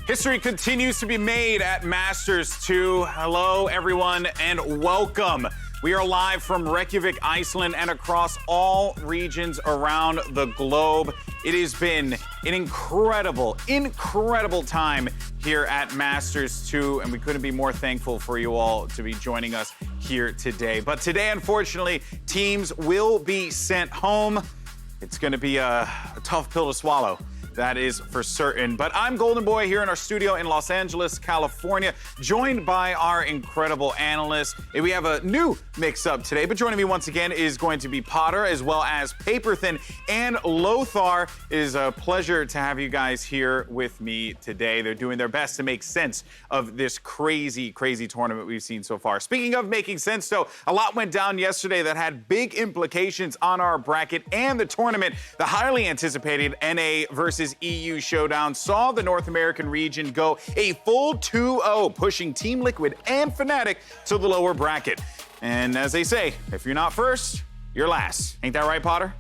History continues to be made at Masters 2. Hello, everyone, and welcome. We are live from Reykjavik, Iceland, and across all regions around the globe. It has been an incredible time here at Masters 2, and we couldn't be more thankful for you all to be joining us here today. But today, unfortunately, teams will be sent home. It's going to be a tough pill to swallow. That is for certain. But I'm Golden Boy here in our studio in Los Angeles, California, joined by our incredible analysts. We have a new mix-up today, but joining me once again is going to be Potter, as well as Paperthin and Lothar. It is a pleasure to have you guys here with me today. They're doing their best to make sense of this crazy tournament we've seen so far. Speaking of making sense, though, a lot went down yesterday that had big implications on our bracket and the tournament. The highly anticipated NA versus EU showdown saw the North American region go a full 2-0, pushing Team Liquid and Fnatic to the lower bracket. And as they say, if you're not first, you're last. Ain't that right, Potter?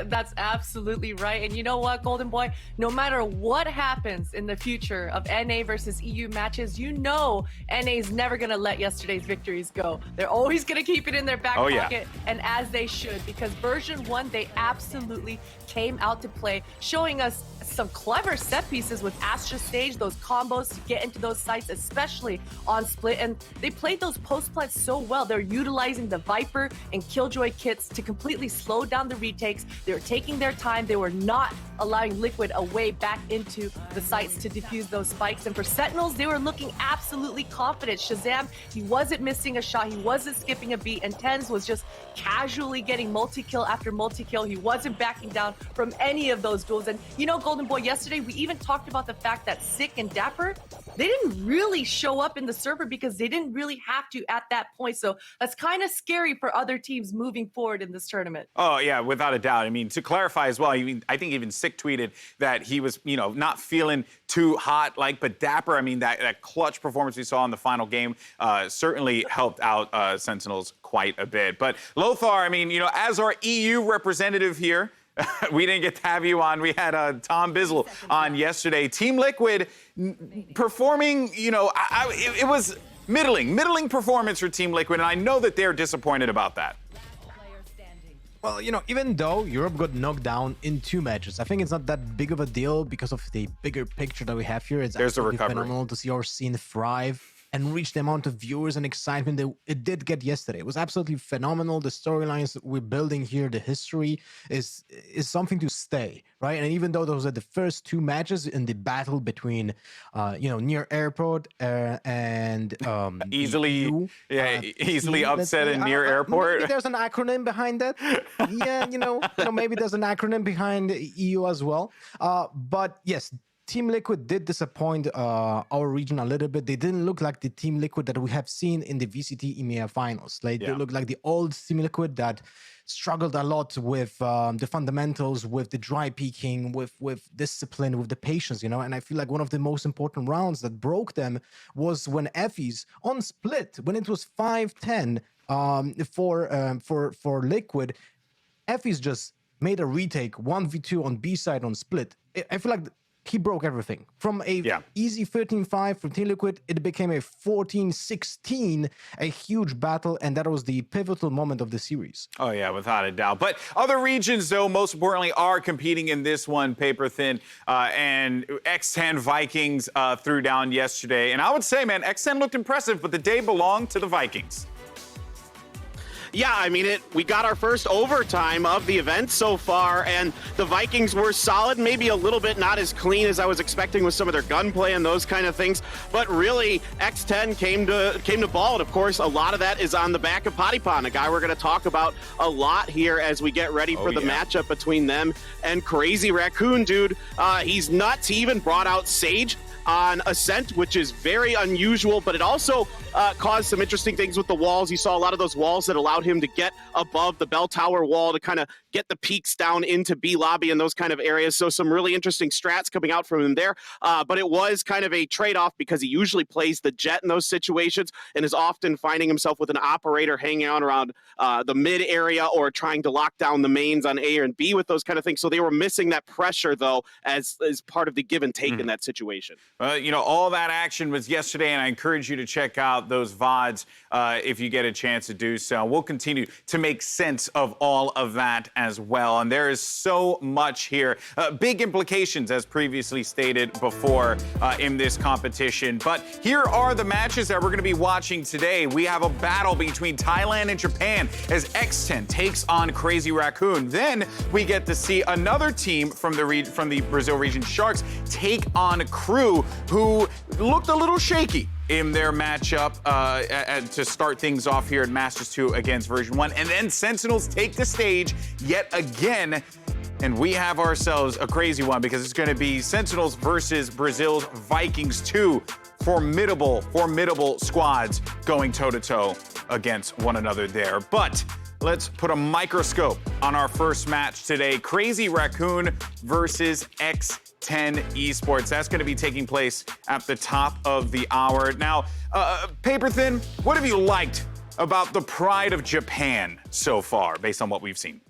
That's absolutely right. And you know what, Golden Boy? No matter what happens in the future of NA versus EU matches, you know NA's never going to let yesterday's victories go. They're always going to keep it in their back pocket, and as they should, because version 1, they absolutely came out to play, showing us some clever set pieces with Astra Stage, those combos to get into those sites, especially on Split. And they played those post-plants so well. They're utilizing the Viper and Killjoy kits to completely slow down the retakes. They were taking their time. They were not allowing Liquid a way back into the sites to defuse those spikes. And for Sentinels, they were looking absolutely confident. Shazam, he wasn't missing a shot. He wasn't skipping a beat. And Tens was just casually getting multi-kill after multi-kill. He wasn't backing down from any of those duels. And you know, Golden Boy, yesterday we even talked about the fact that Sick and Dapper, they didn't really show up in the server because they didn't really have to at that point. So that's kind of scary for other teams moving forward in this tournament. Oh, yeah, without a doubt. I mean, to clarify as well, I think even Sick tweeted that he was, not feeling too hot, but Dapper, I mean, that clutch performance we saw in the final game certainly helped out Sentinels quite a bit. But Lothar, I mean, as our EU representative here, we didn't get to have you on. We had Tom Bizzle on yesterday. Team Liquid performing, it was middling performance for Team Liquid, and I know that they're disappointed about that. Well, even though Europe got knocked down in 2 matches, I think it's not that big of a deal because of the bigger picture that we have here. It's absolutely phenomenal to see our scene thrive and reach the amount of viewers and excitement that it did get yesterday. It was absolutely phenomenal. The storylines that we're building here, the history is something to stay, right? And even though those are the first 2 matches in the battle between, near airport and easily upset in near airport. Maybe there's an acronym behind that. Yeah, maybe there's an acronym behind EU as well. But yes, Team Liquid did disappoint our region a little bit. They didn't look like the Team Liquid that we have seen in the VCT EMEA finals. They look like the old Team Liquid that struggled a lot with the fundamentals, with the dry peaking, with discipline, with the patience, And I feel like one of the most important rounds that broke them was when Effie's on Split, when it was 5-10 for Liquid, Effie's just made a retake 1v2 on B side on Split. I feel like he broke everything. From a easy 13-5 from Team Liquid, it became a 14-16, a huge battle, and that was the pivotal moment of the series. Oh, yeah, without a doubt. But other regions, though, most importantly, are competing in this one, Paperthin, and X10 Vikings threw down yesterday. And I would say, man, X10 looked impressive, but the day belonged to the Vikings. Yeah, I mean, we got our first overtime of the event so far, and the Vikings were solid, maybe a little bit not as clean as I was expecting with some of their gunplay and those kind of things, but really, X10 came to ball, and of course, a lot of that is on the back of Potipon, a guy we're going to talk about a lot here as we get ready for the matchup between them and Crazy Raccoon, dude. He's nuts. He even brought out Sage. on Ascent, which is very unusual, but it also caused some interesting things with the walls. You saw a lot of those walls that allowed him to get above the bell tower wall to kind of get the peaks down into B lobby and those kind of areas. So some really interesting strats coming out from him there. But it was kind of a trade-off because he usually plays the Jet in those situations and is often finding himself with an operator hanging out around the mid area or trying to lock down the mains on A and B with those kind of things. So they were missing that pressure, though, as part of the give and take in that situation. All that action was yesterday, and I encourage you to check out those VODs if you get a chance to do so. We'll continue to make sense of all of that as well. And there is so much here. Big implications, as previously stated before, in this competition. But here are the matches that we're going to be watching today. We have a battle between Thailand and Japan as X10 takes on Crazy Raccoon. Then we get to see another team from the Brazil region, Sharks, take on Crew, who looked a little shaky in their matchup to start things off here at Masters 2 against Version 1. And then Sentinels take the stage yet again. And we have ourselves a crazy one because it's going to be Sentinels versus Brazil's Vikings, two formidable squads going toe-to-toe against one another there. But let's put a microscope on our first match today. Crazy Raccoon versus X10 Esports. That's going to be taking place at the top of the hour. Now, Paper Thin, what have you liked about the pride of Japan so far, based on what we've seen?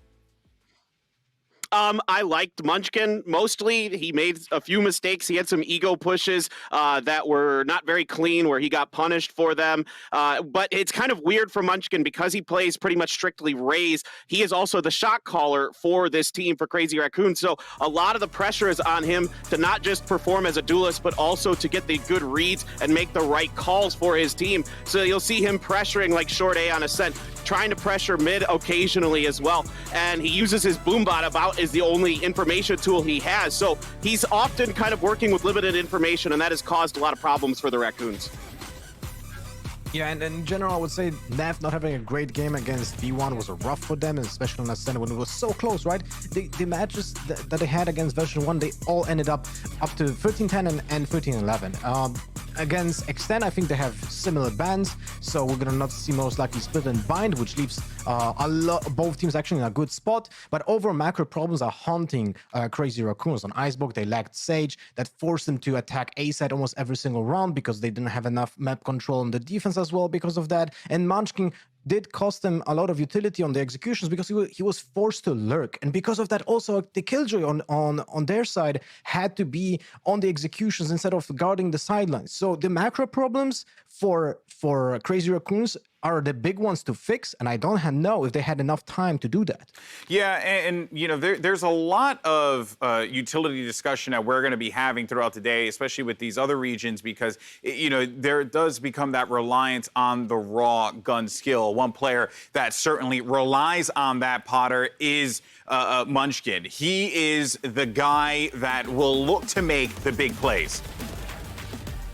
I liked Munchkin mostly. He made a few mistakes. He had some ego pushes that were not very clean where he got punished for them. But it's kind of weird for Munchkin because he plays pretty much strictly Raze. He is also the shot caller for this team for Crazy Raccoon. So a lot of the pressure is on him to not just perform as a duelist, but also to get the good reads and make the right calls for his team. So you'll see him pressuring like Short A on Ascent, trying to pressure mid occasionally as well. And he uses his Boombot about is the only information tool he has. So he's often kind of working with limited information, and that has caused a lot of problems for the Raccoons. Yeah, and in general, I would say Nav not having a great game against V1 was rough for them, especially on Ascent when it was so close, right? The matches that they had against version 1, they all ended up to 13-10 and 13-11. Against X10, I think they have similar bans, so we're gonna not see most likely split and bind, which leaves both teams actually in a good spot. But overall macro problems are haunting Crazy Raccoons. On Icebox, they lacked Sage. That forced them to attack A side almost every single round because they didn't have enough map control on the defense as well because of that. And Munchkin did cost them a lot of utility on the executions because he was forced to lurk, and because of that also the Killjoy on their side had to be on the executions instead of guarding the sidelines. So the macro problems for Crazy Raccoons are the big ones to fix, and I don't know if they had enough time to do that. Yeah, and there's a lot of utility discussion that we're going to be having throughout the day, especially with these other regions, because there does become that reliance on the raw gun skill. One player that certainly relies on that, Potter, is Munchkin. He is the guy that will look to make the big plays.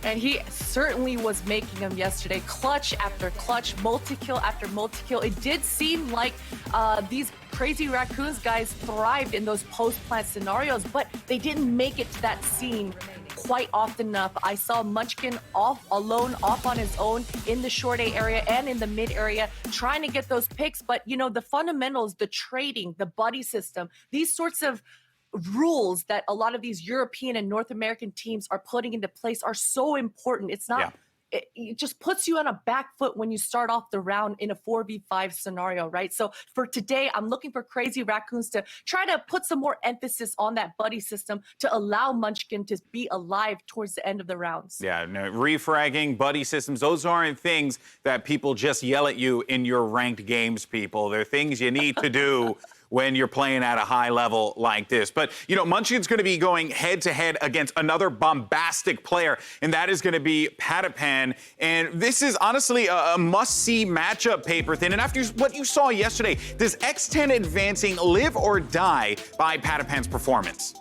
And he certainly was making them yesterday. Clutch after clutch, multi-kill after multi-kill. It did seem like these Crazy Raccoons guys thrived in those post-plant scenarios, but they didn't make it to that scene quite often enough. I saw Munchkin off on his own in the short A area and in the mid area, trying to get those picks. But, the fundamentals, the trading, the buddy system, these sorts of rules that a lot of these European and North American teams are putting into place are so important. It's not, it just puts you on a back foot when you start off the round in a 4v5 scenario, right? So for today, I'm looking for Crazy Raccoons to try to put some more emphasis on that buddy system to allow Munchkin to be alive towards the end of the rounds. Yeah, no, refragging, buddy systems, those aren't things that people just yell at you in your ranked games, people. They're things you need to do when you're playing at a high level like this. But, Munchkin's going to be going head-to-head against another bombastic player, and that is going to be Patapan. And this is honestly a must-see matchup, Paper Thin. And after what you saw yesterday, does X10 advancing live or die by Patapan's performance?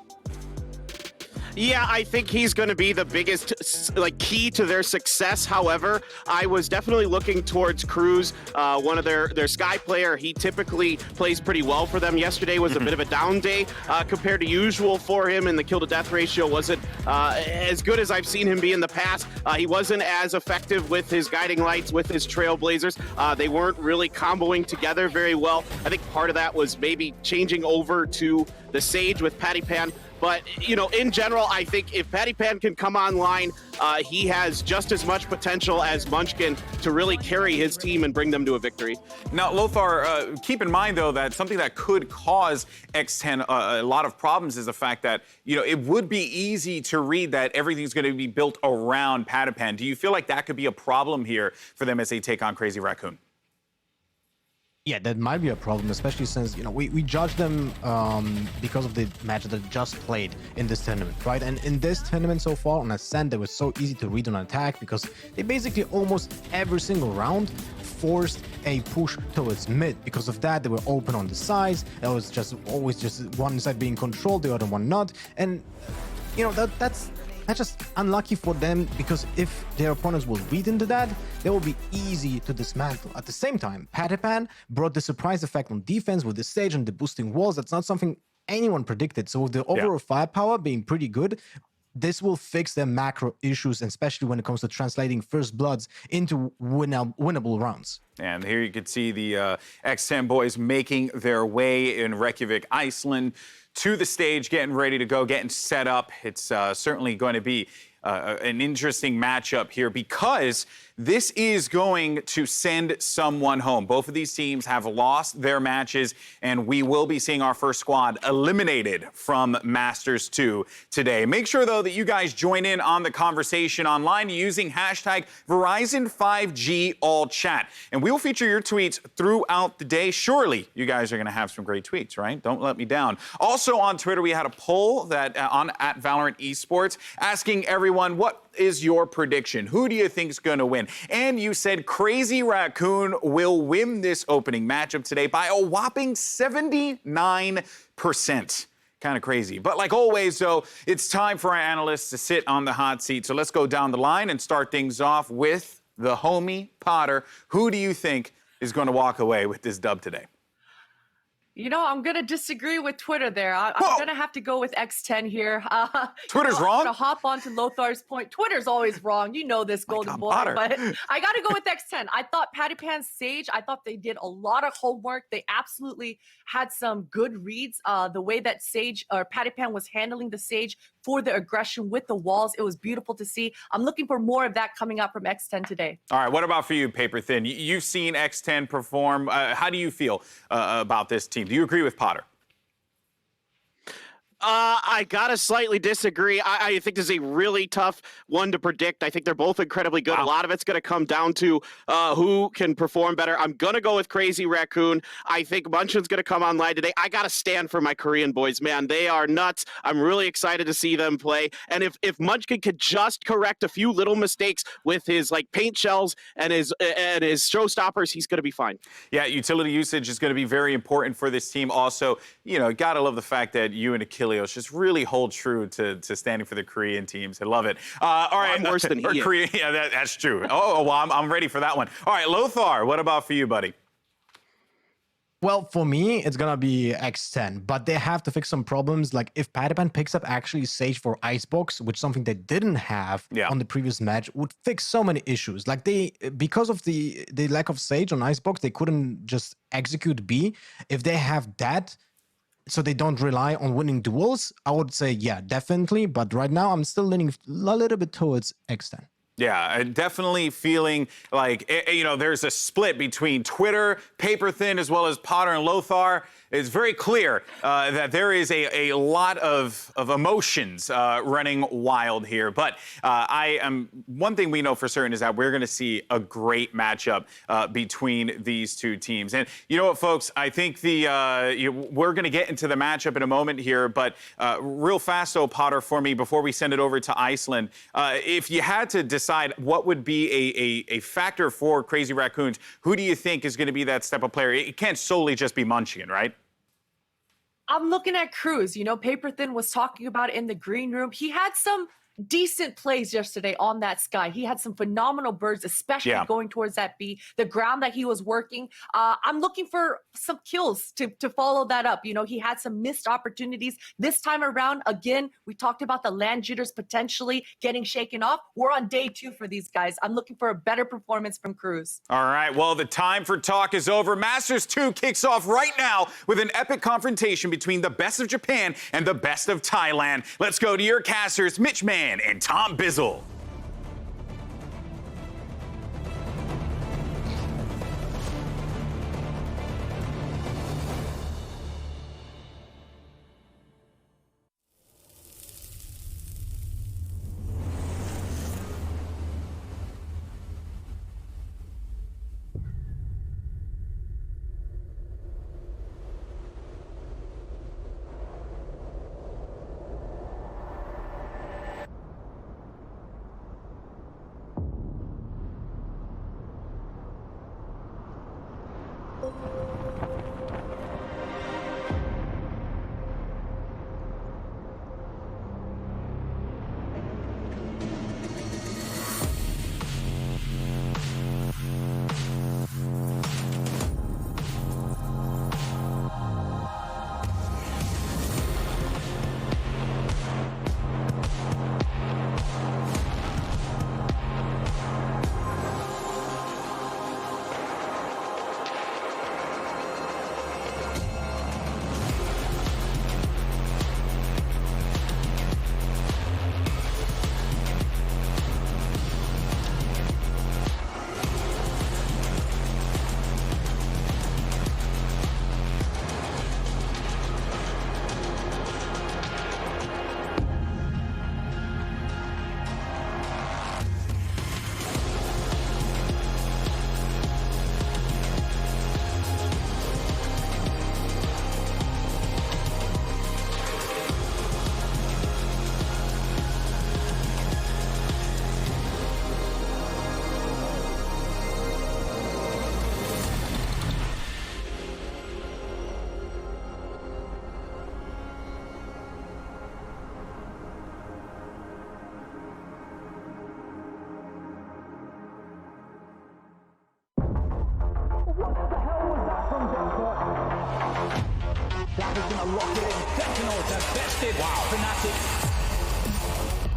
Yeah, I think he's going to be the biggest key to their success. However, I was definitely looking towards Cruz, one of their Sky player. He typically plays pretty well for them. Yesterday was a bit of a down day compared to usual for him, and the kill to death ratio wasn't as good as I've seen him be in the past. He wasn't as effective with his guiding lights, with his trailblazers. They weren't really comboing together very well. I think part of that was maybe changing over to the Sage with Patty Pan. But, you know, in general, I think if Patty Pan can come online, he has just as much potential as Munchkin to really carry his team and bring them to a victory. Now, Lothar, keep in mind, though, that something that could cause X10 a lot of problems is the fact that, you know, it would be easy to read that everything's going to be built around Patty Pan. Do you feel like that could be a problem here for them as they take on Crazy Raccoon? Yeah, that might be a problem, especially since, you know, we judge them because of the match that they just played in this tournament, right? And in this tournament so far on Ascent, they were so easy to read on attack because they basically almost every single round forced a push towards mid. Because of that, they were open on the sides. It was just always just one side being controlled, the other one not. And, you know, that's just unlucky for them, because if their opponents will read into that, they will be easy to dismantle. At the same time, Patty Pan brought the surprise effect on defense with the Sage and the boosting walls. That's not something anyone predicted. So with the overall firepower being pretty good, this will fix their macro issues, especially when it comes to translating first bloods into winnable rounds. And here you can see the X10 boys making their way in Reykjavik, Iceland, to the stage, getting ready to go, getting set up. It's certainly going to be an interesting matchup here, because this is going to send someone home. Both of these teams have lost their matches, and we will be seeing our first squad eliminated from Masters 2 today. Make sure, though, that you guys join in on the conversation online using hashtag Verizon5G_AllChat. And we will feature your tweets throughout the day. Surely you guys are going to have some great tweets, right? Don't let me down. Also on Twitter, we had a poll that at Valorant Esports asking everyone, what is your prediction? Who do you think is going to win? And you said Crazy Raccoon will win this opening matchup today by a whopping 79%. Kind of crazy. But like always, though, it's time for our analysts to sit on the hot seat. So let's go down the line and start things off with the homie Potter. Who do you think is going to walk away with this dub today? You know, I'm going to disagree with Twitter there. I'm going to have to go with X10 here. Twitter's wrong? To hop onto Lothar's point, Twitter's always wrong. You know this, Golden Boy. Potter. But I got to go with X10. I thought Patty Pan's Sage, I thought they did a lot of homework. They absolutely had some good reads. The way that Sage or Patty Pan was handling the Sage for the aggression with the walls, it was beautiful to see. I'm looking for more of that coming out from X10 today. All right, what about for you, Paper Thin? You've seen X10 perform. How do you feel about this team? Do you agree with Potter? I gotta slightly disagree. I think this is a really tough one to predict. I think they're both incredibly good. Wow. A lot of it's gonna come down to who can perform better. I'm gonna go with Crazy Raccoon. I think Munchin's gonna come online today. I gotta stand for my Korean boys, man. They are nuts. I'm really excited to see them play. And if Munchkin could just correct a few little mistakes with his paint shells and his showstoppers, he's gonna be fine. Yeah, utility usage is gonna be very important for this team. Also, you know, gotta love the fact that you and Achilles just really hold true to standing for the Korean teams. I love it. All right, I'm worse than he is. Yeah, that's true. Oh, well, I'm ready for that one. All right, Lothar, what about for you, buddy? Well, for me, it's gonna be X10, but they have to fix some problems. Like if Patty Pan picks up actually Sage for Icebox, which something they didn't have on the previous match, would fix so many issues. Like because of the lack of Sage on Icebox, they couldn't just execute B. If they have that, so they don't rely on winning duels, I would say, yeah, definitely. But right now, I'm still leaning a little bit towards X10. Yeah, definitely feeling like, you know, there's a split between Twitter, Paper Thin, as well as Potter and Lothar. It's very clear that there is a lot of emotions running wild here. But one thing we know for certain is that we're going to see a great matchup between these two teams. And you know what, folks? I think we're going to get into the matchup in a moment here. But real fast, though, Potter, for me, before we send it over to Iceland, if you had to decide what would be a factor for Crazy Raccoons, who do you think is going to be that step-up player? It can't solely just be Munchkin, right? I'm looking at Cruz. You know, Paper Thin was talking about it in the green room. He had some decent plays yesterday on that sky. He had some phenomenal birds, especially going towards that B, the ground that he was working. I'm looking for some kills to follow that up. You know, he had some missed opportunities this time around. Again, we talked about the land jitters potentially getting shaken off. We're on day 2 for these guys. I'm looking for a better performance from Cruz. All right, well, the time for talk is over. Masters 2 kicks off right now with an epic confrontation between the best of Japan and the best of Thailand. Let's go to your casters, Mitch Mann and Tom Bizzle.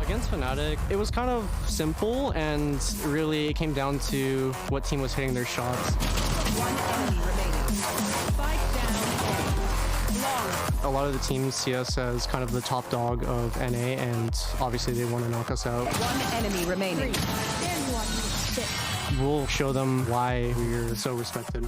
Against Fnatic, it was kind of simple, and really it came down to what team was hitting their shots. One enemy remaining. Spike down. A lot of the teams see us as kind of the top dog of NA, and obviously they want to knock us out. One enemy remaining. We'll show them why we're so respected.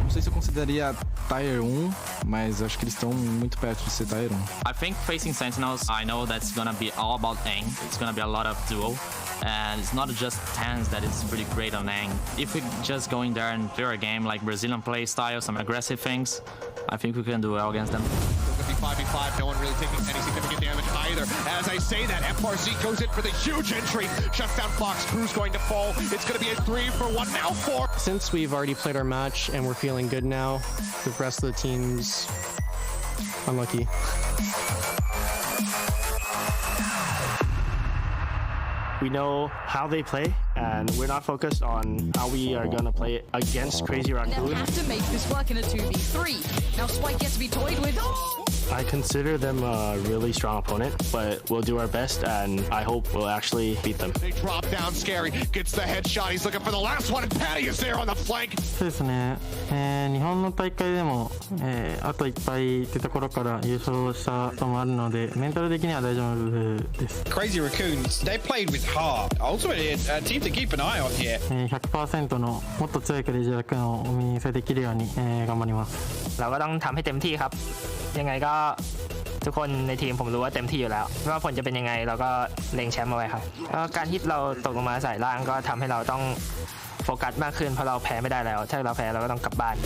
Não sei se eu consideraria Tier 1, mas acho que eles estão muito perto de ser Tier 1. I think facing Sentinels, I know that's gonna be all about aim. It's gonna be a lot of duo. And it's not just tanks that is pretty great on aim. If we just go in there and play a game like Brazilian play style, some aggressive things, I think we can do well against them. It's gonna be 5v5, no one really taking any significant damage either. As I say that, FRC goes in for the huge entry, shuts down Fox, Cruz going to fall. It's gonna be a 3-for-1, now 4. Since we've already played our match and we're feeling good now, the rest of the team's unlucky. We know how they play, and we're not focused on how we are going to play against Crazy Raccoon. Now have to make this work in a 2v3. Now Spike gets to be toyed with. I consider them a really strong opponent, but we'll do our best, and I hope we'll actually beat them. They drop down, Scary gets the headshot. He's looking for the last one, and Patty is there on the flank. そうですね、日本の大会でも、あといっぱいってところから優勝したこともあるので、メンタル的には大丈夫です。Crazy Raccoons, they played with heart. Ultimately, a team to keep an eye on here. 100% のもっと強いクレイジーラクーンをお見せできるように、頑張ります。เราก็ต้องทำให้เต็มที่ครับยังไงก็ทุกคนในทีมผมรู้ว่าเต็มที่อยู่แล้วไม่ว่าผลจะเป็นยังไงเราก็เล็งแชมป์เอาไว้ครับการที่เราตกลงมาใส่ล่างก็ทำให้เราต้องโฟกัสมากขึ้นเพราะเราแพ้ไม่ได้แล้วถ้าเราแพ้เราก็ต้องกลับบ้าน 1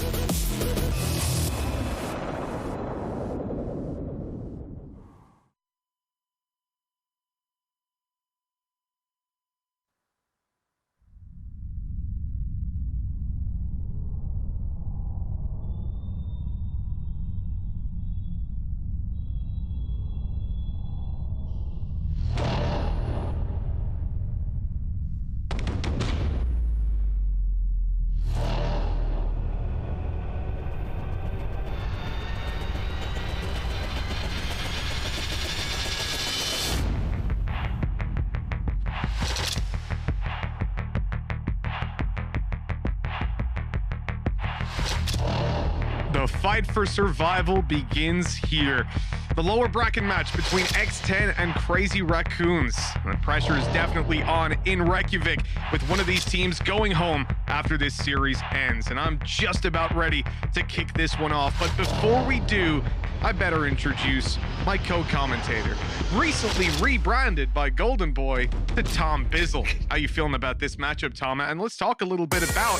The fight for survival begins here. The lower bracket match between X10 and Crazy Raccoons. The pressure is definitely on in Reykjavik, with one of these teams going home after this series ends. And I'm just about ready to kick this one off. But before we do, I better introduce my co-commentator, recently rebranded by Golden Boy to Tom Bizzle. How you feeling about this matchup, Tom? And let's talk a little bit about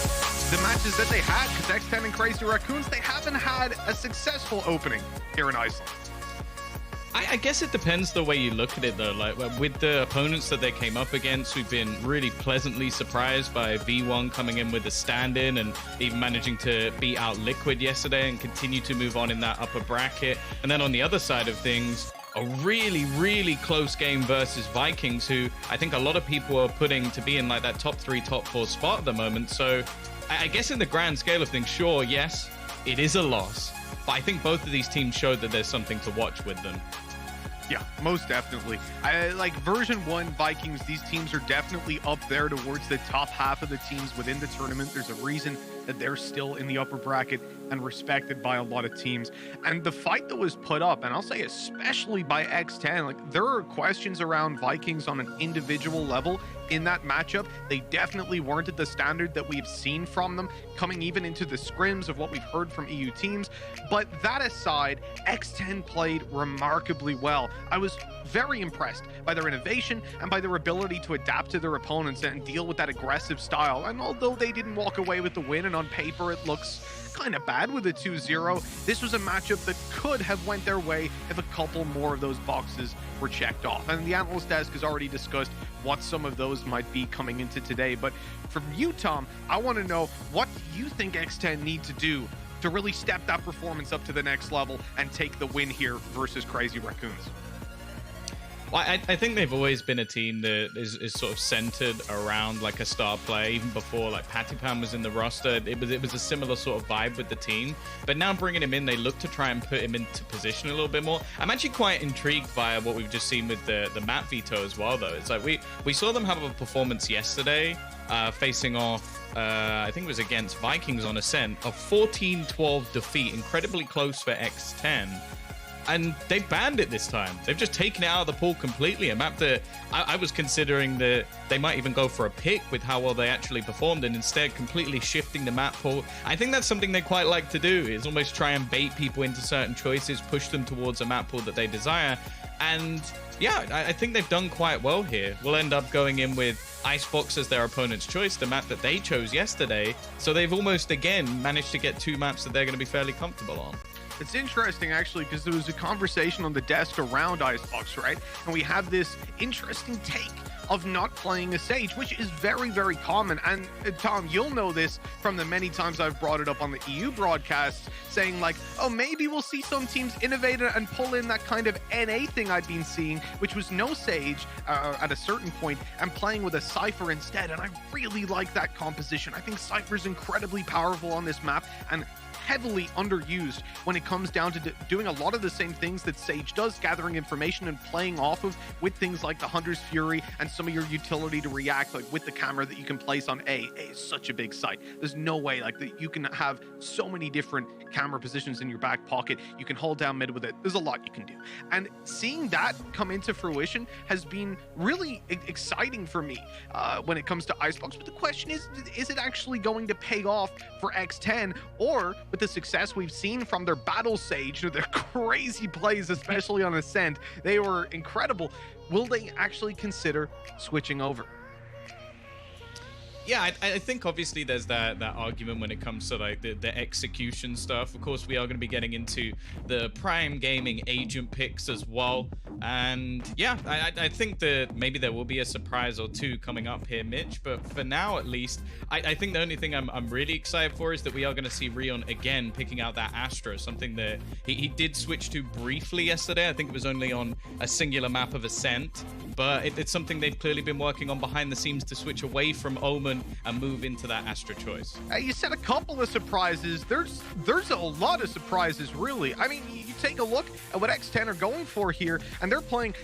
the matches that they had, because X10 and Crazy Raccoons, they haven't had a successful opening here in Iceland. I guess it depends the way you look at it, though. Like, with the opponents that they came up against, we've been really pleasantly surprised by V1 coming in with a stand-in and even managing to beat out Liquid yesterday and continue to move on in that upper bracket. And then on the other side of things, a really, really close game versus Vikings, who I think a lot of people are putting to be in like that top 3, top 4 spot at the moment. So I guess in the grand scale of things, sure, yes, it is a loss. But I think both of these teams showed that there's something to watch with them. Yeah, most definitely. Like version 1 Vikings, these teams are definitely up there towards the top half of the teams within the tournament. There's a reason that they're still in the upper bracket and respected by a lot of teams. And the fight that was put up, and I'll say especially by X10, like there are questions around Vikings on an individual level in that matchup. They definitely weren't at the standard that we've seen from them coming even into the scrims of what we've heard from EU teams. But that aside, X10 played remarkably well. I was very impressed by their innovation and by their ability to adapt to their opponents and deal with that aggressive style. And although they didn't walk away with the win, and on paper it looks kind of bad with a 2-0, this was a matchup that could have went their way if a couple more of those boxes were checked off. And the analyst desk has already discussed what some of those might be coming into today. But from you, Tom, I want to know, what do you think X10 need to do to really step that performance up to the next level and take the win here versus Crazy Raccoons? Well, I think they've always been a team that is sort of centered around like a star player. Even before like Patipan was in the roster, it was a similar sort of vibe with the team. But now bringing him in, they look to try and put him into position a little bit more. I'm actually quite intrigued by what we've just seen with the map veto as well, though. It's like we saw them have a performance yesterday facing off, I think it was against Vikings on Ascent, a 14-12 defeat, incredibly close for X10. And they banned it this time. They've just taken it out of the pool completely. A map that I was considering that they might even go for a pick with how well they actually performed, and instead completely shifting the map pool. I think that's something they quite like to do, is almost try and bait people into certain choices, push them towards a map pool that they desire. And yeah, I think they've done quite well here. We'll end up going in with Icebox as their opponent's choice, the map that they chose yesterday. So they've almost, again, managed to get 2 maps that they're going to be fairly comfortable on. It's interesting, actually, because there was a conversation on the desk around Icebox, right? And we have this interesting take of not playing a Sage, which is very, very common. And Tom, you'll know this from the many times I've brought it up on the EU broadcasts, saying like, oh, maybe we'll see some teams innovate and pull in that kind of NA thing I'd been seeing, which was no Sage at a certain point, and playing with a Cypher instead. And I really like that composition. I think Cypher's incredibly powerful on this map, and heavily underused when it comes down to doing a lot of the same things that Sage does, gathering information and playing off of with things like the Hunter's Fury and some of your utility to react, like with the camera that you can place on A. A is such a big site. There's no way like that you can have so many different camera positions in your back pocket. You can hold down mid with it. There's a lot you can do. And seeing that come into fruition has been really exciting for me when it comes to Icebox. But the question is it actually going to pay off for X10, or with the success we've seen from their Battle Sage, their crazy plays, especially on Ascent, they were incredible. Will they actually consider switching over? Yeah, I think obviously there's that argument when it comes to like the execution stuff. Of course, we are going to be getting into the Prime Gaming agent picks as well. And yeah, I think that maybe there will be a surprise or two coming up here, Mitch. But for now, at least, I think the only thing I'm really excited for is that we are going to see Rion again picking out that Astra, something that he did switch to briefly yesterday. I think it was only on a singular map of Ascent. But it's something they've clearly been working on behind the scenes to switch away from Omen and move into that Astra choice. You said a couple of surprises. There's a lot of surprises, really. I mean, take a look at what X10 are going for here, and they're playing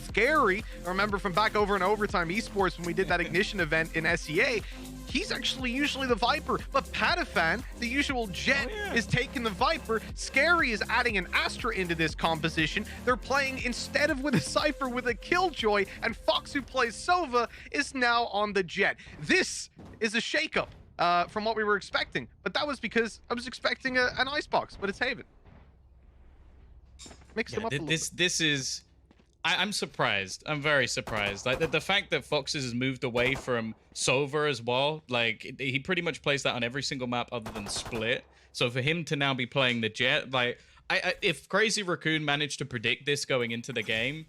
scary. I remember from back over in Overtime Esports when we did that Ignition event in SEA, he's actually usually the Viper, but Patafan, the usual Jet, is taking the Viper. Scary is adding an Astra into this composition. They're playing, instead of with a Cypher, with a Killjoy, and Fox, who plays Sova, is now on the Jet. This is a shakeup from what we were expecting, but that was because I was expecting an Icebox, but it's Haven. Mix them up a little bit. This is... I'm surprised. I'm very surprised. Like the fact that Foxes has moved away from Sova as well. Like he pretty much plays that on every single map other than Split. So for him to now be playing the Jet, like if Crazy Raccoon managed to predict this going into the game,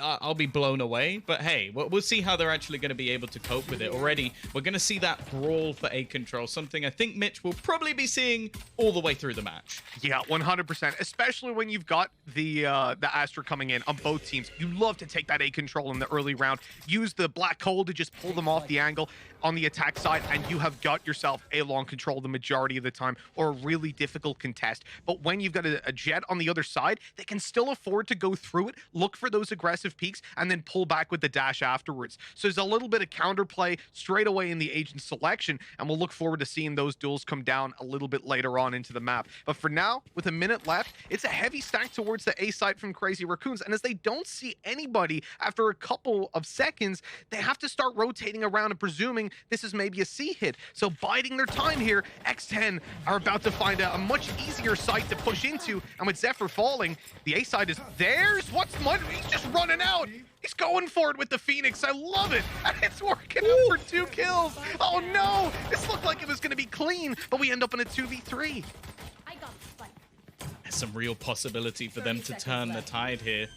I'll be blown away. But hey, we'll see how they're actually going to be able to cope with it. Already, we're going to see that brawl for A control, something I think Mitch will probably be seeing all the way through the match. Yeah, 100%, especially when you've got the Astra coming in on both teams. You love to take that A control in the early round, use the Black Hole to just pull them off the angle on the attack side, and you have got yourself a long control the majority of the time, or a really difficult contest. But when you've got a Jet on the other side, they can still afford to go through it, look for those aggressive peaks, and then pull back with the dash afterwards. So there's a little bit of counterplay straight away in the agent selection, and we'll look forward to seeing those duels come down a little bit later on into the map. But for now, with a minute left, it's a heavy stack towards the A side from Crazy Raccoons, and as they don't see anybody after a couple of seconds, they have to start rotating around and presuming this is maybe a C hit. So biding their time here, X10 are about to find a much easier site to push into, and with Zephyr falling, the A side is theirs. What's Mud? He's just running out. He's going for it with the Phoenix. I love it. And it's working out for 2 kills. Oh no, this looked like it was going to be clean, but we end up in a 2v3. There's some real possibility for them to turn the tide here.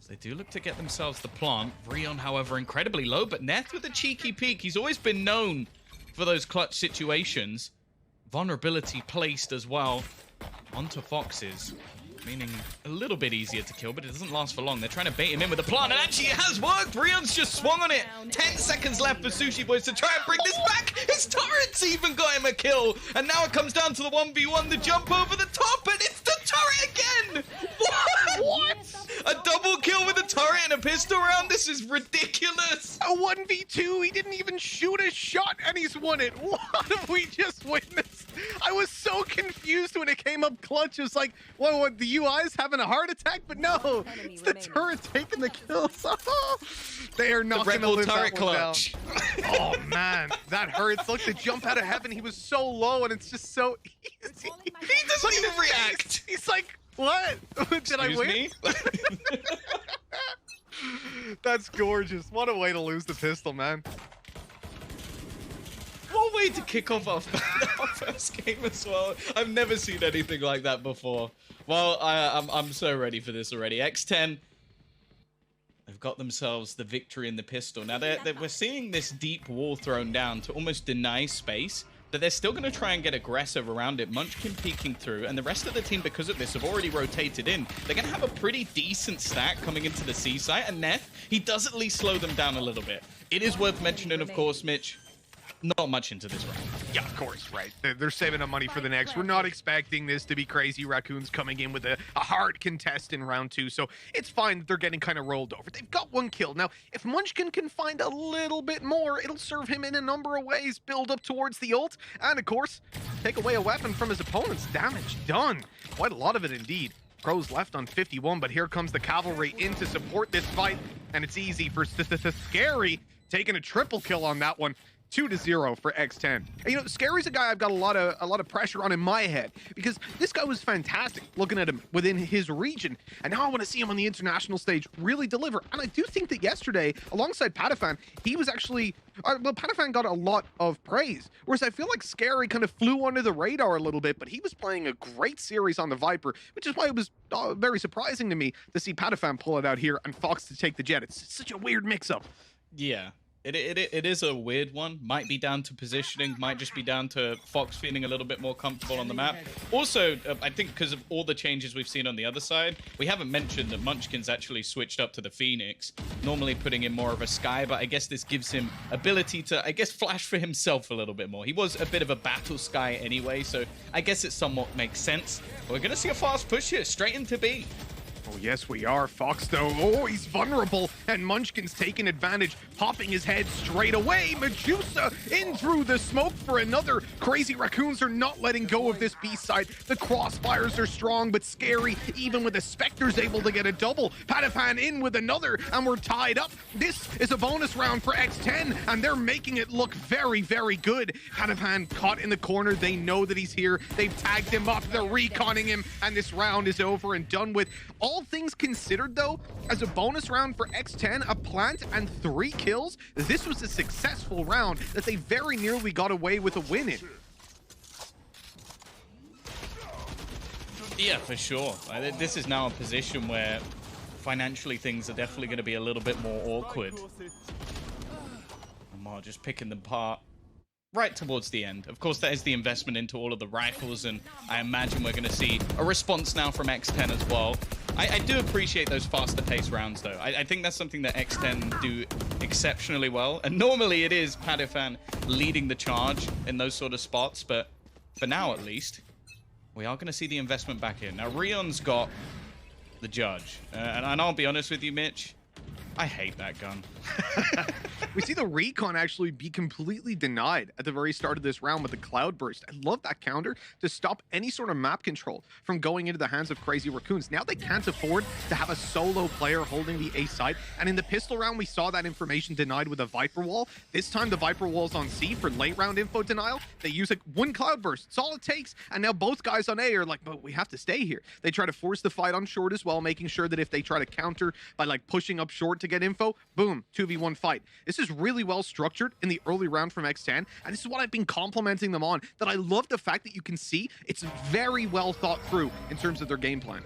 They do look to get themselves the plant. Rion, however, incredibly low, but Neth with a cheeky peek. He's always been known for those clutch situations. Vulnerability placed as well onto Foxes, meaning a little bit easier to kill, but it doesn't last for long. They're trying to bait him in with a plant, and actually it has worked. Rion's just swung on it. 10 seconds left for Sushi Boys to try and bring this back. His turret's even got him a kill, and now it comes down to the 1v1, the jump over the top, and it's the turret again. What? A double kill with a turret and a pistol round? This is ridiculous. A 1v2, he didn't even shoot a shot, and he's won it. What have we just witnessed? I was so confused when it came up clutch. It was like, what, the UI's having a heart attack? But no, it's the turret taking the kills. They are not going to live that one down. Oh man, that hurts. Look, the jump out of heaven, he was so low, and it's just so easy. He doesn't even react. He's like, what? Did I win? Me? That's gorgeous. What a way to lose the pistol, man. What way to kick off our first game as well. I've never seen anything like that before. Well, I'm so ready for this already. X10, they've got themselves the victory in the pistol. Now, we're seeing this deep wall thrown down to almost deny space, but they're still going to try and get aggressive around it. Munchkin peeking through, and the rest of the team, because of this, have already rotated in. They're going to have a pretty decent stack coming into the C site, and Neth, he does at least slow them down a little bit. It is worth mentioning, of course, Mitch, not much into this round. Yeah, of course, right. They're saving up money for the next. We're not expecting this to be Crazy Raccoons coming in with a hard contest in round 2, so it's fine that they're getting kind of rolled over. They've got 1 kill. Now, if Munchkin can find a little bit more, it'll serve him in a number of ways. Build up towards the ult, and of course, take away a weapon from his opponent's damage. Done. Quite a lot of it indeed. Pros left on 51, but here comes the cavalry in to support this fight, and it's easy for Scary taking a triple kill on that one. 2-0 for X10. And, you know, Scary's a guy I've got a lot of pressure on in my head, because this guy was fantastic looking at him within his region, and now I want to see him on the international stage really deliver. And I do think that yesterday, alongside Patafan, he was actually well, Patafan got a lot of praise, whereas I feel like Scary kind of flew under the radar a little bit, but he was playing a great series on the Viper, which is why it was very surprising to me to see Patafan pull it out here and Fox to take the Jet. It's such a weird mix-up. Yeah. It is a weird one. Might be down to positioning, might just be down to Fox feeling a little bit more comfortable on the map. Also, I think because of all the changes we've seen on the other side, we haven't mentioned that Munchkin's actually switched up to the Phoenix, normally putting in more of a Sky, but I guess this gives him ability to, I guess, flash for himself a little bit more. He was a bit of a battle Sky anyway, so I guess it somewhat makes sense. We're going to see a fast push here, straight into B. Oh, yes, we are. Fox, though, oh, he's vulnerable, and Munchkin's taking advantage, popping his head straight away. Medusa in through the smoke for another. Crazy Raccoons are not letting go of this B side. The crossfires are strong, but scary, even with the Spectres able to get a double. Patapan in with another, and we're tied up. This is a bonus round for X10, and they're making it look very, very good. Patapan caught in the corner. They know that he's here. They've tagged him up. They're reconning him, and this round is over and done with. All things considered, though, as a bonus round for X10, a plant and 3 kills, this was a successful round that they very nearly got away with a win in. Yeah, for sure. This is now a position where financially things are definitely going to be a little bit more awkward. Amar just picking them apart right towards the end. Of course, that is the investment into all of the rifles, and I imagine we're going to see a response now from X10 as well. I do appreciate those faster paced rounds, though. I think that's something that X10 do exceptionally well, and normally it is Padifan leading the charge in those sort of spots, but for now at least, we are going to see the investment back in. Now, Rion's got the Judge, and I'll be honest with you, Mitch, I hate that gun. We see the recon actually be completely denied at the very start of this round with the Cloudburst. I love that counter to stop any sort of map control from going into the hands of Crazy Raccoons. Now they can't afford to have a solo player holding the A side. And in the pistol round, we saw that information denied with a Viper Wall. This time the Viper Wall's on C for late round info denial. They use like 1 Cloudburst. It's all it takes. And now both guys on A are like, but we have to stay here. They try to force the fight on short as well, making sure that if they try to counter by like pushing up short to get info, boom, 2v1 fight. This is really well structured in the early round from X10, and this is what I've been complimenting them on, that I love the fact that you can see it's very well thought through in terms of their game plan.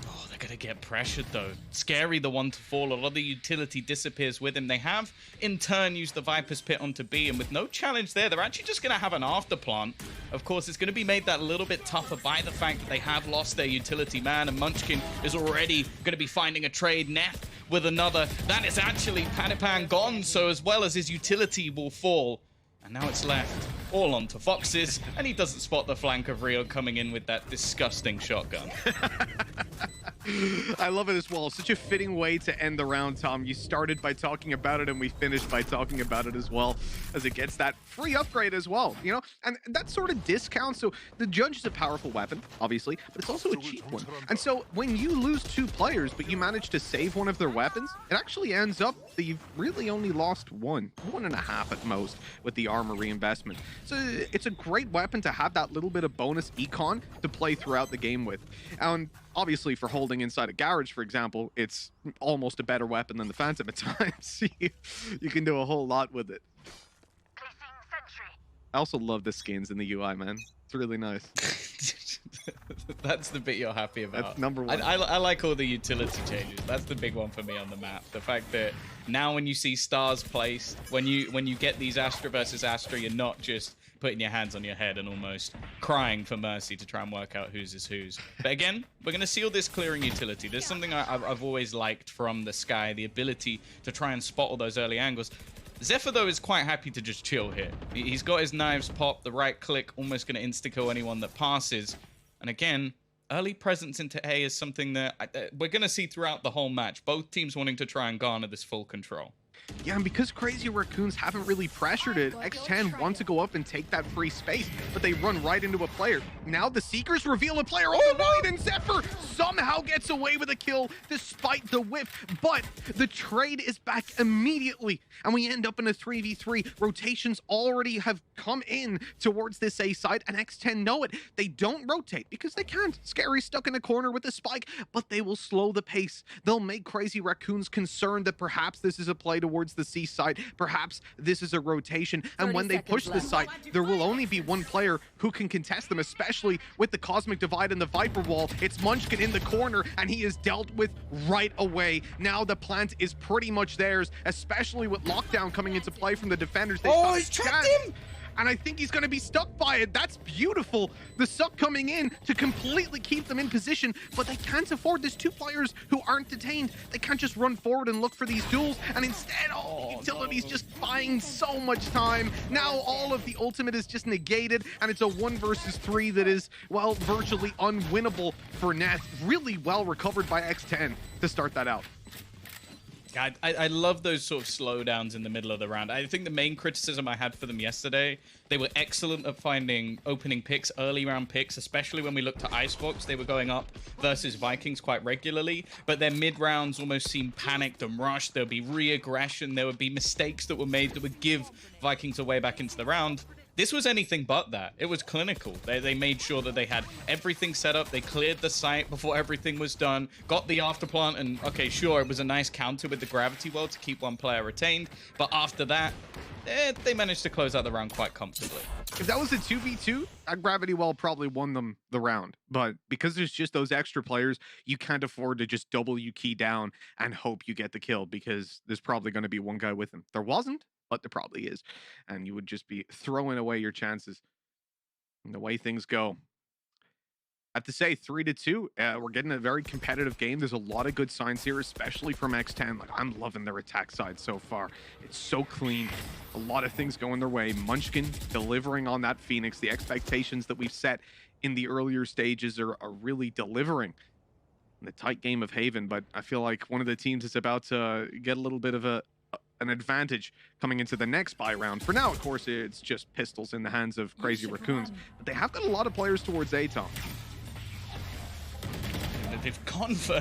Oh, they're gonna get pressured though. Scary, the one to fall. A lot of the utility disappears with him. They have in turn used the Viper's Pit onto B, and with no challenge there, they're actually just gonna have an after plant. Of course, it's gonna be made that little bit tougher by the fact that they have lost their utility man, and Munchkin is already gonna be finding a trade. Neff with another. That is actually Patapan gone, so as well as his utility will fall. And now it's left all onto Foxes, and he doesn't spot the flank of Rio coming in with that disgusting shotgun. I love it as well. Such a fitting way to end the round, Tom. You started by talking about it, and we finished by talking about it as well, as it gets that free upgrade as well, you know? And that sort of discount. So the Judge is a powerful weapon, obviously, but it's also a cheap one. And so when you lose 2 players, but you manage to save one of their weapons, it actually ends up that you've really only lost 1.5 at most with the armor reinvestment. So it's a great weapon to have that little bit of bonus econ to play throughout the game with. And obviously for holding inside a garage, for example, it's almost a better weapon than the Phantom at times. You can do a whole lot with it. I also love the skins in the UI, man. It's really nice. That's the bit you're happy about. That's number one. I like all the utility changes. That's the big one for me on the map. The fact that now when you see stars placed, when you get these Astra versus Astra, you're not just putting your hands on your head and almost crying for mercy to try and work out whose is whose. But again, we're going to see all this clearing utility. There's something I've always liked from the Sky, the ability to try and spot all those early angles. Zephyr, though, is quite happy to just chill here. He's got his knives popped, the right click, almost going to insta-kill anyone that passes. And again, early presence into A is something that we're going to see throughout the whole match. Both teams wanting to try and garner this full control. Yeah, and because Crazy Raccoons haven't really pressured it, X10 wants to go up and take that free space, but they run right into a player. Now the Seekers reveal a player on the right, and Zephyr somehow gets away with a kill despite the whiff, but the trade is back immediately, and we end up in a 3v3. Rotations already have come in towards this A side, and X10 know it. They don't rotate because they can't. Scary's stuck in a corner with a spike, but they will slow the pace. They'll make Crazy Raccoons concerned that perhaps this is a play to towards the C side. Perhaps this is a rotation, and when they push this side, there will only be one player who can contest them, especially with the Cosmic Divide and the Viper Wall. It's Munchkin in the corner, and he is dealt with right away. Now the plant is pretty much theirs, especially with Lockdown coming into play from the defenders. He's trapped him! And I think he's going to be stuck by it. That's beautiful. The suck coming in to completely keep them in position, but they can't afford. There's two players who aren't detained. They can't just run forward and look for these duels, and instead, Utility's just buying so much time. Now all of the ultimate is just negated, and it's a 1 versus 3 that is, well, virtually unwinnable for Neth. Really well recovered by X10 to start that out. I love those sort of slowdowns in the middle of the round. I think the main criticism I had for them yesterday, they were excellent at finding opening picks, early round picks, especially when we looked at Icebox. They were going up versus Vikings quite regularly, but their mid rounds almost seemed panicked and rushed. There would be re-aggression. There would be mistakes that were made that would give Vikings a way back into the round. This was anything but that. It was clinical. They made sure that they had everything set up. They cleared the site before everything was done, got the afterplant, and okay, sure, it was a nice counter with the gravity well to keep one player retained. But after that, they managed to close out the round quite comfortably. If that was a 2v2, that gravity well probably won them the round. But because there's just those extra players, you can't afford to just W key down and hope you get the kill, because there's probably going to be one guy with him. There wasn't, but there probably is, and you would just be throwing away your chances. And the way things go, I have to say 3-2. We're getting a very competitive game. There's a lot of good signs here, especially from X10. Like, I'm loving their attack side so far. It's so clean. A lot of things going their way. Munchkin delivering on that Phoenix. The expectations that we've set in the earlier stages are really delivering in the tight game of Haven. But I feel like one of the teams is about to get a little bit of an advantage coming into the next buy round. For now, of course, it's just pistols in the hands of Crazy Raccoons, but they have got a lot of players towards A, Tom. They've gone for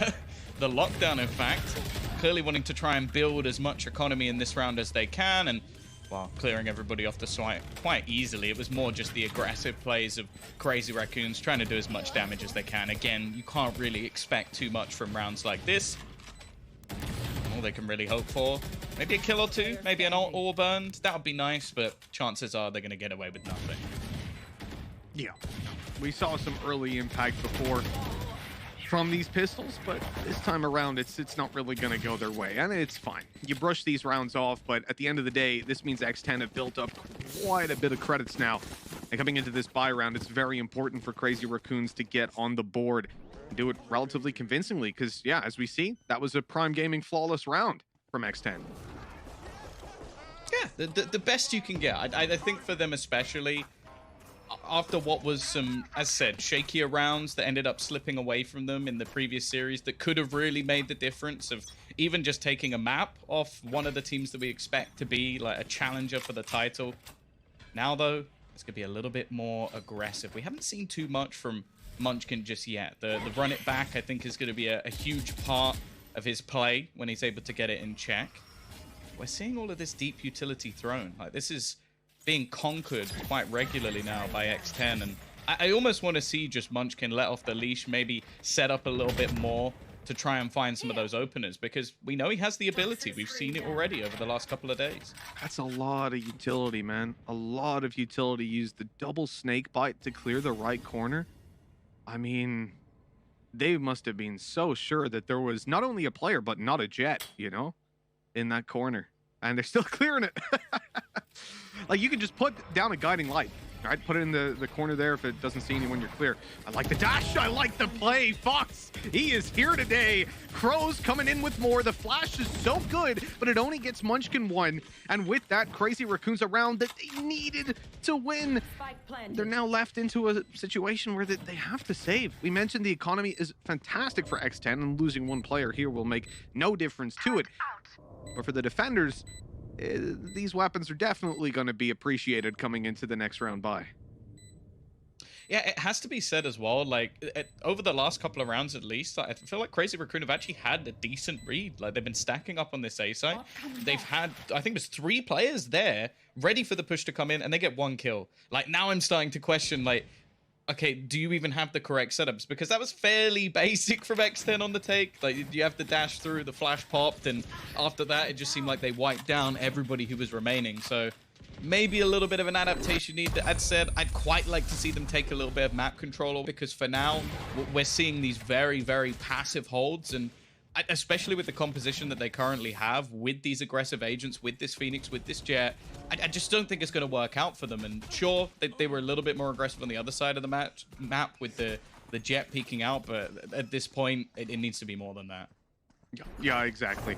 the lockdown, in fact, clearly wanting to try and build as much economy in this round as they can, and while clearing everybody off the site quite easily. It was more just the aggressive plays of Crazy Raccoons trying to do as much damage as they can. Again, you can't really expect too much from rounds like this. All they can really hope for, maybe a kill or two, maybe an ult or burned. That would be nice, but chances are they're going to get away with nothing. Yeah, we saw some early impact before from these pistols, but this time around it's not really going to go their way, and it's fine. You brush these rounds off, but at the end of the day, this means X10 have built up quite a bit of credits now. And coming into this buy round, it's very important for Crazy Raccoons to get on the board. Do it relatively convincingly, because yeah, as we see, that was a Prime Gaming flawless round from X10. Yeah, the best you can get. I think for them especially, after what was some, as said, shakier rounds that ended up slipping away from them in the previous series, that could have really made the difference of even just taking a map off one of the teams that we expect to be like a challenger for the title. Now though, it's gonna be a little bit more aggressive. We haven't seen too much from Munchkin just yet. The run it back, I think, is going to be a huge part of his play when he's able to get it in check. We're seeing all of this deep utility thrown. Like, this is being conquered quite regularly now by X10, and I almost want to see just Munchkin let off the leash, maybe set up a little bit more to try and find some of those openers, because we know he has the ability. We've seen it already over the last couple of days. That's a lot of utility, man. A lot of utility. Used the double snake bite to clear the right corner. I mean, they must have been so sure that there was not only a player, but not a jet, you know, in that corner. And they're still clearing it. Like, you can just put down a guiding light, right? Put it in the corner there if it doesn't see anyone, you're clear. I like the dash. I like the play. Fox, he is here today. Crows coming in with more. The flash is so good, but it only gets Munchkin one. And with that, Crazy Raccoons around that they needed to win. They're now left into a situation where they have to save. We mentioned the economy is fantastic for X10, and losing one player here will make no difference to it. But for the defenders, these weapons are definitely going to be appreciated coming into the next round bye. Yeah, it has to be said as well, like, over the last couple of rounds at least, I feel like Crazy Raccoon have actually had a decent read. Like, they've been stacking up on this A site. They've had, I think there's 3 players there ready for the push to come in, and they get 1 kill. Like, now I'm starting to question, like, okay, do you even have the correct setups? Because that was fairly basic from X10 on the take. Like, you have the dash through, the flash popped, and after that, it just seemed like they wiped down everybody who was remaining. So maybe a little bit of an adaptation need. That said, I'd quite like to see them take a little bit of map control, because for now, we're seeing these very, very passive holds, and especially with the composition that they currently have, with these aggressive agents, with this Phoenix, with this Jet, I just don't think it's going to work out for them. And sure, they were a little bit more aggressive on the other side of the map with the Jet peeking out, but at this point, it needs to be more than that. Yeah, exactly.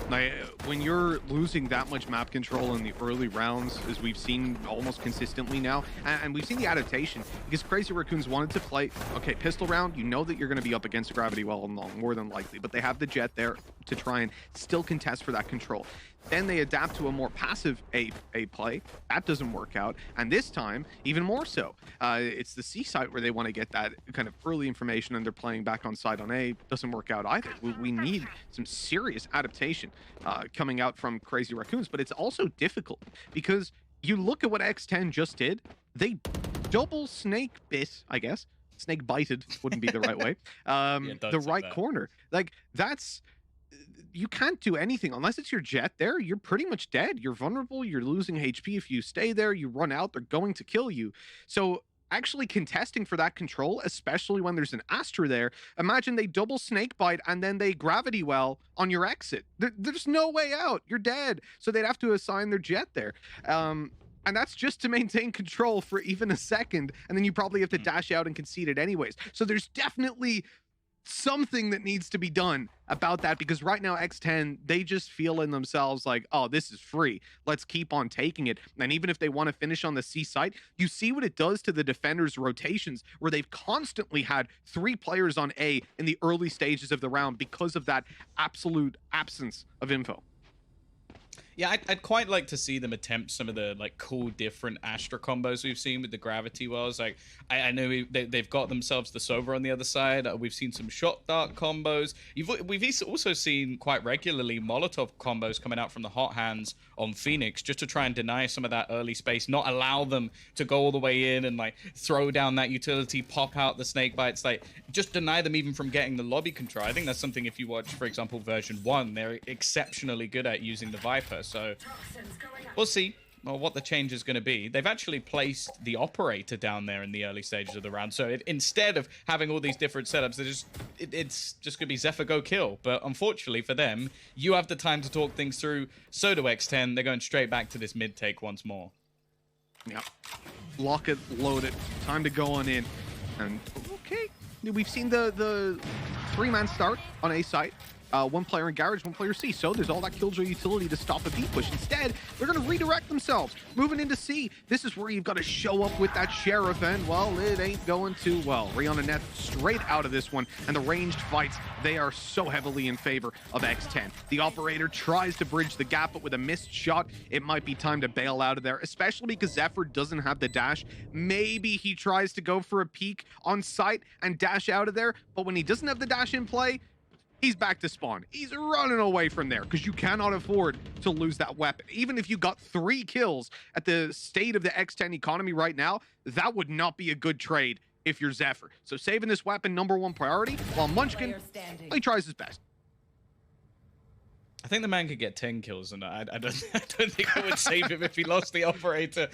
Like, when you're losing that much map control in the early rounds, as we've seen almost consistently now, and we've seen the adaptation, because Crazy Raccoons wanted to play, okay, pistol round, you know that you're going to be up against Gravity well and long, more than likely, but they have the Jet there to try and still contest for that control. Then they adapt to a more passive A play. That doesn't work out. And this time, even more so. It's the C site where they want to get that kind of early information, and they're playing back on side on A. Doesn't work out either. We need some serious adaptation coming out from Crazy Raccoons. But it's also difficult because you look at what X10 just did. They double snake bit, I guess. Snake bited wouldn't be the right way. The right corner. Like, that's... You can't do anything unless it's your Jet there. You're pretty much dead. You're vulnerable. You're losing HP. If you stay there, you run out, they're going to kill you. So actually contesting for that control, especially when there's an Astra there, imagine they double snake bite and then they gravity well on your exit. There's no way out. You're dead. So they'd have to assign their Jet there. And that's just to maintain control for even a second. And then you probably have to dash out and concede it anyways. So there's definitely something that needs to be done about that, because right now X10, they just feel in themselves like, oh, this is free, let's keep on taking it. And even if they want to finish on the C site, you see what it does to the defenders' rotations, where they've constantly had 3 players on A in the early stages of the round because of that absolute absence of info. Yeah, I'd quite like to see them attempt some of the like cool different Astra combos we've seen with the gravity wells. Like, I know they've got themselves the Sova on the other side. We've seen some shot dart combos. We've also seen quite regularly Molotov combos coming out from the hot hands on Phoenix, just to try and deny some of that early space, not allow them to go all the way in and like throw down that utility, pop out the snake bites, like just deny them even from getting the lobby control. I think that's something, if you watch, for example, version 1, they're exceptionally good at using the Viper. So we'll see what the change is going to be. They've actually placed the operator down there in the early stages of the round. So instead of having all these different setups, it's just going to be Zephyr go kill. But unfortunately for them, you have the time to talk things through. So do X10. They're going straight back to this mid take once more. Yeah. Lock it, load it. Time to go on in. And okay, we've seen the 3-man start on A site. 1 player in Garage, 1 player C. So there's all that Killjoy utility to stop a B push. Instead, they're going to redirect themselves. Moving into C. This is where you've got to show up with that Sheriff, and, well, it ain't going too well. Rihanna Net straight out of this one, and the ranged fights, they are so heavily in favor of X10. The operator tries to bridge the gap, but with a missed shot, it might be time to bail out of there, especially because Zephyr doesn't have the dash. Maybe he tries to go for a peek on site and dash out of there, but when he doesn't have the dash in play, he's back to spawn. He's running away from there because you cannot afford to lose that weapon. Even if you got 3 kills at the state of the X10 economy right now, that would not be a good trade if you're Zephyr. So saving this weapon #1 priority, while Munchkin, he tries his best. I think the man could get 10 kills, and I don't think I would save him if he lost the operator.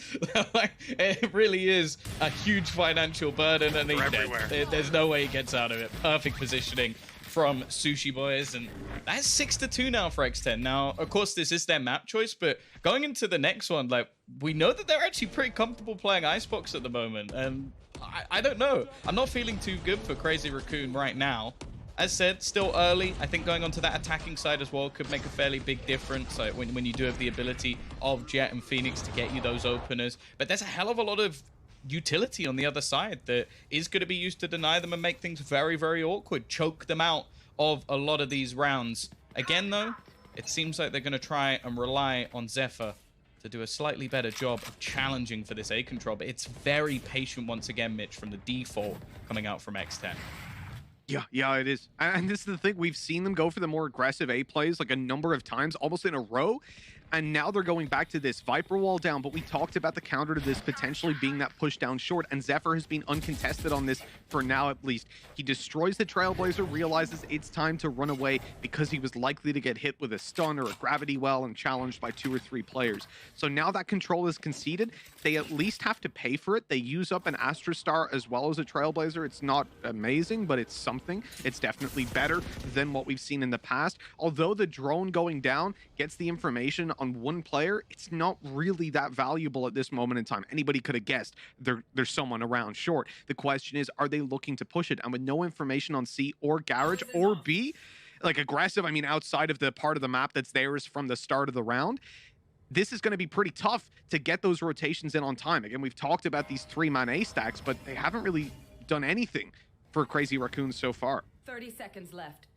It really is a huge financial burden, and he's dead. There's no way he gets out of it. Perfect positioning from Sushi Boys, and that's 6-2 now for X10. Now, of course, this is their map choice, but going into the next one, like, we know that they're actually pretty comfortable playing Icebox at the moment, and I don't know. I'm not feeling too good for Crazy Raccoon right now. As said, still early. I think going onto that attacking side as well could make a fairly big difference, like when you do have the ability of Jet and Phoenix to get you those openers. But there's a hell of a lot of utility on the other side that is going to be used to deny them and make things very, very awkward, choke them out of a lot of these rounds. Again, though, it seems like they're going to try and rely on Zephyr to do a slightly better job of challenging for this A control, but it's very patient once again, Mitch, from the default coming out from X10. Yeah, it is. And this is the thing. We've seen them go for the more aggressive A plays like a number of times, almost in a row. And now they're going back to this Viper wall down, but we talked about the counter to this potentially being that push down short, and Zephyr has been uncontested on this for now at least. He destroys the Trailblazer, realizes it's time to run away because he was likely to get hit with a stun or a gravity well and challenged by 2 or 3 players. So now that control is conceded, they at least have to pay for it. They use up an Astra Star as well as a Trailblazer. It's not amazing, but it's something. It's definitely better than what we've seen in the past. Although the drone going down gets the information on one player, it's not really that valuable at this moment in time. Anybody could have guessed there's someone around short. The question is, are they looking to push it? And with no information on C or Garage or B, like aggressive, I mean, outside of the part of the map that's theirs from the start of the round, this is going to be pretty tough to get those rotations in on time. Again, we've talked about these 3-man A stacks, but they haven't really done anything for Crazy Raccoons so far. 30 seconds left.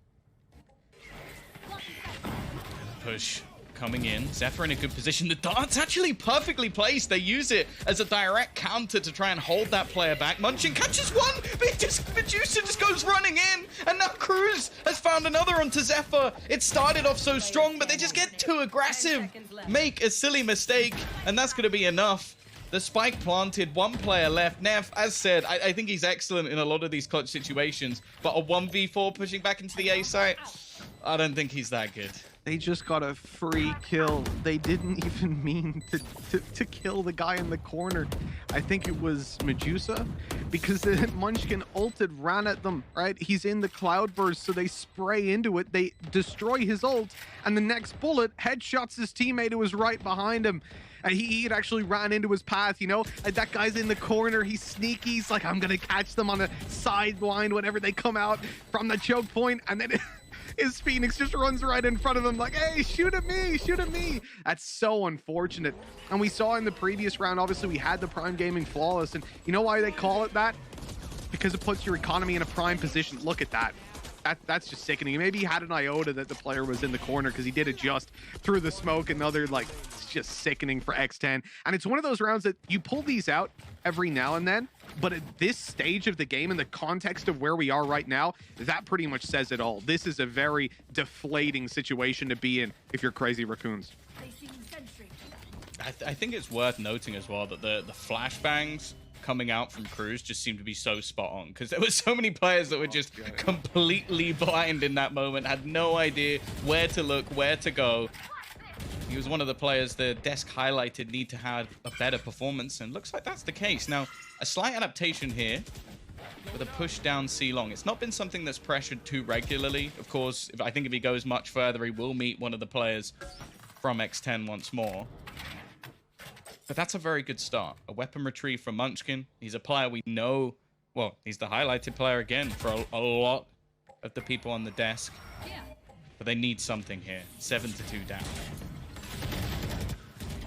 Push coming in. Zephyr in a good position. The dart's actually perfectly placed. They use it as a direct counter to try and hold that player back. Munchkin catches one, but Medusa just goes running in, and now Cruz has found another onto Zephyr. It started off so strong, but they just get too aggressive, make a silly mistake, and that's going to be enough. The spike planted, 1 player left. Neff, as said, I think he's excellent in a lot of these clutch situations, but a 1v4 pushing back into the A site, I don't think he's that good. They just got a free kill. They didn't even mean to kill the guy in the corner. I think it was Medusa, because the Munchkin ulted, ran at them, right? He's in the cloudburst, so they spray into it. They destroy his ult, and the next bullet headshots his teammate who was right behind him. And he had actually ran into his path, you know? And that guy's in the corner. He's sneaky. He's like, I'm going to catch them on the sideline whenever they come out from the choke point. And then his Phoenix just runs right in front of him like, hey, shoot at me, shoot at me. That's so unfortunate. And we saw in the previous round, obviously, we had the Prime Gaming Flawless. And you know why they call it that? Because it puts your economy in a prime position. Look at that. That's just sickening. Maybe he had an iota that the player was in the corner because he did adjust through the smoke. Another, like, it's just sickening for X10. And it's one of those rounds that you pull these out every now and then, but at this stage of the game, in the context of where we are right now, that pretty much says it all. This is a very deflating situation to be in if you're Crazy Raccoons. I think it's worth noting as well that the flashbangs coming out from Cruz just seemed to be so spot on, because there were so many players that were just completely blind in that moment, had no idea where to look, where to go. He was one of the players the desk highlighted need to have a better performance, and looks like that's the case. Now, a slight adaptation here with a push down C long. It's not been something that's pressured too regularly. Of course, I think if he goes much further, he will meet one of the players from X10 once more. But that's a very good start. A weapon retrieve from Munchkin. He's a player we know. Well, he's the highlighted player again for a lot of the people on the desk. But they need something here. 7-2 down.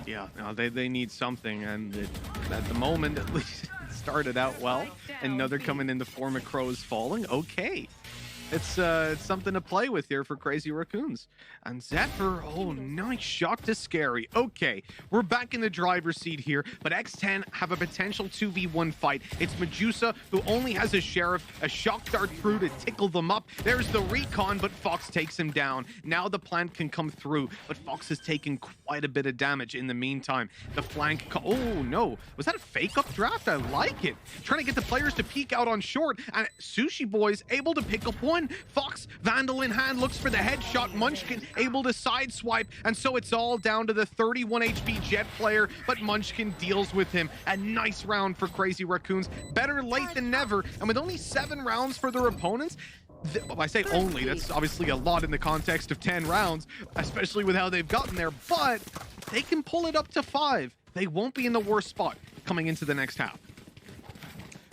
Yeah, no, they need something, and at the moment, at least, it started out well. And now they're coming in the form of Crows falling. Okay. It's something to play with here for Crazy Raccoons. And Zephyr, oh, nice shot to Scary. Okay, we're back in the driver's seat here, but X10 have a potential 2v1 fight. It's Medusa, who only has a Sheriff, a shock dart through to tickle them up. There's the recon, but Fox takes him down. Now the plant can come through, but Fox has taken quite a bit of damage in the meantime. The flank, oh no, was that a fake updraft? I like it. Trying to get the players to peek out on short, and Sushi Boy's able to pick up one. Fox, Vandal in hand, looks for the headshot. Munchkin able to sideswipe, and so it's all down to the 31 HP Jet player, but Munchkin deals with him. A nice round for Crazy Raccoons. Better late than never, and with only 7 rounds for their opponents, I say only, that's obviously a lot in the context of 10 rounds, especially with how they've gotten there, but they can pull it up to 5. They won't be in the worst spot coming into the next half.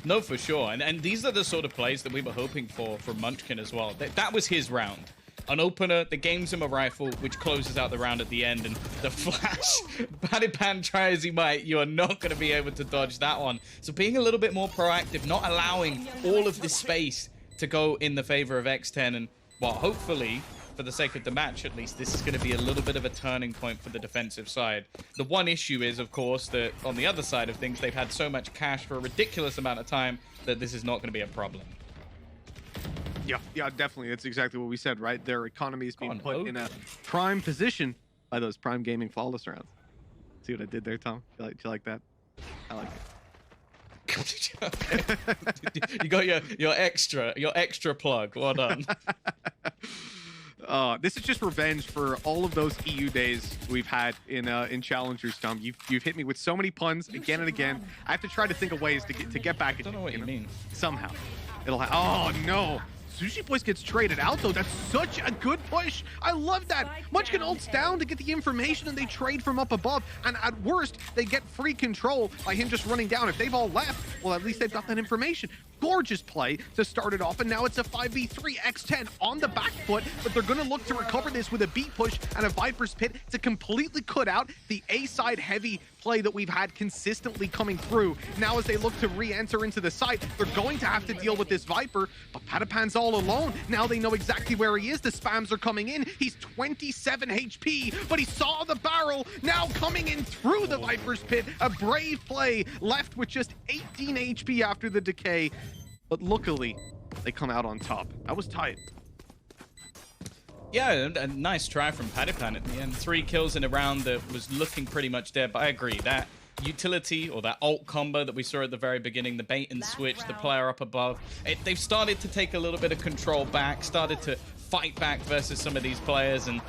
No, for sure. And these are the sort of plays that we were hoping for from Munchkin as well. That was his round. An opener that gains him a rifle, which closes out the round at the end. And the flash, Padipan, try as he might, you are not going to be able to dodge that one. So being a little bit more proactive, not allowing all of this space to go in the favor of X10. And, well, hopefully, for the sake of the match at least, this is going to be a little bit of a turning point for the defensive side. The one issue is, of course, that on the other side of things, they've had so much cash for a ridiculous amount of time that this is not going to be a problem. Yeah, definitely. That's exactly what we said, right? Their economy is being put in a prime position. by those Prime Gaming flawless rounds. See what I did there, Tom? Do you like that? I like it. You got your extra plug. Well done. This is just revenge for all of those EU days we've had in Challengers, Tom. You've hit me with so many puns again and again. I have to try to think of ways to get back at you. I don't know what you mean. Somehow. Oh no. Sushi Boys gets traded out though. That's such a good push. I love that. Munchkin ults down to get the information and they trade from up above. And at worst, they get free control by him just running down. If they've all left, well, at least they've got that information. Gorgeous play to start it off, and now it's a 5v3. X10 on the back foot, but they're going to look to recover this with a beat push and a Viper's Pit to completely cut out the A-side heavy play that we've had consistently coming through. Now as they look to re-enter into the site, they're going to have to deal with this Viper, but Patapan's all alone. Now they know exactly where he is. The spams are coming in. He's 27 HP, but he saw the barrel now coming in through the Viper's Pit. A brave play, left with just 18 HP after the decay. But luckily, they come out on top. That was tight. Yeah, a nice try from Patapan at the end. 3 kills in a round that was looking pretty much dead, but I agree. That utility or that ult combo that we saw at the very beginning, the bait and switch, the player up above, they've started to take a little bit of control back, started to fight back versus some of these players, and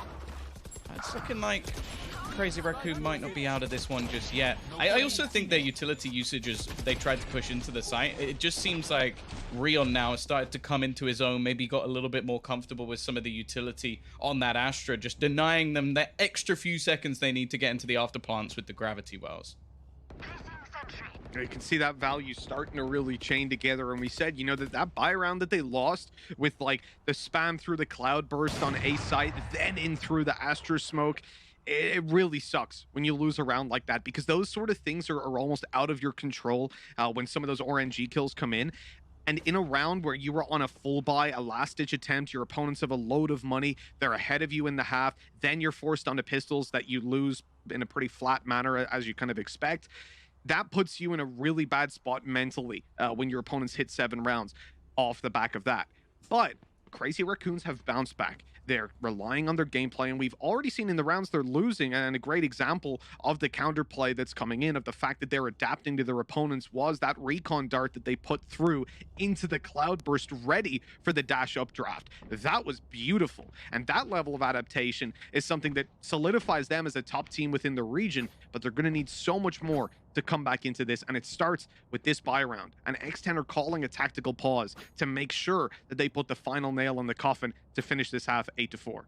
it's looking like Crazy Raccoon might not be out of this one just yet. I also think their utility usages they tried to push into the site, it just seems like Rion now has started to come into his own, maybe got a little bit more comfortable with some of the utility on that Astra, just denying them that extra few seconds they need to get into the afterplants with the gravity wells. You can see that value starting to really chain together, and we said, you know, that buy round that they lost with like the spam through the cloud burst on A site, then in through the Astra smoke. It really sucks when you lose a round like that, because those sort of things are almost out of your control when some of those RNG kills come in. And in a round where you were on a full buy, a last-ditch attempt, your opponents have a load of money, they're ahead of you in the half, then you're forced onto pistols that you lose in a pretty flat manner as you kind of expect. That puts you in a really bad spot mentally when your opponents hit 7 rounds off the back of that. But Crazy Raccoons have bounced back. They're relying on their gameplay, and we've already seen in the rounds they're losing, and a great example of the counterplay that's coming in, of the fact that they're adapting to their opponents, was that recon dart that they put through into the cloudburst ready for the dash updraft. That was beautiful, and that level of adaptation is something that solidifies them as a top team within the region, but they're going to need so much more to come back into this, and it starts with this buy round. And X10 are calling a tactical pause to make sure that they put the final nail in the coffin to finish this half 8-4.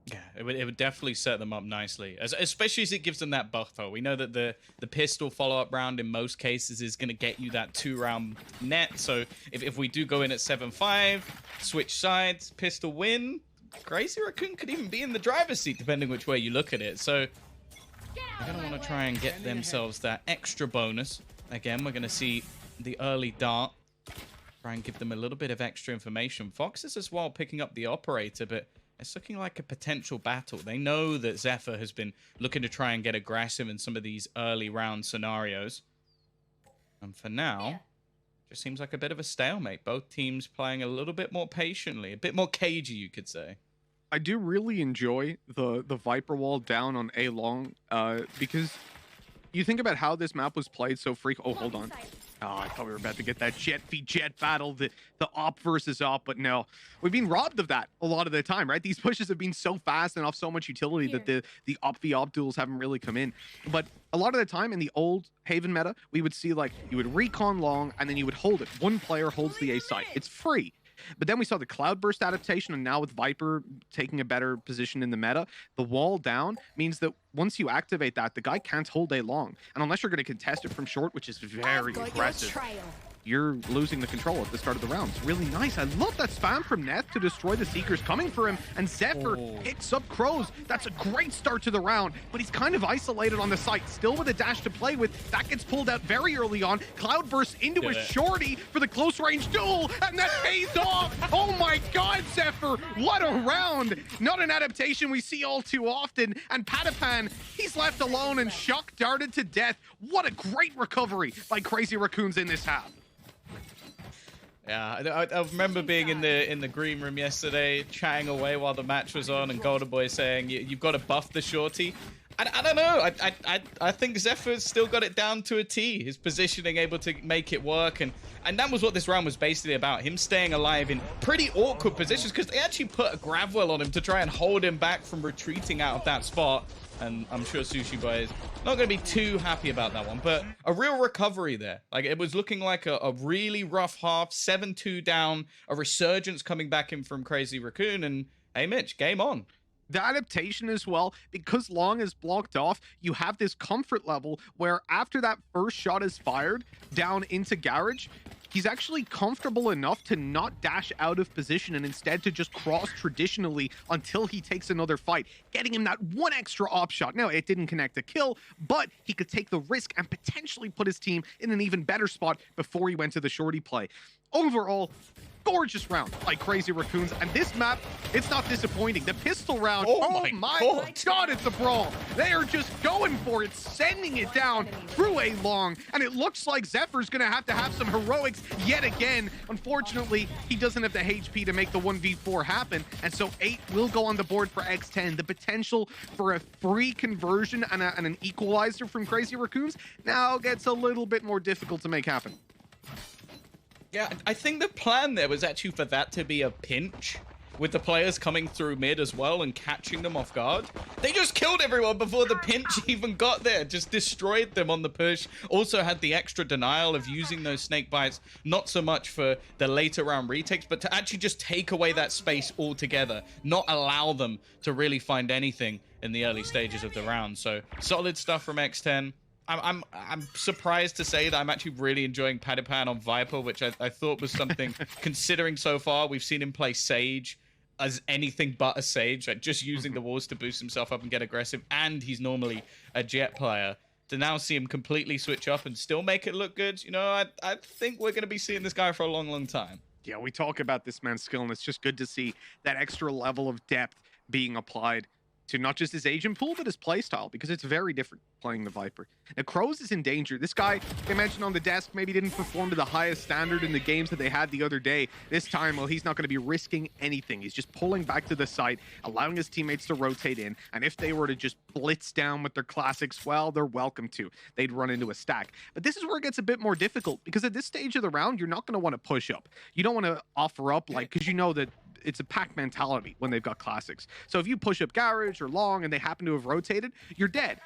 Yeah, it would definitely set them up nicely, especially as it gives them that buffer. We know that the pistol follow-up round in most cases is going to get you that 2-round net. So if we do go in at 7-5, switch sides, pistol win, Crazy Raccoon could even be in the driver's seat, depending which way you look at it. So they're going to want to try and get themselves that extra bonus. Again, we're going to see the early dart. Try and give them a little bit of extra information. Fox is as well picking up the operator, but it's looking like a potential battle. They know that Zephyr has been looking to try and get aggressive in some of these early round scenarios. And for now, just seems like a bit of a stalemate. Both teams playing a little bit more patiently, a bit more cagey, you could say. I do really enjoy the Viper wall down on A long, because you think about how this map was played so frequently. Oh, hold on. Oh, I thought we were about to get that jet v jet battle, the op versus op, but no. We've been robbed of that a lot of the time, right? These pushes have been so fast and off so much utility that the op v op duels haven't really come in. But a lot of the time in the old Haven meta, we would see like you would recon long and then you would hold it. One player holds the A site. It's free. But then we saw the Cloudburst adaptation, and now with Viper taking a better position in the meta, the wall down means that once you activate that, the guy can't hold A long. And unless you're going to contest it from short, which is very aggressive, you're losing the control at the start of the round. It's really nice. I love that spam from Neth to destroy the Seekers coming for him, and Zephyr picks up Crows. That's a great start to the round, but he's kind of isolated on the site, still with a dash to play with. That gets pulled out very early on. Cloudburst into a shorty for the close range duel, and that pays off. Oh my God, Zephyr, what a round. Not an adaptation we see all too often, and Patapan, he's left alone and shock darted to death. What a great recovery by Crazy Raccoons in this half. Yeah, I remember being in the green room yesterday, chatting away while the match was on, and Golden Boy saying, "You've got to buff the shorty." I don't know. I think Zephyr's still got it down to a T. His positioning able to make it work, and that was what this round was basically about. Him staying alive in pretty awkward positions because they actually put a grab well on him to try and hold him back from retreating out of that spot. And I'm sure Sushi Boy is not going to be too happy about that one, but a real recovery there. Like, it was looking like a really rough half, 7-2 down, a resurgence coming back in from Crazy Raccoon, and hey, Mitch, game on. The adaptation as well, because Long is blocked off, you have this comfort level where after that first shot is fired down into Garage, he's actually comfortable enough to not dash out of position and instead to just cross traditionally until he takes another fight, getting him that one extra op shot. Now, it didn't connect a kill, but he could take the risk and potentially put his team in an even better spot before he went to the shorty play. Overall, gorgeous round by Crazy Raccoons, and this map, it's not disappointing. The pistol round, oh my god, it's a brawl. They are just going for it, sending it down through a Long, and it looks like Zephyr's gonna have to have some heroics yet again. Unfortunately, he doesn't have the HP to make the 1v4 happen, and so 8 will go on the board for X10. The potential for a free conversion and an equalizer from Crazy Raccoons now gets a little bit more difficult to make happen. Yeah, I think the plan there was actually for that to be a pinch, with the players coming through mid as well and catching them off guard. They just killed everyone before the pinch even got there, just destroyed them on the push. Also had the extra denial of using those snake bites, not so much for the later round retakes, but to actually just take away that space altogether, not allow them to really find anything in the early stages of the round. So solid stuff from X10. I'm surprised to say that I'm actually really enjoying Padipan on Viper, which I thought was something, considering so far we've seen him play Sage as anything but a Sage, like just using the walls to boost himself up and get aggressive, and he's normally a Jet player. To now see him completely switch up and still make it look good, you know, I think we're going to be seeing this guy for a long, long time. Yeah, we talk about this man's skill, and it's just good to see that extra level of depth being applied to not just his agent pool, but his playstyle, because it's very different playing the Viper. Now, Crows is in danger. This guy, they mentioned on the desk, maybe didn't perform to the highest standard in the games that they had the other day. This time, well, he's not going to be risking anything. He's just pulling back to the site, allowing his teammates to rotate in, and if they were to just blitz down with their classics, well, they're welcome to. They'd run into a stack. But this is where it gets a bit more difficult, because at this stage of the round, you're not going to want to push up. You don't want to offer up, like, because you know that it's a pack mentality when they've got classics. So if you push up Garage or Long and they happen to have rotated, you're dead.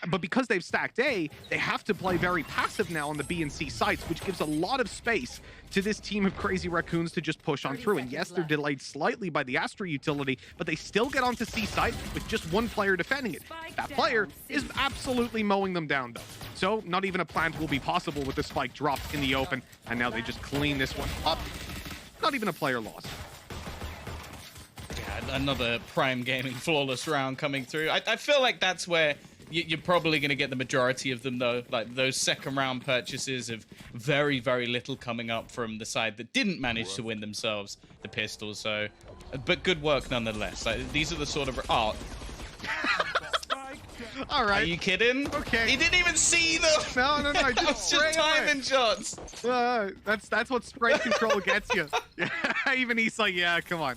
But because they've stacked A, they have to play very passive now on the B and C sites, which gives a lot of space to this team of Crazy Raccoons to just push on through. And yes, they're delayed slightly by the Astra utility, but they still get onto C site with just one player defending it. That player is absolutely mowing them down, though. So not even a plant will be possible with the spike dropped in the open. And now they just clean this one up. Not even a player lost. Yeah, another Prime Gaming flawless round coming through. I feel like that's where you're probably going to get the majority of them, though. Like, those second round purchases of very, very little coming up from the side that didn't manage to win themselves the pistol. So, but good work nonetheless. Like, these are the sort of... Oh. All right. Are you kidding? Okay. He didn't even see them. No. Just timing shots. That's what spray control gets you. Even he's like, yeah, come on.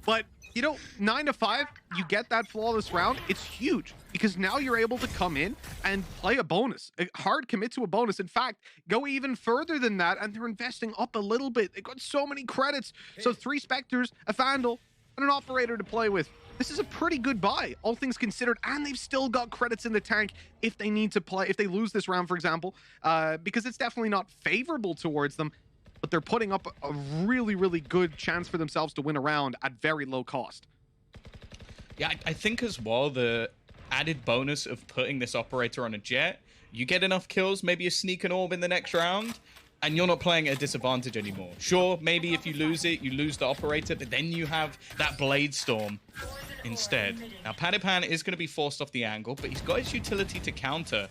But, you know, 9 to 5, you get that flawless round. It's huge because now you're able to come in and play a bonus. A hard commit to a bonus. In fact, go even further than that, and they're investing up a little bit. They got so many credits. So 3 Spectres, a Vandal, and an Operator to play with. This is a pretty good buy, all things considered, and they've still got credits in the tank if they need to play, if they lose this round, for example, because it's definitely not favorable towards them, but they're putting up a really, really good chance for themselves to win a round at very low cost. Yeah, I think as well, the added bonus of putting this Operator on a Jet, you get enough kills, maybe a sneak and orb in the next round, and you're not playing at a disadvantage anymore. Sure, maybe if you lose it, you lose the Operator, but then you have that Blade Storm instead. Now, Padipan is going to be forced off the angle, but he's got his utility to counter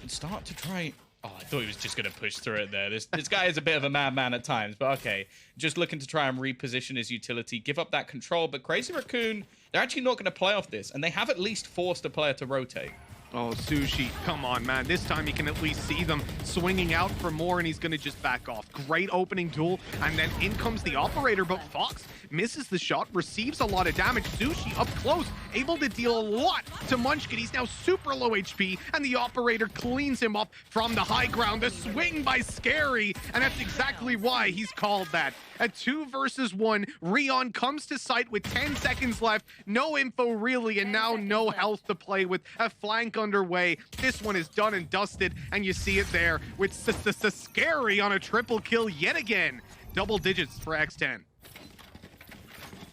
and start to try... Oh, I thought he was just going to push through it there. This guy is a bit of a madman at times, but okay. Just looking to try and reposition his utility, give up that control, but Crazy Raccoon, they're actually not going to play off this, and they have at least forced a player to rotate. Oh, Sushi, come on, man. This time he can at least see them swinging out for more, and he's going to just back off. Great opening duel, and then in comes the operator, but Fox misses the shot, receives a lot of damage. Sushi up close, able to deal a lot to Munchkin. He's now super low HP, and the operator cleans him up from the high ground. The swing by Scary, and that's exactly why he's called that. A 2 versus 1, Rion comes to site with 10 seconds left. No info really, and now no health to play with. A flank underway. This one is done and dusted, and you see it there with Scary on a triple kill yet again. Double digits for X10.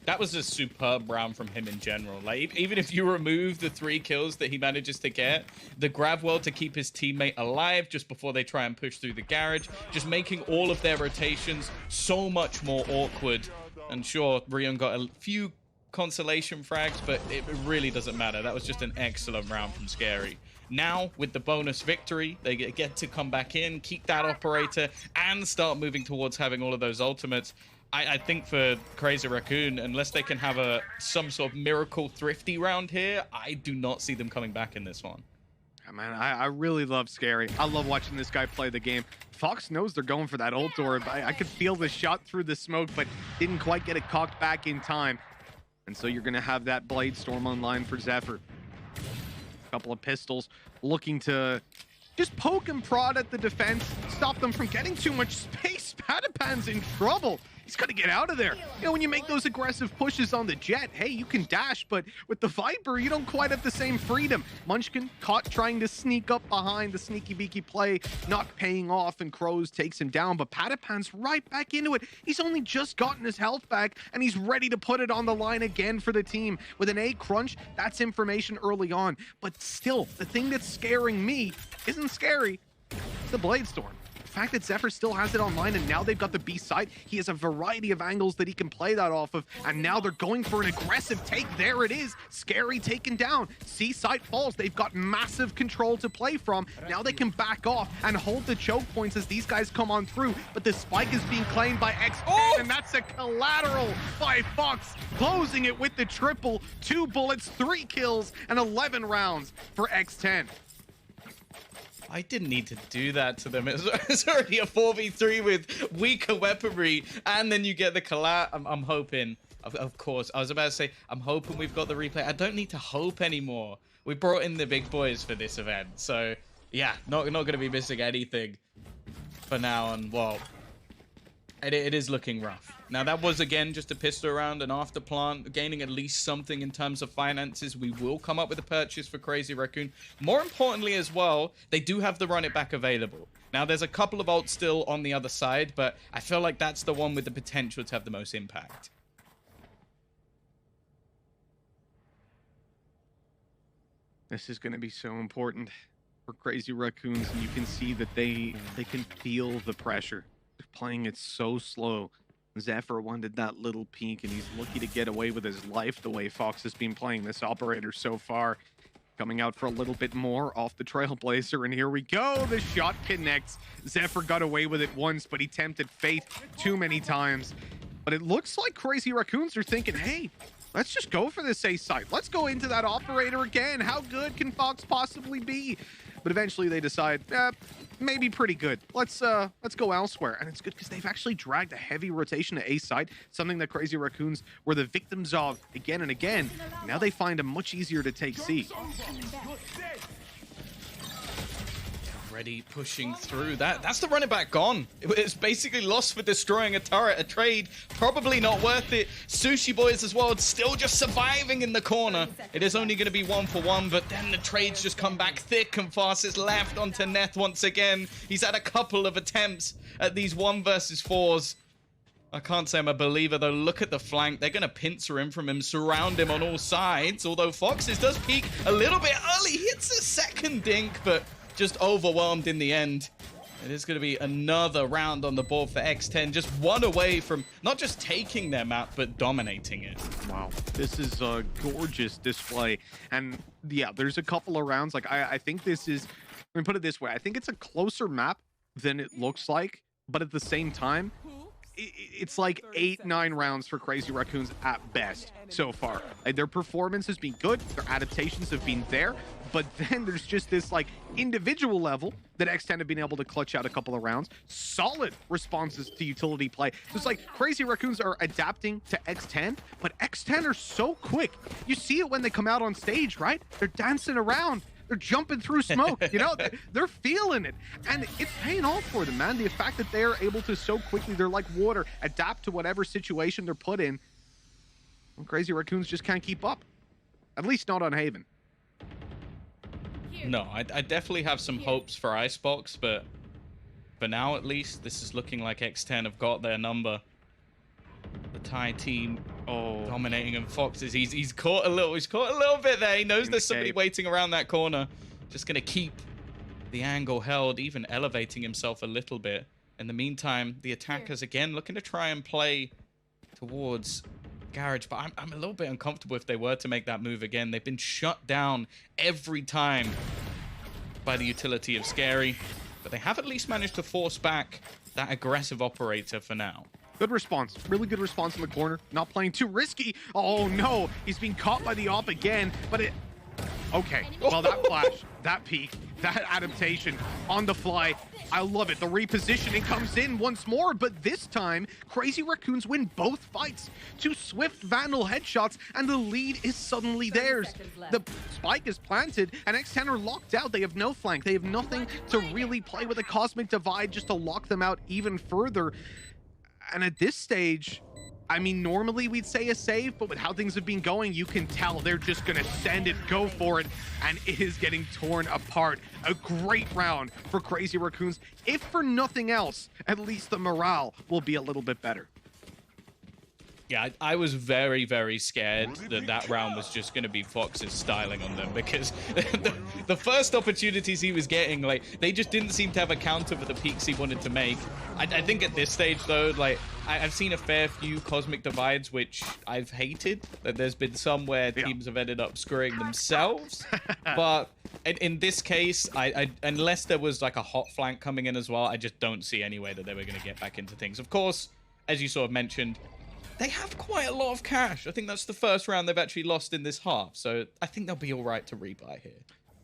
That was a superb round from him in general. Like, even if you remove the 3 kills that he manages to get, the grab well to keep his teammate alive just before they try and push through the garage, just making all of their rotations so much more awkward. And sure, Rion got a few consolation frags, but it really doesn't matter. That was just an excellent round from Scary. Now, with the bonus victory, they get to come back in, keep that operator, and start moving towards having all of those ultimates. I think for Crazy Raccoon, unless they can have some sort of miracle thrifty round here, I do not see them coming back in this one. Man, I really love Scary. I love watching this guy play the game. Fox knows they're going for that ult orb. I could feel the shot through the smoke, but didn't quite get it cocked back in time. And so you're going to have that Blade Storm online for Zephyr. A couple of pistols looking to just poke and prod at the defense, stop them from getting too much space. Patapan's in trouble. He's got to get out of there. You know, when you make those aggressive pushes on the Jet, hey, you can dash, but with the Viper, you don't quite have the same freedom. Munchkin caught trying to sneak up behind, the sneaky beaky play, not paying off, and Crows takes him down, but Patapan's right back into it. He's only just gotten his health back, and he's ready to put it on the line again for the team. With an A crunch, that's information early on, but still, the thing that's scaring me isn't Scary, it's the Blade Storm. The fact that Zephyr still has it online, and now they've got the B side, he has a variety of angles that he can play that off of, and now they're going for an aggressive take. There it is, Scary taken down. C side falls. They've got massive control to play from. Now they can back off and hold the choke points as these guys come on through, but the spike is being claimed by X10, and that's a collateral by Fox, closing it with the triple. 2 bullets, 3 kills, and 11 rounds for X10. I didn't need to do that to them. It's already a 4v3 with weaker weaponry, and then you get the collab. I'm hoping, of course, I was about to say, I'm hoping we've got the replay. I don't need to hope anymore. We brought in the big boys for this event, so yeah, not going to be missing anything for now. And well, it is looking rough. Now that was again just a pistol round, and after plant gaining at least something in terms of finances, we will come up with a purchase for Crazy Raccoon. More importantly as well, they do have the run it back available. Now there's a couple of ults still on the other side, but I feel like that's the one with the potential to have the most impact. This is going to be so important for Crazy Raccoons, and you can see that they can feel the pressure. They're playing it so slow. Zephyr wanted that little peek, and he's lucky to get away with his life the way Fox has been playing this operator so far. Coming out for a little bit more off the Trailblazer, and here we go. The shot connects. Zephyr got away with it once, but he tempted fate too many times. But it looks like Crazy Raccoons are thinking, hey, let's just go for this A site. Let's go into that operator again. How good can Fox possibly be? But eventually they decide, maybe pretty good. Let's go elsewhere. And it's good because they've actually dragged a heavy rotation to A side, something that Crazy Raccoons were the victims of again and again. Now they find a much easier to take C. Already pushing through. That's the run it back gone. It's basically lost for destroying a turret, a trade. Probably not worth it. Sushi Boys as well, still just surviving in the corner. It is only going to be 1-for-1, but then the trades just come back thick and fast. It's left onto Neth once again. He's had a couple of attempts at these 1 versus 4s. I can't say I'm a believer, though. Look at the flank. They're going to pincer him from him, surround him on all sides. Although Foxes does peek a little bit early. Hits a second dink, but just overwhelmed in the end. It is going to be another round on the board for X10. Just 1 away from not just taking their map, but dominating it. Wow, this is a gorgeous display. And yeah, there's a couple of rounds. Like, I think this is, let me put it this way. I think it's a closer map than it looks like. But at the same time, it's like 8-9 rounds for Crazy Raccoons at best so far. Like, their performance has been good, their adaptations have been there, but then there's just this like individual level that X10 have been able to clutch out a couple of rounds. Solid responses to utility play. So it's like Crazy Raccoons are adapting to X10, but X10 are so quick. You see it when they come out on stage, right? They're dancing around. They're jumping through smoke, you know, they're feeling it. And it's paying off for them, man. The fact that they're able to so quickly, they're like water, adapt to whatever situation they're put in. Well, Crazy Raccoons just can't keep up. At least not on Haven. No, I definitely have some hopes for Icebox, but for now at least, this is looking like X10 have got their number. The Thai team dominating, and Fox is he's caught a little bit there. He knows there's somebody waiting around that corner. Just gonna keep the angle held, even elevating himself a little bit. In the meantime, the attackers again looking to try and play towards Garage, but I'm a little bit uncomfortable if they were to make that move again. They've been shut down every time by the utility of Scary, but they have at least managed to force back that aggressive operator for now. Good response. Really good response in the corner. Not playing too risky. Oh, no. He's being caught by the op again, but it... Okay. Well, that flash, that peek, that adaptation on the fly. I love it. The repositioning comes in once more, but this time, Crazy Raccoons win both fights. 2 swift Vandal headshots, and the lead is suddenly theirs. The spike is planted, and X10 are locked out. They have no flank. They have nothing to really play with a Cosmic Divide just to lock them out even further. And at this stage, I mean, normally we'd say a save, but with how things have been going, you can tell they're just going to send it, go for it, and it is getting torn apart. A great round for Crazy Raccoons. If for nothing else, at least the morale will be a little bit better. Yeah, I was very, very scared that that round was just going to be Fox's styling on them, because the first opportunities he was getting, like, they just didn't seem to have a counter for the peaks he wanted to make. I think at this stage, though, like, I've seen a fair few Cosmic Divides, which I've hated. There's been some where teams have ended up screwing themselves. But in this case, I unless there was, like, a hot flank coming in as well, I just don't see any way that they were going to get back into things. Of course, as you sort of mentioned, they have quite a lot of cash. I think that's the first round they've actually lost in this half. So I think they'll be all right to rebuy here.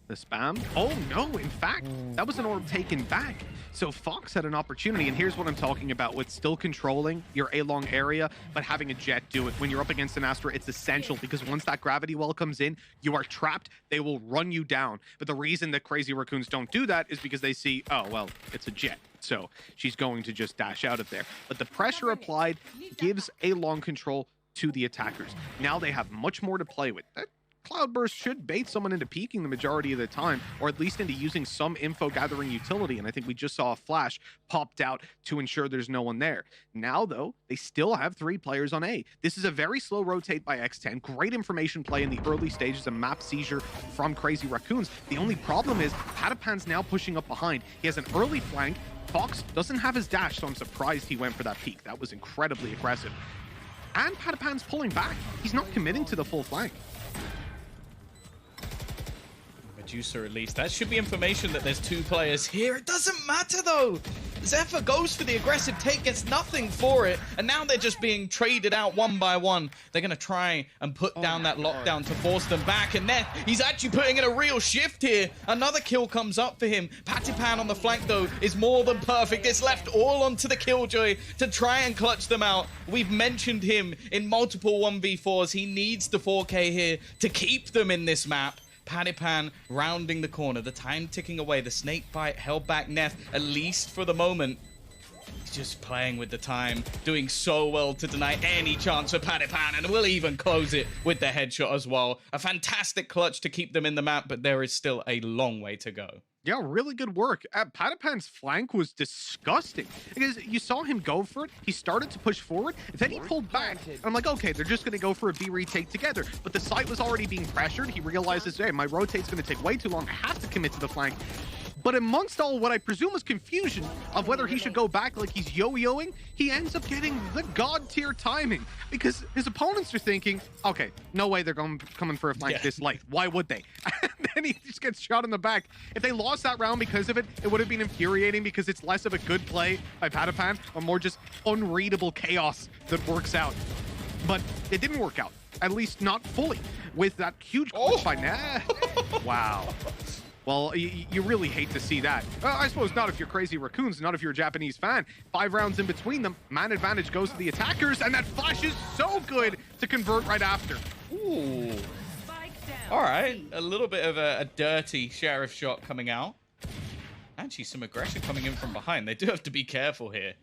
The spam? Oh, no. In fact, that was an orb taken back. So Fox had an opportunity, and here's what I'm talking about with still controlling your A-long area, but having a jet do it. When you're up against an Astra, it's essential, because once that gravity well comes in, you are trapped. They will run you down. But the reason that Crazy Raccoons don't do that is because they see, oh, well, it's a jet. So she's going to just dash out of there. But the pressure applied gives A-long control to the attackers. Now they have much more to play with. That Cloudburst should bait someone into peeking the majority of the time, or at least into using some info gathering utility. And I think we just saw a flash popped out to ensure there's no one there. Now, though, they still have 3 players on A. This is a very slow rotate by X10. Great information play in the early stages of map seizure from Crazy Raccoons. The only problem is Patapan's now pushing up behind. He has an early flank. Fox doesn't have his dash, so I'm surprised he went for that peek. That was incredibly aggressive. And Patapan's pulling back. He's not committing to the full flank. Medusa at least. That should be information that there's 2 players here. It doesn't matter though. Zephyr goes for the aggressive take, gets nothing for it, and now they're just being traded out one by one. They're going to try and put down that lockdown to force them back, and then he's actually putting in a real shift here. Another kill comes up for him. Patipan on the flank, though, is more than perfect. It's left all onto the Killjoy to try and clutch them out. We've mentioned him in multiple 1v4s. He needs the 4K here to keep them in this map. Patipan rounding the corner, the time ticking away, the snake bite held back Neff, at least for the moment. He's just playing with the time, doing so well to deny any chance for Patipan, and will even close it with the headshot as well. A fantastic clutch to keep them in the map, but there is still a long way to go. Yeah, really good work. Patapan's flank was disgusting because you saw him go for it. He started to push forward, then he pulled back. And I'm like, okay, they're just going to go for a B retake together. But the site was already being pressured. He realizes, hey, my rotate's going to take way too long. I have to commit to the flank. But amongst all what I presume is confusion of whether he should go back like he's yo-yoing, he ends up getting the god tier timing because his opponents are thinking, okay, no way they're coming for a flank this late. Why would they? And then he just gets shot in the back. If they lost that round because of it, it would have been infuriating because it's less of a good play by Patapan, or more just unreadable chaos that works out. But it didn't work out, at least not fully, with that huge clutch by Wow. Well, you really hate to see that. I suppose not if you're Crazy Raccoons, not if you're a Japanese fan. 5 rounds in between them, man advantage goes to the attackers, and that flash is so good to convert right after. Ooh. All right, a little bit of a dirty sheriff shot coming out. Actually, some aggression coming in from behind. They do have to be careful here.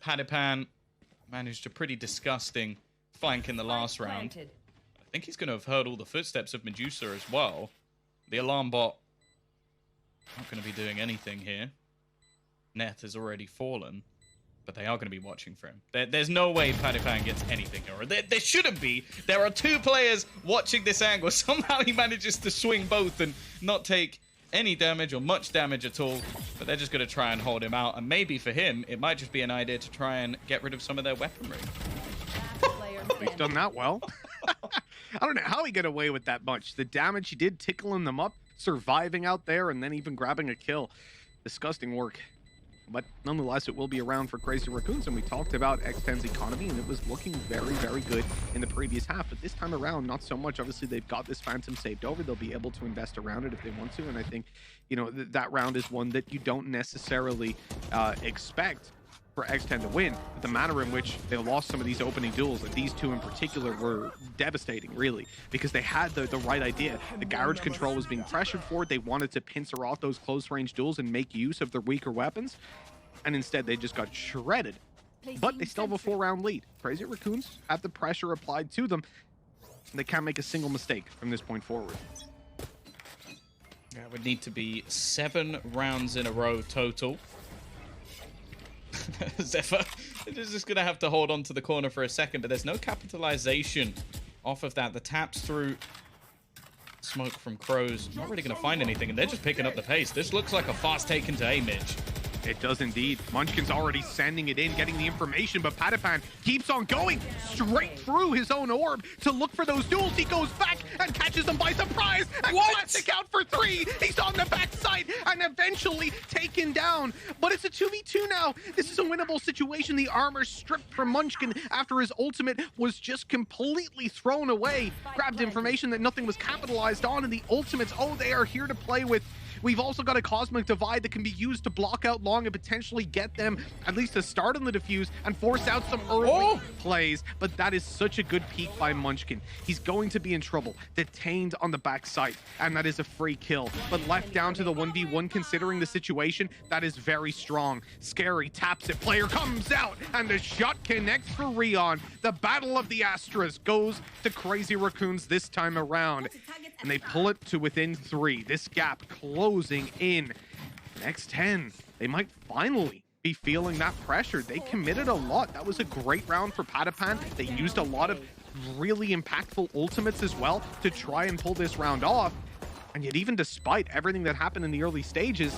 Patapan managed a pretty disgusting flank in the last round. I think he's going to have heard all the footsteps of Medusa as well. The alarm bot not going to be doing anything here. Neth has already fallen, but they are going to be watching for him. There's no way Patapan gets anything, or there shouldn't be. There are 2 players watching this angle. Somehow he manages to swing both and not take any damage or much damage at all, but they're just going to try and hold him out. And maybe for him, it might just be an idea to try and get rid of some of their weaponry. He's done that well. I don't know how he got away with that much. The damage he did tickling them up, surviving out there, and then even grabbing a kill. Disgusting work. But nonetheless, it will be around for Crazy Raccoons, and we talked about X10's economy, and it was looking very, very good in the previous half. But this time around, not so much. Obviously, they've got this Phantom saved over. They'll be able to invest around it if they want to, and I think, you know, that round is one that you don't necessarily expect for X10 to win. But the manner in which they lost some of these opening duels, and these 2 in particular, were devastating, really, because they had the right idea. The garage control was being pressured for it. They wanted to pincer off those close-range duels and make use of their weaker weapons, and instead they just got shredded. But they still have a 4-round lead. Crazy Raccoons have the pressure applied to them. They can't make a single mistake from this point forward. Yeah, it would need to be 7 rounds in a row total. Zephyr is just going to have to hold on to the corner for a second, but there's no capitalization off of that. The taps through smoke from Crows, not really going to find anything, and they're just picking up the pace. This looks like a fast take into A, Mitch. It does indeed. Munchkin's already sending it in, getting the information, but Patapan keeps on going straight through his own orb to look for those duels. He goes back and catches them by surprise. And classic out for 3. He's on the backside and eventually taken down. But it's a 2v2 now. This is a winnable situation. The armor stripped from Munchkin after his ultimate was just completely thrown away. Grabbed information that nothing was capitalized on, and the ultimates, oh, they are here to play with. We've also got a Cosmic Divide that can be used to block out long and potentially get them at least a start on the defuse and force out some early plays. But that is such a good peek by Munchkin. He's going to be in trouble. Detained on the backside, and that is a free kill. But left down to the 1v1, considering the situation, that is very strong. Scary taps it. Player comes out, and the shot connects for Rion. The Battle of the Astras goes to Crazy Raccoons this time around, and they pull it to within 3. This gap closing in. X10, they might finally be feeling that pressure. They committed a lot. That was a great round for Patapan. They used a lot of really impactful ultimates as well to try and pull this round off. And yet, even despite everything that happened in the early stages,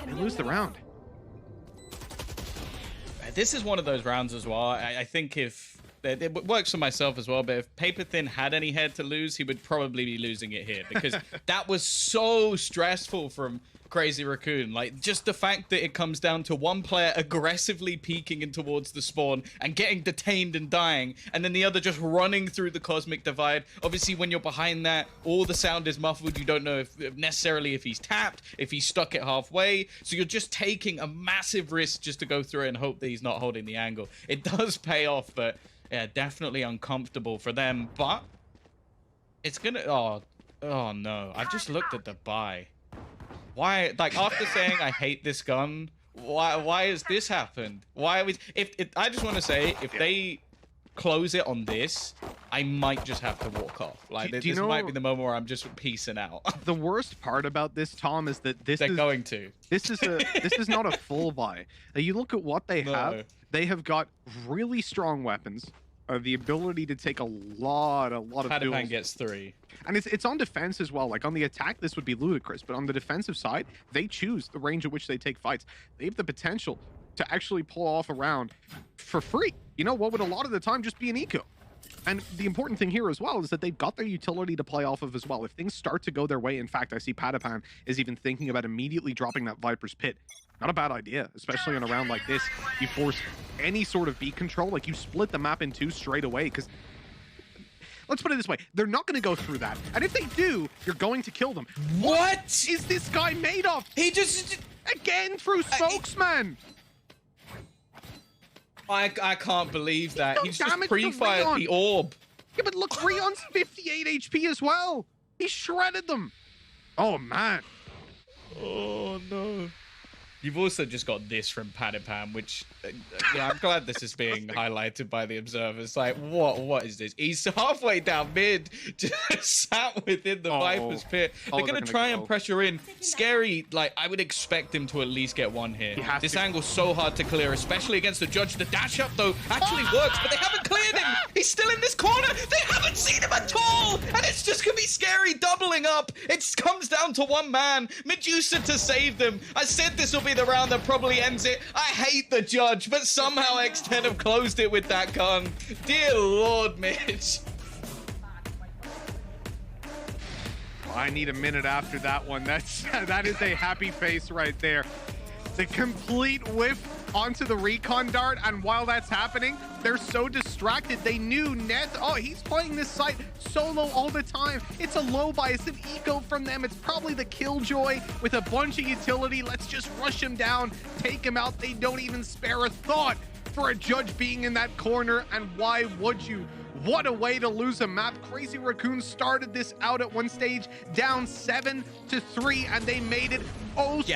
they lose the round. This is one of those rounds as well. I think if it works for myself as well, but if Paper Thin had any head to lose, he would probably be losing it here, because that was so stressful from Crazy Raccoon. Like, just the fact that it comes down to one player aggressively peeking in towards the spawn and getting detained and dying, and then the other just running through the Cosmic Divide. Obviously, when you're behind that, all the sound is muffled. You don't know if necessarily if he's tapped, if he's stuck it halfway. So you're just taking a massive risk just to go through it and hope that he's not holding the angle. It does pay off, but yeah, definitely uncomfortable for them. But it's gonna... Oh no. I just looked at the buy. Why, like, after saying I hate this gun, why has this happened? Why was... I just want to say, if they close it on this, I might just have to walk off. Like, this might be the moment where I'm just peacing out. The worst part about this, Tom, is that this This is not a full buy. You look at what they have. They have got really strong weapons, the ability to take a lot of Patapan duels. gets 3. And it's on defense as well. Like on the attack, this would be ludicrous, but on the defensive side, they choose the range at which they take fights. They have the potential to actually pull off a round for free. You know, what would a lot of the time just be an eco. And the important thing here as well is that they've got their utility to play off of as well. If things start to go their way, in fact, I see Patapan is even thinking about immediately dropping that Viper's Pit. Not a bad idea, especially on a round like this. You force any sort of beat control, like you split the map in two straight away, because let's put it this way, they're not going to go through that. And if they do, you're going to kill them. What is this guy made of? He just... Again through spokesman. I can't believe that. He's just damage to pre-fired Rion. the orb. Yeah, but look, Rion's 58 HP as well. He shredded them. Oh, man. Oh, no. You've also just got this from Patapan, which, yeah, I'm glad this is being highlighted by the observers. Like, what is this? He's halfway down mid, just sat within the Viper's Pit. They're going to try and pressure in. Scary, like, I would expect him to at least get one here. This angle's so hard to clear, especially against the judge. The dash up, though, actually works, but they haven't cleared him. He's still in this corner. They haven't seen him at all. And it's just going to be Scary doubling up. It comes down to one man, Medusa, to save them. I said this will be the round that probably ends it. I hate the judge, but somehow X10 have closed it with that gun. Dear Lord, Mitch. I need a minute after that one. That is a happy face right there. The complete whiff onto the recon dart, and while that's happening, they're so distracted. They knew Neth, oh, he's playing this site solo all the time. It's a low buy, it's an eco from them. It's probably the Killjoy with a bunch of utility. Let's just rush him down, take him out. They don't even spare a thought for a judge being in that corner, and why would you? What a way to lose a map. Crazy Raccoon started this out at one stage down 7-3, and they made it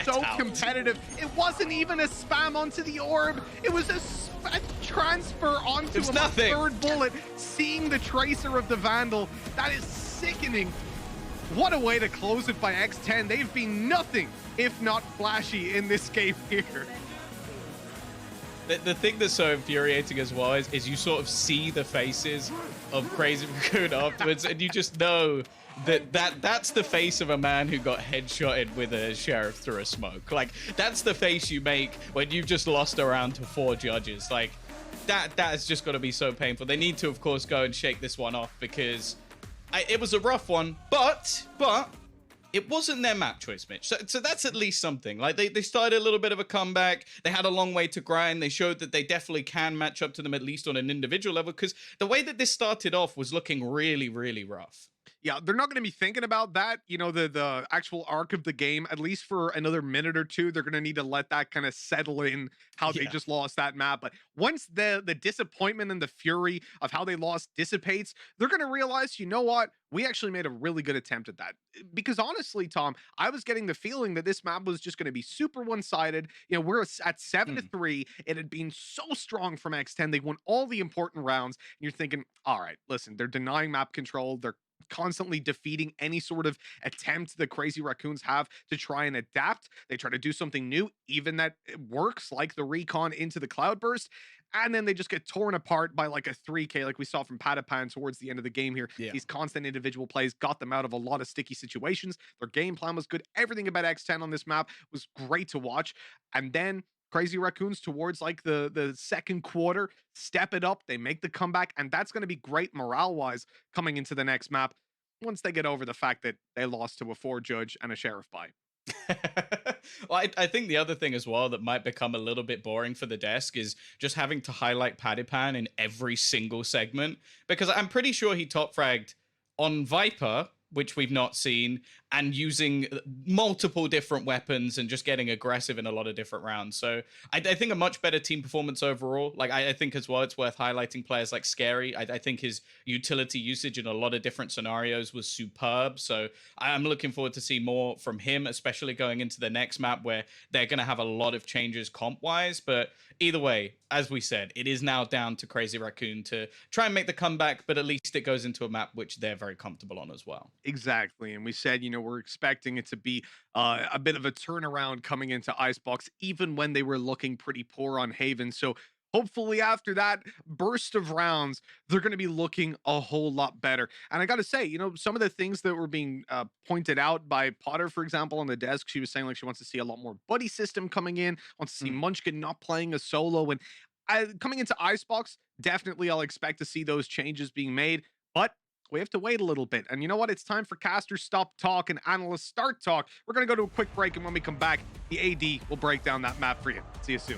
so competitive. It wasn't even a spam onto the orb. It was a transfer onto a third bullet, seeing the tracer of the Vandal. That is sickening. What a way to close it by X10. They've been nothing if not flashy in this game here. The thing that's so infuriating as well is you sort of see the faces of Crazy Raccoon afterwards, and you just know that's the face of a man who got headshotted with a sheriff through a smoke. Like, that's the face you make when you've just lost a round to 4 judges. Like, that has just got to be so painful. They need to, of course, go and shake this one off, because it was a rough one, but it wasn't their map choice, Mitch. So that's at least something. Like, they started a little bit of a comeback. They had a long way to grind. They showed that they definitely can match up to them, at least on an individual level, because the way that this started off was looking really, really rough. Yeah, they're not going to be thinking about that, you know, the actual arc of the game, at least for another minute or two. They're going to need to let that kind of settle in, how they just lost that map. But once the disappointment and the fury of how they lost dissipates, they're going to realize, you know what? We actually made a really good attempt at that. Because honestly, Tom, I was getting the feeling that this map was just going to be super one-sided. You know, we're at 7-3. It had been so strong from X10. They won all the important rounds. And you're thinking, all right, listen, they're denying map control. They're constantly defeating any sort of attempt the Crazy Raccoons have to try and adapt. They try to do something new, even that it works, like the recon into the Cloudburst. And then they just get torn apart by like a 3K, like we saw from Patapan towards the end of the game here. These constant individual plays got them out of a lot of sticky situations. Their game plan was good. Everything about X10 on this map was great to watch. And then Crazy Raccoons towards like the second quarter step it up. They make the comeback, and that's going to be great morale-wise coming into the next map once they get over the fact that they lost to a 4 judge and a sheriff buy. Well, I think the other thing as well that might become a little bit boring for the desk is just having to highlight Patapan in every single segment, because I'm pretty sure he top fragged on Viper, which we've not seen, and using multiple different weapons and just getting aggressive in a lot of different rounds. So I think a much better team performance overall. Like, I think as well, it's worth highlighting players like Scary. I think his utility usage in a lot of different scenarios was superb. So I'm looking forward to see more from him, especially going into the next map where they're going to have a lot of changes comp-wise. But either way, as we said, it is now down to Crazy Raccoon to try and make the comeback, but at least it goes into a map which they're very comfortable on as well. Exactly. And we said, you know, we're expecting it to be a bit of a turnaround coming into Icebox, even when they were looking pretty poor on Haven. So hopefully after that burst of rounds, they're going to be looking a whole lot better. And I got to say, you know, some of the things that were being pointed out by Potter, for example, on the desk, she was saying like she wants to see a lot more buddy system coming in, wants to see Munchkin not playing a solo. And coming into Icebox, definitely I'll expect to see those changes being made. But we have to wait a little bit. And you know what? It's time for casters stop talk and analysts start talk. We're going to go to a quick break. And when we come back, the AD will break down that map for you. See you soon.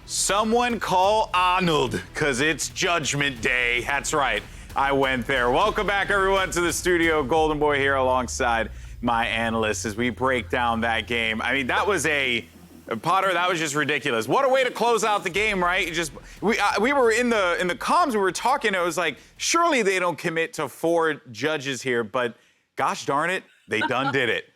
Someone call Arnold, because it's Judgment Day. That's right. I went there. Welcome back, everyone, to the studio. Golden Boy here alongside my analysts as we break down that game. I mean, that was Potter, that was just ridiculous. What a way to close out the game, right? We were in the comms, we were talking, it was like, surely they don't commit to 4 judges here, but gosh darn it, they done did it.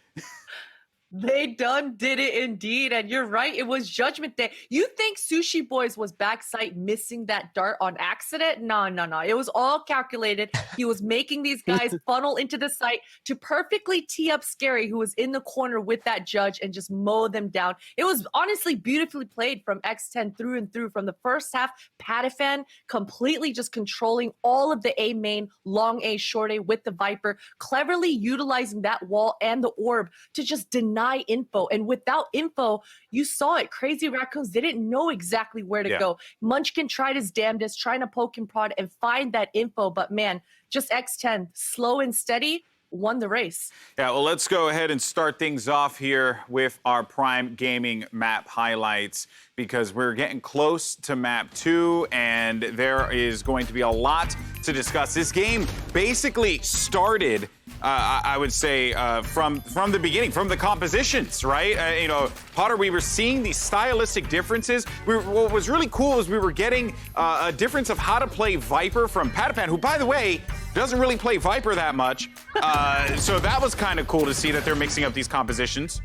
They done did it indeed. And you're right. It was Judgment Day. You think Sushi Boys was backside missing that dart on accident? No. It was all calculated. He was making these guys funnel into the site to perfectly tee up Scary, who was in the corner with that judge, and just mow them down. It was honestly beautifully played from X10 through and through. From the first half, Patafan completely just controlling all of the A main, long A, short A with the Viper, cleverly utilizing that wall and the orb to just deny info. And without info, you saw it. Crazy Raccoons didn't know exactly where to go. Munchkin tried his damnedest, trying to poke and prod and find that info. But man, just X10, slow and steady, won the race. Yeah, well, let's go ahead and start things off here with our Prime Gaming map highlights, because we're getting close to map 2, and there is going to be a lot to discuss. This game basically started, I would say, from the beginning, from the compositions, right? You know, Potter, we were seeing these stylistic differences. What was really cool is we were getting a difference of how to play Viper from Pataphan, who, by the way, doesn't really play Viper that much. So that was kind of cool to see that they're mixing up these compositions.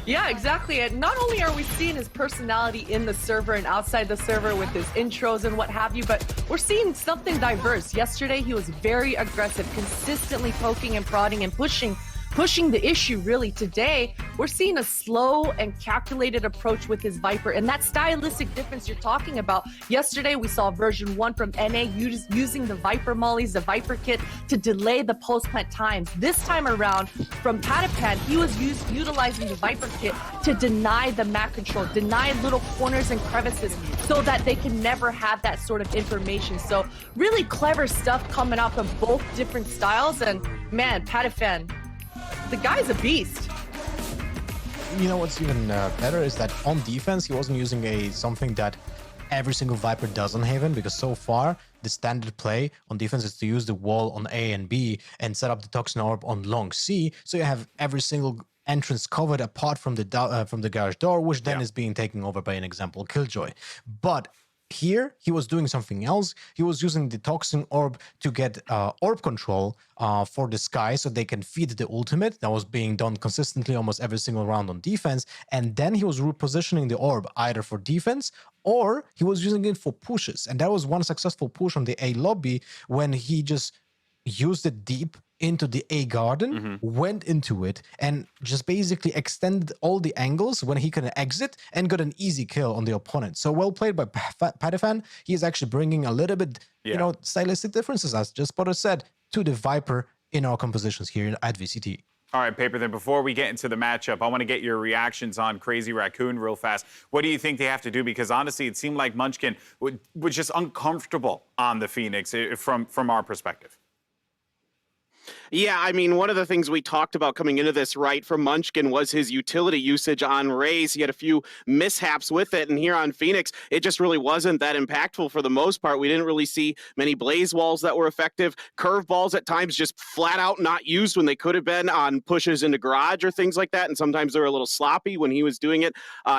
Yeah, exactly. And not only are we seeing his personality in the server and outside the server with his intros and what have you, but we're seeing something diverse. Yesterday, he was very aggressive, consistently poking and prodding and pushing the issue. Really, today we're seeing a slow and calculated approach with his Viper, and that stylistic difference you're talking about. Yesterday we saw version 1 from NA using the Viper mollies, the Viper kit, to delay the post plant times. This time around from Pataphan, he was utilizing the Viper kit to deny the map control, deny little corners and crevices, so that they can never have that sort of information. So really clever stuff coming out from both different styles. And man, Pataphan, the guy's a beast. You know what's even better is that on defense, he wasn't using something that every single Viper does on Haven, because so far the standard play on defense is to use the wall on A and B and set up the Toxin Orb on long C, so you have every single entrance covered apart from the garage door, which then is being taken over by an example Killjoy. But here, he was doing something else. He was using the Toxin Orb to get orb control for the Sky, so they can feed the ultimate. That was being done consistently almost every single round on defense. And then he was repositioning the orb either for defense, or he was using it for pushes. And that was one successful push on the A lobby, when he just used it deep into the A garden, went into it, and just basically extended all the angles when he can exit and got an easy kill on the opponent. So well played by Patafan. He is actually bringing a little bit, you know, stylistic differences, as just Potter said, to the Viper in our compositions here at VCT. All right, Paper, then before we get into the matchup, I want to get your reactions on Crazy Raccoon real fast. What do you think they have to do? Because honestly, it seemed like Munchkin was just uncomfortable on the Phoenix from our perspective. Yeah, I mean, one of the things we talked about coming into this, right, from Munchkin was his utility usage on Raze. He had a few mishaps with it, and here on Phoenix, it just really wasn't that impactful for the most part. We didn't really see many blaze walls that were effective. Curveballs at times just flat out not used when they could have been on pushes into garage or things like that, and sometimes they were a little sloppy when he was doing it.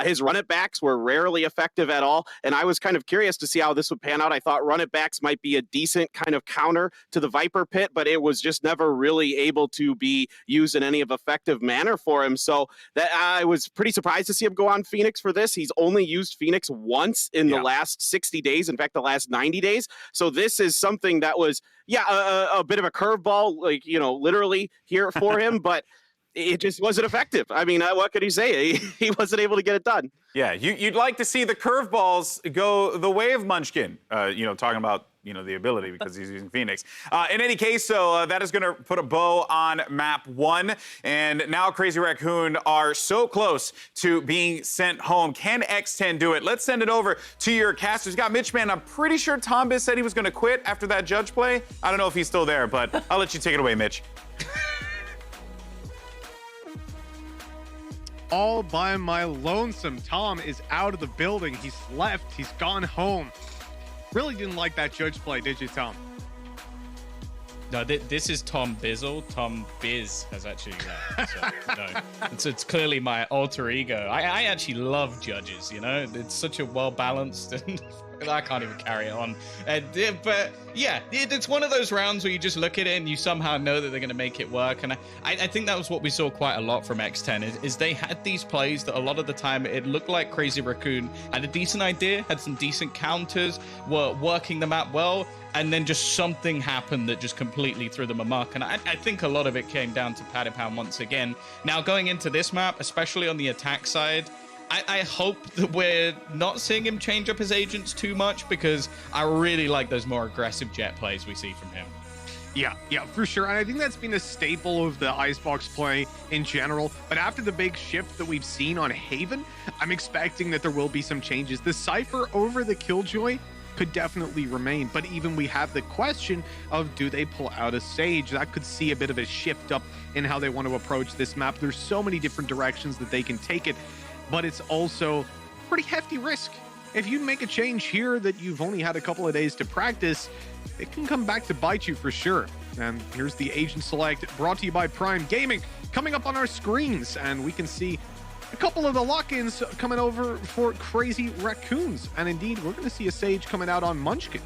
His run-it-backs were rarely effective at all, and I was kind of curious to see how this would pan out. I thought run-it-backs might be a decent kind of counter to the Viper pit, but it was just never really able to be used in any of effective manner for him. So that I was pretty surprised to see him go on Phoenix for this. He's only used Phoenix once in the last 60 days. In fact, the last 90 days. So this is something that was, a bit of a curveball, like, you know, literally here for him, but it just wasn't effective. I mean, what could he say? He wasn't able to get it done. Yeah, you'd like to see the curveballs go the way of Munchkin, you know, talking about, you know, the ability, because he's using Phoenix. In any case, so that is going to put a bow on map 1. And now Crazy Raccoon are so close to being sent home. Can X10 do it? Let's send it over to your casters. Got Mitch, man. I'm pretty sure Tombiz said he was going to quit after that judge play. I don't know if he's still there, but I'll let you take it away, Mitch. All by my lonesome. Tom is out of the building. He's left. He's gone home. Really didn't like that judge play, did you, Tom? No, this is Tom Bizzle. Tom Biz has actually left. So, no, it's clearly my alter ego. I actually love judges, you know? It's such a well-balanced and I can't even carry it on. But yeah, it's one of those rounds where you just look at it and you somehow know that they're going to make it work. And I think that was what we saw quite a lot from X10 is they had these plays that a lot of the time it looked like Crazy Raccoon had a decent idea, had some decent counters, were working the map well, and then just something happened that just completely threw them amok. And I think a lot of it came down to Patapan once again. Now, going into this map, especially on the attack side, I hope that we're not seeing him change up his agents too much, because I really like those more aggressive jet plays we see from him. Yeah, for sure. And I think that's been a staple of the Icebox play in general. But after the big shift that we've seen on Haven, I'm expecting that there will be some changes. The Cypher over the Killjoy could definitely remain, but even we have the question of, do they pull out a Sage? That could see a bit of a shift up in how they want to approach this map. There's so many different directions that they can take it, but it's also pretty hefty risk. If you make a change here that you've only had a couple of days to practice, it can come back to bite you for sure. And here's the agent select brought to you by Prime Gaming coming up on our screens, and we can see a couple of the lock-ins coming over for Crazy Raccoons. And indeed, we're going to see a Sage coming out on Munchkin.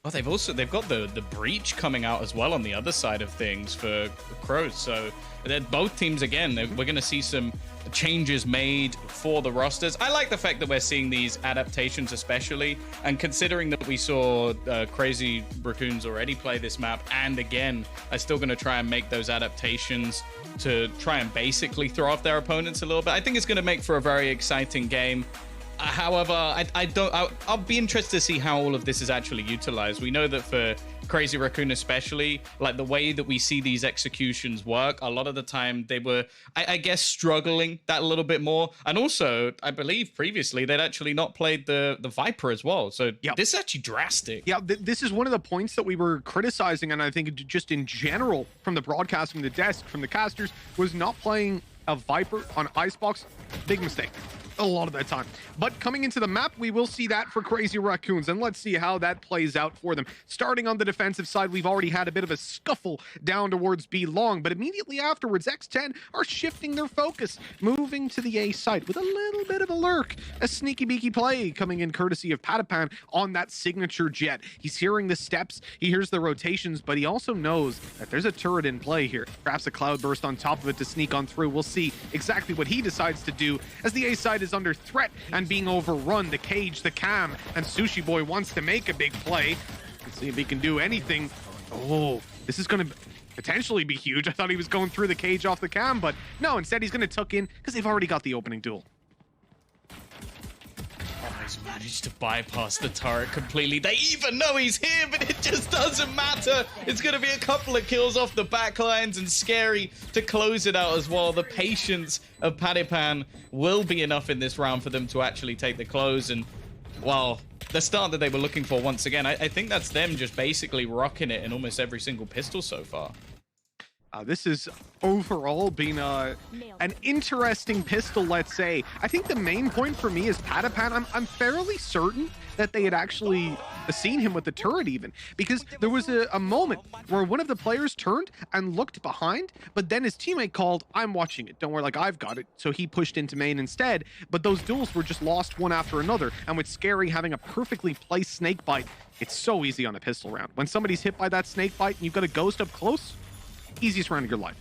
Well, they've got the Breach coming out as well on the other side of things for Crows. So they're both teams again. We're going to see some changes made for the rosters. I like the fact that we're seeing these adaptations, especially, and considering that we saw Crazy Raccoons already play this map, and again are still going to try and make those adaptations to try and basically throw off their opponents a little bit. I think it's going to make for a very exciting game. However, I'll be interested to see how all of this is actually utilized. We know that for Crazy Raccoon especially, like the way that we see these executions work, a lot of the time they were, I guess, struggling that a little bit more. And also, I believe previously they'd actually not played the Viper as well. So this is actually drastic. Yeah, this is one of the points that we were criticizing, and I think just in general from the broadcast, from the desk, from the casters, was not playing a Viper on Icebox. Big mistake a lot of that time. But coming into the map, we will see that for Crazy Raccoons, and let's see how that plays out for them. Starting on the defensive side, we've already had a bit of a scuffle down towards B long, but immediately afterwards, X10 are shifting their focus, moving to the A side with a little bit of a lurk. A sneaky beaky play coming in courtesy of Patapan on that signature jet. He's hearing the steps, he hears the rotations, but he also knows that there's a turret in play here. Perhaps a cloudburst on top of it to sneak on through. We'll see exactly what he decides to do as the A side is under threat and being overrun. The cage, the cam, and Sushi Boy wants to make a big play. Let's see if he can do anything. Oh, this is going to potentially be huge. I thought he was going through the cage off the cam, but no, instead he's going to tuck in because they've already got the opening duel. He's managed to bypass the turret completely. They even know he's here, but it just doesn't matter. It's going to be a couple of kills off the backlines, and Scary to close it out as well. The patience of Patapan will be enough in this round for them to actually take the close. And, well, the start that they were looking for once again, I think that's them just basically rocking it in almost every single pistol so far. This has overall been an interesting pistol, let's say. I think the main point for me is Patapan. I'm fairly certain that they had actually seen him with the turret even, because there was a moment where one of the players turned and looked behind, but then his teammate called, "I'm watching it, don't worry, like I've got it." So he pushed into main instead, but those duels were just lost one after another. And with Scary having a perfectly placed snake bite, it's so easy on a pistol round. When somebody's hit by that snake bite and you've got a ghost up close, easiest round of your life.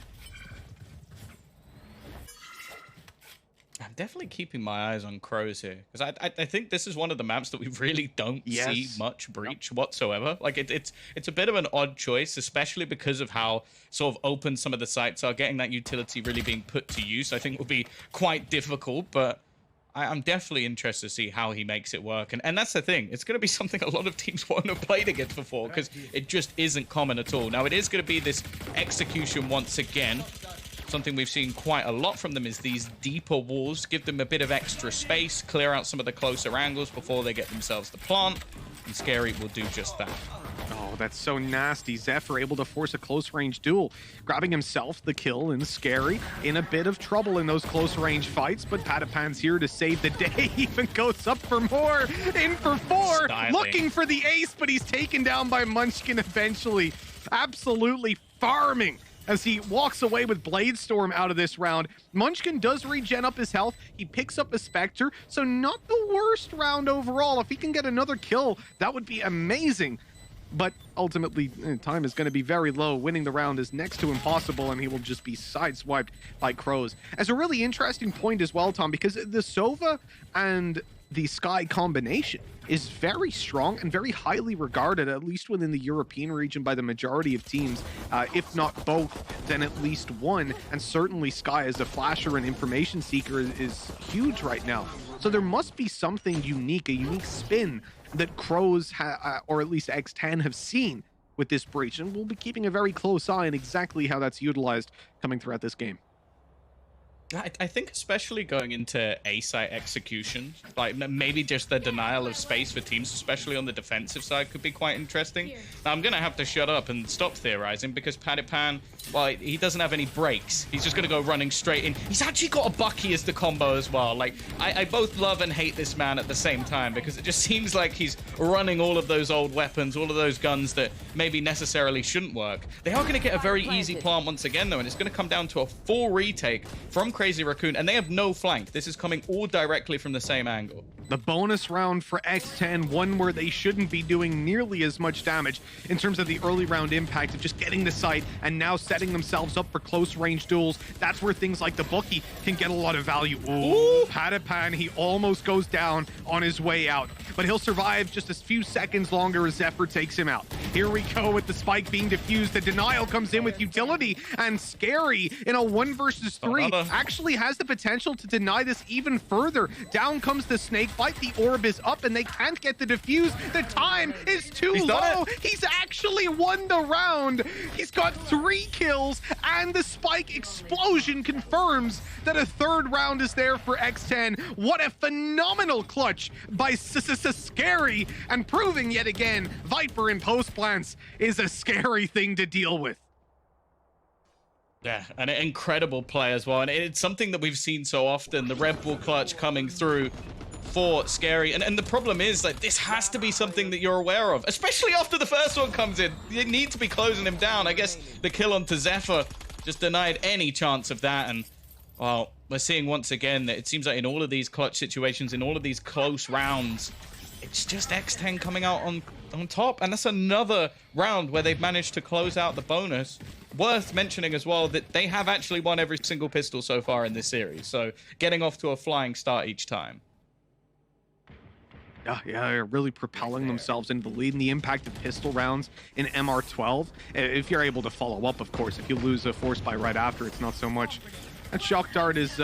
I'm definitely keeping my eyes on Crows here, because I think this is one of the maps that we really don't see much breach whatsoever. Like it's a bit of an odd choice, especially because of how sort of open some of the sites are. Getting that utility really being put to use, I think will be quite difficult, but I'm definitely interested to see how he makes it work. And that's the thing. It's going to be something a lot of teams won't have played against before, because it just isn't common at all. Now, it is going to be this execution once again. Something we've seen quite a lot from them is these deeper walls. Give them a bit of extra space, clear out some of the closer angles before they get themselves to plant. And Scary will do just that. Oh, that's so nasty. Zephyr able to force a close-range duel, grabbing himself the kill, and Scary in a bit of trouble in those close-range fights, but Patapan's here to save the day. Even goes up for more, in for 4, looking for the ace, but he's taken down by Munchkin eventually. Absolutely farming as he walks away with Blade Storm out of this round. Munchkin does regen up his health. He picks up a Spectre, so not the worst round overall. If he can get another kill, that would be amazing. But ultimately, time is going to be very low. Winning the round is next to impossible, and he will just be sideswiped by Crows. As a really interesting point as well, Tom, because the Sova and the Sky combination is very strong and very highly regarded, at least within the European region, by the majority of teams. If not both, then at least one. And certainly Sky as a flasher and information seeker is huge right now. So there must be something unique, a unique spin that Crows, or at least X10, have seen with this breach. And we'll be keeping a very close eye on exactly how that's utilized coming throughout this game. I think especially going into A-site execution, like maybe just the denial of space for teams, especially on the defensive side, could be quite interesting. Now, I'm going to have to shut up and stop theorizing because Padipan, well, he doesn't have any breaks. He's just going to go running straight in. He's actually got a Bucky as the combo as well. Like, I both love and hate this man at the same time because it just seems like he's running all of those old weapons, all of those guns that maybe necessarily shouldn't work. They are going to get a very easy plant once again, though, and it's going to come down to a full retake from Crazy Raccoon, and they have no flank. This is coming all directly from the same angle. The bonus round for X10, one where they shouldn't be doing nearly as much damage in terms of the early round impact of just getting the site and now setting themselves up for close range duels. That's where things like the Bucky can get a lot of value. Ooh, Padipan, he almost goes down on his way out, but he'll survive just a few seconds longer as Zephyr takes him out. Here we go with the spike being defused. The denial comes in with utility, and Scary in a 1 versus 3 actually has the potential to deny this even further. Down comes the snake bite. The orb is up, and they can't get the defuse. The time is too low. He's actually won the round. He's got 3 kills, and the spike explosion confirms that a third round is there for X10. What a phenomenal clutch by Scary, and proving yet again Viper in post plants is a scary thing to deal with. Yeah, an incredible play as well, and it's something that we've seen so often, the Red Bull clutch coming through for Scary. And the problem is, like, this has to be something that you're aware of, especially after the first one comes in. You need to be closing him down. I guess the kill onto Zephyr just denied any chance of that, and well, we're seeing once again that it seems like in all of these clutch situations, in all of these close rounds, it's just X10 coming out on top, and that's another round where they've managed to close out the bonus. Worth mentioning as well that they have actually won every single pistol so far in this series, so getting off to a flying start each time. Yeah, they're really propelling themselves into the lead, and the impact of pistol rounds in MR12, if you're able to follow up, of course. If you lose a force by right after, it's not so much. That shock dart is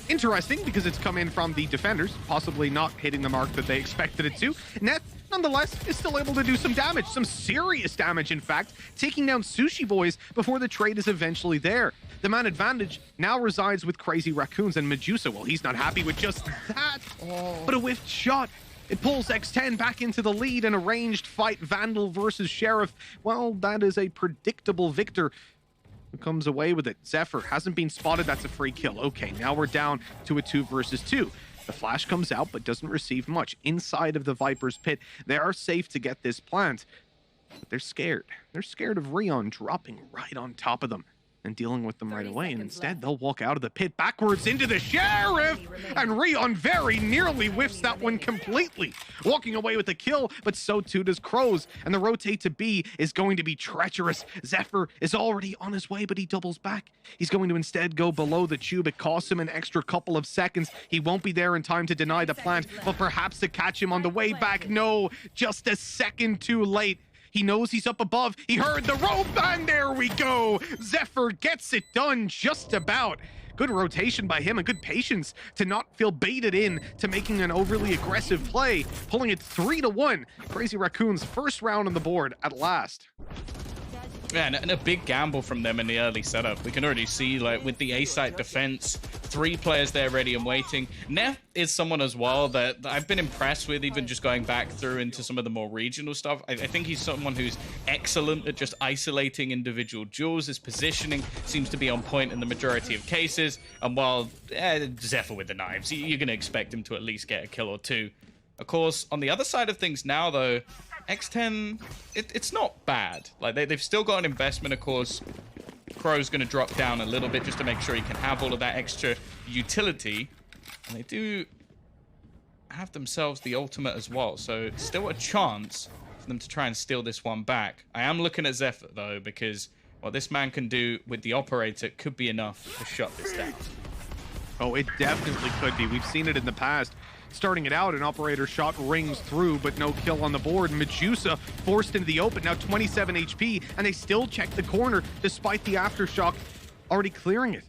interesting because it's come in from the defenders, possibly not hitting the mark that they expected it to. Neth, nonetheless, is still able to do some damage, some serious damage, in fact, taking down Sushi Boys before the trade is eventually there. The man advantage now resides with Crazy Raccoons, and Medusa, well, he's not happy with just that, but a whiffed shot. It pulls X10 back into the lead in a ranged fight, Vandal versus Sheriff. Well, that is a predictable victor who comes away with it. Zephyr hasn't been spotted. That's a free kill. Okay, now we're down to a 2 versus 2. The flash comes out, but doesn't receive much. Inside of the Viper's pit, they are safe to get this plant, but they're scared. They're scared of Rion dropping right on top of them and dealing with them right away, and instead they'll walk out of the pit backwards into the Sheriff, and Rion very nearly whiffs that one completely, walking away with the kill, but so too does Crows, and the rotate to B is going to be treacherous. Zephyr is already on his way, but he doubles back. He's going to instead go below the tube. It costs him an extra couple of seconds. He won't be there in time to deny the plant, but perhaps to catch him on the way back. No, just a second too late. He knows he's up above. He heard the rope, and there we go. Zephyr gets it done just about. Good rotation by him and good patience to not feel baited in to making an overly aggressive play, pulling it 3-1. Crazy Raccoon's first round on the board at last. Yeah, and a big gamble from them in the early setup. We can already see, like, with the A-site defense, 3 players there ready and waiting. Neff is someone as well that I've been impressed with, even just going back through into some of the more regional stuff. I think he's someone who's excellent at just isolating individual duels. His positioning seems to be on point in the majority of cases. And while Zephyr with the knives, you're going to expect him to at least get a kill or 2. Of course, on the other side of things now, though, X10, it's not bad. Like, they've still got an investment, of course. Crow's going to drop down a little bit just to make sure he can have all of that extra utility. And they do have themselves the ultimate as well, so still a chance for them to try and steal this one back. I am looking at Zephyr, though, because what this man can do with the operator could be enough to shut this down. Oh, it definitely could be. We've seen it in the past. Starting it out, an operator shot rings through, but no kill on the board. Medusa forced into the open, now 27 HP, and they still check the corner despite the aftershock already clearing it.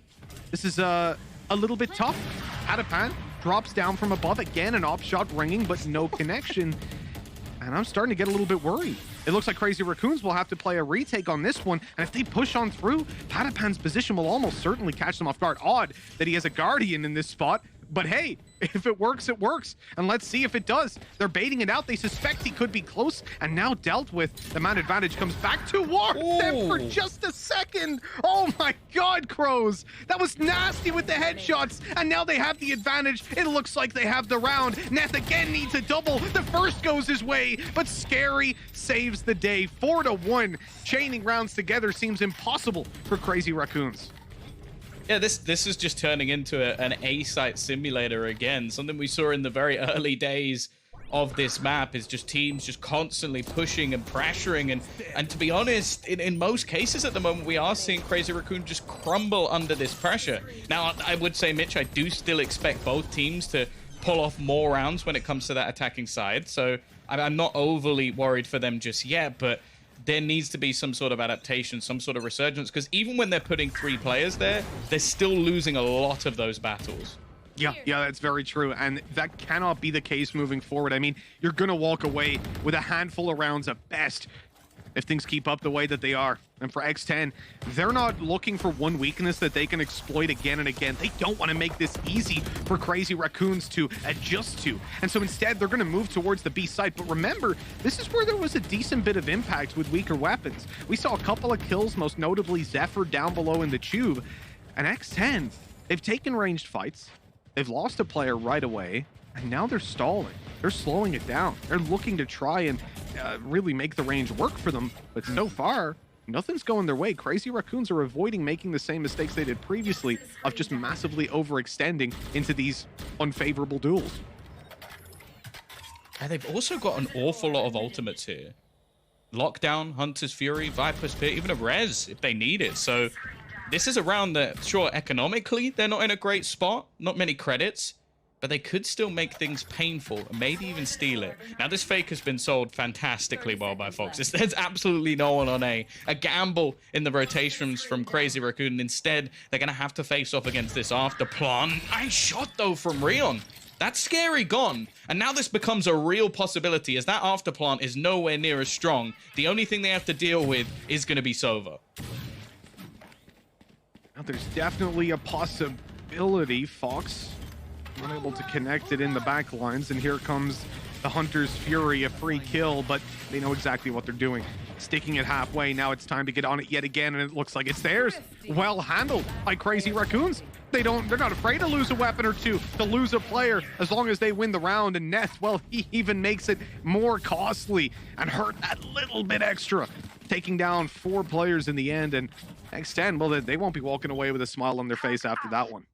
This is a little bit tough. Patapan drops down from above again, an op shot ringing, but no connection. And I'm starting to get a little bit worried. It looks like Crazy Raccoons will have to play a retake on this one, and if they push on through, Patapan's position will almost certainly catch them off guard. Odd that he has a Guardian in this spot, but hey, if it works, it works. And let's see if it does. They're baiting it out. They suspect he could be close, and now dealt with. The man advantage comes back to War them for just a second. Oh my God, Crows. That was nasty with the headshots, and now they have the advantage. It looks like they have the round. Neth again needs a double. The first goes his way, but Scary saves the day. 4-1. Chaining rounds together seems impossible for Crazy Raccoons. Yeah, this is just turning into an A-site simulator again. Something we saw in the very early days of this map is just teams just constantly pushing and pressuring. And to be honest, in most cases at the moment, we are seeing Crazy Raccoon just crumble under this pressure. Now, I would say, Mitch, I do still expect both teams to pull off more rounds when it comes to that attacking side. So I'm not overly worried for them just yet, but there needs to be some sort of adaptation, some sort of resurgence, because even when they're putting 3 players there, they're still losing a lot of those battles. Yeah, that's very true, and that cannot be the case moving forward. I mean, you're gonna walk away with a handful of rounds at best if things keep up the way that they are. And for X10, they're not looking for one weakness that they can exploit again and again. They don't want to make this easy for Crazy Raccoons to adjust to. And so instead, they're going to move towards the B site. But remember, this is where there was a decent bit of impact with weaker weapons. We saw a couple of kills, most notably Zephyr down below in the tube. And X10, they've taken ranged fights. They've lost a player right away. And now they're stalling. They're slowing it down. They're looking to try and really make the range work for them. But so far, nothing's going their way. Crazy Raccoons are avoiding making the same mistakes they did previously of just massively overextending into these unfavorable duels. And they've also got an awful lot of ultimates here. Lockdown, Hunter's Fury, Viper's Pit, even a Res if they need it. So this is a round that, sure, economically, they're not in a great spot. Not many credits. But they could still make things painful and maybe even steal it. Now, this fake has been sold fantastically well by Fox. There's absolutely no one on a gamble in the rotations from Crazy Raccoon. Instead, they're going to have to face off against this afterplan. Nice shot, though, from Rion. That's Scary gone. And now this becomes a real possibility as that afterplant is nowhere near as strong. The only thing they have to deal with is going to be Sova. Now, there's definitely a possibility. Fox unable to connect it in the back lines, and here comes the Hunter's Fury, a free kill, but they know exactly what they're doing. Sticking it halfway, now it's time to get on it yet again, and it looks like it's theirs. Well handled by Crazy Raccoons. They're not afraid to lose a weapon or two, to lose a player, as long as they win the round. And Neth, well, he even makes it more costly and hurt that little bit extra, taking down 4 players in the end. And X10, well, they won't be walking away with a smile on their face after that one.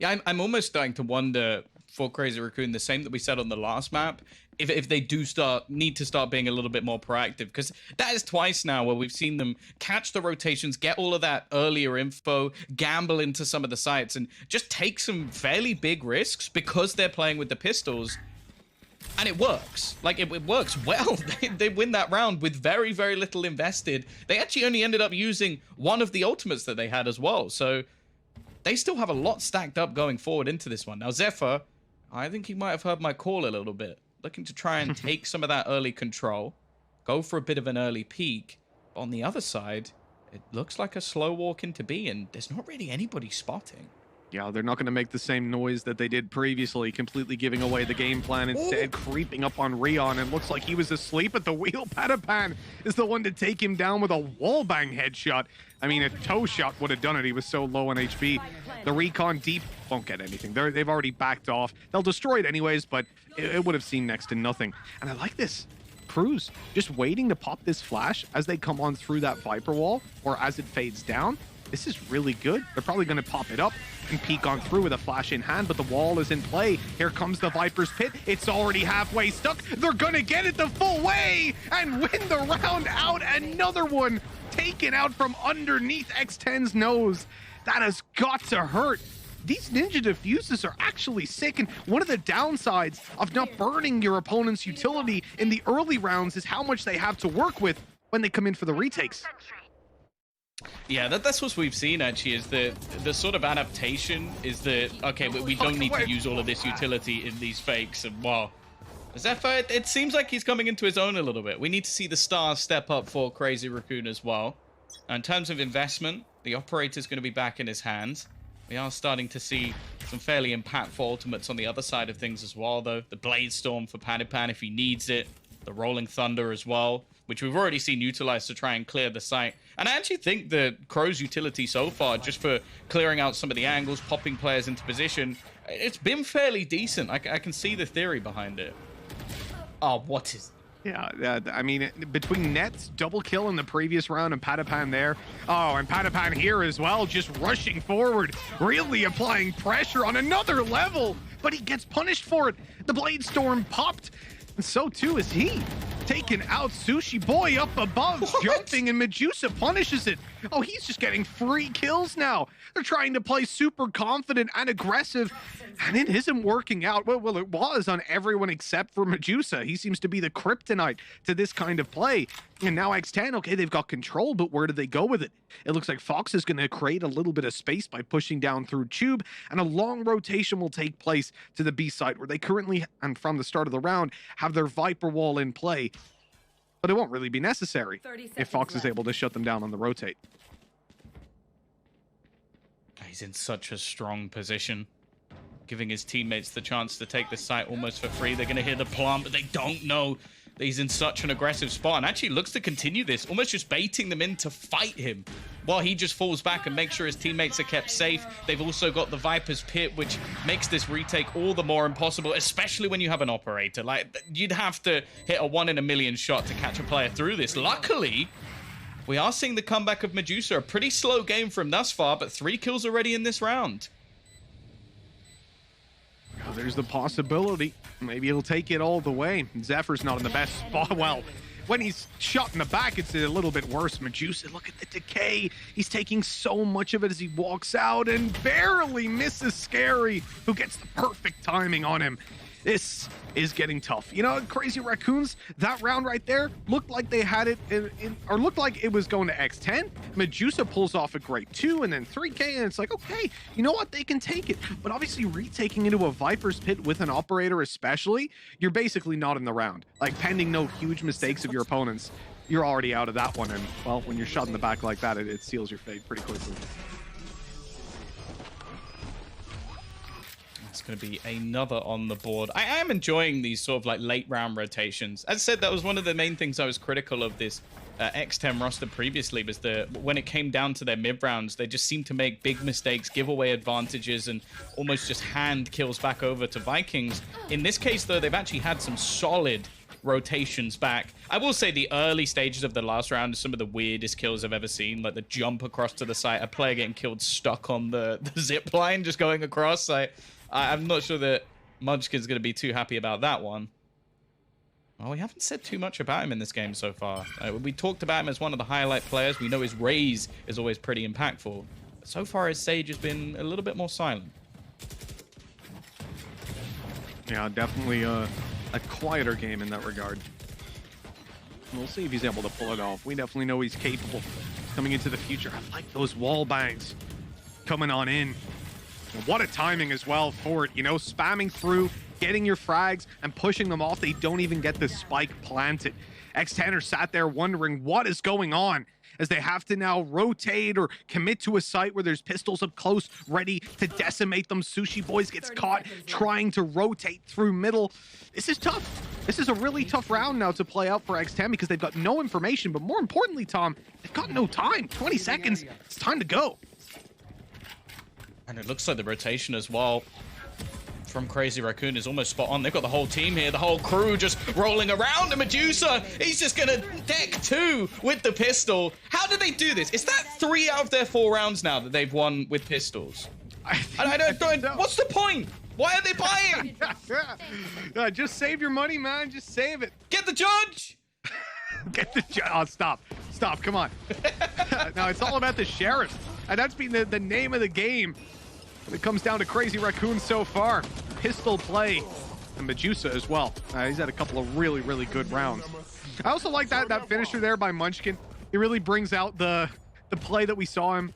Yeah, I'm almost starting to wonder for Crazy Raccoon, the same that we said on the last map, if they do need to start being a little bit more proactive, because that is twice now where we've seen them catch the rotations, get all of that earlier info, gamble into some of the sites, and just take some fairly big risks because they're playing with the pistols. And it works. Like, it works well. They win that round with very, very little invested. They actually only ended up using one of the ultimates that they had as well, so they still have a lot stacked up going forward into this one. Now, Zephyr, I think he might have heard my call a little bit. Looking to try and take some of that early control. Go for a bit of an early peek. On the other side, it looks like a slow walk into B, and there's not really anybody spotting. Yeah, they're not going to make the same noise that they did previously, completely giving away the game plan, instead creeping up on Rion, and looks like he was asleep at the wheel. Patapan is the one to take him down with a wallbang headshot. I mean, a toe shot would have done it. He was so low on HP. The recon deep won't get anything. They've already backed off. They'll destroy it anyways, but it would have seen next to nothing. And I like this. Cruz just waiting to pop this flash as they come on through that Viper wall or as it fades down. This is really good. They're probably going to pop it up and peek on through with a flash in hand, but the wall is in play. Here comes the Viper's pit. It's already halfway stuck. They're going to get it the full way and win the round out. Another one taken out from underneath X10's nose. That has got to hurt. These ninja diffuses are actually sick, and one of the downsides of not burning your opponent's utility in the early rounds is how much they have to work with when they come in for the retakes. Yeah, that's what we've seen actually, is the sort of adaptation is that, okay, we don't need to use all of this utility in these fakes, and wow. Zephyr, it seems like he's coming into his own a little bit. We need to see the stars step up for Crazy Raccoon as well. In terms of investment, the operator's going to be back in his hands. We are starting to see some fairly impactful ultimates on the other side of things as well, though. The Blade Storm for Panipan if he needs it. The Rolling Thunder as well, which we've already seen utilized to try and clear the site. And I actually think the Crow's utility so far, just for clearing out some of the angles, popping players into position, it's been fairly decent. I can see the theory behind it. Oh, what is... Yeah, I mean, between Nets, double kill in the previous round, and Patapan there. Oh, and Patapan here as well, just rushing forward, really applying pressure on another level, but he gets punished for it. The Blade Storm popped, and so too is he. Taking out Sushi Boy up above, jumping, and Medusa punishes it. Oh, he's just getting free kills now. They're trying to play super confident and aggressive, and it isn't working out. Well, it was on everyone except for Medusa. He seems to be the kryptonite to this kind of play. And now X10, okay, they've got control, but where do they go with it? It looks like Fox is going to create a little bit of space by pushing down through Tube, and a long rotation will take place to the B side, where they currently, and from the start of the round, have their Viper wall in play. But it won't really be necessary if Fox is able to shut them down on the rotate. He's in such a strong position, giving his teammates the chance to take the site almost for free. They're going to hear the plant, but they don't know that he's in such an aggressive spot, and actually looks to continue this, almost just baiting them in to fight him while he just falls back and makes sure his teammates are kept safe. They've also got the Viper's Pit, which makes this retake all the more impossible, especially when you have an operator. Like, you'd have to hit a 1 in a million shot to catch a player through this. Luckily, we are seeing the comeback of Medusa. A pretty slow game from thus far, but 3 kills already in this round. There's the possibility. Maybe he'll take it all the way. Zephyr's not in the best spot. Well, when he's shot in the back, it's a little bit worse. Medusa, look at the decay. He's taking so much of it as he walks out and barely misses Scary, who gets the perfect timing on him. This is getting tough. You know, Crazy Raccoons, that round right there looked like they had it or looked like it was going to X10. Medusa pulls off a great 2 and then 3K, and it's like, okay, you know what? They can take it. But obviously retaking into a Viper's Pit with an operator especially, you're basically not in the round. Like, pending no huge mistakes of your opponents, you're already out of that one. And, well, when you're shot in the back like that, it seals your fate pretty quickly. It's going to be another on the board. I am enjoying these sort of like late round rotations. As I said, that was one of the main things I was critical of this X10 roster previously, was when it came down to their mid rounds, they just seemed to make big mistakes, give away advantages, and almost just hand kills back over to Vikings. In this case, though, they've actually had some solid rotations back. I will say the early stages of the last round are some of the weirdest kills I've ever seen, like the jump across to the site, a player getting killed stuck on the zip line just going across. I'm not sure that Munchkin's going to be too happy about that one. Well, we haven't said too much about him in this game so far. We talked about him as one of the highlight players. We know his raise is always pretty impactful. But so far, his Sage has been a little bit more silent. Yeah, definitely a quieter game in that regard. We'll see if he's able to pull it off. We definitely know he's capable coming into the future. I like those wall bangs coming on in. What a timing as well for it, you know, spamming through, getting your frags, and pushing them off. They don't even get the spike planted. X10er sat there wondering what is going on, as they have to now rotate or commit to a site where there's pistols up close, ready to decimate them. Sushi Boys gets caught trying to rotate through middle. This is tough. This is a really tough round now to play out for X10, because they've got no information, but more importantly, Tom, they've got no time. 20 seconds, it's time to go. And it looks like the rotation as well from Crazy Raccoon is almost spot on. They've got the whole team here, the whole crew just rolling around. And Medusa, he's just gonna deck 2 with the pistol. How did they do this? Is that 3 out of their 4 rounds now that they've won with pistols? I don't. What's the point? Why are they buying? Just save your money, man. Just save it. Get the judge. Get the judge. Oh, stop. Stop. Come on. No, it's all about the sheriff. And that's been the name of the game when it comes down to Crazy Raccoon so far. Pistol play. And Medusa as well. He's had a couple of really, really good rounds. I also like that finisher there by Munchkin. He really brings out the play that we saw him,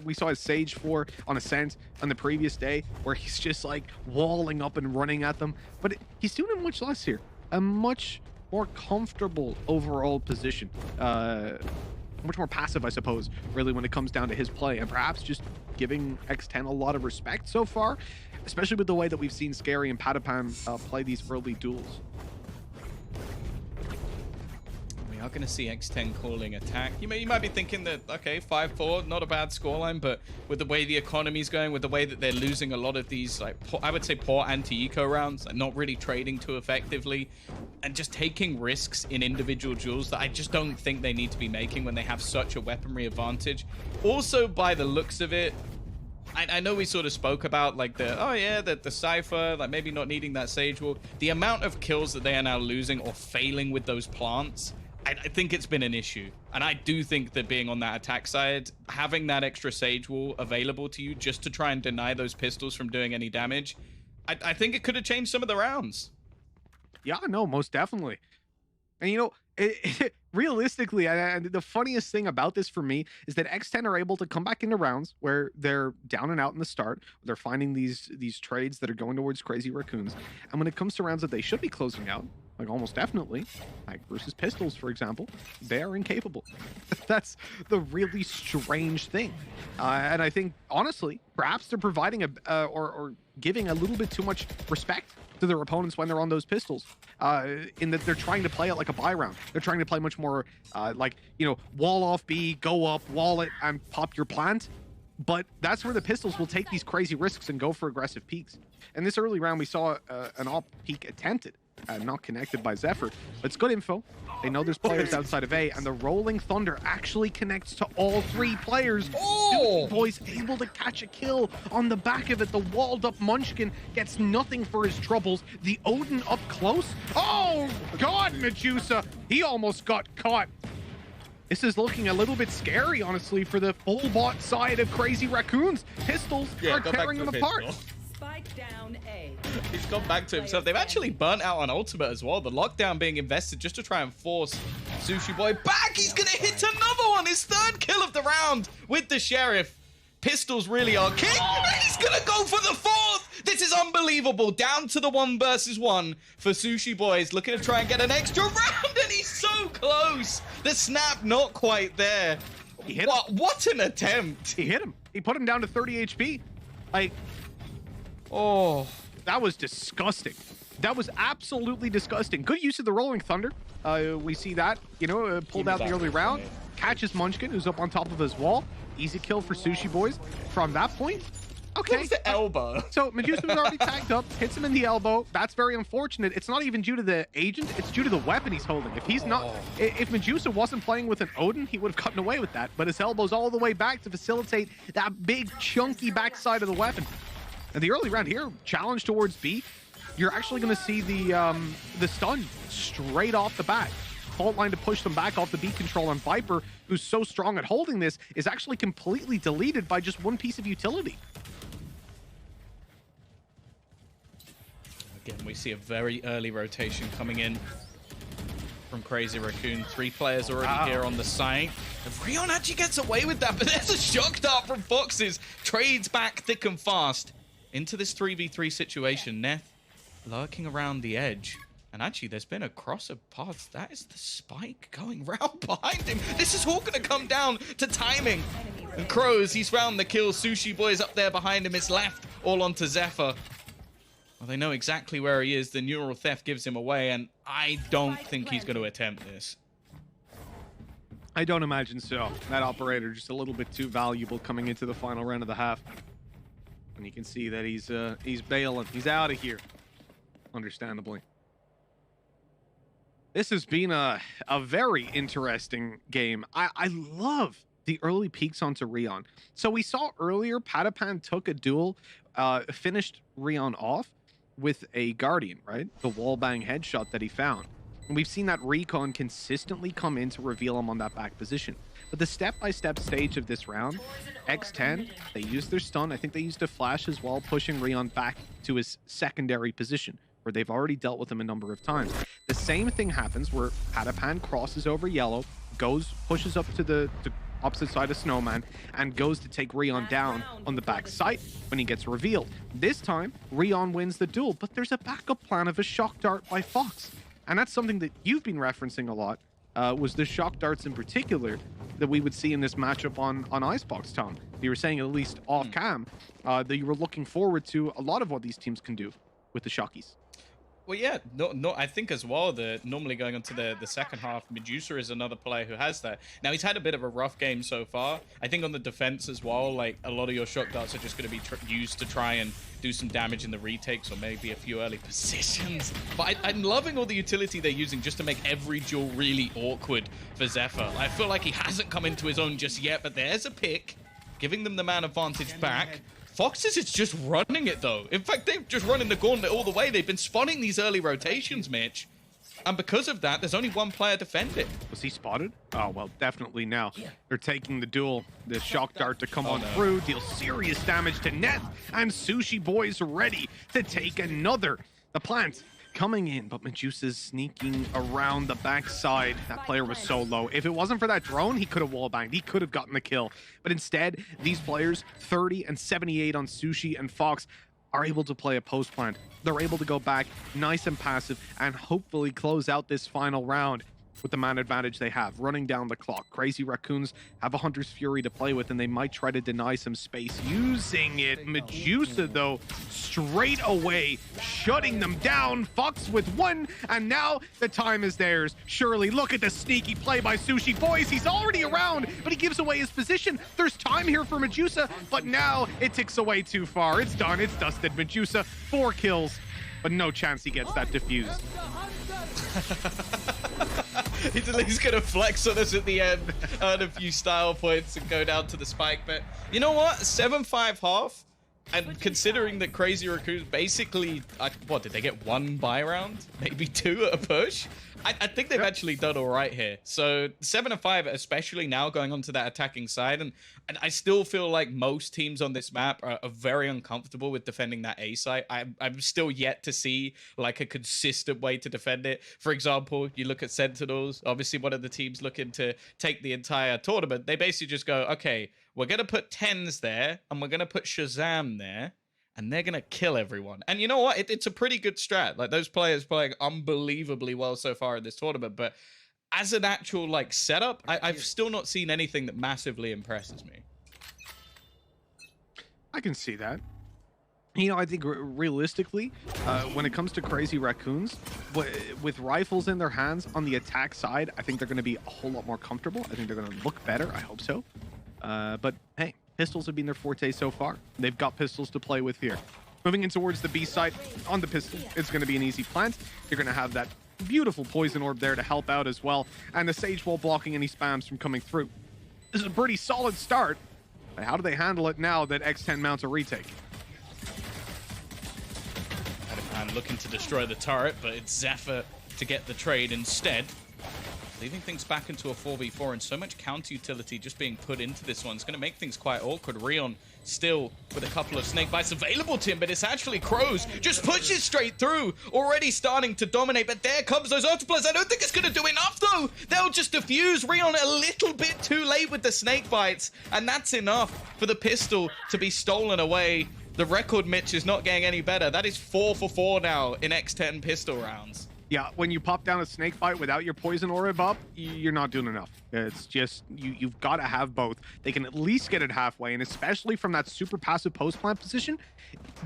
we saw his Sage for on Ascent on the previous day, where he's just like walling up and running at them. But he's doing it much less here. A much more comfortable overall position. Much more passive, I suppose, really, when it comes down to his play. And perhaps just giving X10 a lot of respect so far, especially with the way that we've seen Scary and Patapam play these early duels. We are going to see X10 calling attack. You might be thinking that, okay, 5-4, not a bad scoreline, but with the way the economy's going, with the way that they're losing a lot of these, like, I would say poor anti-eco rounds, and not really trading too effectively, and just taking risks in individual duels that I just don't think they need to be making when they have such a weaponry advantage. Also, by the looks of it, I know we sort of spoke about like the Cypher, like maybe not needing that Sage Wall. The amount of kills that they are now losing or failing with those plants, I think it's been an issue. And I do think that being on that attack side, having that extra Sage Wall available to you just to try and deny those pistols from doing any damage, I think it could have changed some of the rounds. Yeah, no, most definitely. And you know, realistically, the funniest thing about this for me is that X10 are able to come back into rounds where they're down and out in the start. They're finding these trades that are going towards Crazy Raccoons. And when it comes to rounds that they should be closing out, like almost definitely, like versus Pistols, for example, they are incapable. That's the really strange thing. And I think, honestly, perhaps they're providing or giving a little bit too much respect to their opponents when they're on those pistols, in that they're trying to play it like a buy round. They're trying to play much more like, you know, wall off B, go up, wall it, and pop your plant. But that's where the pistols will take these crazy risks and go for aggressive peaks. In this early round, we saw an op peak attempted, not connected by Zephyr. But it's good info. They know there's players outside of A, and the Rolling Thunder actually connects to all 3 players. Oh! Boys able to catch a kill on the back of it. The walled up Munchkin gets nothing for his troubles. The Odin up close. Oh, God, Medusa. He almost got caught. This is looking a little bit scary, honestly, for the full bot side of Crazy Raccoons. Pistols are tearing them apart. Spike down A. He's gone back to himself. They've actually burnt out on ultimate as well. The lockdown being invested just to try and force Sushi Boy back. He's going to hit another one. His 3rd kill of the round with the Sheriff. Pistols really are king. He's going to go for the 4th. This is unbelievable. Down to the 1 versus 1 for Sushi Boys. Looking to try and get an extra round, and he's so close. The snap not quite there. He hit him. What an attempt. He hit him. He put him down to 30 HP. Like, oh, that was disgusting. That was absolutely disgusting. Good use of the Rolling Thunder. We see that, you know, pulled out the early round. Catches Munchkin, who's up on top of his wall. Easy kill for Sushi Boys. From that point, okay. What's the elbow? So Medusa was already tagged up, hits him in the elbow. That's very unfortunate. It's not even due to the agent, it's due to the weapon he's holding. If he's not, if Medusa wasn't playing with an Odin, he would have gotten away with that. But his elbow's all the way back to facilitate that big chunky backside of the weapon. And the early round here, challenge towards B, you're actually going to see the stun straight off the bat. Fault line to push them back off the B control, and Viper, who's so strong at holding this, is actually completely deleted by just 1 piece of utility. Again, we see a very early rotation coming in from Crazy Raccoon. 3 players already here on the site. And Freon actually gets away with that, but there's a shock dart from Foxes. Trades back thick and fast into this 3v3 situation. Neth lurking around the edge. And actually, there's been a cross of paths. That is the spike going round behind him. This is all going to come down to timing. And Crows, he's found the kill. Sushi Boy's up there behind him. It's left all onto Zephyr. Well, they know exactly where he is. The neural theft gives him away, and I don't think he's going to attempt this. I don't imagine so. That operator just a little bit too valuable coming into the final round of the half. And you can see that he's bailing. He's out of here. Understandably. This has been a very interesting game. I love the early peaks onto Rion. So we saw earlier, Patapan took a duel, finished Rion off with a Guardian, right? The wallbang headshot that he found. And we've seen that Recon consistently come in to reveal him on that back position. But the step-by-step stage of this round, X10, they used their stun. I think they used a flash as well, pushing Rion back to his secondary position, where they've already dealt with him a number of times. The same thing happens where Patapan crosses over yellow, pushes up to the opposite side of Snowman, and goes to take Rion down on the back site when he gets revealed. This time, Rion wins the duel, but there's a backup plan of a shock dart by Fox. And that's something that you've been referencing a lot, was the shock darts in particular that we would see in this matchup on Icebox, Tom. You were saying, at least off cam, that you were looking forward to a lot of what these teams can do with the shockies. Well, yeah, no, I think as well that normally going on to the second half, Medusa is another player who has that. Now, he's had a bit of a rough game so far. I think on the defense as well, like, a lot of your shock darts are just going to be used to try and do some damage in the retakes or maybe a few early positions. But I'm loving all the utility they're using just to make every duel really awkward for Zephyr. I feel like he hasn't come into his own just yet, but there's a pick, giving them the man advantage back. Foxes is just running it, though. In fact, they've just running the gauntlet all the way. They've been spotting these early rotations, Mitch. And because of that, there's only one player defending. Was he spotted? Oh, well, definitely now. They're taking the duel. The shock dart to come on through, deal serious damage to Neth, and Sushi Boy's ready to take another. The plant coming in, but Medusa's sneaking around the backside. That player was so low. If it wasn't for that drone, he could have wallbanged. He could have gotten the kill. But instead, these players, 30 and 78 on Sushi and Fox, are able to play a post plant. They're able to go back nice and passive and hopefully close out this final round with the man advantage they have, running down the clock. Crazy Raccoons have a Hunter's Fury to play with, and they might try to deny some space using it. Medusa, though, straight away, shutting them down. Fox with one, and now the time is theirs. Surely, look at the sneaky play by Sushi. Boys, he's already around, but he gives away his position. There's time here for Medusa, but now it ticks away too far. It's done. It's dusted. Medusa, 4 kills, but no chance he gets that diffused. He's at least going to flex on us at the end, earn a few style points and go down to the spike. But you know what? 7-5 half. And considering that Crazy Raccoons basically, what, did they get 1 buy round? Maybe 2 at a push? I think they've actually done all right here. So 7-5, especially now going on to that attacking side. And I still feel like most teams on this map are very uncomfortable with defending that A site. I'm still yet to see like a consistent way to defend it. For example, you look at Sentinels, obviously one of the teams looking to take the entire tournament. They basically just go, okay, we're going to put 10s there and we're going to put Shazam there. And they're going to kill everyone. And you know what? It's a pretty good strat. Like, those players playing unbelievably well so far in this tournament. But as an actual, like, setup, I've still not seen anything that massively impresses me. I can see that. You know, I think realistically, when it comes to Crazy Raccoons, with rifles in their hands on the attack side, I think they're going to be a whole lot more comfortable. I think they're going to look better. I hope so. But, hey. Pistols have been their forte so far. They've got pistols to play with here. Moving in towards the B side on the pistol, it's going to be an easy plant. You're going to have that beautiful poison orb there to help out as well. And the Sage Wall blocking any spams from coming through. This is a pretty solid start. But how do they handle it now that X10 mounts a retake? Patapan looking to destroy the turret, but it's Zephyr to get the trade instead. Leaving things back into a 4v4, and so much counter utility just being put into this one. It's going to make things quite awkward. Rion still with a couple of snake bites available to him, but it's actually Crows. Just pushes straight through. Already starting to dominate, but there comes those ultiplies. I don't think it's going to do enough, though. They'll just defuse Rion a little bit too late with the snake bites, and that's enough for the pistol to be stolen away. The record, Mitch, is not getting any better. That is 4 for 4 now in X10 pistol rounds. Yeah, when you pop down a snake bite without your poison orb up, you're not doing enough. It's just, you've got to have both. They can at least get it halfway, and especially from that super passive post plant position,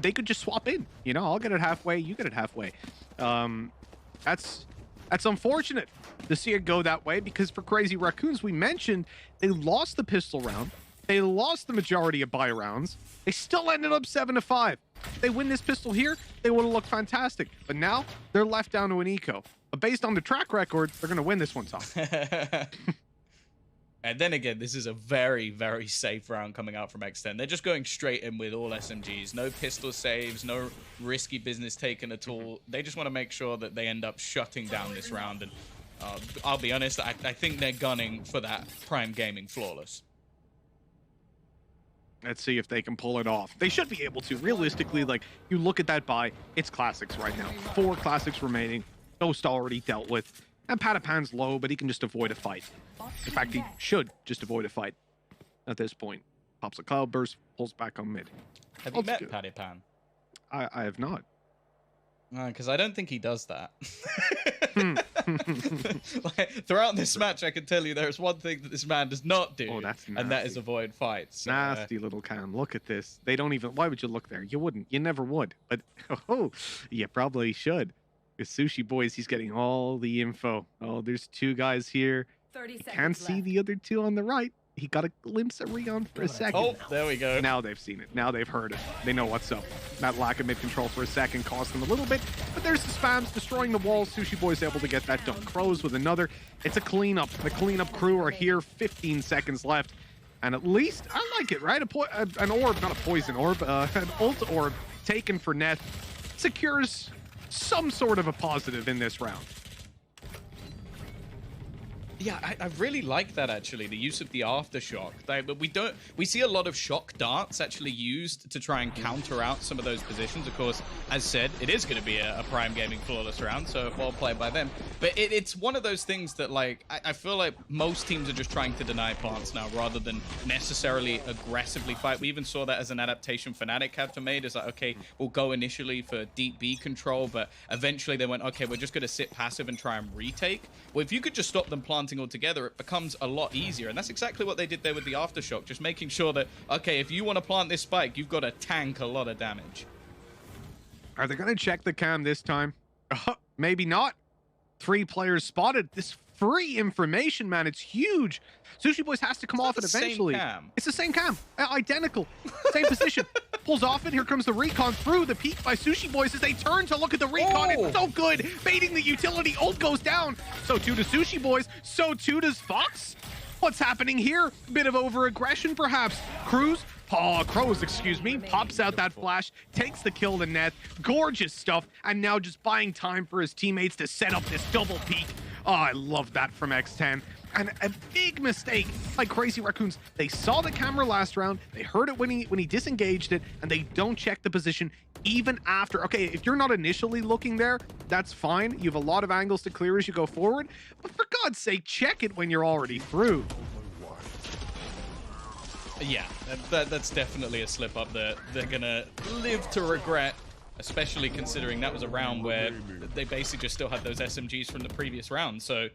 they could just swap in. You know, I'll get it halfway, you get it halfway. That's unfortunate to see it go that way, because for Crazy Raccoons, we mentioned they lost the pistol round. They lost the majority of buy rounds. They still ended up 7-5. They win this pistol here, they would have looked fantastic. But now they're left down to an eco. But based on the track record, they're going to win this one, Tom. And then again, this is a very, very safe round coming out from X10. They're just going straight in with all SMGs. No pistol saves, no risky business taken at all. They just want to make sure that they end up shutting down this round. And I'll be honest, I think they're gunning for that Prime Gaming Flawless. Let's see if they can pull it off. They should be able to. Realistically, like, you look at that buy, it's classics right now. 4 classics remaining. Ghost already dealt with. And Patapan's low, but he can just avoid a fight. In fact, he should just avoid a fight at this point. Pops a cloudburst, pulls back on mid. Have you met Patapan? I have not. Because I don't think he does that. Like, throughout this match, I can tell you there's one thing that this man does not do, and that is avoid fights. So, nasty little Cam. Look at this. They don't even... Why would you look there? You wouldn't. You never would. But, oh, you probably should. With Sushi Boys, he's getting all the info. Oh, there's 2 guys here. 30 seconds Can't see left. the other 2 on the right. He got a glimpse of Rion for a second. Oh, there we go. Now they've seen it. Now they've heard it. They know what's up. That lack of mid-control for a second cost them a little bit, but there's the spams destroying the walls. Sushi Boy's able to get that done. Crows with another. It's a cleanup. The cleanup crew are here. 15 seconds left. And at least, I like it, right? An orb, not a poison orb, an ult orb taken for Neth secures some sort of a positive in this round. Yeah, I really like that, actually, the use of the aftershock. But we see a lot of shock darts actually used to try and counter out some of those positions. Of course, as said, it is going to be a Prime Gaming Flawless round, so well played by them. But it's one of those things that, like, I feel like most teams are just trying to deny plants now rather than necessarily aggressively fight. We even saw that as an adaptation Fnatic have to made. It's like, okay, we'll go initially for deep B control, but eventually they went, okay, we're just going to sit passive and try and retake. Well, if you could just stop them planting altogether, it becomes a lot easier. And that's exactly what they did there with the aftershock, just making sure that, okay, if you want to plant this spike, you've got to tank a lot of damage. Are they going to check the cam this time? Maybe not. 3 players spotted. This free information, man, it's huge. Sushi Boys has to come off it eventually. It's the same cam. Identical. Same position. Pulls off it. Here comes the recon through the peak by Sushi Boys as they turn to look at the recon. It's so good. Baiting the utility. Ult goes down. So too does Sushi Boys. So too does Fox. What's happening here? Bit of over-aggression, perhaps. Crows, excuse me, pops out that flash, takes the kill to Neth. Gorgeous stuff. And now just buying time for his teammates to set up this double peak. Oh, I love that from X10. And a big mistake by Crazy Raccoons. They saw the camera last round, they heard it when he disengaged it, and they don't check the position even after. Okay, if you're not initially looking there, that's fine. You have a lot of angles to clear as you go forward, but for God's sake, check it when you're already through. Yeah, that's definitely a slip up that they're gonna live to regret, especially considering that was a round where they basically just still had those SMGs from the previous round. So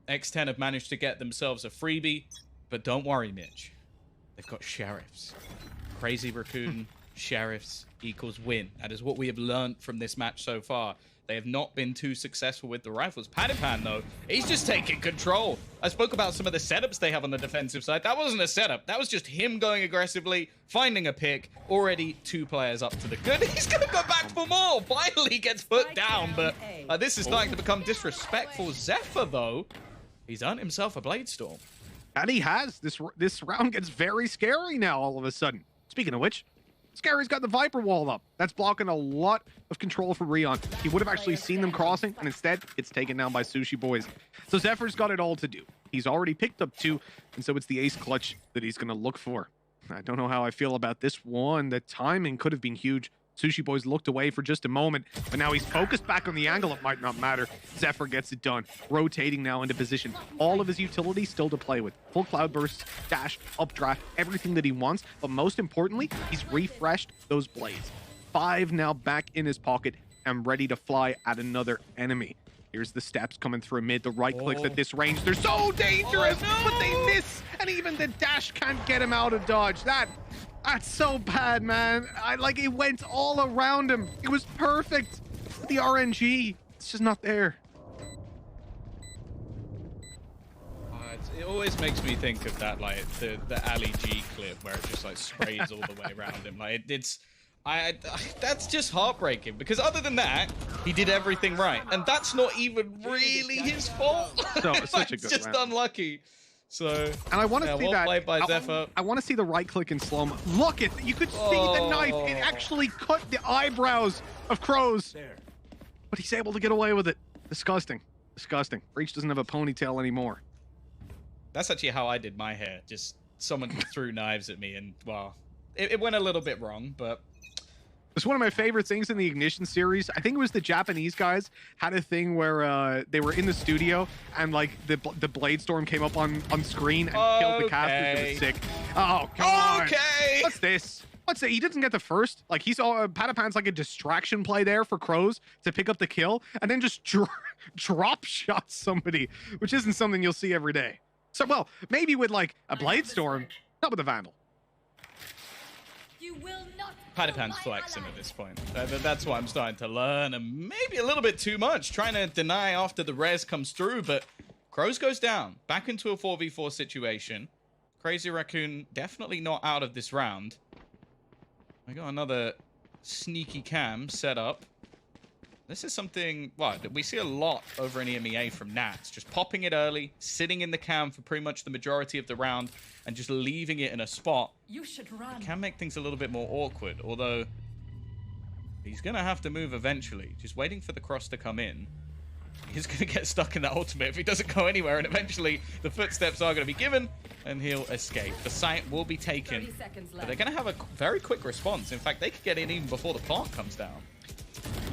X10 have managed to get themselves a freebie, but don't worry, Mitch. They've got sheriffs. Crazy Raccoon, sheriffs equals win. That is what we have learned from this match so far. They have not been too successful with the rifles. Patapan, though, he's just taking control. I spoke about some of the setups they have on the defensive side. That wasn't a setup. That was just him going aggressively, finding a pick. Already 2 players up to the good. He's going to go back for more. Finally gets put down, but this is starting to become disrespectful. Zephyr, though, he's earned himself a Blade Storm. And he has. This round gets very scary now all of a sudden. Speaking of which, Scary's got the Viper wall up. That's blocking a lot of control for Rion. He would have actually seen them crossing, and instead, it's taken down by Sushi Boys. So Zephyr's got it all to do. He's already picked up 2, and so it's the ace clutch that he's going to look for. I don't know how I feel about this one. The timing could have been huge. Sushi Boys looked away for just a moment, but now he's focused back on the angle. It might not matter. Zephyr gets it done. Rotating now into position. All of his utility still to play with. Full cloud bursts, dash, updraft, everything that he wants. But most importantly, he's refreshed those blades. 5 now back in his pocket and ready to fly at another enemy. Here's the steps coming through mid. The right clicks at this range. They're so dangerous, but they miss. And even the dash can't get him out of dodge. That's so bad, man. It went all around him. It was perfect. The RNG, it's just not there. always makes me think of that, like the Ali G clip where it just like sprays all the way around him. Like that's just heartbreaking, because other than that, he did everything right, and that's not even really his fault. So such a good just round. Unlucky. So, and I want to see well that. played by Zephyr. I want to see the right click in slow mo. Look at you could see the knife. It actually cut the eyebrows of Crows, but he's able to get away with it. Disgusting, disgusting. Breach doesn't have a ponytail anymore. That's actually how I did my hair. Just someone threw knives at me, and well, it went a little bit wrong, but. It's one of my favorite things in the Ignition series. I think it was the Japanese guys had a thing where they were in the studio and like the Blade Storm came up on screen and killed the casters. It was sick. Oh god. Okay. What's this? What's that? He doesn't get the first. Like he saw Patapan's like a distraction play there for Crows to pick up the kill and then just drop shot somebody, which isn't something you'll see every day. So well, maybe with like a Blade Storm, not with a Vandal. You will not. Patapan's flexing at this point. That's what I'm starting to learn, and maybe a little bit too much, trying to deny after the res comes through, but Crows goes down, back into a 4v4 situation. Crazy Raccoon definitely not out of this round. I got another sneaky cam set up. This is something, well, we see a lot over in EMEA from Nats, just popping it early, sitting in the cam for pretty much the majority of the round, and just leaving it in a spot. You should run. It can make things a little bit more awkward, although he's going to have to move eventually. Just waiting for the cross to come in. He's going to get stuck in that ultimate if he doesn't go anywhere, and eventually the footsteps are going to be given, and he'll escape. The site will be taken, but they're going to have a very quick response. In fact, they could get in even before the plant comes down.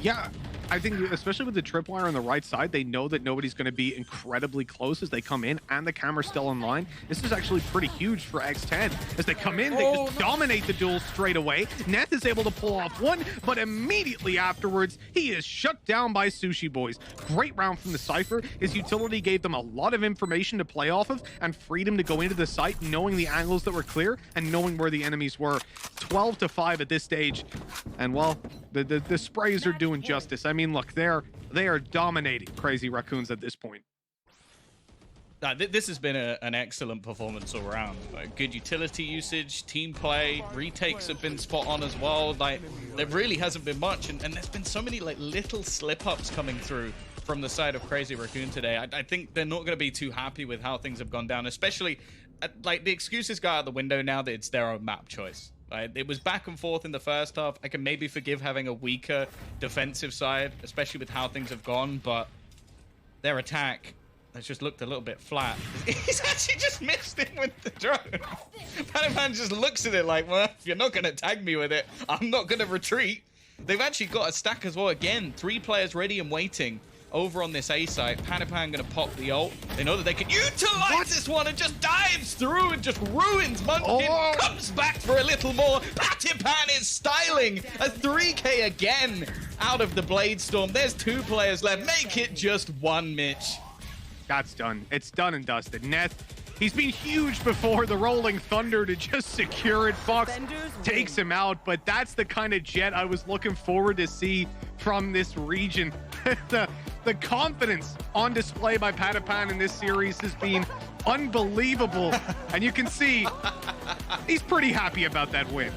Yeah, I think especially with the tripwire on the right side, they know that nobody's going to be incredibly close as they come in, and the camera's still online. This is actually pretty huge for X10. As they come in, they just dominate the duel straight away. Neth is able to pull off one, but immediately afterwards, he is shut down by Sushi Boys. Great round from the Cypher. His utility gave them a lot of information to play off of and freed him to go into the site, knowing the angles that were clear and knowing where the enemies were. 12-5 at this stage. And well, the sprays are doing justice. I mean, look, they are dominating Crazy Raccoons at this point. This has been an excellent performance all around. Like, good utility usage, team play, retakes have been spot on as well. Like, there really hasn't been much, and there's been so many like little slip-ups coming through from the side of Crazy Raccoon today. I think they're not going to be too happy with how things have gone down, especially like the excuses go out the window now that it's their own map choice. It was back and forth in the first half. I can maybe forgive having a weaker defensive side, especially with how things have gone, but their attack has just looked a little bit flat. He's actually just missed him with the drone. Panapan just looks at it like, well, if you're not going to tag me with it, I'm not going to retreat. They've actually got a stack as well. Again, 3 players ready and waiting over on this A site. Panapan going to pop the ult. They know that they can utilize this one and just dives through and just ruins Munchkin. Comes back for a little more. Patapan is styling a 3K again out of the Blade Storm. There's 2 players left. Make it just 1, Mitch. That's done. It's done and dusted. Neth, he's been huge before the Rolling Thunder to just secure it. Fox takes him out, but that's the kind of jet I was looking forward to see from this region. The confidence on display by Patapan in this series has been unbelievable. And you can see he's pretty happy about that win.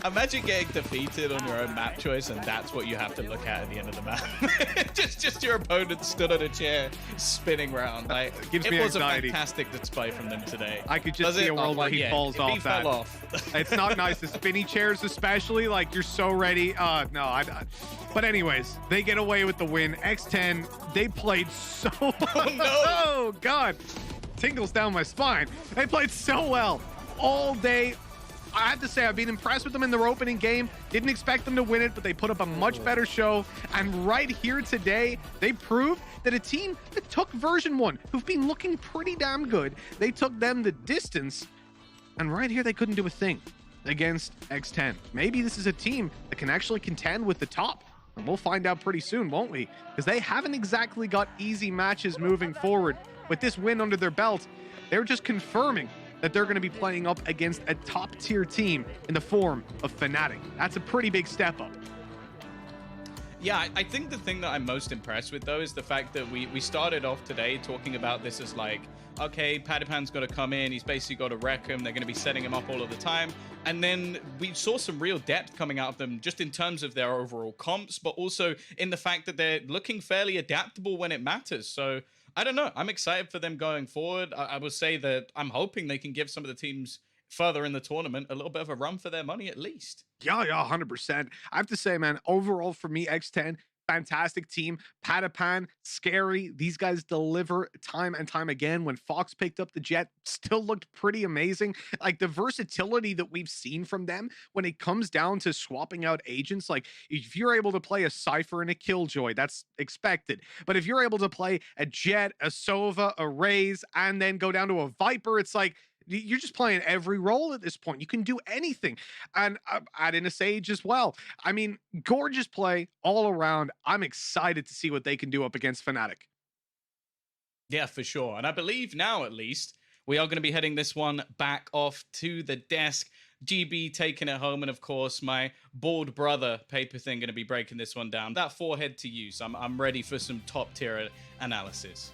Imagine getting defeated on your own map choice, and that's what you have to look at the end of the map. just your opponent stood on a chair, spinning round. Like, Gives it me was anxiety. a fantastic display from them today. I could just see a world where he falls off he that. fell off. It's not nice. The spinny chairs especially, like, you're so ready. But anyways, they get away with the win. X10, they played so oh God. Tingles down my spine. They played so well all day. I have to say, I've been impressed with them in their opening game. Didn't expect them to win it, but they put up a much better show. And right here today, they proved that a team that took version 1, who've been looking pretty damn good, they took them the distance. And right here, they couldn't do a thing against X10. Maybe this is a team that can actually contend with the top. And we'll find out pretty soon, won't we? Because they haven't exactly got easy matches moving forward. With this win under their belt, they're just confirming that they're going to be playing up against a top-tier team in the form of Fnatic. That's a pretty big step up. Yeah, I think the thing that I'm most impressed with, though, is the fact that we started off today talking about this as like, okay, Padipan's got to come in. He's basically got to wreck him. They're going to be setting him up all of the time. And then we saw some real depth coming out of them just in terms of their overall comps, but also in the fact that they're looking fairly adaptable when it matters. So I don't know. I'm excited for them going forward. I will say that I'm hoping they can give some of the teams further in the tournament a little bit of a run for their money at least. Yeah, 100%. I have to say, man, overall for me, X10, fantastic team. Patapan, scary. These guys deliver time and time again. When Fox picked up the Jet, still looked pretty amazing. Like the versatility that we've seen from them when it comes down to swapping out agents. Like if you're able to play a Cypher and a Killjoy, that's expected. But if you're able to play a Jet, a Sova, a Raze, and then go down to a Viper, it's like, you're just playing every role at this point. You can do anything. And add in a Sage as well. I mean, gorgeous play all around. I'm excited to see what they can do up against Fnatic. Yeah, for sure. And I believe now, at least, we are going to be heading this one back off to the desk. GB taking it home. And of course, my bald brother Paper Thing going to be breaking this one down. That forehead to use. I'm ready for some top tier analysis.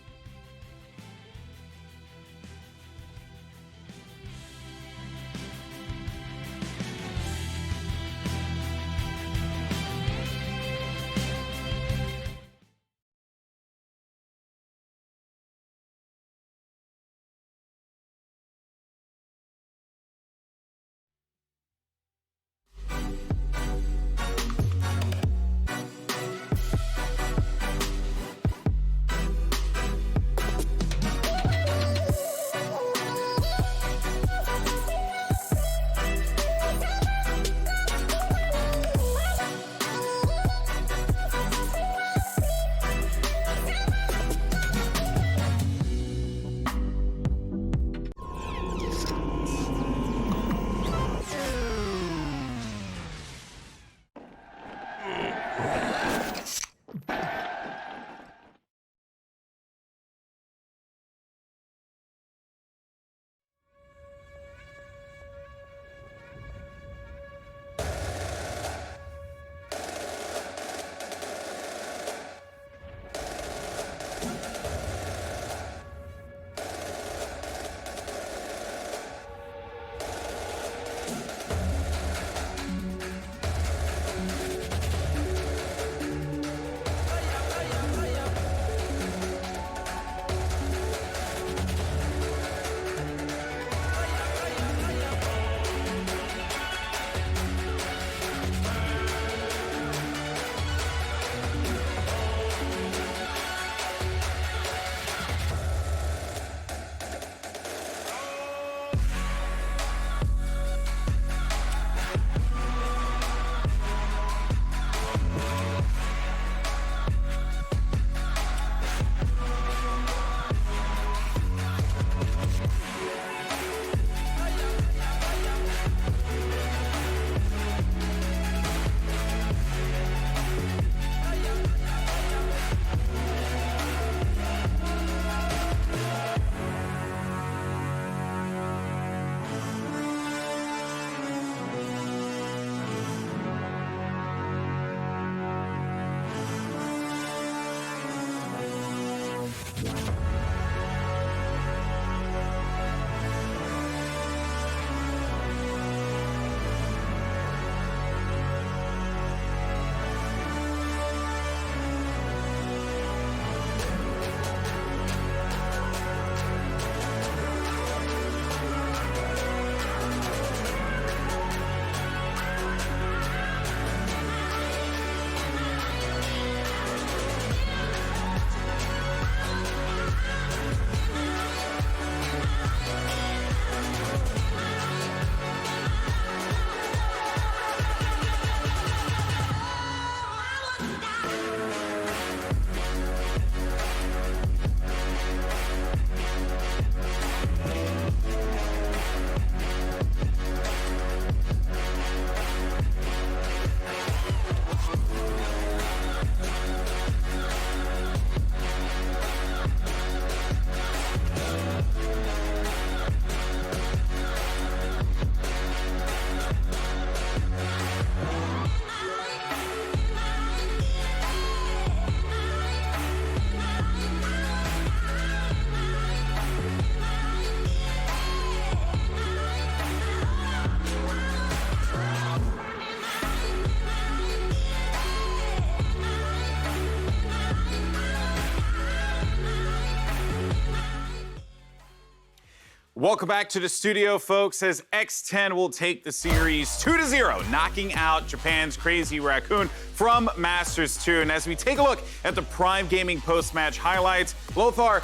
Welcome back to the studio, folks, as X10 will take the series 2-0, knocking out Japan's Crazy Raccoon from Masters 2. And as we take a look at the Prime Gaming post-match highlights, Lothar,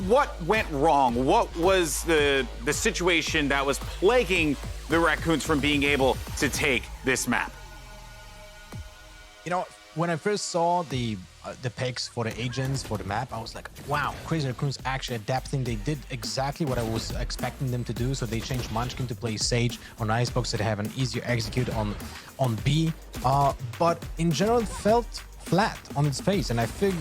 what went wrong? What was the situation that was plaguing the Raccoons from being able to take this map? You know, when I first saw the picks for the agents for the map, I was like, wow, Crazy Raccoons actually adapting. They did exactly what I was expecting them to do. So they changed Munchkin to play Sage on Icebox to have an easier execute on B. But in general, it felt flat on its face, and I think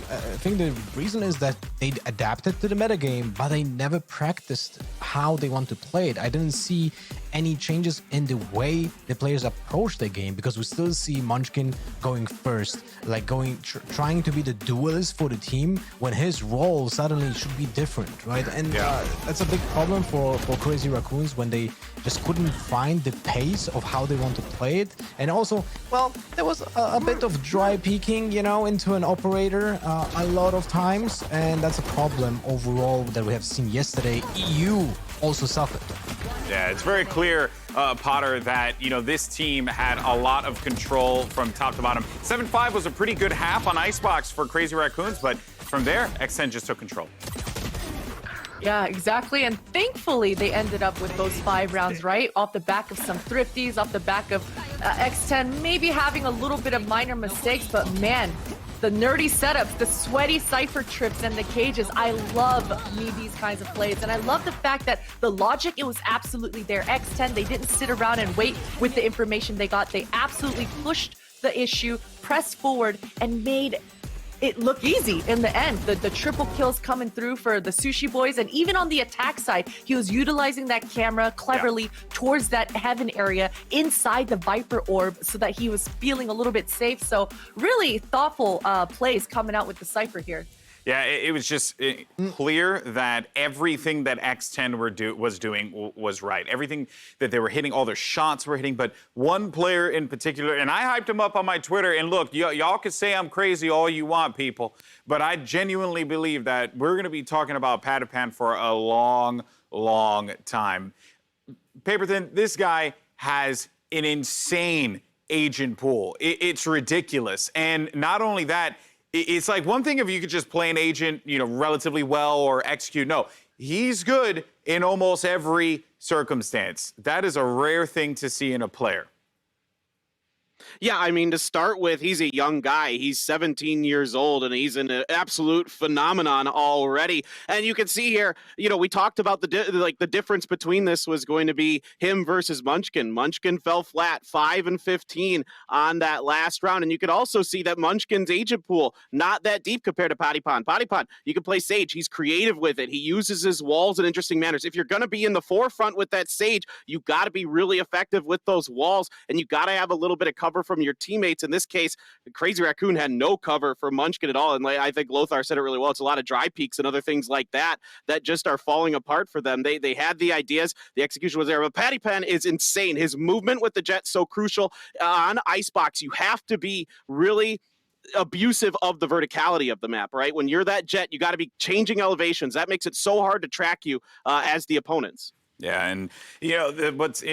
the reason is that they adapted to the metagame, but they never practiced how they want to play it. I didn't see any changes in the way the players approach the game, because we still see Munchkin going first, like trying to be the duelist for the team when his role suddenly should be different, right? And that's a big problem for Crazy Raccoons when they just couldn't find the pace of how they want to play it. And also, well, there was a bit of dry peeking, you know, into an operator a lot of times, and that's a problem overall that we have seen yesterday. EU also suffered. Yeah, it's very clear, Potter, that, you know, this team had a lot of control from top to bottom. 7-5 was a pretty good half on Icebox for Crazy Raccoons, but from there, X10 just took control. Yeah, exactly. And thankfully, they ended up with those 5 rounds, right? Off the back of some thrifties, off the back of X10 maybe having a little bit of minor mistakes, but man, the nerdy setups, the sweaty Cypher trips, and the cages. I love these kinds of plays. And I love the fact that the logic, it was absolutely there. X10, they didn't sit around and wait with the information they got. They absolutely pushed the issue, pressed forward, and made it look easy in the end. The triple kills coming through for the Sushi Boys. And even on the attack side, he was utilizing that camera cleverly towards that heaven area inside the Viper orb so that he was feeling a little bit safe. So really thoughtful plays coming out with the Cypher here. Yeah, it was just clear that everything that X10 was doing was right. Everything that they were hitting, all their shots were hitting, but one player in particular, and I hyped him up on my Twitter, and look, y'all can say I'm crazy all you want, people, but I genuinely believe that we're going to be talking about Patiphan for a long, long time. Paperthin, this guy has an insane agent pool. It's ridiculous. And not only that, it's like one thing if you could just play an agent, you know, relatively well or execute. No, he's good in almost every circumstance. That is a rare thing to see in a player. Yeah, I mean, to start with, he's a young guy. He's 17 years old, and he's an absolute phenomenon already. And you can see here, you know, we talked about the difference between this was going to be him versus Munchkin. Munchkin fell flat, 5 and 15 on that last round. And you could also see that Munchkin's agent pool, not that deep compared to Patiphan. Patiphan, you can play Sage. He's creative with it. He uses his walls in interesting manners. If you're going to be in the forefront with that Sage, you got to be really effective with those walls, and you got to have a little bit of cover from your teammates. In this case, Crazy Raccoon had no cover for Munchkin at all, and I think Lothar said it really well. It's a lot of dry peaks and other things like that that just are falling apart for them. They had the ideas, the execution was there, but Patiphan is insane. His movement with the Jet so crucial on Icebox. You have to be really abusive of the verticality of the map, right? When you're that Jet, you got to be changing elevations. That makes it so hard to track you as the opponents. Yeah, and you know what's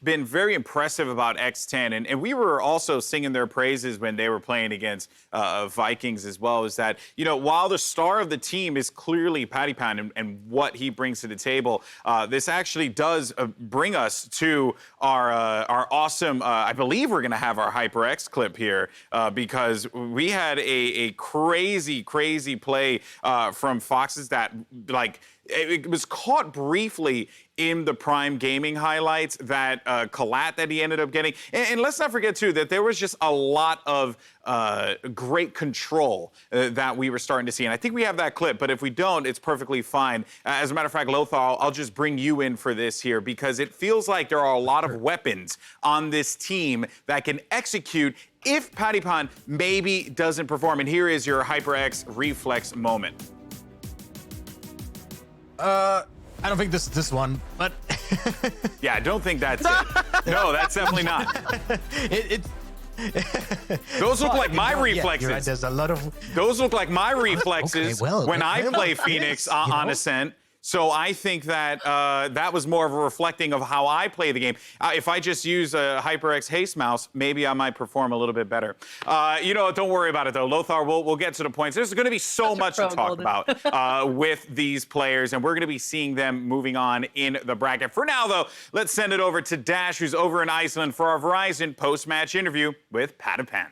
been very impressive about X10, and we were also singing their praises when they were playing against Vikings as well, is that, you know, while the star of the team is clearly Patiphan and what he brings to the table, this actually does bring us to our awesome, I believe we're going to have our HyperX clip here, because we had a crazy play from Foxes that, like, it was caught briefly in the Prime Gaming highlights, that collat that he ended up getting. And let's not forget, too, that there was just a lot of great control that we were starting to see. And I think we have that clip, but if we don't, it's perfectly fine. As a matter of fact, Lothar, I'll just bring you in for this here, because it feels like there are a lot of weapons on this team that can execute if Patiphan maybe doesn't perform. And here is your HyperX reflex moment. I don't think this one, but yeah, I don't think that's it. No, that's definitely not. Those look like my reflexes. You're right, there's a lot of. Those look like my reflexes when I play Phoenix on Ascent. So I think that that was more of a reflecting of how I play the game. If I just use a HyperX Haste mouse, maybe I might perform a little bit better. Don't worry about it, though. Lothar, we'll get to the points. There's going to be so much to talk about with these players, and we're going to be seeing them moving on in the bracket. For now, though, let's send it over to Dash, who's over in Iceland, for our Verizon post-match interview with Patapan.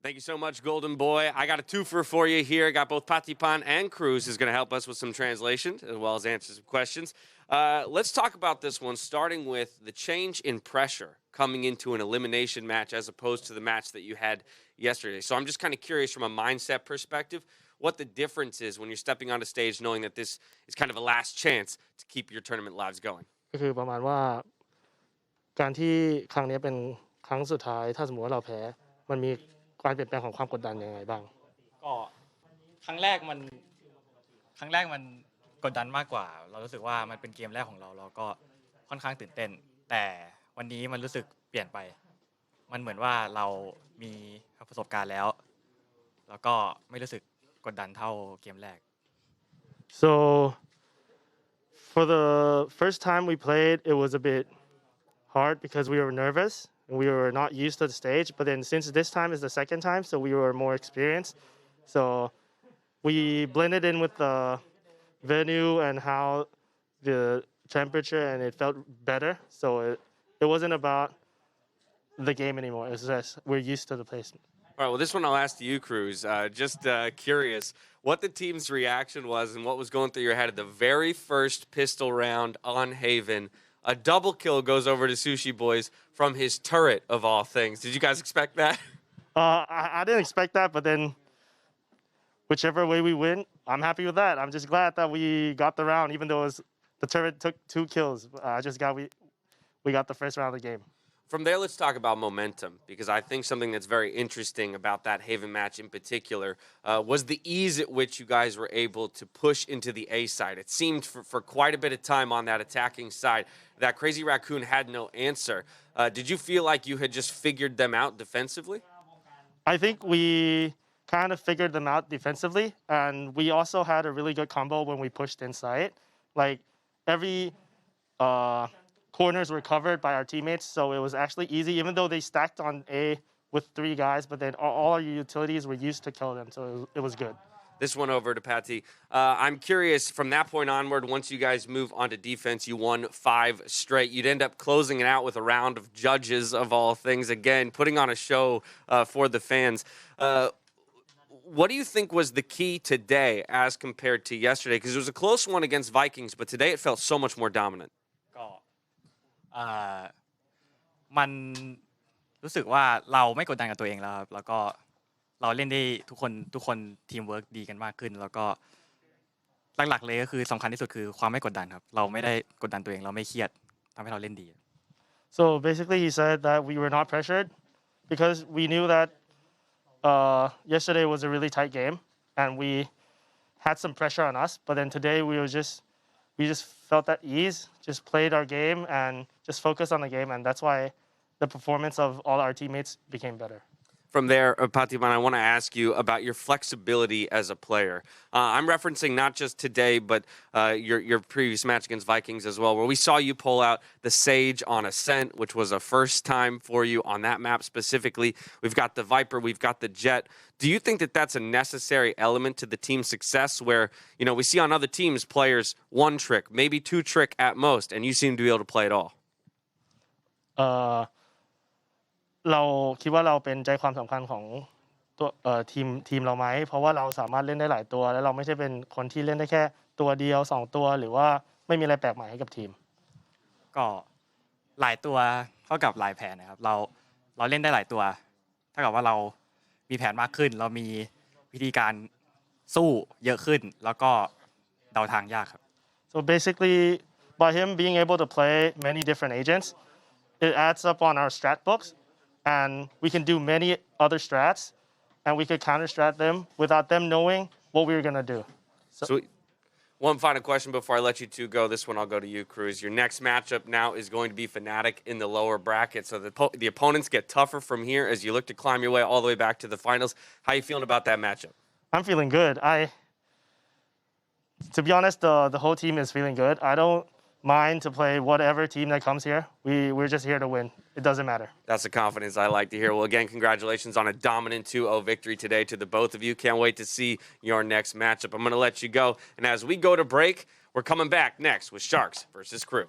Thank you so much, Golden Boy. I got a twofer for you here. I got both Patipan and Cruz is going to help us with some translation as well as answer some questions. Let's talk about this one, starting with the change in pressure coming into an elimination match as opposed to the match that you had yesterday. So I'm just kind of curious from a mindset perspective what the difference is when you're stepping on a stage knowing that this is kind of a last chance to keep your tournament lives going. ก็คือประมาณว่าการที่ครั้งนี้เป็นครั้งสุดท้ายถ้าสมมติว่าเราแพ้มันมีการเปลี่ยนแปลงของความกดดันยังไงบ้างก็ครั้งแรกมันกดดันมากกว่าเรารู้สึกว่ามันเป็นเกมแรกของเราเราก็ค่อนข้างตื่นเต้นแต่วันนี้มันรู้สึกเปลี่ยนไปมันเหมือนว่าเรามีประสบการณ์แล้วแล้วก็ไม่รู้สึกกดดันเท่าเกมแรก So for the first time we played it was a bit hard because we were nervous and we were not used to the stage. But then since this time is the second time, so we were more experienced. So we blended in with the venue and how the temperature, and it felt better. So it wasn't about the game anymore. It was just we're used to the placement. All right, well, this one I'll ask you, Cruz. Just curious what the team's reaction was and what was going through your head at the very first pistol round on Haven. A double kill goes over to Sushi Boys from his turret, of all things. Did you guys expect that? I didn't expect that, but then whichever way we win, I'm happy with that. I'm just glad that we got the round, even though the turret took 2 kills. We got the first round of the game. From there, let's talk about momentum, because I think something that's very interesting about that Haven match in particular was the ease at which you guys were able to push into the A side. It seemed for quite a bit of time on that attacking side that Crazy Raccoon had no answer. Did you feel like you had just figured them out defensively? I think we kind of figured them out defensively, and we also had a really good combo when we pushed inside. Like every corners were covered by our teammates, so it was actually easy, even though they stacked on A with 3 guys, but then all our utilities were used to kill them, so it was good. This one over to Patty. I'm curious, from that point onward, once you guys move on to defense, you won 5 straight. You'd end up closing it out with a round of judges, of all things, again, putting on a show for the fans. What do you think was the key today as compared to yesterday? Because it was a close one against Vikings, but today it felt so much more dominant. มันรู้สึกว่าเราไม่กดดันกับตัวเองแล้วครับแล้วก็เราเล่นได้ทุกคนทีมเวิร์กดีกันมากขึ้นแล้วก็หลักๆเลยก็คือสำคัญที่สุดคือความไม่กดดันครับเราไม่ได้กดดันตัวเองเราไม่เครียดทำให้เราเล่นดี So basically he said that we were not pressured because we knew that yesterday was a really tight game and we had some pressure on us, but then today we just felt at ease, just played our game and just focused on the game, and that's why the performance of all our teammates became better. From there, Patiman, I want to ask you about your flexibility as a player. I'm referencing not just today, but your previous match against Vikings as well, where we saw you pull out the Sage on Ascent, which was a first time for you on that map specifically. We've got the Viper, we've got the Jet. Do you think that that's a necessary element to the team's success where, we see on other teams players 1 trick, maybe 2 trick at most, and you seem to be able to play it all? เราคิดว่าเราเป็นใจความสำคัญของตัวทีมเราไหมเพราะว่าเราสามารถเล่นได้หลายตัวและเราไม่ใช่เป็นคนที่เล่นได้แค่ตัวเดียว2ตัวหรือว่าไม่มีอะไรแปลกใหม่ให้กับทีมก็หลายตัวเท่ากับหลายแผนนะครับเราเล่นได้หลายตัวเท่ากับว่าเรามีแผนมากขึ้นเรามีวิธีการสู้เยอะขึ้นแล้วก็เดาทางยากครับ So basically by him being able to play many different agents it adds up on our strat books and we can do many other strats and we could counter strat them without them knowing what we were going to do. So one final question before I let you two go. This one I'll go to you, Cruz. Your next matchup now is going to be Fnatic in the lower bracket. So the opponents get tougher from here as you look to climb your way all the way back to the finals. How are you feeling about that matchup? I'm feeling good. To be honest, the whole team is feeling good. I don't mind to play whatever team that comes here. We're just here to win. It doesn't matter. That's the confidence I like to hear. Well, again, congratulations on a dominant 2-0 victory today to the both of you. Can't wait to see your next matchup. I'm going to let you go. And as we go to break, we're coming back next with Sharks versus Crew.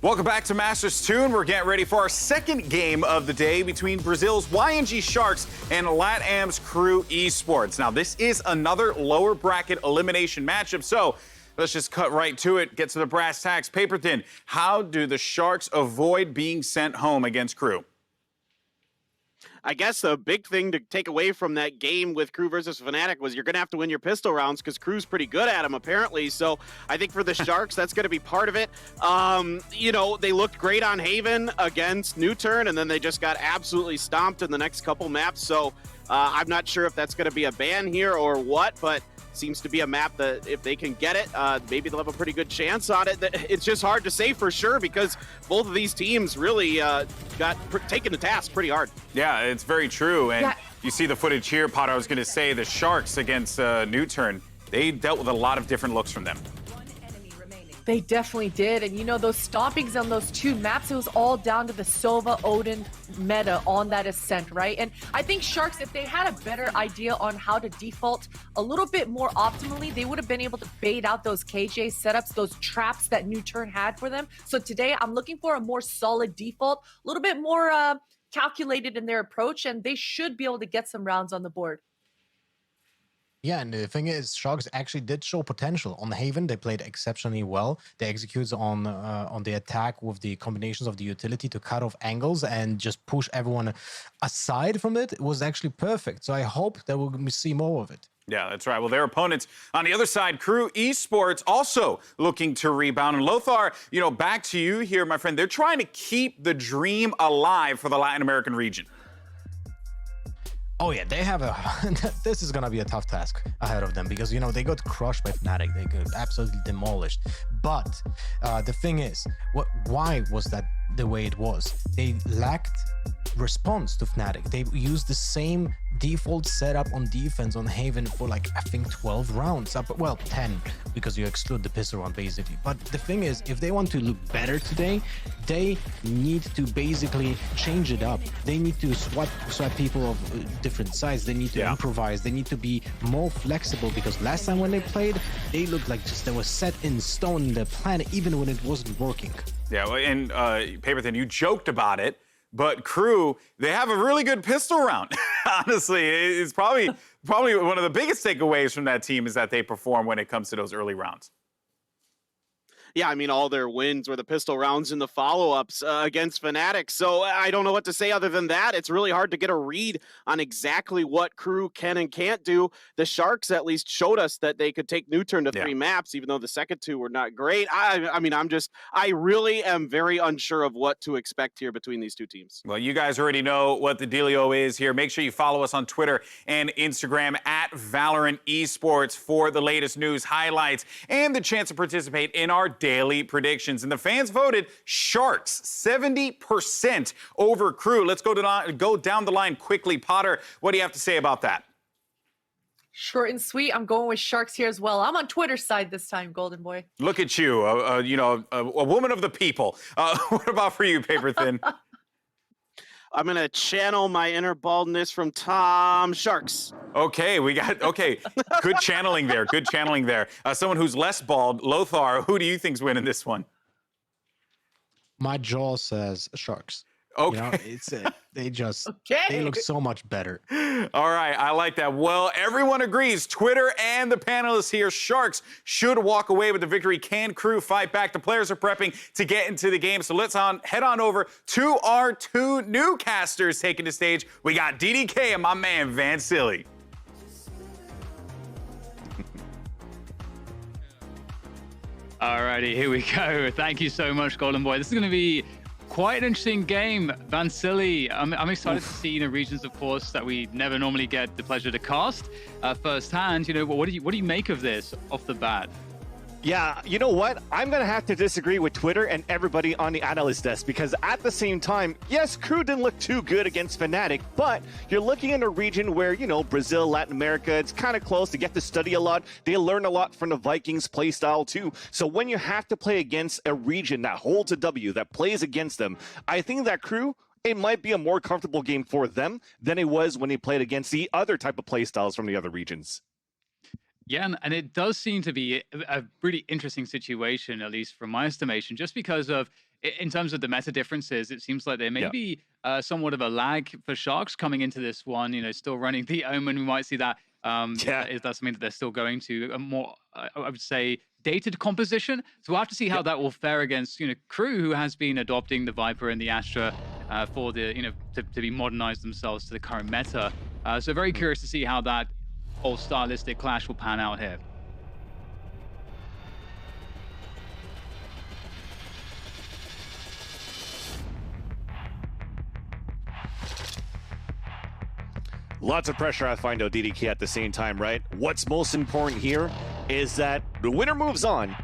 Welcome back to Masters Tune. We're getting ready for our second game of the day between Brazil's YNG Sharks and LATAM's Crew Esports. Now, this is another lower bracket elimination matchup, so let's just cut right to it, get to the brass tacks. Paper Thin, how do the Sharks avoid being sent home against Crew? I guess the big thing to take away from that game with Crew versus Fnatic was you're going to have to win your pistol rounds because Crew's pretty good at them, apparently. So I think for the Sharks, that's going to be part of it. You know, they looked great on Haven against Newturn, and then they just got absolutely stomped in the next couple maps. So I'm not sure if that's going to be a ban here or what, but seems to be a map that if they can get it, maybe they'll have a pretty good chance on it. It's just hard to say for sure because both of these teams really got taken to task pretty hard. Yeah, it's very true. And you see the footage here, Potter. I was going to say the Sharks against Newturn, they dealt with a lot of different looks from them. They definitely did. And you know, those stompings on those two maps, it was all down to the Sova Odin meta on that Ascent, right? And I think Sharks, if they had a better idea on how to default a little bit more optimally, they would have been able to bait out those KJ setups, those traps that Newturn had for them. So today I'm looking for a more solid default, a little bit more calculated in their approach, and they should be able to get some rounds on the board. Yeah, and the thing is, Sharks actually did show potential on Haven. They played exceptionally well. They executed on the attack with the combinations of the utility to cut off angles and just push everyone aside from it. It was actually perfect. So I hope that we'll see more of it. Yeah, that's right. Well, their opponents on the other side, Crew Esports, also looking to rebound. And Lothar, back to you here, my friend. They're trying to keep the dream alive for the Latin American region. Oh yeah, they have this is gonna be a tough task ahead of them because they got crushed by Fnatic. They got absolutely demolished. But the thing is, why was that the way it was? They lacked response to Fnatic. They used the same default setup on defense on Haven for I think 12 rounds. Well, 10 because you exclude the pistol round basically. But the thing is, if they want to look better today, they need to basically change it up. They need to swap people of different sides. They need to improvise. They need to be more flexible because last time when they played, they looked like they were set in stone in their plan even when it wasn't working. Yeah, and Paperthin, you joked about it. But Crew, they have a really good pistol round. Honestly, it's probably one of the biggest takeaways from that team is that they perform when it comes to those early rounds. Yeah, I mean, all their wins were the pistol rounds in the follow-ups against Fnatic. So I don't know what to say other than that. It's really hard to get a read on exactly what Crew can and can't do. The Sharks at least showed us that they could take Newturn to 3 maps, even though the second 2 were not great. I mean, I really am very unsure of what to expect here between these two teams. Well, you guys already know what the dealio is here. Make sure you follow us on Twitter and Instagram at Valorant Esports for the latest news, highlights, and the chance to participate in our daily predictions. And the fans voted Sharks 70% over Crew. Let's go down the line quickly. Potter, what do you have to say about that? Short and sweet. I'm going with Sharks here as well. I'm on Twitter's side this time, Golden Boy. Look at you, a woman of the people. What about for you, Paperthin? I'm going to channel my inner baldness from Tom. Sharks. Okay, good channeling there. Good channeling there. Someone who's less bald, Lothar, who do you think's winning this one? My jaw says Sharks. Okay. They look so much better. All right, I like that. Well, everyone agrees. Twitter and the panelists here, Sharks should walk away with the victory. Can Crew fight back? The players are prepping to get into the game. So let's head on over to our 2 newcasters taking the stage. We got DDK and my man, Van Silly. Alrighty, here we go. Thank you so much, Golden Boy. This is going to be quite an interesting game. Van Silly, I'm excited to see regions, of course, that we never normally get the pleasure to cast firsthand. What do you make of this off the bat? Yeah, you know what? I'm going to have to disagree with Twitter and everybody on the analyst desk because at the same time, yes, Crew didn't look too good against Fnatic, but you're looking in a region where, Brazil, Latin America, it's kind of close. They get to study a lot. They learn a lot from the Vikings play style too. So when you have to play against a region that holds a W, that plays against them, I think that Crew, it might be a more comfortable game for them than it was when they played against the other type of play styles from the other regions. Yeah, and it does seem to be a pretty interesting situation, at least from my estimation, just because of, in terms of the meta differences, it seems like there may be somewhat of a lag for Sharks coming into this one, still running the Omen. We might see that. Is that something that they're still going to a more, I would say, dated composition? So we'll have to see how that will fare against, Crew, who has been adopting the Viper and the Astra for the, to be modernized themselves to the current meta. So very curious to see how that whole stylistic clash will pan out here. Lots of pressure, I find, on DDK at the same time, right? What's most important here is that the winner moves on,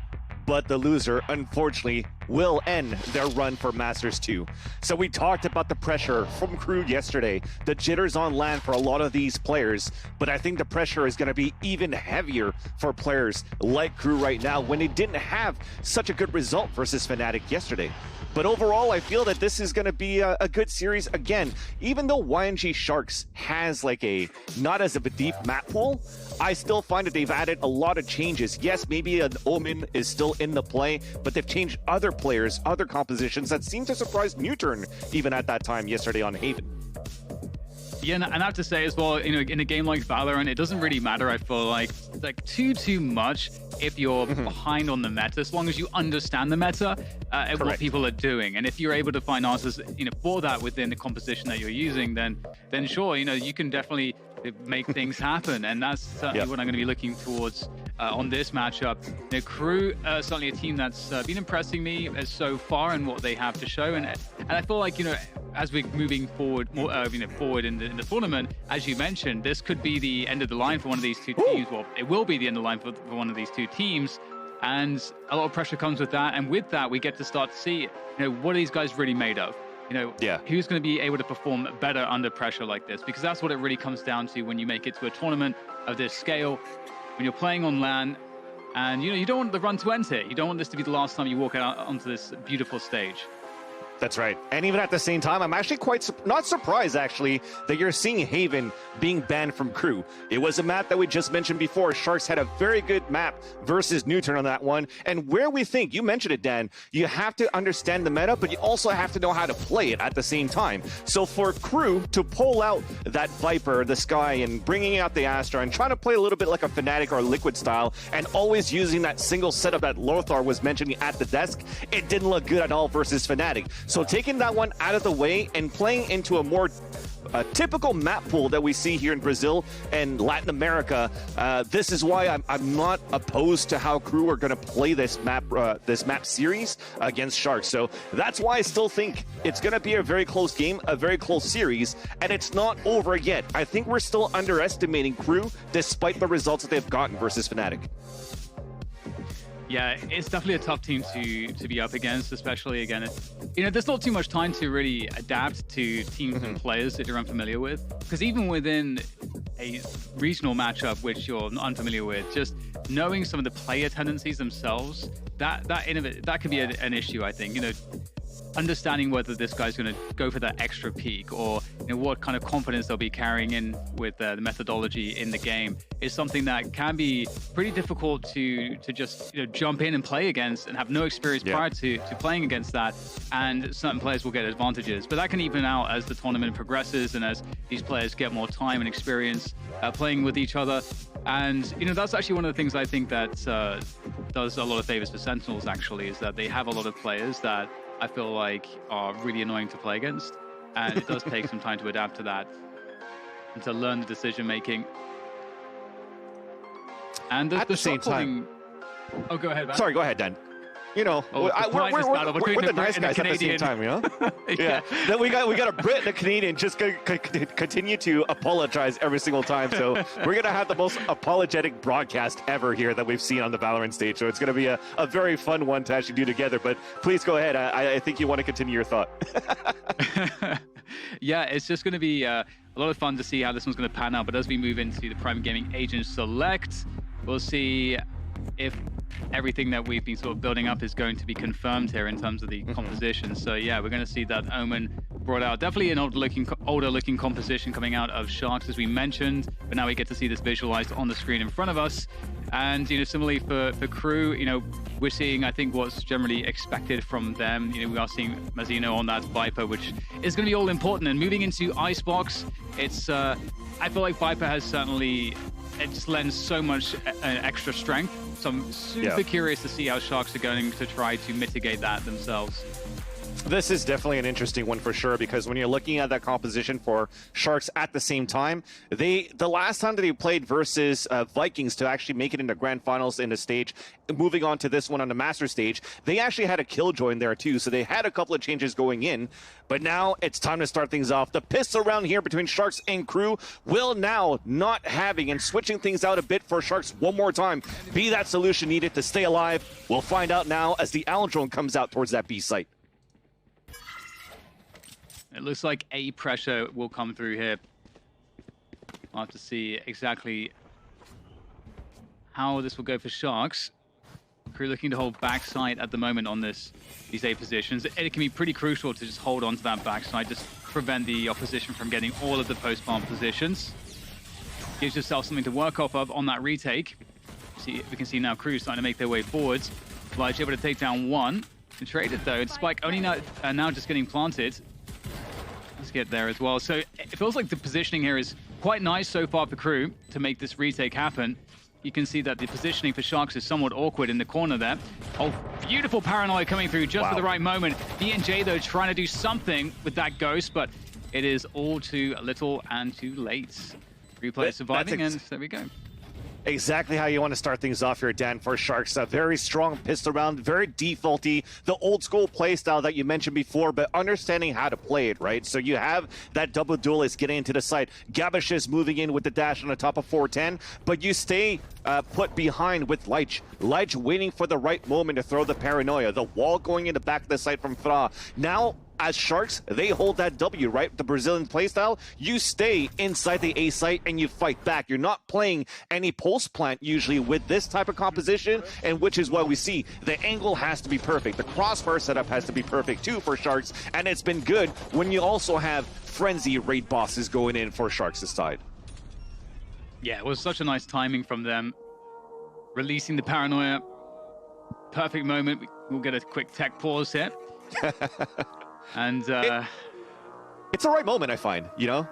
but the loser, unfortunately, will end their run for Masters 2. So we talked about the pressure from Crew yesterday, the jitters on land for a lot of these players, but I think the pressure is going to be even heavier for players like Crew right now when they didn't have such a good result versus Fnatic yesterday. But overall, I feel that this is going to be a good series. Again, even though YNG Sharks has like not as of a deep map pool, I still find that they've added a lot of changes. Yes, maybe an Omen is still in the play, but they've changed other players, other compositions that seem to surprise Newturn even at that time yesterday on Haven. Yeah, and I have to say as well, in a game like Valorant, it doesn't really matter, I feel like too much if you're behind on the meta, as long as you understand the meta and what people are doing. And if you're able to find answers, for that within the composition that you're using, then sure, you can definitely make things happen. And that's certainly what I'm going to be looking towards on this matchup. Crew, certainly a team that's been impressing me so far in what they have to show. And I feel like, as we're moving forward, forward in the tournament, as you mentioned, this could be the end of the line for one of these two teams. Well, it will be the end of the line for one of these two teams. And a lot of pressure comes with that. And with that, we get to start to see, what are these guys really made of? Who's going to be able to perform better under pressure like this? Because that's what it really comes down to when you make it to a tournament of this scale. When you're playing on LAN, and you don't want the run to end here. You don't want this to be the last time you walk out onto this beautiful stage. That's right. And even at the same time, I'm actually not surprised, actually, that you're seeing Haven being banned from Crew. It was a map that we just mentioned before. Sharks had a very good map versus Newturn on that one. And where we think, you mentioned it, Dan, you have to understand the meta, but you also have to know how to play it at the same time. So for Crew to pull out that Viper, the Sky, and bringing out the Astra and trying to play a little bit like a Fnatic or Liquid style, and always using that single setup that Lothar was mentioning at the desk, it didn't look good at all versus Fnatic. So taking that one out of the way and playing into a more typical map pool that we see here in Brazil and Latin America, this is why I'm not opposed to how Crew are going to play this map series against Sharks. So that's why I still think it's going to be a very close game, a very close series, and it's not over yet. I think we're still underestimating Crew despite the results that they've gotten versus Fnatic. Yeah, it's definitely a tough team to be up against, especially again, there's not too much time to really adapt to teams and players that you're unfamiliar with. Because even within a regional matchup which you're unfamiliar with, just knowing some of the player tendencies themselves, that could be an issue, I think. Understanding whether this guy's going to go for that extra peak or what kind of confidence they'll be carrying in with the methodology in the game is something that can be pretty difficult to just jump in and play against and have no experience prior to playing against that, and certain players will get advantages. But that can even out as the tournament progresses and as these players get more time and experience playing with each other. And that's actually one of the things I think that does a lot of favors for Sentinels, actually, is that they have a lot of players that I feel like are really annoying to play against, and it does take some time to adapt to that and to learn the decision making. And at the same time, oh, go ahead, man. Sorry, go ahead, Dan. We're the nice guys at the same time, Yeah. Then we got a Brit and a Canadian just continue to apologize every single time. So we're gonna have the most apologetic broadcast ever here that we've seen on the Valorant stage. So it's gonna be a very fun one to actually do together. But please go ahead. I think you want to continue your thought. Yeah, it's just going to be a lot of fun to see how this one's going to pan out. But as we move into the Prime Gaming Agent Select, we'll see if everything that we've been sort of building up is going to be confirmed here in terms of the composition. So yeah, we're going to see that Omen brought out. Definitely an older looking composition coming out of Sharks, as we mentioned, but now we get to see this visualized on the screen in front of us. And similarly for Crew, we're seeing, I think, what's generally expected from them. We are seeing Mazzino on that Viper, which is going to be all important. And moving into Icebox, it's I feel like Viper has certainly, it just lends so much extra strength. So I'm super curious to see how Sharks are going to try to mitigate that themselves. This is definitely an interesting one for sure, because when you're looking at that composition for Sharks at the same time, the last time that they played versus Vikings to actually make it into grand finals in the stage, moving on to this one on the master stage, they actually had a Killjoy in there too, so they had a couple of changes going in. But now it's time to start things off. The pistol round here between Sharks and Crew will now not having and switching things out a bit for Sharks one more time be that solution needed to stay alive. We'll find out now as the Allen drone comes out towards that B site. It looks like A pressure will come through here. We'll have to see exactly how this will go for Sharks. Crew looking to hold backside at the moment on these A positions. It can be pretty crucial to just hold on to that backside, just prevent the opposition from getting all of the post-bomb positions. Gives yourself something to work off of on that retake. We can see now Crew starting to make their way forwards. Lige able to take down one. And trade it though. Spike only now just getting planted. Let's get there as well. So it feels like the positioning here is quite nice so far for Crew to make this retake happen. You can see that the positioning for Sharks is somewhat awkward in the corner there. Oh, beautiful paranoia coming through just for the right moment. BNJ though trying to do something with that ghost, but it is all too little and too late. 3 players surviving, and there we go. Exactly how you want to start things off here, Dan, for Sharks. A very strong pistol round, very defaulty, the old school play style that you mentioned before, but understanding how to play it, right? So you have that double duelist getting into the site. Gabish is moving in with the dash on the top of 410, but you stay put behind with Lige. Lige waiting for the right moment to throw the paranoia. The wall going in the back of the site from Fra. Now, as Sharks, they hold that W, right? The Brazilian playstyle, you stay inside the A site and you fight back. You're not playing any post plant usually with this type of composition, and which is what we see. The angle has to be perfect. The crossfire setup has to be perfect too for Sharks, and it's been good when you also have frenzy raid bosses going in for Sharks' side. Yeah, it was such a nice timing from them. Releasing the paranoia. Perfect moment. We'll get a quick tech pause here. And it's the right moment, I find, you know,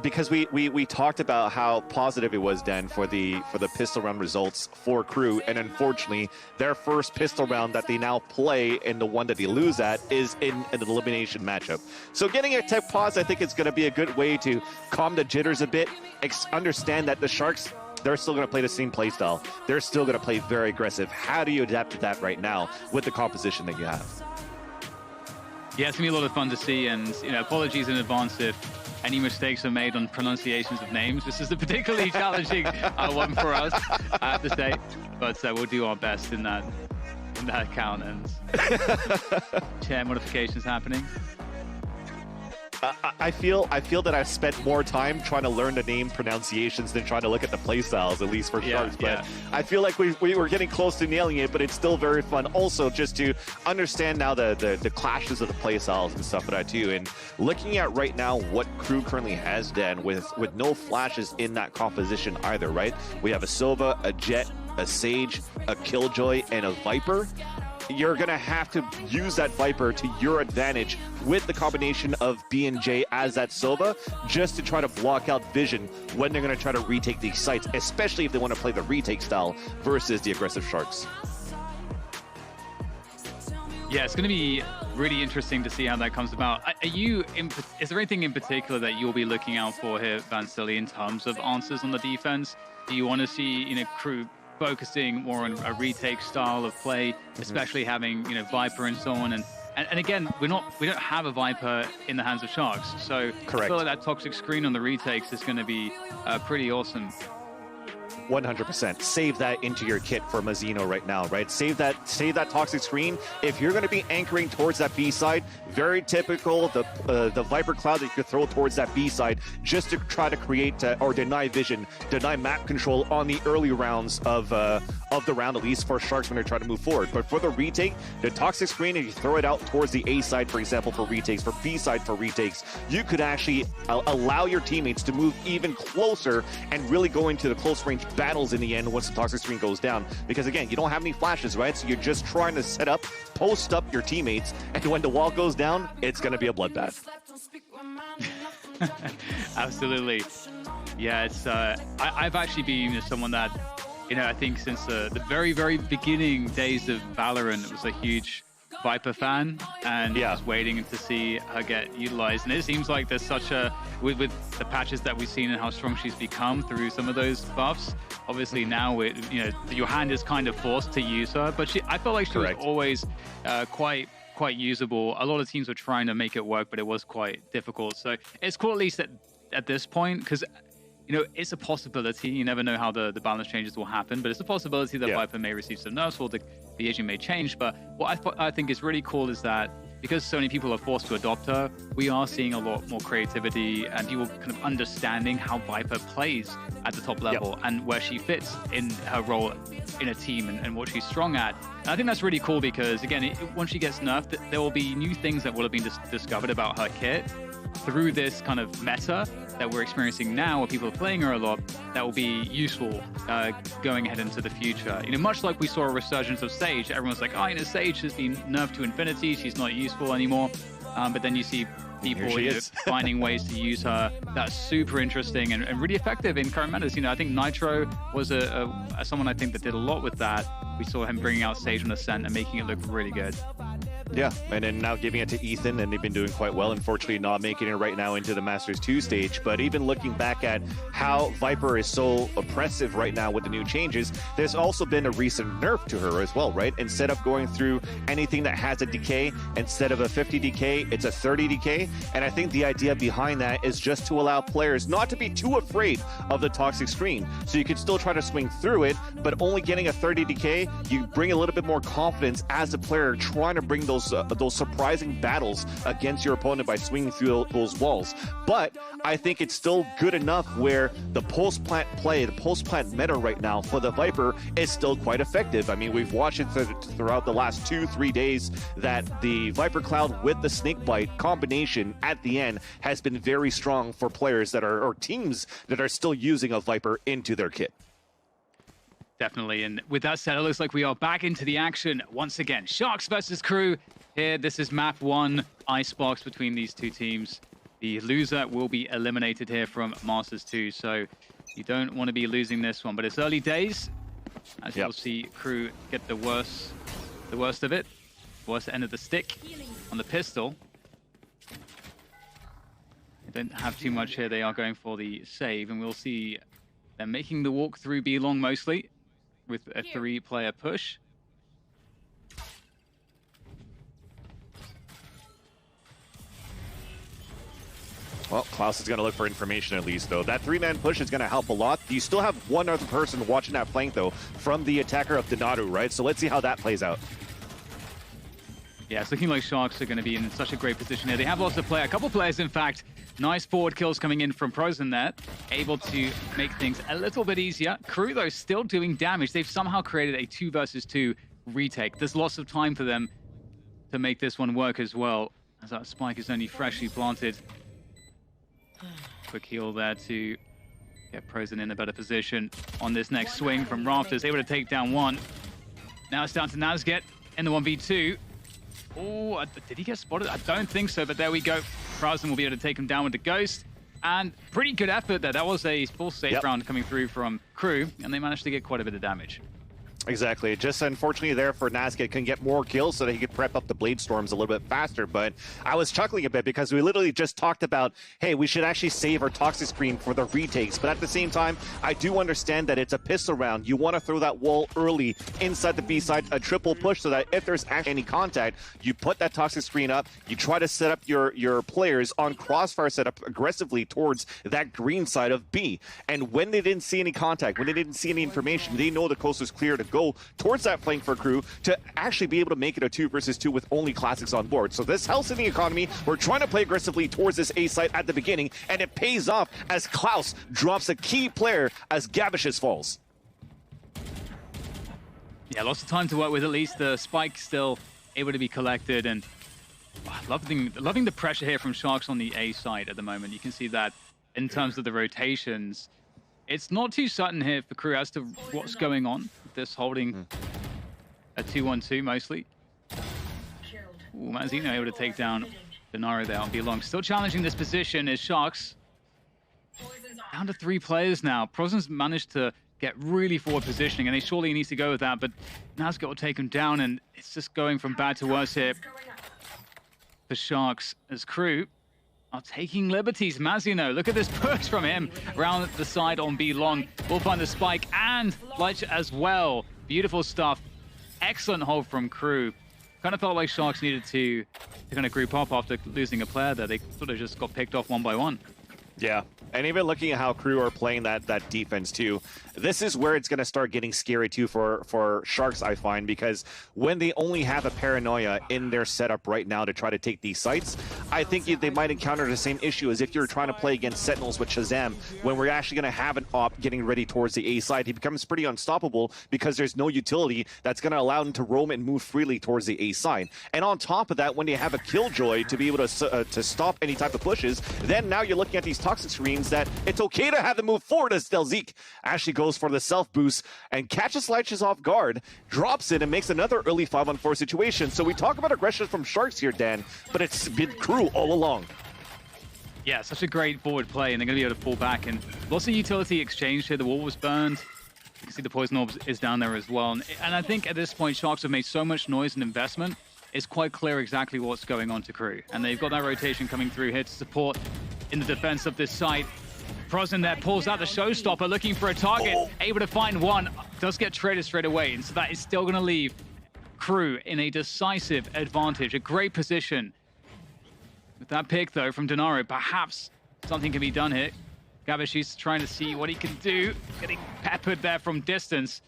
because we talked about how positive it was, Dan, for the pistol round results for Crew, and unfortunately, their first pistol round that they now play and the one that they lose at is in an elimination matchup. So getting a tech pause, I think, is going to be a good way to calm the jitters a bit. Understand that the Sharks, they're still going to play the same play style. They're still going to play very aggressive. How do you adapt to that right now with the composition that you have? Yeah, it's going to be a lot of fun to see, and apologies in advance if any mistakes are made on pronunciations of names. This is a particularly challenging one for us, I have to say, but we'll do our best in that count. And chair modifications happening. I feel that I've spent more time trying to learn the name pronunciations than trying to look at the play styles, at least for Sharks. But I feel like we were getting close to nailing it, but it's still very fun. Also, just to understand now the clashes of the play styles and stuff like that too. And looking at right now what Crew currently has, Dan, with no flashes in that composition either, right? We have a Sova, a Jet, a Sage, a Killjoy, and a Viper. You're going to have to use that Viper to your advantage with the combination of B&J as that Sova, just to try to block out vision when they're going to try to retake these sites, especially if they want to play the retake style versus the aggressive Sharks. Yeah, it's going to be really interesting to see how that comes about. Is there anything in particular that you'll be looking out for here, Vansili, in terms of answers on the defense? Do you want to see, Crew focusing more on a retake style of play, especially having Viper and so on, and again we don't have a Viper in the hands of Sharks, so correct. I feel like that toxic screen on the retakes is going to be pretty awesome. 100%. Save that into your kit for Mazzino right now, right? Save that toxic screen. If you're going to be anchoring towards that B side, very typical, the Viper Cloud that you could throw towards that B side just to try to create or deny vision, deny map control on the early rounds of the round, at least for Sharks when they're trying to move forward. But for the retake, the toxic screen, if you throw it out towards the A side, for example, for retakes, for B side for retakes, you could actually allow your teammates to move even closer and really go into the close range battles in the end once the toxic screen goes down, because again, you don't have any flashes, right? So you're just trying to set up, post up your teammates, and when the wall goes down, it's going to be a bloodbath. Absolutely. Yeah, it's I've actually been someone that I think since the very beginning days of Valorant was a huge Viper fan, and just waiting to see her get utilized. And it seems like there's such a with the patches that we've seen and how strong she's become through some of those buffs. Obviously now your hand is kind of forced to use her, but I felt like she was always quite usable. A lot of teams were trying to make it work, but it was quite difficult. So it's cool, at least at this point, because it's a possibility. You never know how the balance changes will happen, but it's a possibility that Viper may receive some nerfs or the agent may change. But what I think is really cool is that because so many people are forced to adopt her, we are seeing a lot more creativity and people kind of understanding how Viper plays at the top level and where she fits in her role in a team and what she's strong at. And I think that's really cool because, again, once she gets nerfed, there will be new things that will have been discovered about her kit through this kind of meta that we're experiencing now, where people are playing her a lot, that will be useful going ahead into the future. You know, much like we saw a resurgence of Sage, everyone's like, oh, you know, Sage has been nerfed to infinity, she's not useful anymore. But then you see people finding ways to use her. That's super interesting and really effective in current metas. You know, I think Nitro was someone I think that did a lot with that. We saw him bringing out Sage on Ascent and making it look really good. Yeah, and then now giving it to Ethan, and they've been doing quite well. Unfortunately, not making it right now into the Masters 2 stage. But even looking back at how Viper is so oppressive right now with the new changes, there's also been a recent nerf to her as well, right? Instead of going through anything that has a decay, instead of a 50 decay, it's a 30 decay. And I think the idea behind that is just to allow players not to be too afraid of the toxic screen. So you can still try to swing through it, but only getting a 30 decay, you bring a little bit more confidence as a player trying to bring those surprising battles against your opponent by swinging through those walls. But I think it's still good enough where the post-plant play, the post-plant meta right now for the Viper is still quite effective. I mean, we've watched it throughout the last 2-3 days that the Viper Cloud with the Snakebite combination at the end has been very strong for players that are, or teams that are still using a Viper into their kit. Definitely. And with that said, it looks like we are back into the action once again. Sharks versus Crew. Here, this is map 1, Icebox between these two teams. The loser will be eliminated here from Masters 2. So you don't want to be losing this one, but it's early days. As you'll see, Crew get the worst of it. Worst end of the stick on the pistol. They don't have too much here. They are going for the save, and we'll see they're making the walk through B long mostly with a 3-player push. Well, Klaus is going to look for information at least, though. That 3-man push is going to help a lot. You still have one other person watching that flank, though, from the attacker of Donatu, right? So let's see how that plays out. Yeah, it's looking like Sharks are going to be in such a great position here. They have lots of play. A couple players, in fact. Nice forward kills coming in from Prozen there. Able to make things a little bit easier. Crew, though, still doing damage. They've somehow created a 2 versus 2 retake. There's lots of time for them to make this one work as well, as that spike is only freshly planted. Quick heal there to get Prozen in a better position on this next swing from Rafters. Able to take down one. Now it's down to Nazget in the 1v2. Oh, did he get spotted? I don't think so, but there we go. Prozen will be able to take him down with the Ghost. And pretty good effort there. That was a full safe round coming through from Crew, and they managed to get quite a bit of damage. Exactly. Just unfortunately there for Nazget can get more kills so that he could prep up the Blade Storms a little bit faster. But I was chuckling a bit because we literally just talked about, hey, we should actually save our toxic screen for the retakes. But at the same time, I do understand that it's a pistol round. You want to throw that wall early inside the B side, a triple push, so that if there's actually any contact, you put that toxic screen up, you try to set up your players on crossfire setup aggressively towards that green side of B. And when they didn't see any contact, when they didn't see any information, they know the coast was clear to go towards that flank for Crew to actually be able to make it a 2 versus 2 with only classics on board. So this helps in the economy. We're trying to play aggressively towards this A site at the beginning, and it pays off as Klaus drops a key player as Gavicius falls. Yeah, lots of time to work with. At least the spike still able to be collected, and loving the pressure here from Sharks on the A side at the moment. You can see that in terms of the rotations. It's not too certain here for Crew as to what's going on. This holding a 2-1-2 mostly. Ooh, Mazino able to take down Denaro there on B-Long. Still challenging this position is Sharks. Down to 3 players now. Prozen's managed to get really forward positioning, and he surely needs to go with that, but Nazget will take him down, and it's just going from bad to worse here for Sharks as Crew are taking liberties. Mazino, look at this push from him around the side on B long. We'll find the spike and Light as well. Beautiful stuff. Excellent hold from Crew. Kind of felt like Sharks needed to kind of group up after losing a player there. They sort of just got picked off one by one. Yeah, and even looking at how Crew are playing that defense too, this is where it's going to start getting scary too for Sharks, I find, because when they only have a Paranoia in their setup right now to try to take these sites, I think they might encounter the same issue as if you're trying to play against Sentinels with Shazam, when we're actually going to have an op getting ready towards the A side. He becomes pretty unstoppable because there's no utility that's going to allow him to roam and move freely towards the A side. And on top of that, when they have a Killjoy to be able to stop any type of pushes, then now you're looking at these toxic screens that it's okay to have them move forward as Delzik actually goes for the self boost and catches Leches off guard, drops it, and makes another early 5-on-4 situation. So we talk about aggression from Sharks here, Dan, but it's been Crew all along. Yeah, such a great forward play, and they're going to be able to fall back. And lots of utility exchange here. The wall was burned. You can see the poison orb is down there as well. And I think at this point, Sharks have made so much noise and investment, it's quite clear exactly what's going on to Crew. And they've got that rotation coming through here to support in the defense of this site. Prozen there pulls out the showstopper, looking for a target, able to find one, does get traded straight away, and so that is still going to leave Crew in a decisive advantage, a great position. With that pick, though, from Denaro, perhaps something can be done here. Gabashi's trying to see what he can do, getting peppered there from distance.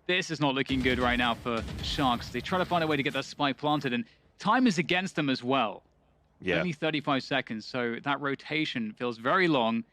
This is not looking good right now for Sharks. They try to find a way to get that spike planted, and time is against them as well. Yeah. Only 35 seconds, so that rotation feels very long.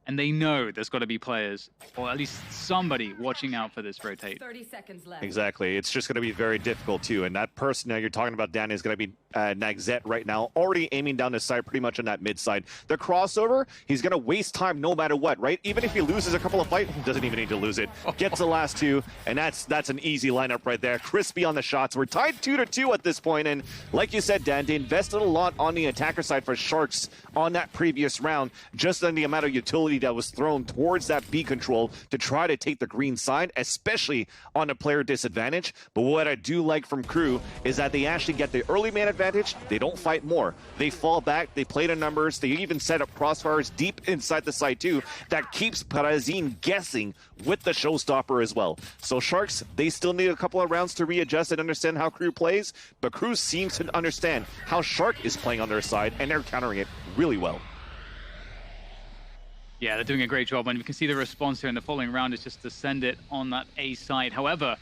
And they know there's got to be players, or at least somebody, watching out for this rotate. 30 seconds left. Exactly. It's just going to be very difficult, too. And that person now you're talking about, Dan, is going to be Nagzet right now, already aiming down the side pretty much on that mid side. The crossover, he's going to waste time no matter what, right? Even if he loses a couple of fights, doesn't even need to lose it. Gets the last two, and that's an easy lineup right there. Crispy on the shots. We're tied 2-2 at this point, and like you said, Dan, they invested a lot on the attacker side for Sharks on that previous round, just on the amount of utility that was thrown towards that B control to try to take the green side, especially on a player disadvantage. But what I do like from Crew is that they actually get the early man advantage. They don't fight more. They fall back. They play the numbers. They even set up crossfires deep inside the side too. That keeps Parazin guessing with the showstopper as well. So Sharks, they still need a couple of rounds to readjust and understand how Crew plays, but Crew seems to understand how Shark is playing on their side, and they're countering it really well. Yeah, they're doing a great job, and you can see the response here in the following round is just to send it on that A side. However,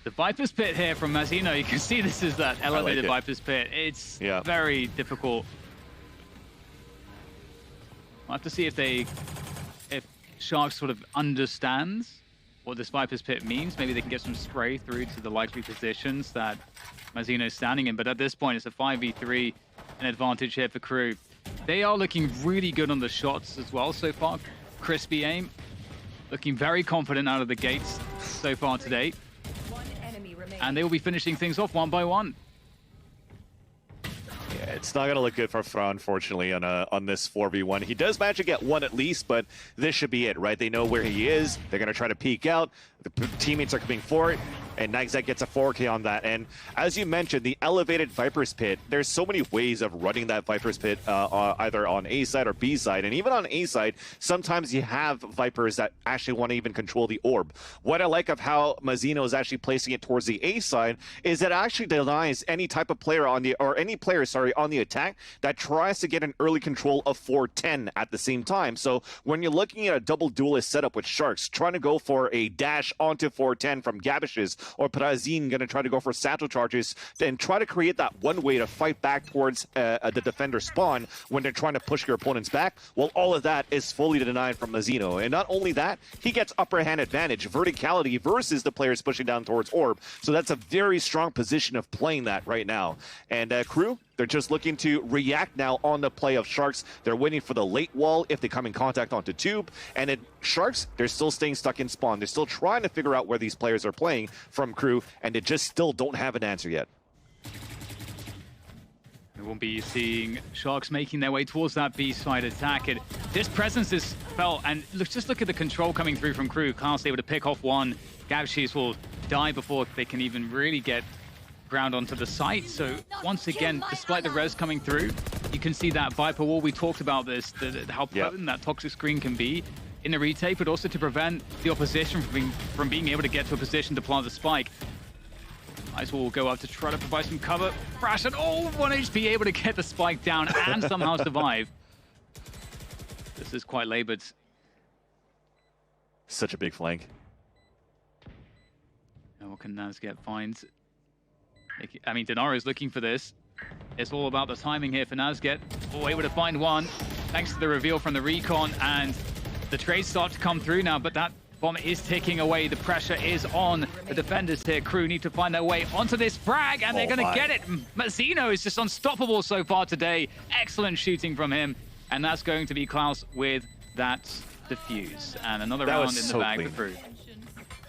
the Viper's Pit here from Mazino, you can see this is that elevated Viper's Pit. It's very difficult. We'll have to see if Sharks sort of understands what this Viper's Pit means. Maybe they can get some spray through to the likely positions that Mazino's standing in, but at this point it's a 5v3, an advantage here for Crew. They are looking really good on the shots as well so far. Crispy aim, looking very confident out of the gates so far today. And they will be finishing things off one by one. Yeah, it's not going to look good for Fra, unfortunately, on this 4v1. He does manage to get one at least, but this should be it, right? They know where he is. They're going to try to peek out. The teammates are coming for it, and Nagzet gets a 4K on that. And as you mentioned, the elevated Viper's Pit, there's so many ways of running that Viper's Pit, either on A side or B side. And even on A side, sometimes you have Vipers that actually want to even control the orb. What I like of how Mazino is actually placing it towards the A side is that it actually denies any type of player on the, or any player, sorry, on the attack that tries to get an early control of 410 at the same time. So when you're looking at a double duelist setup with Sharks, trying to go for a dash onto 410 from Gabish's, or Prazin going to try to go for satchel charges and try to create that one way to fight back towards the defender spawn when they're trying to push your opponents back. Well, all of that is fully denied from Mazino. And not only that, he gets upper hand advantage, verticality versus the players pushing down towards orb. So that's a very strong position of playing that right now. And Crew, they're just looking to react now on the play of Sharks. They're waiting for the late wall if they come in contact onto Tube. And at Sharks, they're still staying stuck in spawn. They're still trying to figure out where these players are playing from Crew, and they just still don't have an answer yet. We will be seeing Sharks making their way towards that B-side attack. And this presence is felt, and just look at the control coming through from Crew. Carl's able to pick off one. Gabshis will die before they can even really get ground onto the site. So once again, despite the res coming through, you can see that Viper wall. We talked about this, how potent that toxic screen can be in the retake, but also to prevent the opposition from being able to get to a position to plant the spike. Ice will go up to try to provide some cover. Thrash at 1 HP, able to get the spike down and somehow survive. This is quite labored. Such a big flank. And what can Nazget find? I mean, Denaro is looking for this. It's all about the timing here for Nazget. Oh, able to find one, thanks to the reveal from the recon, and the trades start to come through now, but that bomb is ticking away. The pressure is on the defenders here. Crew need to find their way onto this frag, and they're going to get it. Mazzino is just unstoppable so far today. Excellent shooting from him, and that's going to be Klaus with that defuse. And another round in the bag for Crew.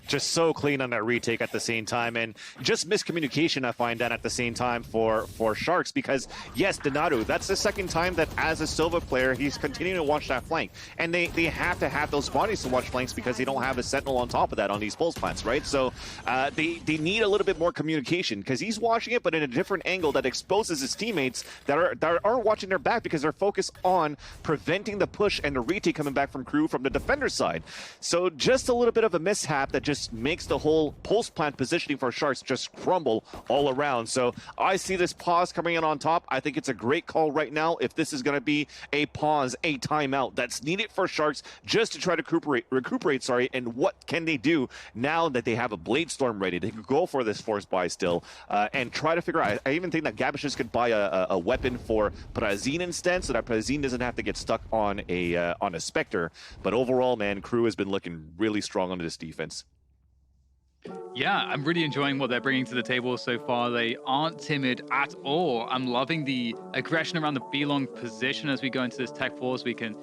Just so clean on that retake at the same time, and just miscommunication I find that at the same time for Sharks, because yes, Donato, that's the second time that as a Silva player he's continuing to watch that flank, and they have to have those bodies to watch flanks because they don't have a sentinel on top of that on these pulse plants, right? So they need a little bit more communication, because he's watching it but in a different angle that exposes his teammates that aren't watching their back because they're focused on preventing the push and the retake coming back from Crew from the defender side. So just a little bit of a mishap that just makes the whole pulse plant positioning for Sharks just crumble all around. So I see this pause coming in on top. I think it's a great call right now if this is going to be a pause, a timeout that's needed for Sharks just to try to recuperate, and what can they do now that they have a Blade Storm ready? They could go for this force buy still and try to figure out. I even think that Gabishus could buy a weapon for Prazine instead, so that Prazine doesn't have to get stuck on a Spectre. But overall, man, Crew has been looking really strong on this defense. Yeah, I'm really enjoying what they're bringing to the table so far. They aren't timid at all. I'm loving the aggression around the B-long position as we go into this Tech Force. We can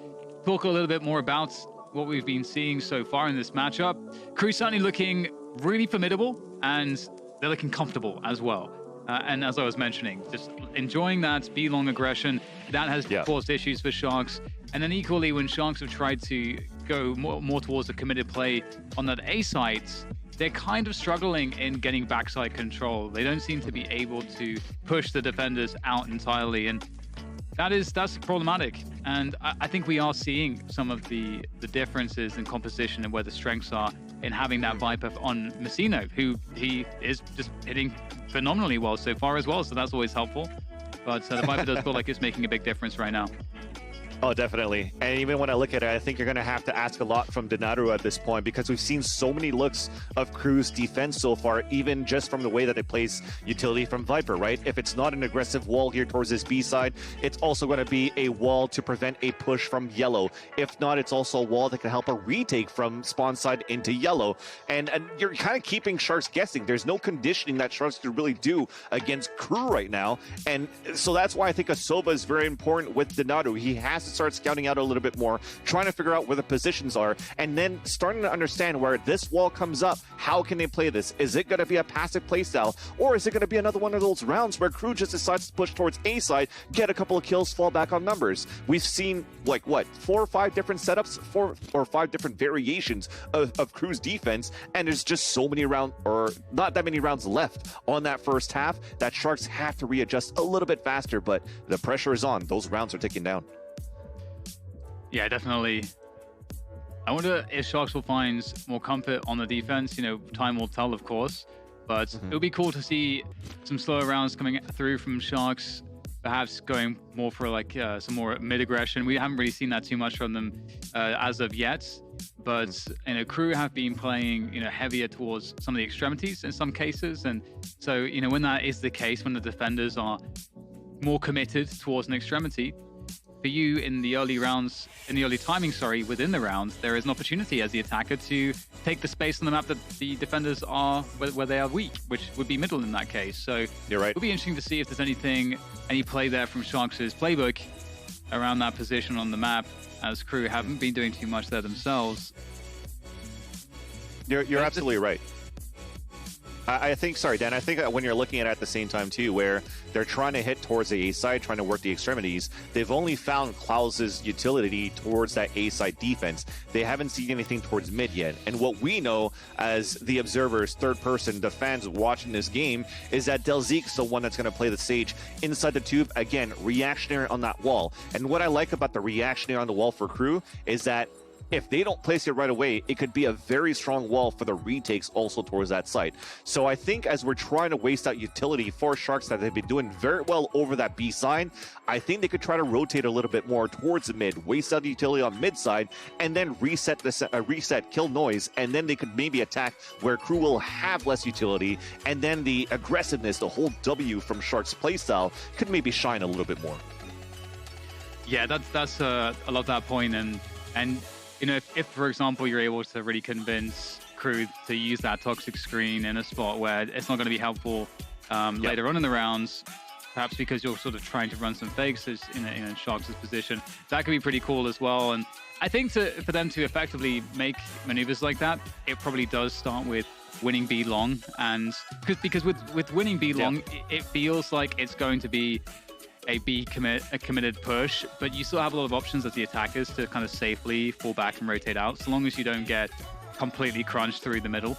talk a little bit more about what we've been seeing so far in this matchup. Crew certainly looking really formidable, and they're looking comfortable as well. And as I was mentioning, just enjoying that B-long aggression, that has caused issues for Sharks. And then equally, when Sharks have tried to go more towards a committed play on that A side, they're kind of struggling in getting backside control. They don't seem to be able to push the defenders out entirely, and that's problematic. And I think we are seeing some of the differences in composition and where the strengths are in having that Viper on Mazzino, who he is just hitting phenomenally well so far as well, so that's always helpful. But the Viper does feel like it's making a big difference right now. Oh, definitely. And even when I look at it, I think you're going to have to ask a lot from Donato at this point, because we've seen so many looks of Crew's defense so far, even just from the way that it plays utility from Viper, right? If it's not an aggressive wall here towards this B side, it's also going to be a wall to prevent a push from yellow. If not, it's also a wall that can help a retake from spawn side into yellow. And you're kind of keeping Sharks guessing. There's no conditioning that Sharks can really do against Crew right now. And so that's why I think Asoba is very important with Donato. He has to start scouting out a little bit more, trying to figure out where the positions are, and then starting to understand where this wall comes up. How can they play this? Is it going to be a passive playstyle, or is it going to be another one of those rounds where Crew just decides to push towards A side, get a couple of kills, fall back on numbers? We've seen, like, what, 4 or 5 different setups, 4 or 5 different variations of Crew's defense, and there's just so many rounds, or not that many rounds left on that first half, that Sharks have to readjust a little bit faster, but the pressure is on. Those rounds are ticking down. Yeah, definitely. I wonder if Sharks will find more comfort on the defense. You know, time will tell, of course. But it would be cool to see some slower rounds coming through from Sharks, perhaps going more for like some more mid-aggression. We haven't really seen that too much from them as of yet. But, you know, Crew have been playing, you know, heavier towards some of the extremities in some cases. And so, you know, when that is the case, when the defenders are more committed towards an extremity, for you in the early rounds, in the early timing, within the rounds, there is an opportunity as the attacker to take the space on the map that the defenders are, where they are weak, which would be middle in that case. So you're right. It'll be interesting to see if there's any play there from Sharks' playbook around that position on the map, as Crew haven't been doing too much there themselves. You're absolutely right. I think, sorry, Dan, I think when you're looking at it at the same time, too, where they're trying to hit towards the A side, trying to work the extremities, they've only found Klaus's utility towards that A side defense. They haven't seen anything towards mid yet. And what we know as the observers, third person, the fans watching this game, is that Delzeek's the one that's going to play the Sage inside the tube. Again, reactionary on that wall. And what I like about the reactionary on the wall for Crew is that if they don't place it right away, it could be a very strong wall for the retakes also towards that site. So I think as we're trying to waste out utility for Sharks that they've been doing very well over that B side, I think they could try to rotate a little bit more towards the mid, waste out the utility on mid side, and then reset kill noise, and then they could maybe attack where Crew will have less utility, and then the aggressiveness, the whole W from Sharks playstyle could maybe shine a little bit more. Yeah, that's I love that point, and you know, if for example you're able to really convince Crew to use that toxic screen in a spot where it's not going to be helpful later on in the rounds, perhaps because you're sort of trying to run some fakes in Sharks' position, that could be pretty cool as well. And I think for them to effectively make maneuvers like that, it probably does start with winning B long, and because with winning B long, it feels like it's going to be a committed push, but you still have a lot of options as the attackers to kind of safely fall back and rotate out. So long as you don't get completely crunched through the middle,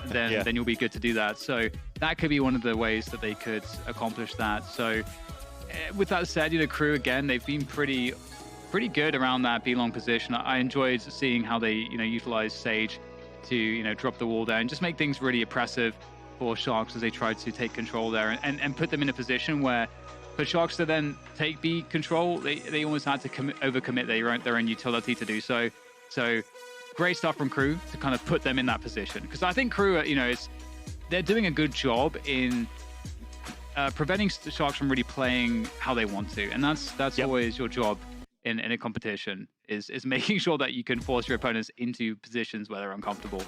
then you'll be good to do that. So that could be one of the ways that they could accomplish that. So with that said, you know, Crew again, they've been pretty good around that B long position. I enjoyed seeing how they, you know, utilize Sage to, you know, drop the wall down, just make things really oppressive for Sharks as they try to take control there and put them in a position where for Sharks to then take B control, they almost had to overcommit their own utility to do so. So great stuff from Crew to kind of put them in that position, because I think Crew, you know, they're doing a good job in preventing Sharks from really playing how they want to, and that's always your job in a competition, is making sure that you can force your opponents into positions where they're uncomfortable.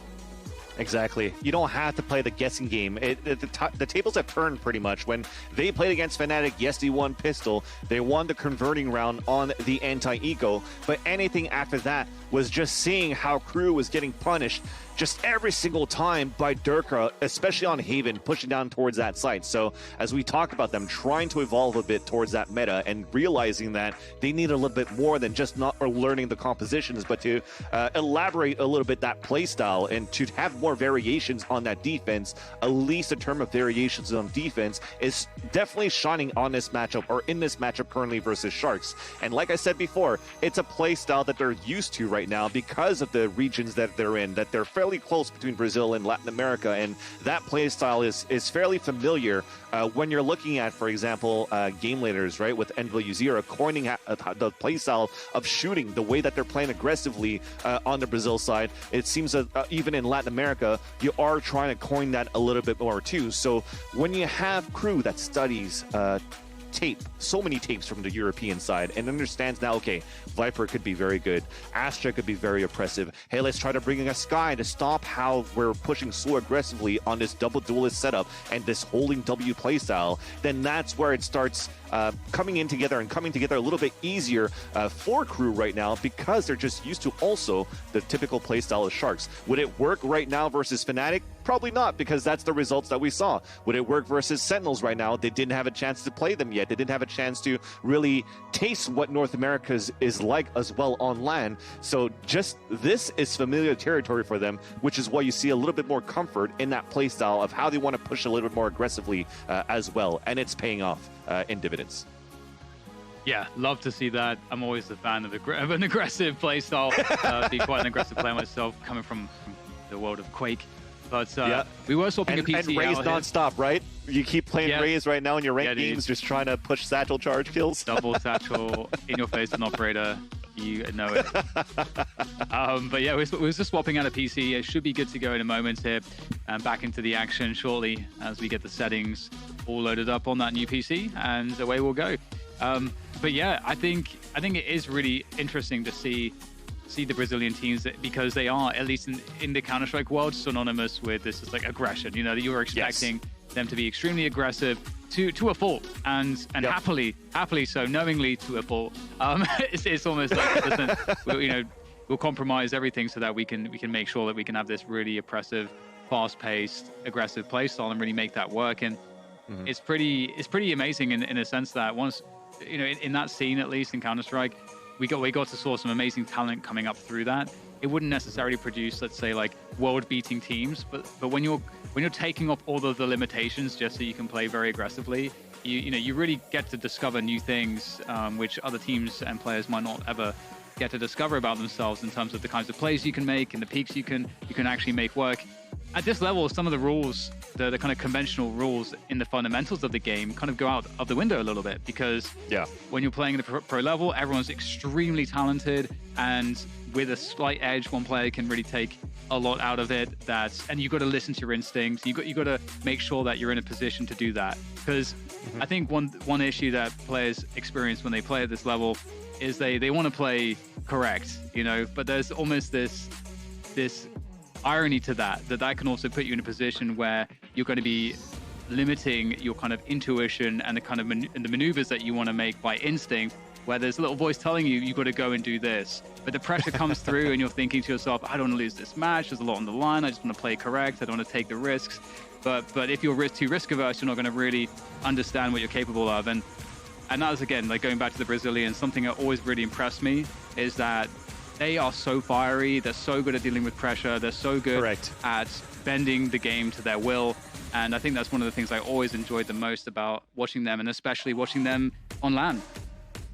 Exactly. You don't have to play the guessing game. The tables have turned pretty much. When they played against Fnatic, yes, they won Pistol. They won the converting round on the anti-eco. But anything after that was just seeing how Crew was getting punished just every single time by Durka, especially on Haven, pushing down towards that site. So as we talk about them trying to evolve a bit towards that meta and realizing that they need a little bit more than just not learning the compositions, but to elaborate a little bit that play style and to have more variations on that defense, at least a term of variations on defense, is definitely shining on this matchup, or in this matchup currently versus Sharks. And like I said before, it's a play style that they're used to right now because of the regions that they're in, that they're fairly close between Brazil and Latin America, and that play style is fairly familiar when you're looking at, for example, game leaders, right, with Envil Uzira coining the play style of shooting, the way that they're playing aggressively on the Brazil side. It seems that even in Latin America, you are trying to coin that a little bit more too. So when you have Crew that studies so many tapes from the European side, and understands now, okay, Viper could be very good, Astra could be very oppressive, hey, let's try to bring in a Sky to stop how we're pushing so aggressively on this double duelist setup and this holding W playstyle, then that's where it starts coming together a little bit easier for Crew right now, because they're just used to also the typical playstyle of Sharks. Would it work right now versus Fnatic? Probably not, because that's the results that we saw. Would it work versus Sentinels right now? They didn't have a chance to play them yet. They didn't have a chance to really taste what North America is like as well on LAN. So just this is familiar territory for them, which is why you see a little bit more comfort in that playstyle of how they want to push a little bit more aggressively as well. And it's paying off in dividends. Yeah, love to see that. I'm always a fan of an aggressive playstyle. Be quite an aggressive player myself, coming from the world of Quake. But we were swapping a PC and Raze non-stop, right? You keep playing Raze right now in your ranked games, just trying to push satchel charge kills. Double satchel in your face, an operator. You know it. But yeah, we're just swapping out a PC. It should be good to go in a moment here, and back into the action shortly as we get the settings all loaded up on that new PC, and away we'll go. But yeah, I think it is really interesting to see the Brazilian teams, because they are, at least in the Counter-Strike world, synonymous with this is like aggression. You know, that you were expecting them to be extremely aggressive to a fault, and happily so, knowingly to a fault. It's almost like it doesn't, we'll compromise everything so that we can make sure that we can have this really oppressive, fast-paced, aggressive playstyle and really make that work. And it's pretty amazing in a sense that once, you know, in that scene, at least in Counter-Strike, we got to saw some amazing talent coming up through that. It wouldn't necessarily produce, let's say, like world-beating teams, but when you're taking off all of the limitations just so you can play very aggressively, you really get to discover new things which other teams and players might not ever get to discover about themselves in terms of the kinds of plays you can make and the peaks you can actually make work. At this level, some of the rules, the kind of conventional rules in the fundamentals of the game kind of go out of the window a little bit, because when you're playing at the pro level, everyone's extremely talented, and with a slight edge, one player can really take a lot out of it. And you've got to listen to your instincts. You got to make sure that you're in a position to do that, because I think one issue that players experience when they play at this level is they want to play correct, but there's almost this irony to that can also put you in a position where you're going to be limiting your kind of intuition and the kind of the maneuvers that you want to make by instinct, where there's a little voice telling you got to go and do this, but the pressure comes through and you're thinking to yourself, I don't want to lose this match, there's a lot on the line, I just want to play correct, I don't want to take the risks. But if you're too risk averse, you're not going to really understand what you're capable of. And that was, again, like going back to the Brazilians, something that always really impressed me is that they are so fiery, they're so good at dealing with pressure, they're so good at bending the game to their will. And I think that's one of the things I always enjoyed the most about watching them, and especially watching them on LAN.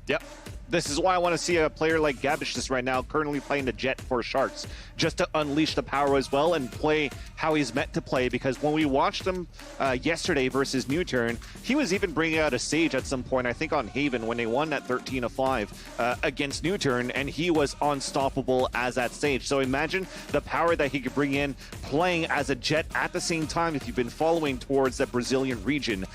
Yep. This is why I want to see a player like Gabish just right now, currently playing the Jet for Sharks, just to unleash the power as well and play how he's meant to play. Because when we watched him yesterday versus New Turn, he was even bringing out a Sage at some point, I think on Haven, when they won that 13-5 against New Turn, and he was unstoppable as that Sage. So imagine the power that he could bring in playing as a Jet at the same time if you've been following towards that Brazilian region.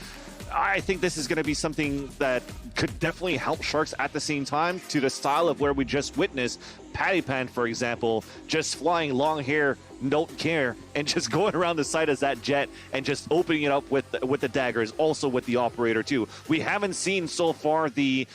I think this is going to be something that could definitely help Sharks at the same time, to the style of where we just witnessed Patty Pan, for example, just flying long hair, don't care, and just going around the site as that Jet and just opening it up with the daggers, also with the operator too. We haven't seen so far the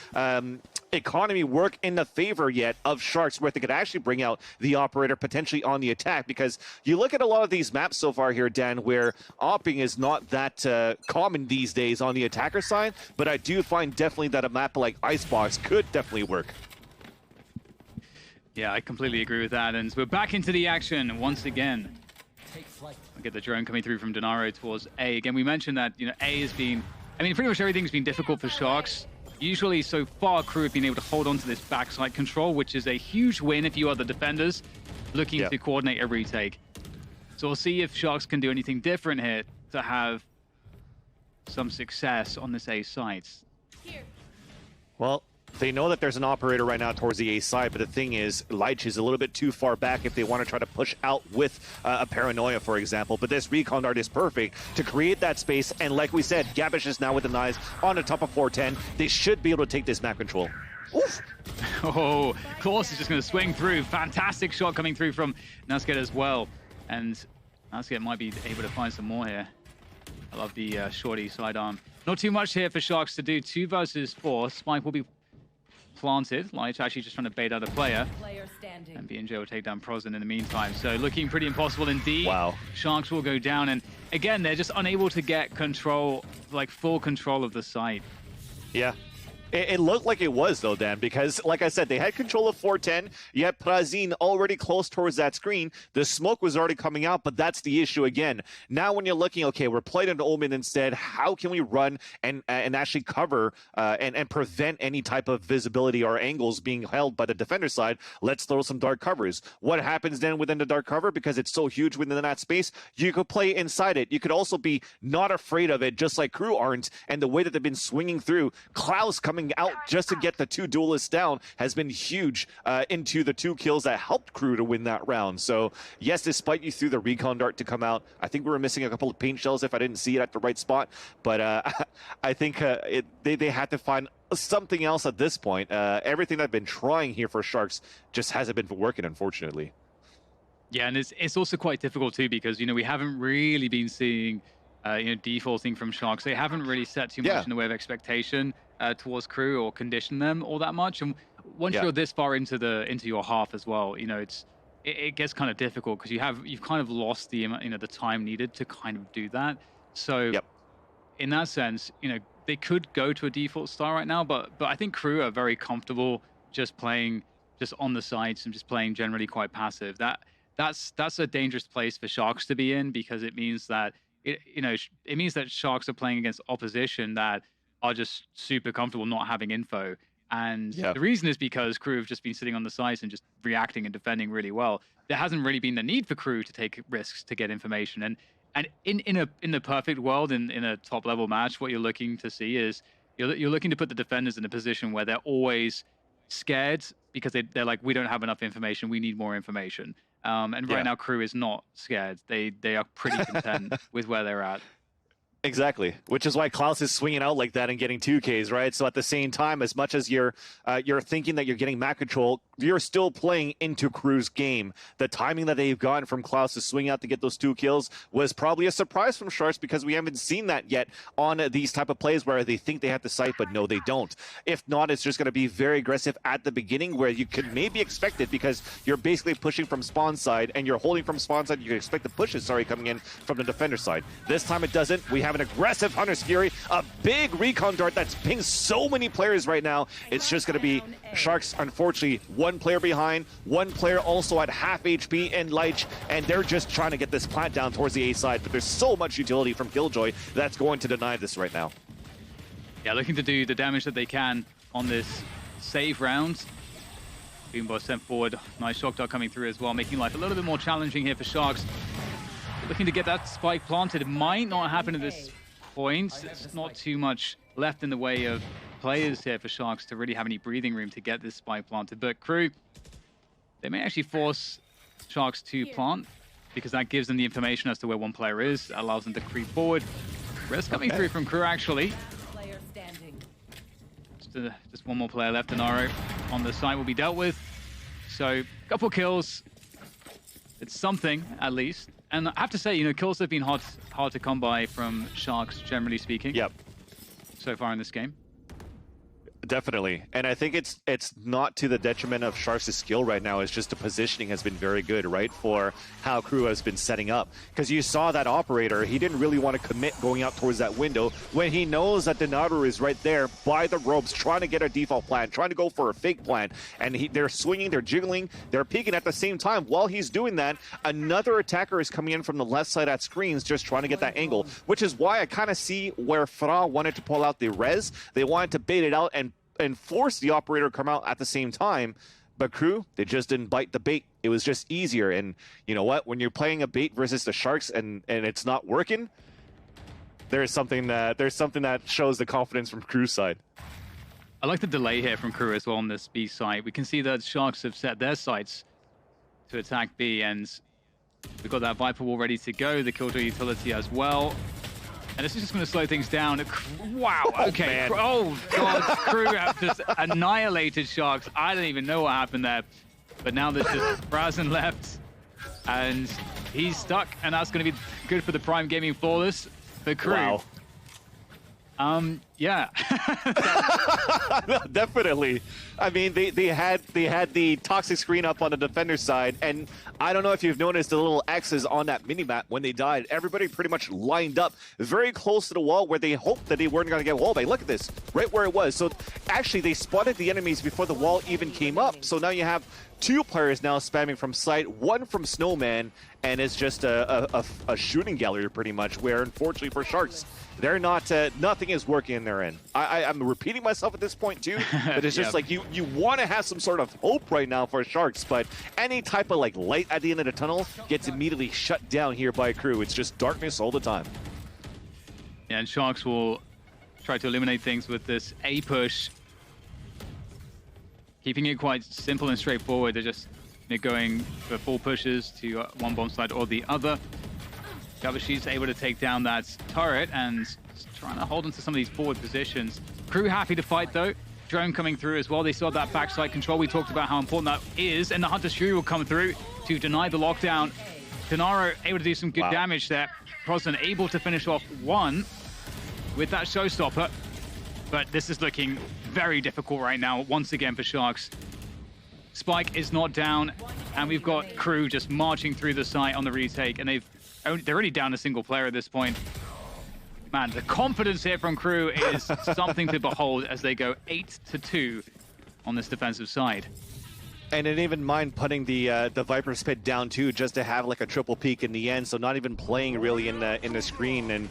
economy work in the favor yet of Sharks, where they could actually bring out the operator potentially on the attack, because you look at a lot of these maps so far here, Dan, where opping is not that common these days on the attacker side, but I do find definitely that a map like Icebox could definitely work. Yeah, I completely agree with that, and we're back into the action once again. I get the drone coming through from Denaro towards A. Again, we mentioned that A has been, pretty much everything's been difficult for Sharks. Usually, so far, Crew have been able to hold on to this backside control, which is a huge win if you are the defenders looking to coordinate a retake. So we'll see if Sharks can do anything different here to have some success on this A site. Well, they know that there's an operator right now towards the A side, but the thing is, Leitch is a little bit too far back if they want to try to push out with a Paranoia, for example. But this recon dart is perfect to create that space, and like we said, Gabish is now with the knives on the top of 410. They should be able to take this map control. Oof. Oh, Klaus is just going to swing through. Fantastic shot coming through from Nasket as well. And Nasket might be able to find some more here. I love the shorty sidearm. Not too much here for Sharks to do. 2 versus 4. Spike will be planted. Light actually just trying to bait out a player. And B&J will take down Prozin in the meantime. So looking pretty impossible indeed. Wow. Sharks will go down. And again, they're just unable to get control, like full control of the site. Yeah. It looked like it was, though, Dan, because, like I said, they had control of 410. You had Prazin already close towards that screen. The smoke was already coming out, but that's the issue again. Now when you're looking, okay, we're playing an Omen instead. How can we run and actually cover and prevent any type of visibility or angles being held by the defender side? Let's throw some dark covers. What happens then within the dark cover? Because it's so huge within that space, you could play inside it. You could also be not afraid of it, just like Crew aren't. And the way that they've been swinging through, Klaus coming out just to get the 2 duelists down has been huge into the 2 kills that helped Crew to win that round. So yes, despite you threw the recon dart to come out, I think we were missing a couple of paint shells if I didn't see it at the right spot. But I think they had to find something else at this point. Everything I've been trying here for Sharks just hasn't been working, unfortunately. Yeah, and it's also quite difficult too, because we haven't really been seeing defaulting from Sharks. They haven't really set too much in the way of expectation towards Crew or condition them all that much. And once you're this far into your half as well, it gets kind of difficult, because you've kind of lost the the time needed to kind of do that. So in that sense, they could go to a default style right now, but I think Crew are very comfortable just playing just on the sides and just playing generally quite passive. That's a dangerous place for Sharks to be in, because it means that it means that Sharks are playing against opposition that are just super comfortable not having info. And the reason is because Crew have just been sitting on the sides and just reacting and defending really well. There hasn't really been the need for Crew to take risks to get information. And in the perfect world, in a top level match, what you're looking to see is you're looking to put the defenders in a position where they're always scared because they're like, we don't have enough information, we need more information. And right now, Crew is not scared. They are pretty content with where they're at. Exactly, which is why Klaus is swinging out like that and getting 2Ks, right? So at the same time, as much as you're thinking that you're getting map control, you're still playing into Crew's game. The timing that they've gotten from Klaus to swing out to get those 2 kills was probably a surprise from Sharks because we haven't seen that yet on these type of plays where they think they have the site, but no, they don't. If not, it's just going to be very aggressive at the beginning where you could maybe expect it because you're basically pushing from spawn side and you're holding from spawn side. You can expect the pushes, coming in from the defender side. This time it doesn't. We have an aggressive Hunter's Fury, a big recon dart that's pinged so many players right now. It's just going to be Sharks, unfortunately, 1 player behind, 1 player also at half HP in Leich, and they're just trying to get this plant down towards the A side, but there's so much utility from Killjoy that's going to deny this right now. Yeah, looking to do the damage that they can on this save round. Boombo sent forward. Nice shock dart coming through as well, making life a little bit more challenging here for Sharks. Looking to get that spike planted. It might not happen at this point. There's not too much left in the way of players here for Sharks to really have any breathing room to get this spike planted. But Crew, they may actually force Sharks to plant because that gives them the information as to where 1 player is, allows them to creep forward. Risk coming through from Crew, actually. Just 1 more player left. Denaro on the site will be dealt with. So, a couple kills. It's something, at least. And I have to say, kills have been hard to come by from Sharks, generally speaking. Yep. So far in this game. Definitely. And I think it's not to the detriment of Sharks' skill right now. It's just the positioning has been very good, right, for how Crew has been setting up. Because you saw that operator, he didn't really want to commit going out towards that window when he knows that Donato is right there by the ropes trying to get a default plan, trying to go for a fake plan. And they're swinging, they're jiggling, they're peeking at the same time. While he's doing that, another attacker is coming in from the left side at screens just trying to get that angle, which is why I kind of see where Fra wanted to pull out the res. They wanted to bait it out and force the operator to come out at the same time. But Crew, they just didn't bite the bait. It was just easier. And you know what? When you're playing a bait versus the Sharks and it's not working, there's something that shows the confidence from Crew's side. I like the delay here from Crew as well on this B side. We can see that Sharks have set their sights to attack B, and we've got that Viper wall ready to go, the Killjoy utility as well. And this is just going to slow things down. Wow, okay. Oh, God, Crew have just annihilated Sharks. I don't even know what happened there. But now there's just Brazen left, and he's stuck, and that's going to be good for the Prime Gaming Flawless for Crew. Wow. Yeah. Definitely. I mean, they had the toxic screen up on the defender side, and I don't know if you've noticed the little X's on that minimap when they died. Everybody pretty much lined up very close to the wall where they hoped that they weren't going to get wallbang. Look at this, right where it was. So actually, they spotted the enemies before the wall even came up. So now you have 2 players now spamming from site, 1 from Snowman, and it's just a shooting gallery pretty much, where unfortunately for Sharks, they're not, nothing is working in their end. I'm repeating myself at this point too, but it's just like you want to have some sort of hope right now for Sharks, but any type of like light at the end of the tunnel gets immediately shut down here by Crew. It's just darkness all the time. Yeah, and Sharks will try to eliminate things with this A push. Keeping it quite simple and straightforward. They're just going for 4 pushes to one bomb side or the other. Gavashi's able to take down that turret and trying to hold onto some of these forward positions. Crew happy to fight though. Drone coming through as well. They saw that backside control. We talked about how important that is, and the Hunter's Fury will come through to deny the lockdown. Denaro able to do some good damage there. Crossan able to finish off 1 with that showstopper. But this is looking very difficult right now, once again for Sharks. Spike is not down, and we've got Crew just marching through the site on the retake, and they're already down a single player at this point. Man, the confidence here from Crew is something to behold as they go 8-2 on this defensive side. And I didn't even mind putting the Viper Spit down too, just to have like a triple peek in the end, so not even playing really in the screen. And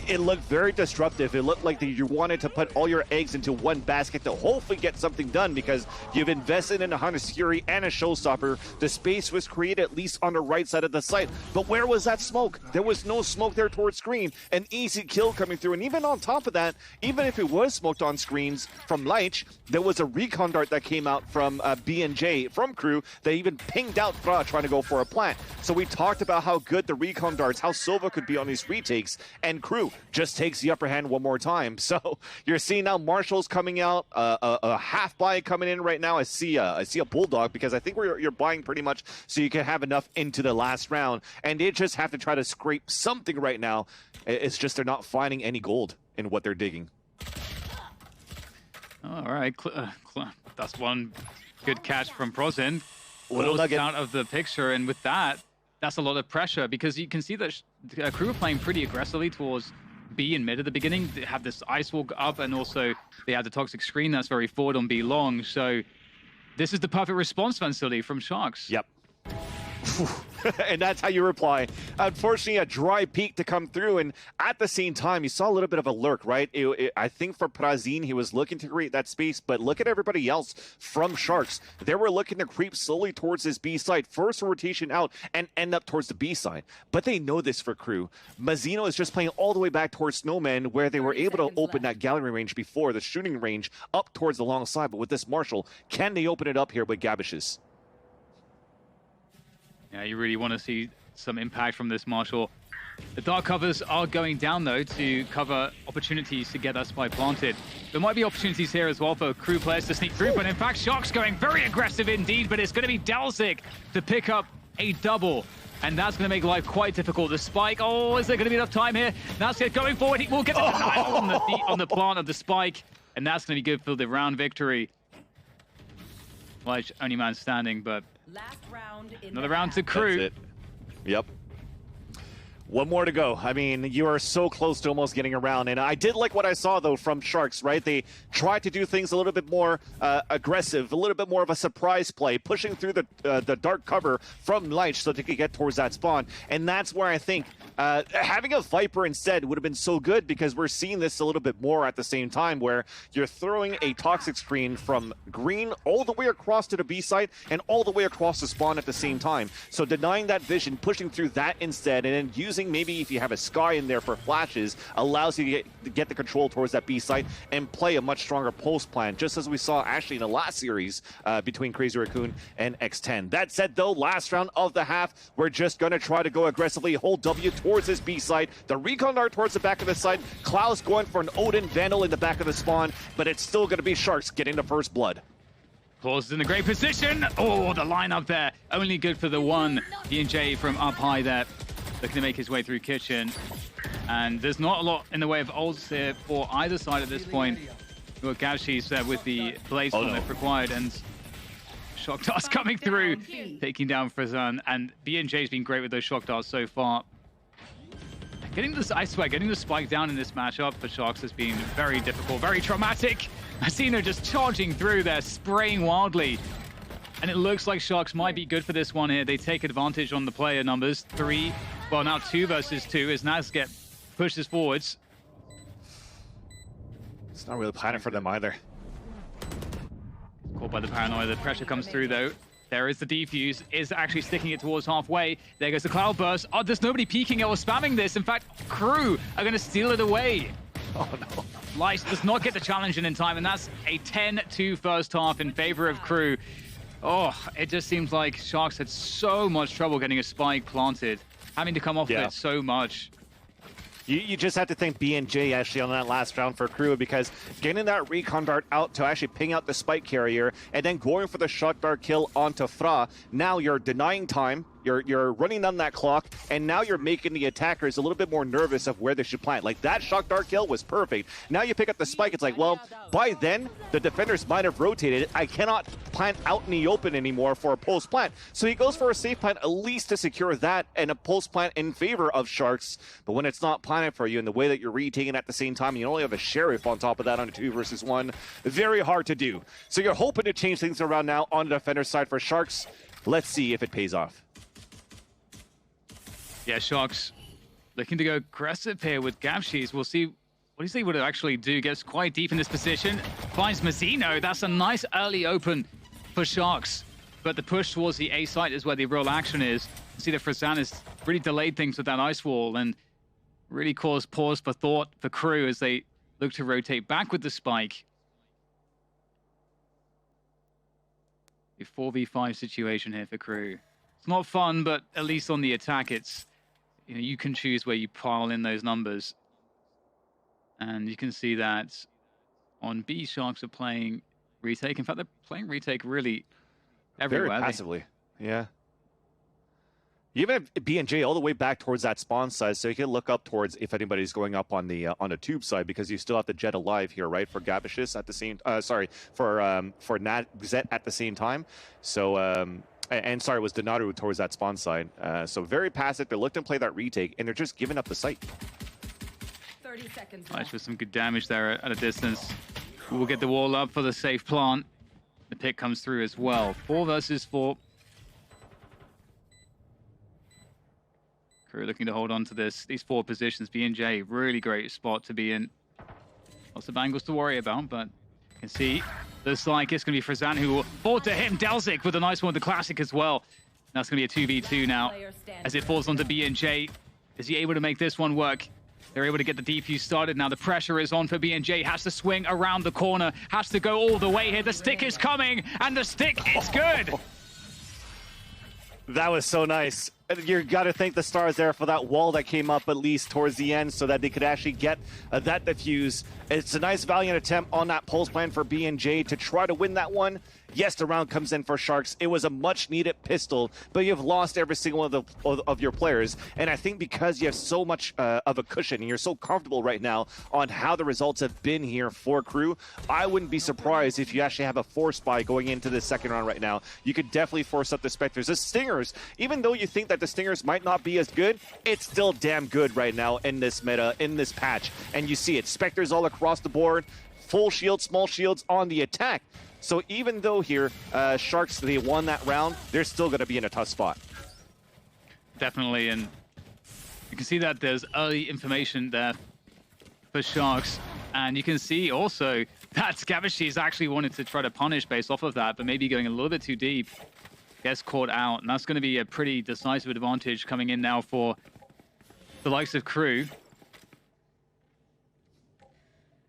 it looked very disruptive. It looked like you wanted to put all your eggs into one basket to hopefully get something done because you've invested in a Hunter's Fury and a Showstopper. The space was created at least on the right side of the site. But where was that smoke? There was no smoke there towards screen. An easy kill coming through. And even on top of that, even if it was smoked on screens from Leitch, there was a recon dart that came out from B&J, from Crew, that even pinged out Fra trying to go for a plant. So we talked about how good the recon darts, how Silva could be on these retakes, and Crew just takes the upper hand one more time. So you're seeing now Marshall's coming out, a half buy coming in right now. I see a Bulldog because I think you're buying pretty much so you can have enough into the last round. And they just have to try to scrape something right now. It's just they're not finding any gold in what they're digging. All right, that's one good catch from Prozin. Little nugget out of the picture, and with that, that's a lot of pressure because you can see that Crew are playing pretty aggressively towards B and mid at the beginning. They have this ice walk up, and also they have the toxic screen that's very forward on B long. So this is the perfect response, Vansili, from Sharks. Yep. And that's how you reply. Unfortunately, a dry peak to come through, and at the same time, you saw a little bit of a lurk, right? I think for Prazin, he was looking to create that space, but look at everybody else from Sharks. They were looking to creep slowly towards this B side, first rotation out, and end up towards the B side. But they know this for Crew. Mazzino is just playing all the way back towards Snowman, where they were able to open that gallery range before, the shooting range up towards the long side. But with this Marshall, can they open it up here with Gabishes? Yeah, you really want to see some impact from this Marshall. The dark covers are going down, though, to cover opportunities to get that spy planted. There might be opportunities here as well for Crew players to sneak through, but in fact, Sharks going very aggressive indeed, but it's going to be Delzik to pick up a double. And that's going to make life quite difficult. The spike, oh, is there going to be enough time here? That's it, going forward. He will get the denial on the plant of the spike, and that's going to be good for the round victory. Like, only man standing, but last round in another round to Crew. That's it. Yep. One more to go. I mean, you are so close to almost getting around. And I did like what I saw, though, from Sharks, right? They tried to do things a little bit more aggressive, a little bit more of a surprise play, pushing through the dark cover from Leitch so they could get towards that spawn. And that's where I think having a Viper instead would have been so good, because we're seeing this a little bit more at the same time, where you're throwing a toxic screen from green all the way across to the B site and all the way across the spawn at the same time. So denying that vision, pushing through that instead, and then using maybe if you have a Sky in there for flashes, allows you to get the control towards that B site and play a much stronger post plan, just as we saw actually in the last series between Crazy Raccoon and X10. That said, though, last round of the half, we're just going to try to go aggressively, hold W towards this B site, the recon dart towards the back of the site, Klaus going for an Odin Vandal in the back of the spawn, but it's still going to be Sharks getting the first blood. Claus is in a great position. Oh, the lineup there. Only good for the one. B&J from up high there, looking to make his way through kitchen. And there's not a lot in the way of ults here for either side at this point. We've got Gauchi's there with the blaze bomb if required, and shock darts coming through, taking down Frazan. And B&J's been great with those shock darts so far. Getting this, I swear, getting the spike down in this matchup for Sharks has been very difficult, very traumatic. Masino just charging through there, spraying wildly. And it looks like Sharks might be good for this one here. They take advantage on the player numbers. 3, well, now 2 versus 2 as Nazget pushes forwards. It's not really planning for them either. Caught by the paranoia. The pressure comes through, though. There is the defuse, is actually sticking it towards halfway. There goes the cloud burst. Oh, there's nobody peeking or spamming this. In fact, Crew are going to steal it away. Oh, no. Lice does not get the challenge in time, and that's a 10-2 first half in favor of Crew. Oh, it just seems like Sharks had so much trouble getting a spike planted, having to come off of it so much. You just have to thank B&J actually on that last round for Crew, because getting that recon dart out to actually ping out the spike carrier and then going for the shot dart kill onto Fra, now you're denying time, you're running down that clock, and now you're making the attackers a little bit more nervous of where they should plant. Like, that shock dart kill was perfect. Now you pick up the spike, it's like, well, by then, the defenders might have rotated. I cannot plant out in the open anymore for a post plant. So he goes for a safe plant, at least to secure that, and a post plant in favor of Sharks. But when it's not planted for you, and the way that you're retaking at the same time, you only have a Sheriff on top of that on a 2 versus 1, very hard to do. So you're hoping to change things around now on the defender side for Sharks. Let's see if it pays off. Yeah, Sharks looking to go aggressive here with Gavshis. We'll see what he's able to actually do. Gets quite deep in this position. Finds Mazzino. That's a nice early open for Sharks. But the push towards the A site is where the real action is. See that Frazan has really delayed things with that ice wall and really caused pause for thought for Crew as they look to rotate back with the spike. A 4v5 situation here for Crew. It's not fun, but at least on the attack, it's, you know, you can choose where you pile in those numbers. And you can see that on B, Sharks are playing retake. In fact, they're playing retake really everywhere. Very passively, yeah. You even have B&J all the way back towards that spawn side, so you can look up towards if anybody's going up on the tube side, because you still have the Jet alive here, right? For Gabishis at the same, for Nat Zet at the same time. So and sorry, it was Donaru towards that spawn side. So very passive. They looked and play that retake, and they're just giving up the site. 30 seconds. Nice with some good damage there at a distance. We'll get the wall up for the safe plant. The pick comes through as well. 4 versus 4. Crew looking to hold on to these 4 positions. B&J, really great spot to be in. Lots of angles to worry about, but you can see looks like it's going to be Frazan who will fall to him. Delzik with a nice one with the classic as well. That's going to be a 2v2 now as it falls onto B&J. Is he able to make this one work? They're able to get the defuse started. Now the pressure is on for B&J. Has to swing around the corner. Has to go all the way here. The stick is coming, and the stick is good. That was so nice. You got to thank the stars there for that wall that came up at least towards the end so that they could actually get that defuse. It's a nice valiant attempt on that pulse plan for B&J to try to win that one. Yes, the round comes in for Sharks. It was a much-needed pistol, but you've lost every single one of your players. And I think because you have so much of a cushion and you're so comfortable right now on how the results have been here for Crew, I wouldn't be surprised if you actually have a force buy going into the second round right now. You could definitely force up the Spectres. The Stingers, even though you think that the Stingers might not be as good, it's still damn good right now in this meta, in this patch. And you see it. Spectres all across the board, full shield, small shields on the attack. So even though here, Sharks, they won that round, they're still going to be in a tough spot. Definitely, and you can see that there's early information there for Sharks. And you can see also that Scavishis actually wanted to try to punish based off of that, but maybe going a little bit too deep. Gets caught out, and that's going to be a pretty decisive advantage coming in now for the likes of Crew.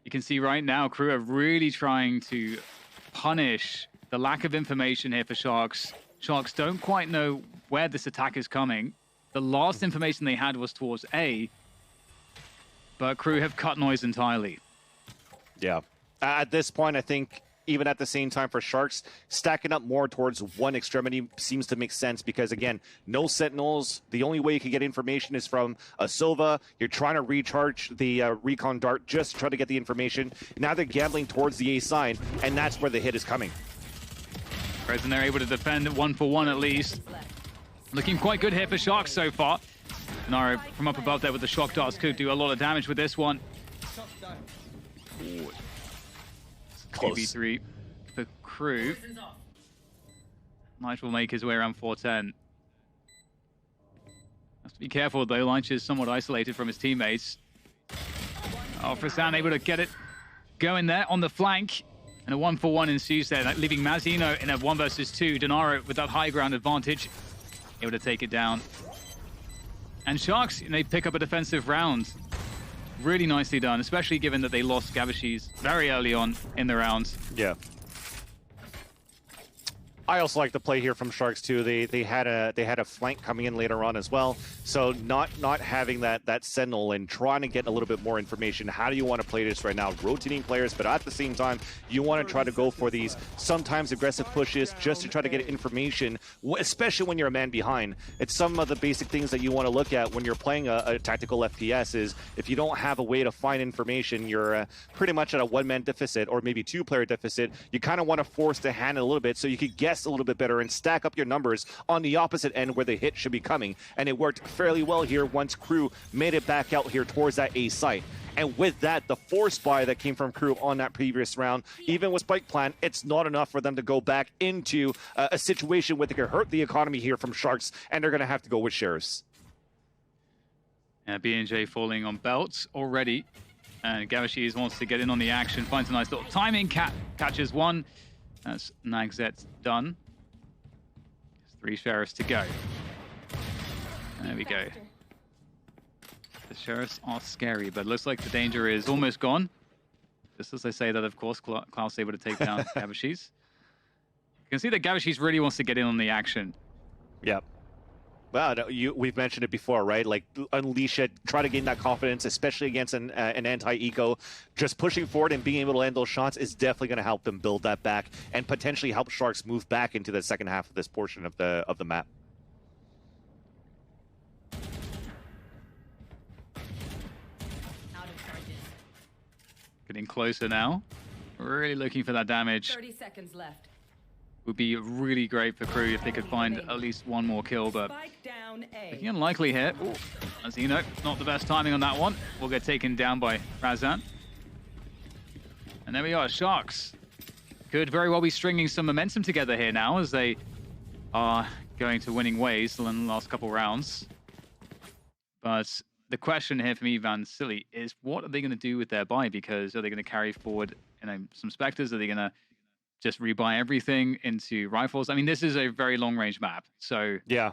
You can see right now, Crew are really trying to punish the lack of information here for Sharks. Sharks don't quite know where this attack is coming. The last information they had was towards A, but Crew have cut noise entirely. Yeah. At this point, I think even at the same time for Sharks, stacking up more towards one extremity seems to make sense because, again, no Sentinels. The only way you can get information is from a Sova. You're trying to recharge the Recon Dart just to try to get the information. Now they're gambling towards the A side, and that's where the hit is coming. Right, and they're able to defend 1-for-1 at least. Looking quite good here for Sharks so far. Naro from up above there with the shock darts could do a lot of damage with this one. Ooh. 2v3 for Crew. Lich will make his way around 410. Has to be careful though, Lich is somewhat isolated from his teammates. Oh, Frazan able to get it going there on the flank. And a 1-for-1 ensues there, leaving Mazzino in a 1 versus 2. Donaro with that high ground advantage, able to take it down. And Sharks, they pick up a defensive round. Really nicely done, especially given that they lost Gavishis very early on in the round. Yeah. I also like the play here from Sharks too. They had a flank coming in later on as well. So not having that sentinel and trying to get a little bit more information. How do you want to play this right now? Rotating players, but at the same time, you want to try to go for these sometimes aggressive pushes just to try to get information, especially when you're a man behind. It's some of the basic things that you want to look at when you're playing a tactical FPS is if you don't have a way to find information, you're pretty much at a one-man deficit or maybe two-player deficit. You kind of want to force the hand a little bit so you could guess a little bit better and stack up your numbers on the opposite end where the hit should be coming. And it worked fairly well here once Crew made it back out here towards that A site. And with that, the force buy that came from Crew on that previous round, even with Spike Plan, it's not enough for them to go back into a situation where they could hurt the economy here from Sharks, and they're going to have to go with Sheriffs. B&J falling on belts already. And Gavashiz wants to get in on the action, finds a nice little timing, catches one. That's Nagzet's done. There's 3 sheriffs to go. There we go. The sheriffs are scary, but looks like the danger is almost gone. Just as I say that, of course, Klaus able to take down Gavashiz. You can see that Gavashiz really wants to get in on the action. Yep. Well, we've mentioned it before, right? Like, unleash it, try to gain that confidence, especially against an anti-eco. Just pushing forward and being able to land those shots is definitely going to help them build that back and potentially help Sharks move back into the second half of this portion of the map. Getting closer now. Really looking for that damage. 30 seconds left. Would be really great for Crew if they could find at least one more kill, but looking unlikely here. Ooh, as you know, not the best timing on that one. Will get taken down by Razan. And there we are, Sharks. Could very well be stringing some momentum together here now as they are going to winning ways in the last couple rounds. But the question here for me, Van Silly, is what are they going to do with their buy? Because are they going to carry forward some Spectres? Are they going to just rebuy everything into rifles? I mean, this is a very long-range map, so... Yeah.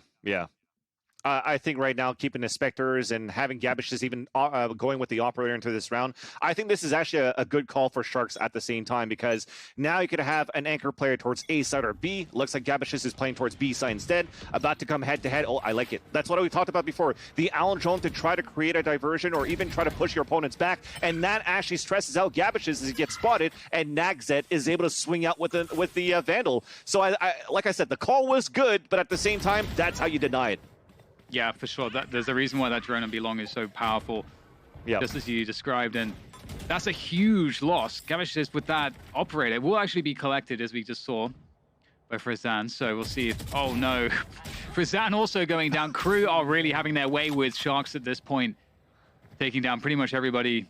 I think right now, keeping the Spectres and having Gabashiz even going with the Operator into this round, I think this is actually a good call for Sharks at the same time, because now you could have an anchor player towards A side or B. Looks like Gabashiz is playing towards B side instead, about to come head-to-head. Oh, I like it. That's what we talked about before. The Allen drone to try to create a diversion or even try to push your opponents back, and that actually stresses out Gabashiz as he gets spotted, and Nagzet is able to swing out with the Vandal. So, like I said, the call was good, but at the same time, that's how you deny it. Yeah, for sure. There's a reason why that drone on Belong is so powerful, just as you described, and that's a huge loss. Gavashiz with that Operator will actually be collected, as we just saw, by Frizan, so we'll see if... Oh, no. Frizan also going down. Crew are really having their way with Sharks at this point, taking down pretty much everybody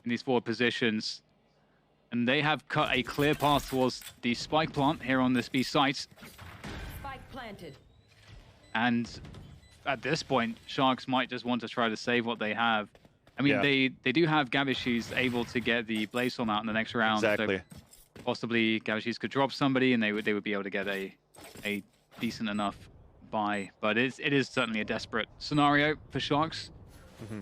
in these forward positions. And they have cut a clear path towards the spike plant here on this B site. Spike planted. And... at this point, Sharks might just want to try to save what they have. I mean, they do have Gavashiz able to get the Blaze Storm out in the next round. Exactly. So possibly Gavashiz could drop somebody and they would be able to get a decent enough buy. But it is certainly a desperate scenario for Sharks. Mm-hmm.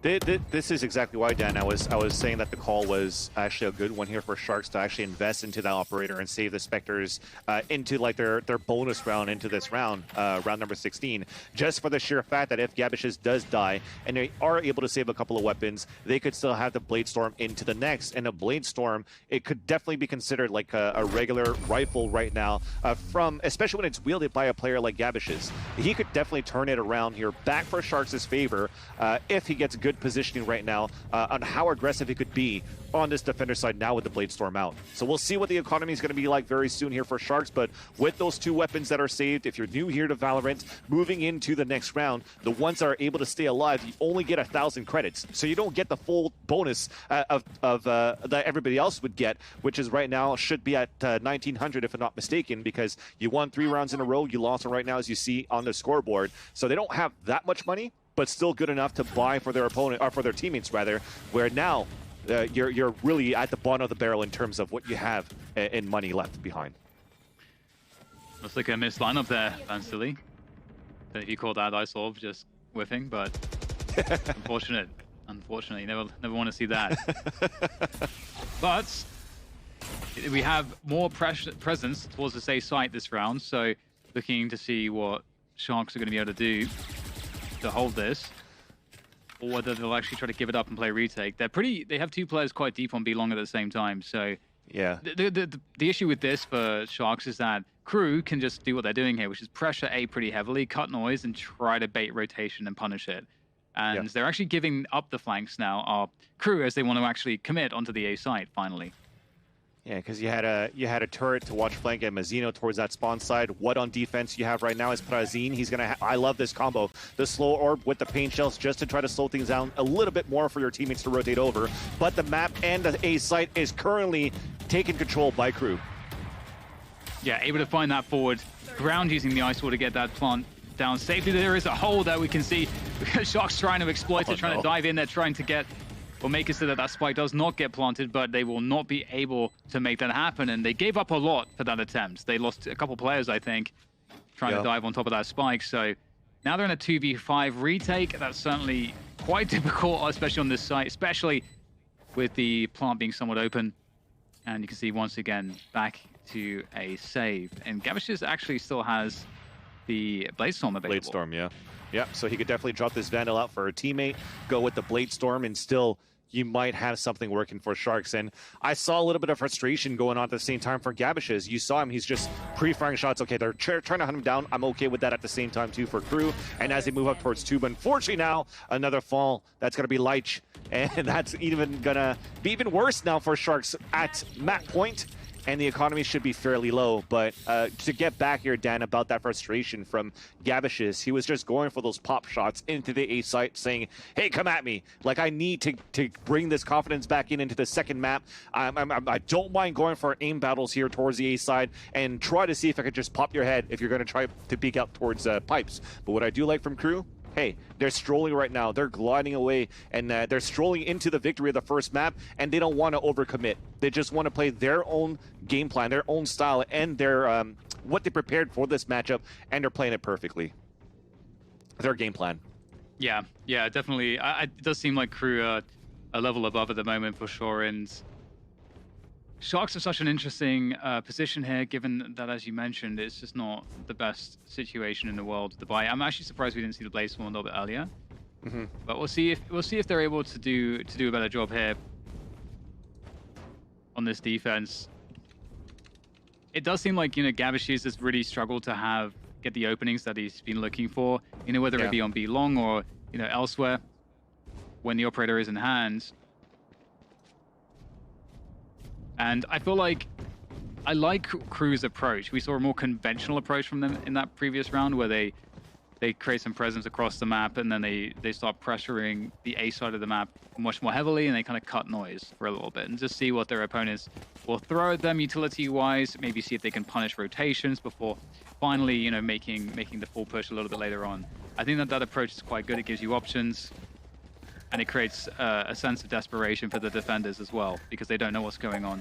This is exactly why, Dan, I was saying that the call was actually a good one here for Sharks to actually invest into that Operator and save the Spectres into like their bonus round into this round, round number 16, just for the sheer fact that if Gabashiz does die and they are able to save a couple of weapons, they could still have the Blade Storm into the next. And a Blade Storm, it could definitely be considered like a regular rifle right now, especially when it's wielded by a player like Gabashiz. He could definitely turn it around here back for Sharks' favor if he gets good positioning right now on how aggressive he could be on this defender side now with the Blade Storm out. So we'll see what the economy is going to be like very soon here for Sharks, but with those 2 weapons that are saved, if you're new here to Valorant, moving into the next round, the ones that are able to stay alive, you only get 1,000 credits. So you don't get the full bonus of that everybody else would get, which is right now should be at 1,900 if I'm not mistaken, because you won 3 rounds in a row, you lost them right now as you see on the scoreboard. So they don't have that much money, but still good enough to buy for their opponent, or for their teammates rather, where now you're really at the bottom of the barrel in terms of what you have in money left behind. Looks like a missed lineup there, Van Silly. Don't know if you call that ISOLV just whiffing, but unfortunately, never want to see that. But we have more presence towards the safe site this round, so looking to see what Sharks are going to be able to do to hold this, or whether they'll actually try to give it up and play retake. They have 2 players quite deep on B long at the same time, so yeah. The issue with this for Sharks is that Crew can just do what they're doing here, which is pressure A pretty heavily, cut noise, and try to bait rotation and punish it. And they're actually giving up the flanks now, our Crew, as they want to actually commit onto the A site finally. Yeah, because you had a turret to watch flank and Mazzino towards that spawn side. What on defense you have right now is Prazine. He's gonna. I love this combo. The slow orb with the paint shells just to try to slow things down a little bit more for your teammates to rotate over. But the map and the A site is currently taken control by Crew. Yeah, able to find that forward ground using the ice wall to get that plant down safely. There is a hole that we can see because Shark's trying to exploit it, trying to dive in there, trying to get or make it so that that spike does not get planted, but they will not be able to make that happen. And they gave up a lot for that attempt. They lost a couple players, I think, trying to dive on top of that spike. So now they're in a 2v5 retake. That's certainly quite difficult, especially on this site, especially with the plant being somewhat open. And you can see once again back to a save. And Gavish's actually still has the Bladestorm available. Bladestorm, yeah. Yeah, so he could definitely drop this Vandal out for a teammate, go with the Bladestorm, and still you might have something working for Sharks. And I saw a little bit of frustration going on at the same time for Gabish's. You saw him, he's just pre-firing shots. Okay, they're trying to hunt him down. I'm okay with that at the same time too for Crew. And as they move up towards Tuba, unfortunately now, another fall. That's going to be Leitch. And that's even going to be even worse now for Sharks at map point. And the economy should be fairly low. But to get back here, Dan, about that frustration from Gabish's, he was just going for those pop shots into the A site, saying, hey, come at me. Like, I need to bring this confidence back into the second map. I don't mind going for aim battles here towards the A side and try to see if I could just pop your head if you're going to try to peek out towards pipes. But what I do like from Crew, hey, they're strolling right now. They're gliding away, and they're strolling into the victory of the first map, and they don't want to overcommit. They just want to play their own game plan, their own style, and their what they prepared for this matchup, and they're playing it perfectly. Their game plan. Yeah, definitely. It does seem like Crew a level above at the moment for sure, and Sharks are such an interesting position here, given that, as you mentioned, it's just not the best situation in the world to buy. I'm actually surprised we didn't see the Bladestorm a little bit earlier. But we'll see if they're able to do a better job here on this defense. It does seem like, Gabish's has really struggled to get the openings that he's been looking for, whether it be on B long or elsewhere when the operator is in hand. And I feel like I like Crew's approach. We saw a more conventional approach from them in that previous round where they create some presence across the map and then they start pressuring the A side of the map much more heavily, and they kind of cut noise for a little bit and just see what their opponents will throw at them utility-wise, maybe see if they can punish rotations before finally, making the full push a little bit later on. I think that approach is quite good. It gives you options. And it creates a sense of desperation for the defenders as well, because they don't know what's going on.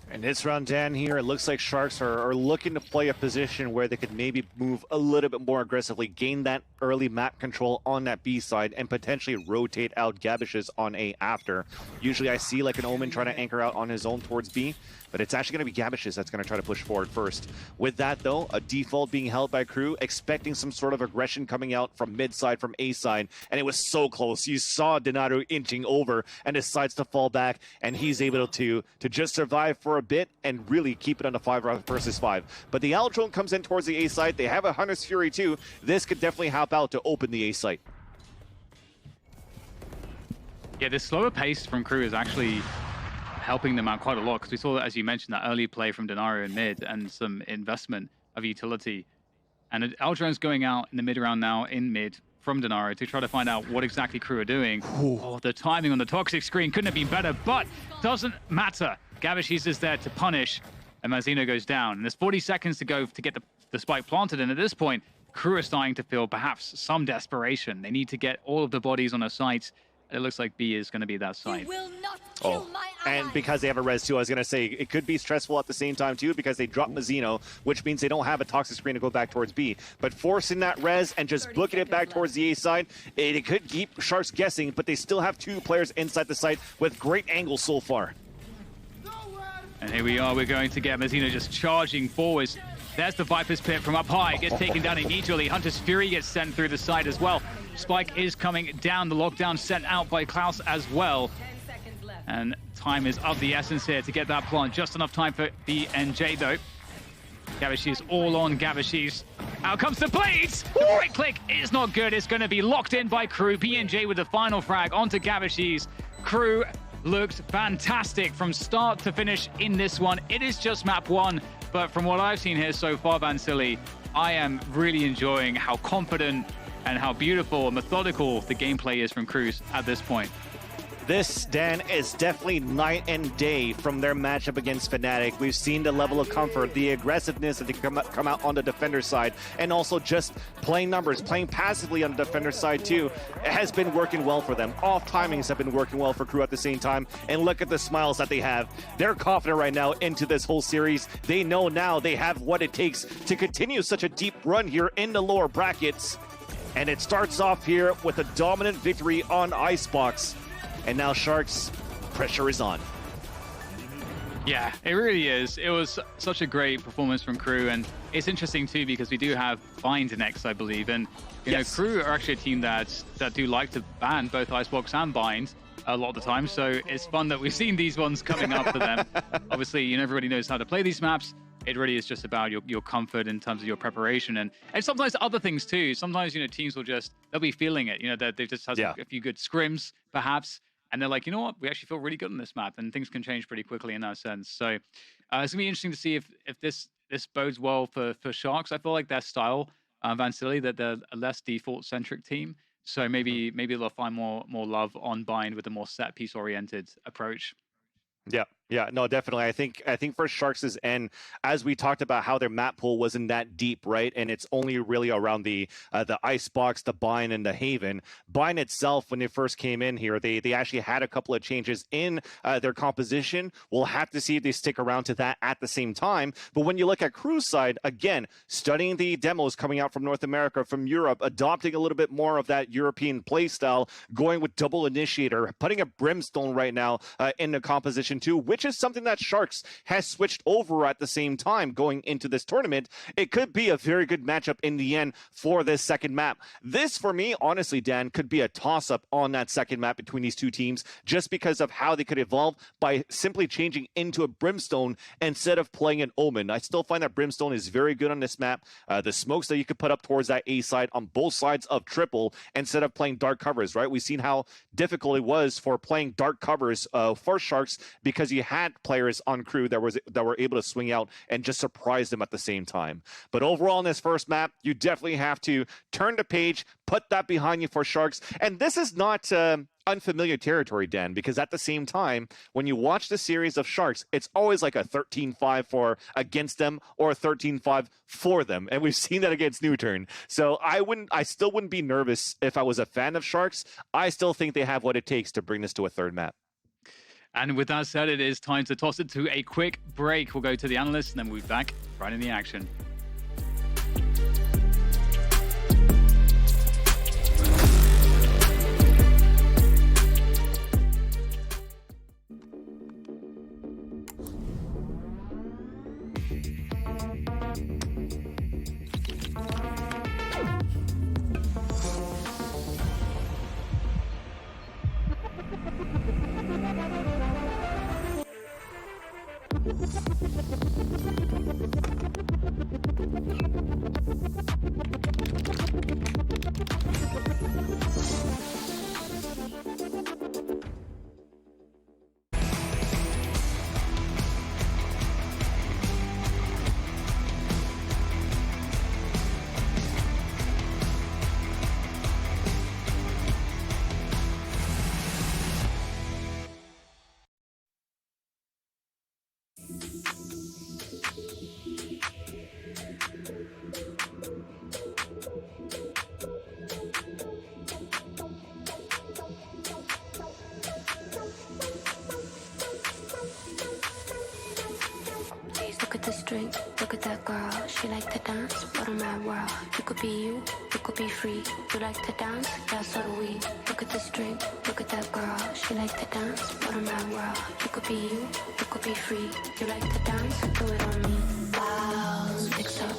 And this round, Dan, here, it looks like Sharks are looking to play a position where they could maybe move a little bit more aggressively, gain that early map control on that B side, and potentially rotate out Gabish's on A after. Usually I see like an Omen trying to anchor out on his own towards B, but it's actually going to be Gabish's that's going to try to push forward first. With that, though, a default being held by Crew, expecting some sort of aggression coming out from mid side, from A side, and it was so close. You saw Donato inching over and decides to fall back, and he's able to just survive for a bit and really keep it on the 5 versus 5. But the Aldrone comes in towards the A side. They have a Hunter's Fury too. This could definitely help out to open the A site. Yeah, this slower pace from Crew is actually helping them out quite a lot, because we saw that, as you mentioned, that early play from Denario in mid and some investment of utility. And Aldrone's going out in the mid round now in mid from Denario to try to find out what exactly Crew are doing. Oh, the timing on the toxic screen couldn't have been better, but doesn't matter. Gabish's is there to punish, and Mazzino goes down. And there's 40 seconds to go to get the spike planted, and at this point, Crew are starting to feel perhaps some desperation. They need to get all of the bodies on a site. It looks like B is going to be that site. And because they have a res too, I was going to say it could be stressful at the same time too, because they drop Mazzino, which means they don't have a toxic screen to go back towards B. But forcing that res and just booking it back towards the A side, it could keep Sharks guessing, but they still have 2 players inside the site with great angles so far. And here we are, we're going to get Mazzino just charging forwards. There's the Viper's Pit from up high, gets taken down immediately. Hunter's Fury gets sent through the side as well. Spike is coming down, the lockdown sent out by Klaus as well. And time is of the essence here to get that plant. Just enough time for BNJ though. Gabish's all on Gabish's. Out comes the blades! The right click is not good, it's going to be locked in by Crew. BNJ with the final frag onto Gabish's. Crew looked fantastic from start to finish in this one. It is just map 1, but from what I've seen here so far, Vansili, I am really enjoying how confident and how beautiful and methodical the gameplay is from Cruz at this point. This, Dan, is definitely night and day from their matchup against Fnatic. We've seen the level of comfort, the aggressiveness that they come out on the defender side, and also just playing numbers, playing passively on the defender side too. It has been working well for them. Off timings have been working well for Crew at the same time, and look at the smiles that they have. They're confident right now into this whole series. They know now they have what it takes to continue such a deep run here in the lower brackets. And it starts off here with a dominant victory on Icebox. And now Sharks, pressure is on. Yeah, it really is. It was such a great performance from Crew, and it's interesting too because we do have Bind next, I believe, and you know, Crew are actually a team that do like to ban both Icebox and Bind a lot of the time, so it's fun that we've seen these ones coming up for them. Obviously, you know, everybody knows how to play these maps. It really is just about your comfort in terms of your preparation, and sometimes other things too. Sometimes, you know, teams will they'll be feeling it, you know, that they've just had a few good scrims perhaps, and they're like, you know what, we actually feel really good on this map, and things can change pretty quickly in that sense. So it's gonna be interesting to see if this bodes well for Sharks. I feel like their style, Vansili, that they're a less default centric team. So maybe they'll find more love on Bind with a more set piece oriented approach. Yeah, no, definitely. I think for Sharks' end, as we talked about how their map pool wasn't that deep, right? And it's only really around the Icebox, the Bind, and the Haven. Bind itself, when they first came in here, they actually had a couple of changes in their composition. We'll have to see if they stick around to that at the same time. But when you look at Crew's side, again, studying the demos coming out from North America, from Europe, adopting a little bit more of that European playstyle, going with double initiator, putting a Brimstone right now in the composition too, which is something that Sharks has switched over at the same time going into this tournament. It could be a very good matchup in the end for this second map. This, for me, honestly, Dan, could be a toss-up on that second map between these two teams just because of how they could evolve by simply changing into a Brimstone instead of playing an Omen. I still find that Brimstone is very good on this map. The smokes that you could put up towards that A side on both sides of triple instead of playing dark covers, right? We've seen how difficult it was for playing dark covers for Sharks because you had players on Crew that were able to swing out and just surprise them at the same time. But overall in this first map, you definitely have to turn the page, put that behind you for Sharks. And this is not unfamiliar territory, Dan, because at the same time, when you watch the series of Sharks, it's always like a 13-5 for against them or a 13-5 for them. And we've seen that against Newturn. So I still wouldn't be nervous if I was a fan of Sharks. I still think they have what it takes to bring this to a third map. And with that said, it is time to toss it to a quick break. We'll go to the analysts and then we'll be back right in the action. Look at the street, look at that girl. She like to dance, what a mad world. You could be you could be free. You like to dance, yeah, so do we. Look at the street, look at that girl. She like to dance, what a mad world. You could be you could be free. You like to dance, do it on me. Wow, mix up,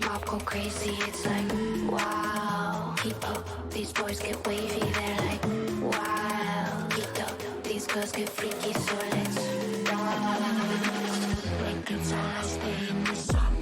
mob go crazy. It's like, wow, keep up. These boys get wavy, they're like, wow, keep up. These girls get freaky, so let's it's all I stay in the sun.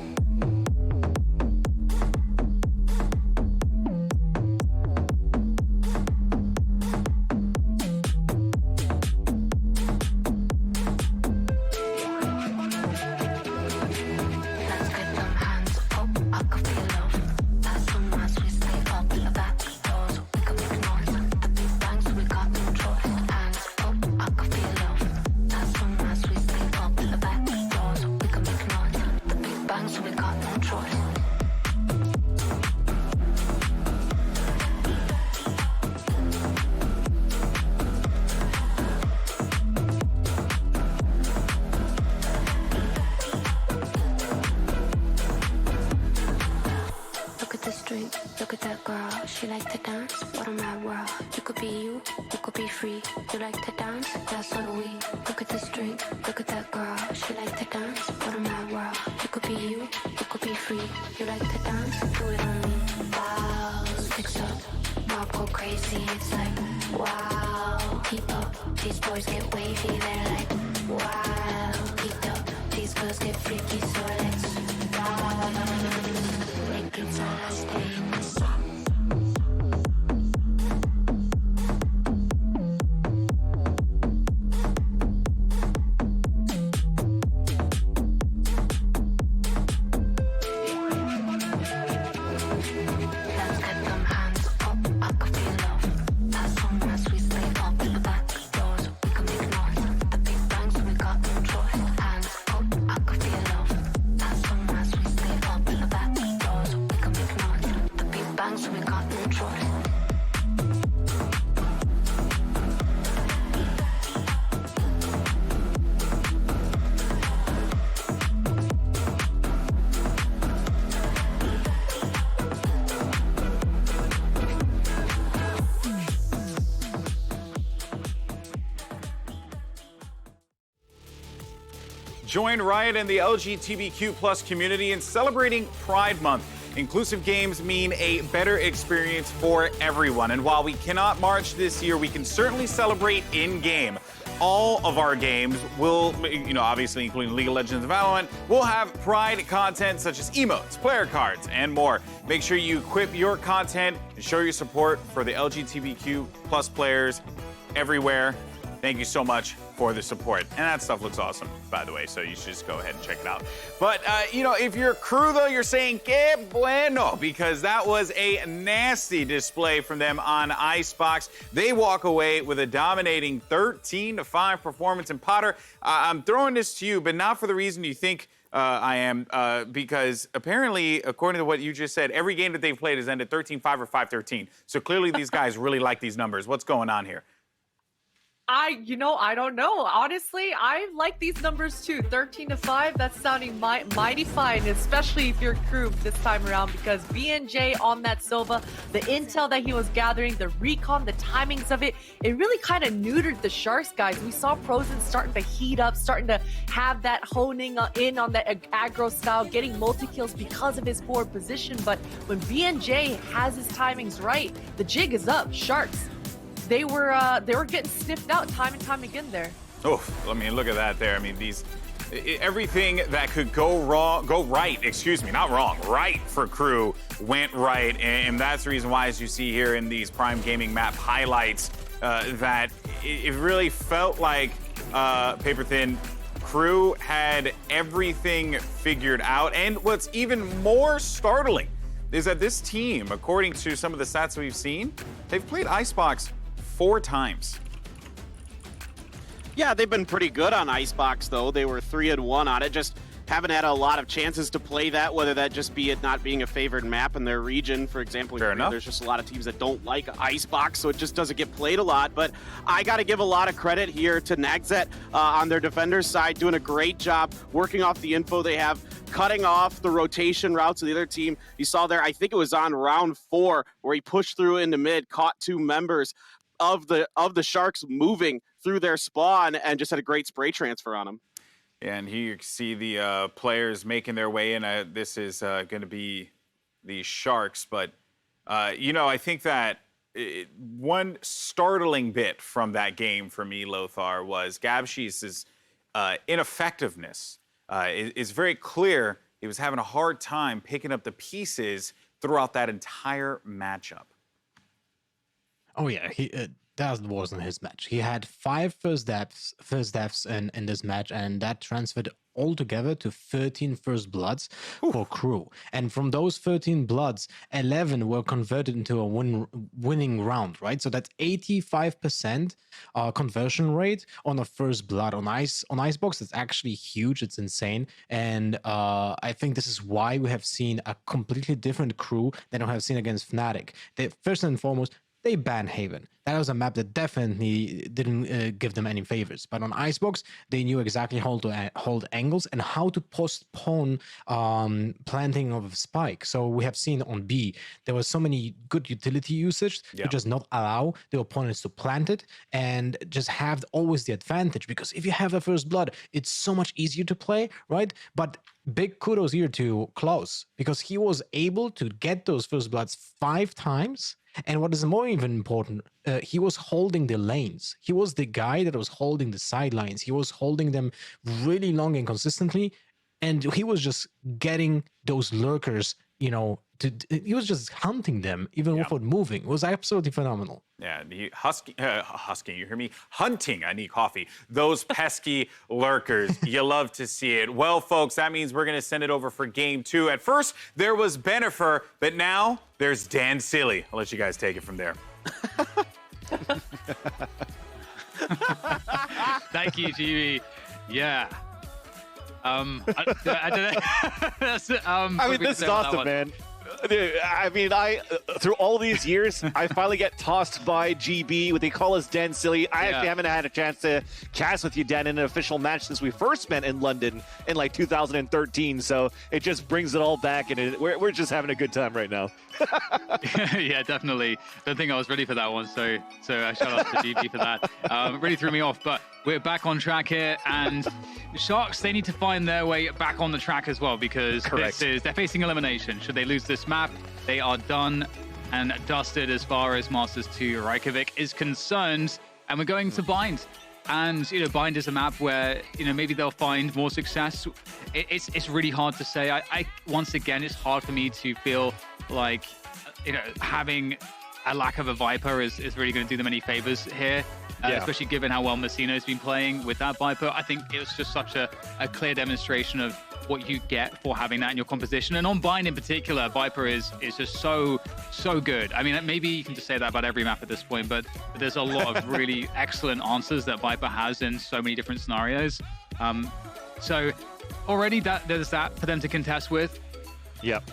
Let's get them hands up, I can feel love. Pass some mass, we stay up, the back doors. We can make noise, the big bangs, we got control. Hands up. string, look at that girl. She like to dance, what a mad world. You could be you could be free. You like to dance, that's so do we. Look at the string, look at that girl. She like to dance, what a mad world. You could be you could be free. You like to dance, do it on me. Wow, fix up, mob go crazy. It's like, wow, keep up. These boys get wavy, they're like, wow, keep up. These girls get freaky, so let's make it so I stay in the sun. Join Riot and the LGBTQ plus community in celebrating Pride Month. Inclusive games mean a better experience for everyone. And while we cannot march this year, we can certainly celebrate in-game. All of our games will, obviously including League of Legends and Valorant, will have Pride content such as emotes, player cards, and more. Make sure you equip your content and show your support for the LGBTQ plus players everywhere. Thank you so much for the support. And that stuff looks awesome, by the way, so you should just go ahead and check it out. But, if you're Crew, though, you're saying, que bueno, because that was a nasty display from them on Icebox. They walk away with a dominating 13-5 performance. And Potter, I'm throwing this to you, but not for the reason you think I am, because apparently, according to what you just said, every game that they've played has ended 13-5 or 5-13. So clearly these guys really like these numbers. What's going on here? I don't know. Honestly, I like these numbers too. 13-5, that's sounding mighty fine, especially if you're Crew this time around, because BNJ on that Sova, the intel that he was gathering, the recon, the timings of it, it really kind of neutered the Sharks, guys. We saw Prozen starting to heat up, starting to have that honing in on that aggro style, getting multi-kills because of his forward position. But when BNJ has his timings right, the jig is up. Sharks, they were getting sniffed out time and time again there. Oh, I mean, look at that there. I mean, everything that could go right for Crew went right. And that's the reason why, as you see here in these Prime Gaming map highlights, that it really felt like Paper Thin Crew had everything figured out. And what's even more startling is that this team, according to some of the stats we've seen, they've played Icebox 4 times. Yeah, they've been pretty good on Icebox, though. They were 3-1 on it. Just haven't had a lot of chances to play that, whether that just be it not being a favored map in their region. For example, there's just a lot of teams that don't like Icebox, so it just doesn't get played a lot. But I got to give a lot of credit here to Nagzet on their defenders side, doing a great job working off the info they have, cutting off the rotation routes of the other team. You saw there, I think it was on round 4, where he pushed through into mid, caught 2 members of the Sharks moving through their spawn, and just had a great spray transfer on him. Yeah, and here you can see the players making their way in. This is going to be the Sharks, but I think that one startling bit from that game for me, Lothar, was Gabshe's ineffectiveness. It's very clear he was having a hard time picking up the pieces throughout that entire matchup. Oh yeah, that wasn't his match. He had 5 first deaths in this match, and that transferred altogether to 13 first bloods for Crew. And from those 13 bloods, 11 were converted into a winning round, right? So that's 85% conversion rate on a first blood on Icebox. It's actually huge. It's insane. And I think this is why we have seen a completely different Crew than we have seen against Fnatic. First and foremost, they banned Haven. That was a map that definitely didn't give them any favors. But on Icebox, they knew exactly how to hold angles and how to postpone planting of a spike. So we have seen on B, there was so many good utility usage to just not allow the opponents to plant it and just have always the advantage. Because if you have a first blood, it's so much easier to play, right? But big kudos here to Klaus, because he was able to get those first bloods 5 times. And what is more even important, he was holding the lanes. He was the guy that was holding the sidelines. He was holding them really long and consistently. And he was just getting those lurkers, you know, he was just hunting them even without moving. It was absolutely phenomenal. Yeah, husky, you hear me? Hunting, I need coffee. Those pesky lurkers, you love to see it. Well, folks, that means we're going to send it over for game 2. At first, there was Benifer, but now there's Dan Silly. I'll let you guys take it from there. Thank you, GB. Yeah. I don't know. I mean, this is awesome, man. Dude, I mean, through all these years, I finally get tossed by GB. What they call us Dan Silly. I actually haven't had a chance to cast with you, Dan, in an official match since we first met in London in like 2013. So it just brings it all back, and we're just having a good time right now. Yeah, definitely. Don't think I was ready for that one. So shout out to GB for that. Really threw me off, but we're back on track here, and Sharks, they need to find their way back on the track as well, because they're facing elimination. Should they lose this map, they are done and dusted as far as Masters 2 Reykjavik is concerned, and we're going to Bind. And, you know, Bind is a map where, you know, maybe they'll find more success. It's really hard to say. I once again, it's hard for me to feel like, you know, having a lack of a Viper is really going to do them any favors here. Especially given how well Messino's been playing with that Viper. I think it was just such a clear demonstration of what you get for having that in your composition. And on Bind in particular, Viper is just so good. I mean, maybe you can just say that about every map at this point, but there's a lot of really excellent answers that Viper has in so many different scenarios. So already there's that for them to contest with. Yep.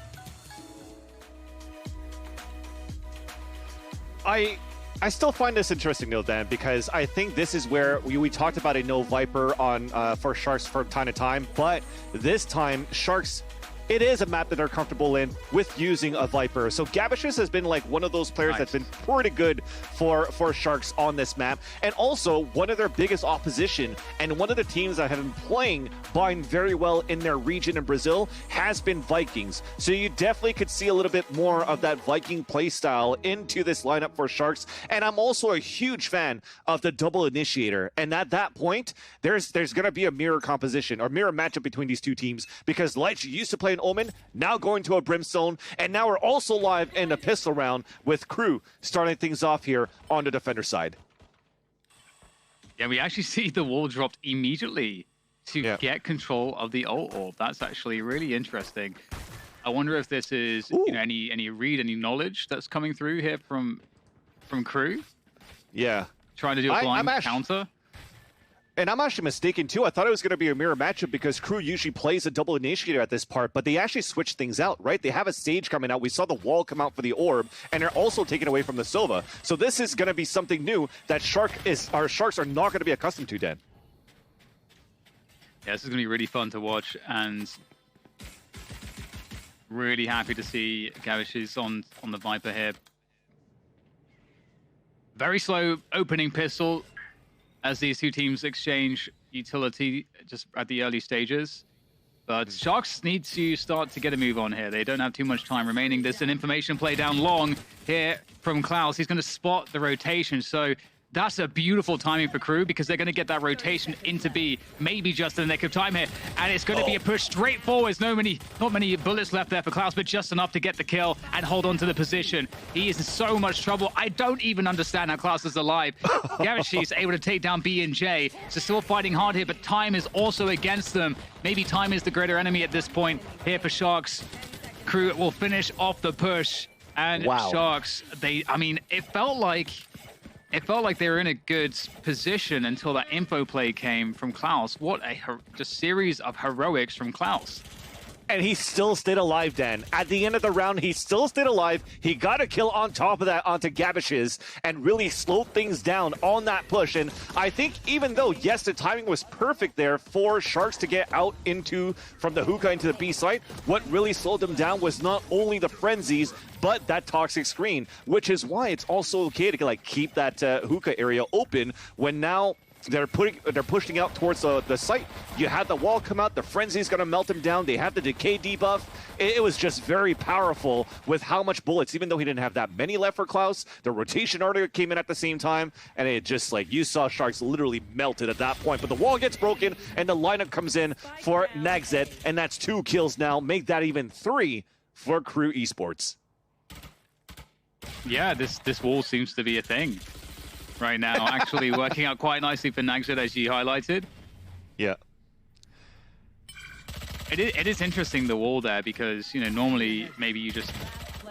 I still find this interesting, though, Dan, because I think this is where we talked about a no Viper on for Sharks from time to time, but this time Sharks, it is a map that they're comfortable in with using a Viper. So Gabishus has been like one of those players that's been pretty good for Sharks on this map, and also one of their biggest opposition, and one of the teams that have been playing Bind very well in their region in Brazil has been Vikings. So you definitely could see a little bit more of that Viking playstyle into this lineup for Sharks. And I'm also a huge fan of the double initiator. And at that point, there's going to be a mirror composition or mirror matchup between these two teams, because Lich used to play an Omen, now going to a Brimstone, and now we're also live in a pistol round with Crew starting things off here on the defender side. Yeah, we actually see the wall dropped immediately to get control of the ult orb. That's actually really interesting. I wonder if this is you know, any read, any knowledge that's coming through here from Crew. Yeah, trying to do a blind counter. And I'm actually mistaken, too. I thought it was going to be a mirror matchup because Crew usually plays a double initiator at this part, but they actually switched things out, right? They have a Sage coming out. We saw the wall come out for the orb, and they're also taken away from the Sova. So this is going to be something new that our Sharks are not going to be accustomed to, Dan. Yeah, this is going to be really fun to watch, and really happy to see Gavish is on the Viper here. Very slow opening pistol as these two teams exchange utility just at the early stages. But Sharks need to start to get a move on here. They don't have too much time remaining. There's an information play down long here from Klaus. He's going to spot the rotation. So that's a beautiful timing for Crew, because they're going to get that rotation into B, maybe just in the nick of time here. And it's going to be a push straight forwards. Not many bullets left there for Klaus, but just enough to get the kill and hold on to the position. He is in so much trouble. I don't even understand how Klaus is alive. Gavish is able to take down B and J. So still fighting hard here, but time is also against them. Maybe time is the greater enemy at this point here for Sharks. Crew will finish off the push. And Sharks, I mean, it felt like they were in a good position until that info play came from Klaus. What a just series of heroics from Klaus. and he still stayed alive, Dan. At the end of the round, he still stayed alive. He got a kill on top of that onto Gabish's and really slowed things down on that push. And I think even though, yes, the timing was perfect there for Sharks to get out from the hookah into the B site, what really slowed them down was not only the frenzies, but that toxic screen, which is why it's also okay to like keep that hookah area open when now they're pushing out towards the site. You had the wall come out, the frenzy's gonna melt them down, they have the decay debuff. It was just very powerful with how much bullets, even though he didn't have that many left for Klaus, the rotation order came in at the same time, and it just like, you saw Sharks literally melted at that point. But the wall gets broken, and the lineup comes in for Nagzet, and that's 2 kills now, make that even 3 for Crew Esports. Yeah, this wall seems to be a thing right now, actually working out quite nicely for Nagzet, as you highlighted. Yeah. It is interesting, the wall there, because, you know, normally maybe you just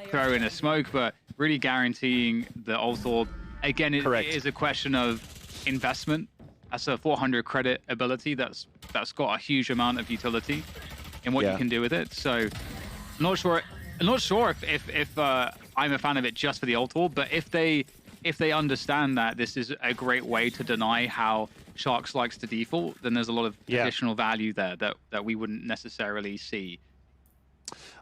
throw in a smoke, but really guaranteeing the ult orb. Again, it is a question of investment. That's a 400 credit ability that's got a huge amount of utility in what you can do with it. So I'm not sure if I'm a fan of it just for the ult orb, but if they understand that this is a great way to deny how Sharks likes to default, then there's a lot of additional value there that we wouldn't necessarily see.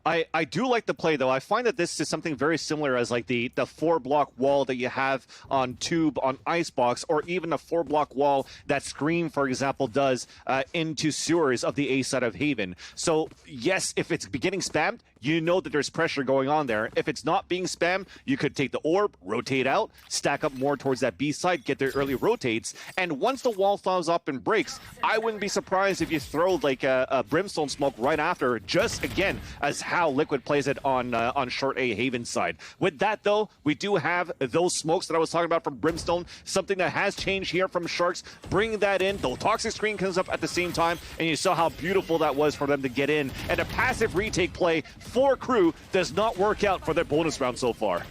I do like the play, though. I find that this is something very similar as like the 4-block wall that you have on Tube, on Icebox, or even a 4-block wall that Scream, for example, does into sewers of the A side of Haven. So, yes, if it's getting spammed, you know that there's pressure going on there. If it's not being spammed, you could take the orb, rotate out, stack up more towards that B side, get their early rotates, and once the wall falls up and breaks, I wouldn't be surprised if you throw like a Brimstone smoke right after, just again, as how Liquid plays it on short A Haven side. With that, though, we do have those smokes that I was talking about from Brimstone, something that has changed here from Sharks, bringing that in. The toxic screen comes up at the same time, and you saw how beautiful that was for them to get in, and a passive retake play for Crew does not work out for their bonus round so far.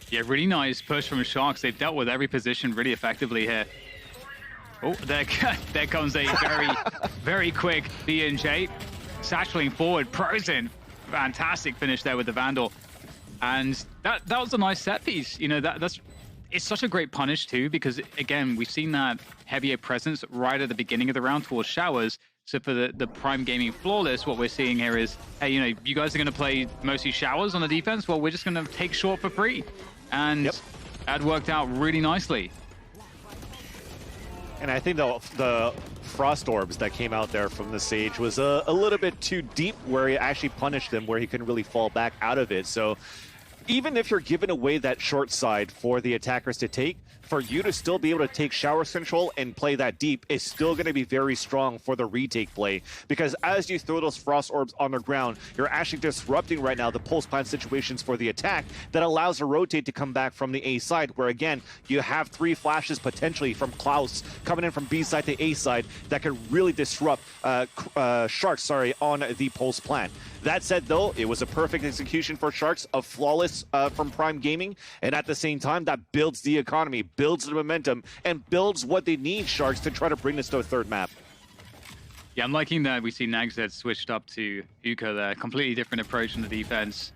Yeah, really nice push from Sharks. They've dealt with every position really effectively here. Oh, there comes a very quick B&J. Satcheling forward, Prozin. Fantastic finish there with the Vandal. And that was a nice set piece. You know, it's such a great punish too, because again, we've seen that heavier presence right at the beginning of the round towards Showers. So for the Prime Gaming Flawless, what we're seeing here is, hey, you know, you guys are going to play mostly Showers on the defense. Well, we're just going to take short for free. And that worked out really nicely. And I think the Frost Orbs that came out there from the Sage was a little bit too deep, where he actually punished them, where he couldn't really fall back out of it. So even if you're giving away that short side for the attackers to take, for you to still be able to take Showers control and play that deep is still going to be very strong for the retake play. Because as you throw those Frost Orbs on the ground, you're actually disrupting right now the pulse plant situations for the attack that allows a rotate to come back from the A side, where again, you have 3 flashes potentially from Klaus coming in from B side to A side that could really disrupt Sharks, on the pulse plant. That said, though, it was a perfect execution for Sharks, a flawless from Prime Gaming, and at the same time, that builds the economy, builds the momentum, and builds what they need, Sharks, to try to bring this to a third map. Yeah, I'm liking that we see Nagzet switched up to Uka there. Completely different approach in the defense.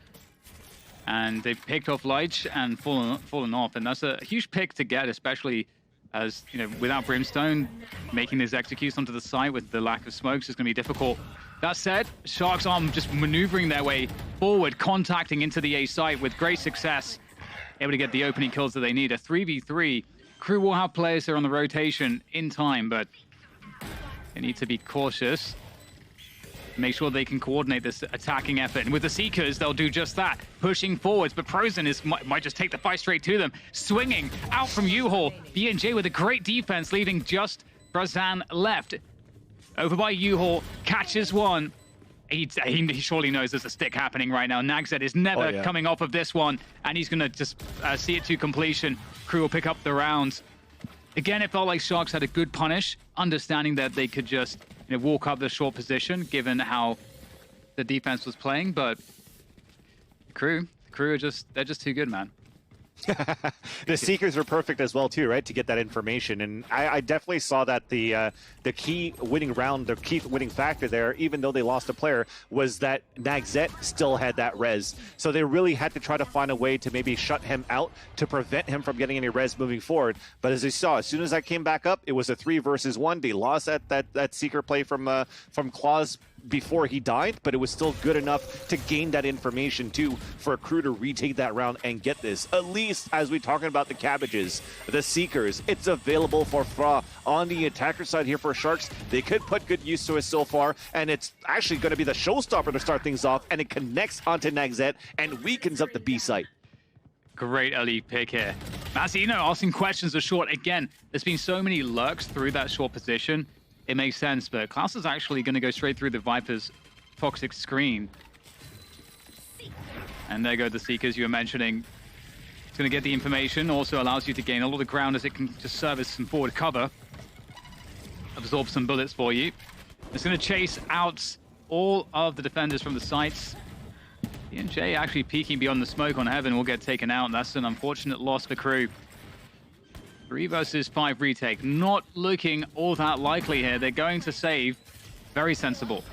And they've picked off Leitch and fallen off, and that's a huge pick to get, especially as, you know, without Brimstone, making these executes onto the site with the lack of smokes is going to be difficult. That said, Sharks are just maneuvering their way forward, contacting into the A site with great success, able to get the opening kills that they need. A 3v3. Crew will have players here on the rotation in time, but they need to be cautious. Make sure they can coordinate this attacking effort. And with the Seekers, they'll do just that, pushing forwards. But Prozin might just take the fight straight to them. Swinging out from U-Haul. B&J with a great defense, leaving just Brazan left. Over by U-Haul, catches one. He surely knows there's a stick happening right now. Nagzet is never coming off of this one, and he's going to just see it to completion. Crew will pick up the round. Again, it felt like Sharks had a good punish, understanding that they could just, you know, walk up the short position, given how the defense was playing. But Crew are they're just too good, man. The Seekers are perfect as well too, right, to get that information. And I definitely saw that the key winning round, the key winning factor there, even though they lost a player, was that Nagzet still had that res. So they really had to try to find a way to maybe shut him out to prevent him from getting any res moving forward. But as you saw, as soon as that came back up, it was a 3 versus 1. They lost that Seeker play from Claus before he died, but it was still good enough to gain that information too for a crew to retake that round and get this. At least as we're talking about the cabbages, the Seekers, it's available for Fra on the attacker side here for Sharks. They could put good use to it so far, and it's actually going to be the showstopper to start things off, and it connects onto Nagzet and weakens up the B site. Great early pick here. Mazino asking questions of short. Again, there's been so many lurks through that short position. It makes sense, but Klaus is actually going to go straight through the Viper's toxic screen. And there go the Seekers you were mentioning. It's going to get the information, also allows you to gain a lot of ground as it can just service some forward cover. Absorb some bullets for you. It's going to chase out all of the defenders from the sites. BNJ actually peeking beyond the smoke on Heaven will get taken out. That's an unfortunate loss for crew. 3 versus 5 retake. Not looking all that likely here. They're going to save. Very sensible.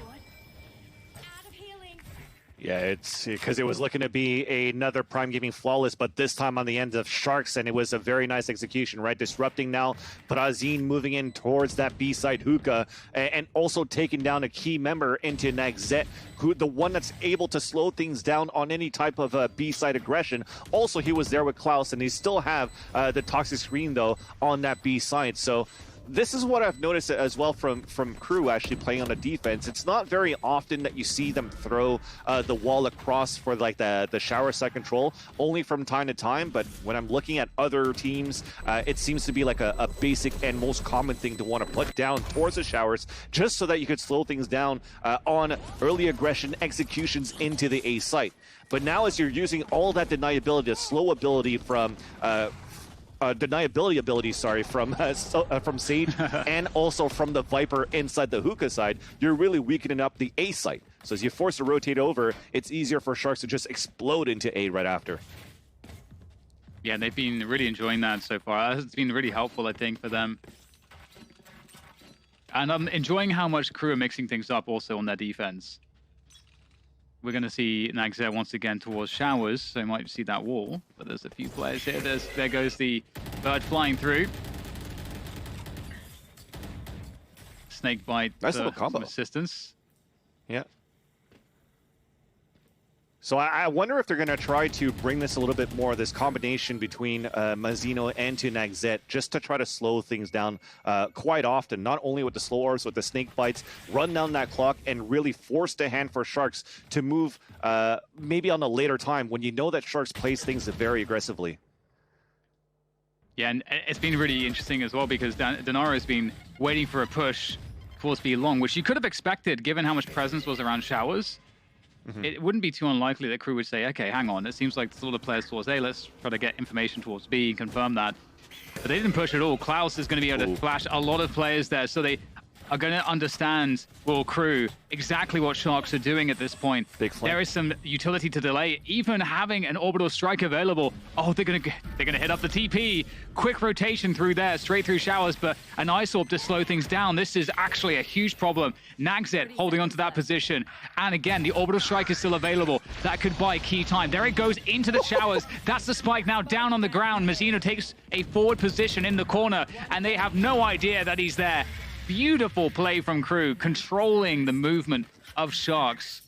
Yeah, it's because it was looking to be another Prime Gaming flawless, but this time on the end of Sharks, and it was a very nice execution, right? Disrupting now, Brazin moving in towards that B-side hookah, and also taking down a key member into Nagzet, who the one that's able to slow things down on any type of B-side aggression. Also, he was there with Klaus, and they still have the toxic screen, though, on that B-side. So this is what I've noticed as well from crew actually playing on the defense. It's not very often that you see them throw the wall across for like the shower side control, only from time to time. But when I'm looking at other teams, it seems to be like a basic and most common thing to want to put down towards the showers, just so that you could slow things down on early aggression executions into the A site. But now as you're using all that deniability, the slow ability from deniability ability, from Sage and also from the Viper inside the hookah side, you're really weakening up the A site. So as you force to rotate over, it's easier for Sharks to just explode into A right after. Yeah, they've been really enjoying that so far. It's been really helpful, I think, for them. And I'm enjoying how much crew are mixing things up also on their defense. We're going to see Nagzet once again towards showers, so you might see that wall. But there's a few players here. There goes the bird flying through. Snake bite. Nice little combo. Some assistance. Yeah. So I wonder if they're going to try to bring this a little bit more, this combination between Mazino and to Nagzet, just to try to slow things down quite often, not only with the slow orbs, with the snake bites, run down that clock and really force the hand for Sharks to move maybe on a later time when you know that Sharks plays things very aggressively. Yeah, and it's been really interesting as well because Denaro has been waiting for a push towards B long, which you could have expected given how much presence was around showers. It wouldn't be too unlikely that crew would say, okay, hang on, it seems like there's a lot of players towards A, let's try to get information towards B and confirm that. But they didn't push at all. Klaus is going to be able to flash a lot of players there, so they are going to understand, well, crew, exactly what Sharks are doing at this point. There is some utility to delay. Even having an orbital strike available, oh, they're going to hit up the TP. Quick rotation through there, straight through showers, but an ice orb to slow things down. This is actually a huge problem. Nagzet holding onto that position. And again, the orbital strike is still available. That could buy key time. There it goes into the showers. That's the spike now down on the ground. Mazino takes a forward position in the corner, and they have no idea that he's there. Beautiful play from crew, controlling the movement of Sharks.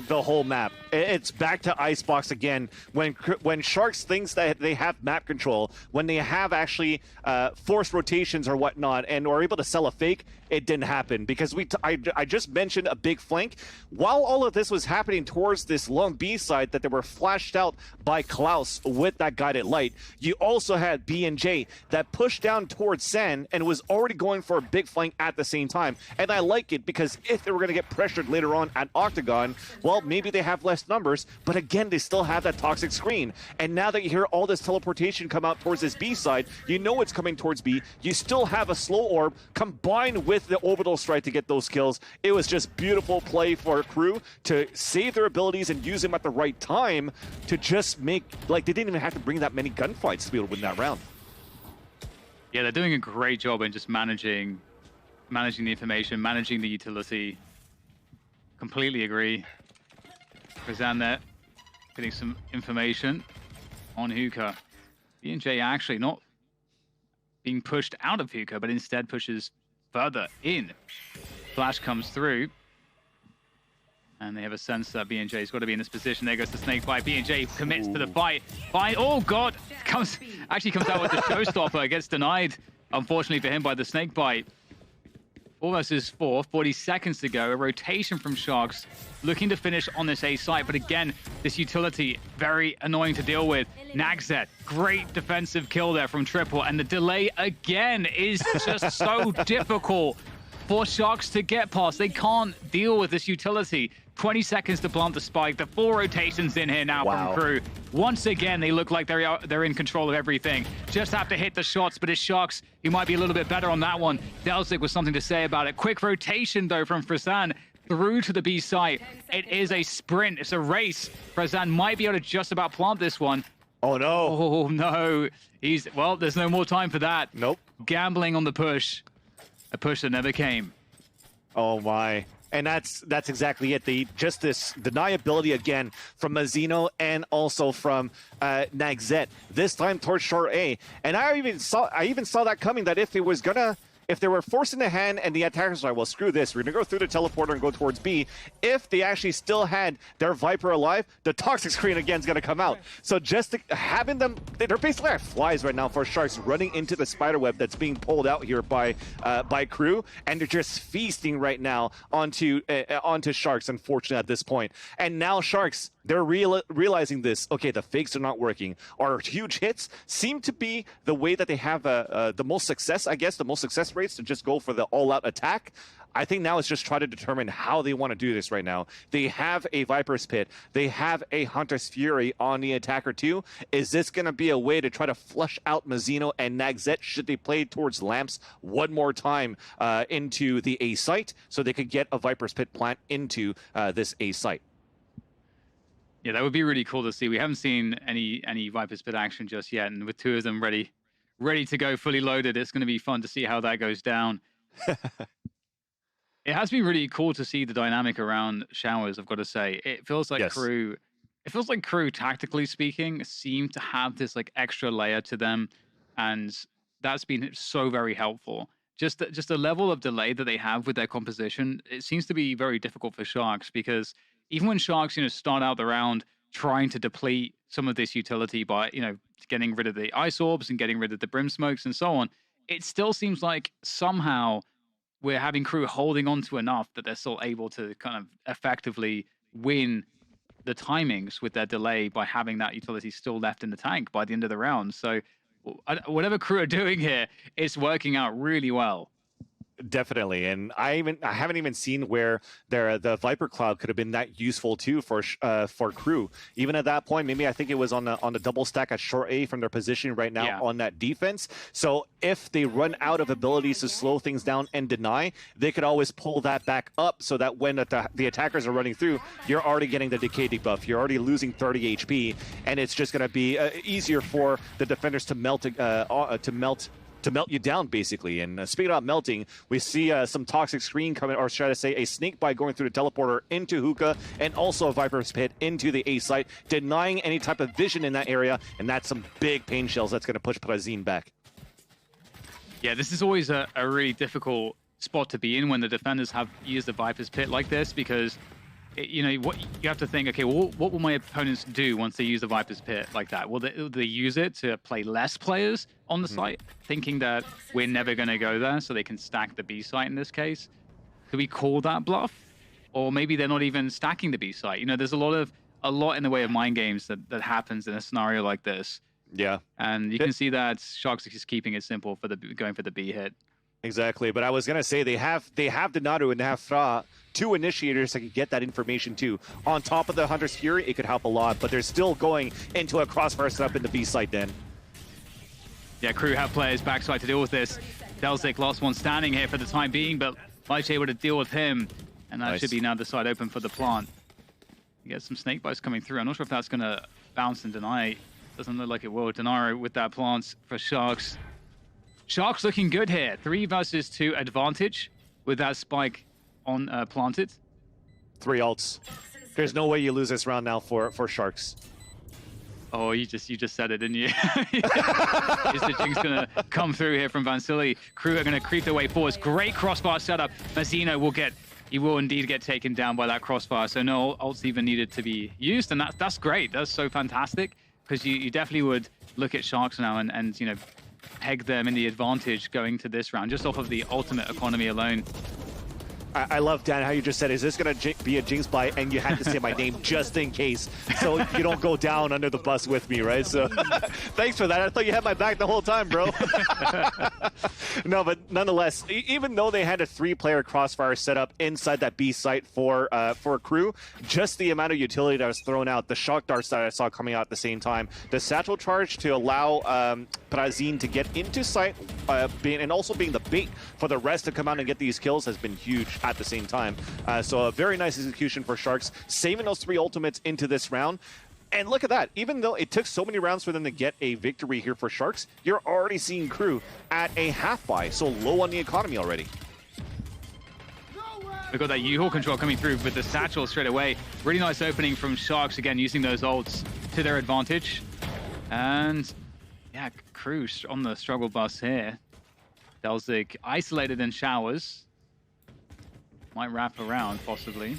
The whole map. It's back to Icebox again. When Sharks thinks that they have map control, when they have actually forced rotations or whatnot, and are able to sell a fake, it didn't happen because I just mentioned a big flank. While all of this was happening towards this long B side that they were flashed out by Klaus with that guided light, you also had BNJ that pushed down towards Sen and was already going for a big flank at the same time. And I like it because if they were going to get pressured later on at Octagon, well, maybe they have less force numbers, but again, they still have that toxic screen. And now that you hear all this teleportation come out towards this B side, you know it's coming towards B. You still have a slow orb combined with the orbital strike to get those kills. It was just beautiful play for Crew to save their abilities and use them at the right time to just make, like, they didn't even have to bring that many gunfights to be able to win that round. Yeah, they're doing a great job in just managing the information, managing the utility. Completely agree. Frazan there, getting some information on Hookah. B&J actually not being pushed out of Hookah, but instead pushes further in. Flash comes through. And they have a sense that B&J's got to be in this position. There goes the snake bite. B&J commits to the fight. Oh, God. Actually comes out with the showstopper. Gets denied, unfortunately for him, by the snake bite. 4 versus 4, 40 seconds to go. A rotation from Sharks, looking to finish on this A site. But again, this utility, very annoying to deal with. Nagzet, great defensive kill there from Triple. And the delay again is just so difficult for Sharks to get past. They can't deal with this utility. 20 seconds to plant the spike. The 4 rotations in here now from Crew. Once again, they look like they're in control of everything. Just have to hit the shots, but it's Sharks who might be a little bit better on that one. Delzik with something to say about it. Quick rotation, though, from Frazan through to the B site. It is a sprint. It's a race. Frazan might be able to just about plant this one. Oh, no. Oh, no. Well, there's no more time for that. Nope. Gambling on the push. A push that never came. Oh, my. And that's exactly it. Just this deniability again from Mazzino and also from Nagzet. This time towards short A. And I even saw that coming, that if they were forcing the hand and the attackers were like, well, screw this, we're going to go through the teleporter and go towards B. If they actually still had their Viper alive, the toxic screen again is going to come out. So just having them, they're basically like flies right now for Sharks running into the spiderweb that's being pulled out here by Crew, and they're just feasting right now onto Sharks, unfortunately, at this point. And now Sharks, they're realizing this. Okay, the fakes are not working. Our huge hits seem to be the way that they have the most success, I guess, the most success rates to just go for the all-out attack. I think now it's just try to determine how they want to do this right now. They have a Viper's Pit. They have a Hunter's Fury on the attacker too. Is this going to be a way to try to flush out Mazzino and Nagzet should they play towards Lamps one more time into the A site so they could get a Viper's Pit plant into this A site? Yeah, that would be really cool to see. We haven't seen any Viper's Pit action just yet, and with 2 of them ready to go, fully loaded, it's going to be fun to see how that goes down. It has been really cool to see the dynamic around Showers, I've got to say. It feels like Crew, tactically speaking, seem to have this like extra layer to them, and that's been so very helpful. Just the level of delay that they have with their composition, it seems to be very difficult for Sharks, because even when Sharks, start out the round trying to deplete some of this utility by, getting rid of the ice orbs and getting rid of the brim smokes and so on, it still seems like somehow we're having Crew holding on to enough that they're still able to kind of effectively win the timings with their delay by having that utility still left in the tank by the end of the round. So whatever Crew are doing here, it's working out really well. Definitely, and I haven't even seen where the Viper Cloud could have been that useful too for Crew. Even at that point, maybe I think it was on the double stack at short A from their position right now on that defense. So if they run out of abilities to slow things down and deny, they could always pull that back up so that when the attackers are running through, you're already getting the decay debuff. You're already losing 30 HP, and it's just going to be easier for the defenders to melt you down, basically. And speaking about melting, we see some toxic screen coming, or should I say a snake bite going through the teleporter into Hookah, and also a Viper's Pit into the A site, denying any type of vision in that area, and that's some big pain shells that's going to push Brazin back. Yeah, this is always a really difficult spot to be in when the defenders have used the Viper's Pit like this, because what you have to think, okay, well, what will my opponents do once they use the Viper's Pit like that? Will they use it to play less players on the site, thinking that we're never going to go there so they can stack the B site in this case? Do we call that bluff? Or maybe they're not even stacking the B site. There's a lot in the way of mind games that happens in a scenario like this. Yeah. And you can see that Sharks are just keeping it simple for going for the B hit. Exactly, but I was gonna say they have the Naru and they have Fra 2 initiators that can get that information too. On top of the Hunter's Fury, it could help a lot, but they're still going into a crossfire setup in the B site then. Yeah, Crew have players backside to deal with this. Delzik last one standing here for the time being, but Light able to deal with him. And that should be now the side open for the plant. You get some snake bites coming through. I'm not sure if that's going to bounce and deny. Doesn't look like it will. Denaro with that plant for Sharks. Sharks looking good here. 3 versus 2 advantage with that spike on planted. 3 ults. There's no way you lose this round now for Sharks. Oh, you just said it, didn't you? Is the Jinx gonna come through here from Vansili? Crew are gonna creep their way forwards. Great crossbar setup. Mazzino will indeed get taken down by that crossbar. So no ults even needed to be used, and that's great. That's so fantastic because you definitely would look at Sharks now and you know, peg them in the advantage going to this round just off of the ultimate economy alone. I love, Dan, how you just said, is this going to be a Jinx bite? And you had to say my name just in case, so you don't go down under the bus with me, right? So thanks for that. I thought you had my back the whole time, bro. No, but nonetheless, even though they had a 3-player crossfire set up inside that B site for Crew, just the amount of utility that was thrown out, the shock darts that I saw coming out at the same time, the satchel charge to allow Prazin to get into sight, and also being the bait for the rest to come out and get these kills has been huge at the same time. So a very nice execution for Sharks, saving those 3 ultimates into this round. And look at that. Even though it took so many rounds for them to get a victory here for Sharks, you're already seeing Crew at a half buy, so low on the economy already. We've got that U-Haul control coming through with the satchel straight away. Really nice opening from Sharks, again, using those ults to their advantage. And yeah, Crew on the struggle bus here. Delzik isolated in showers. Might wrap around, possibly.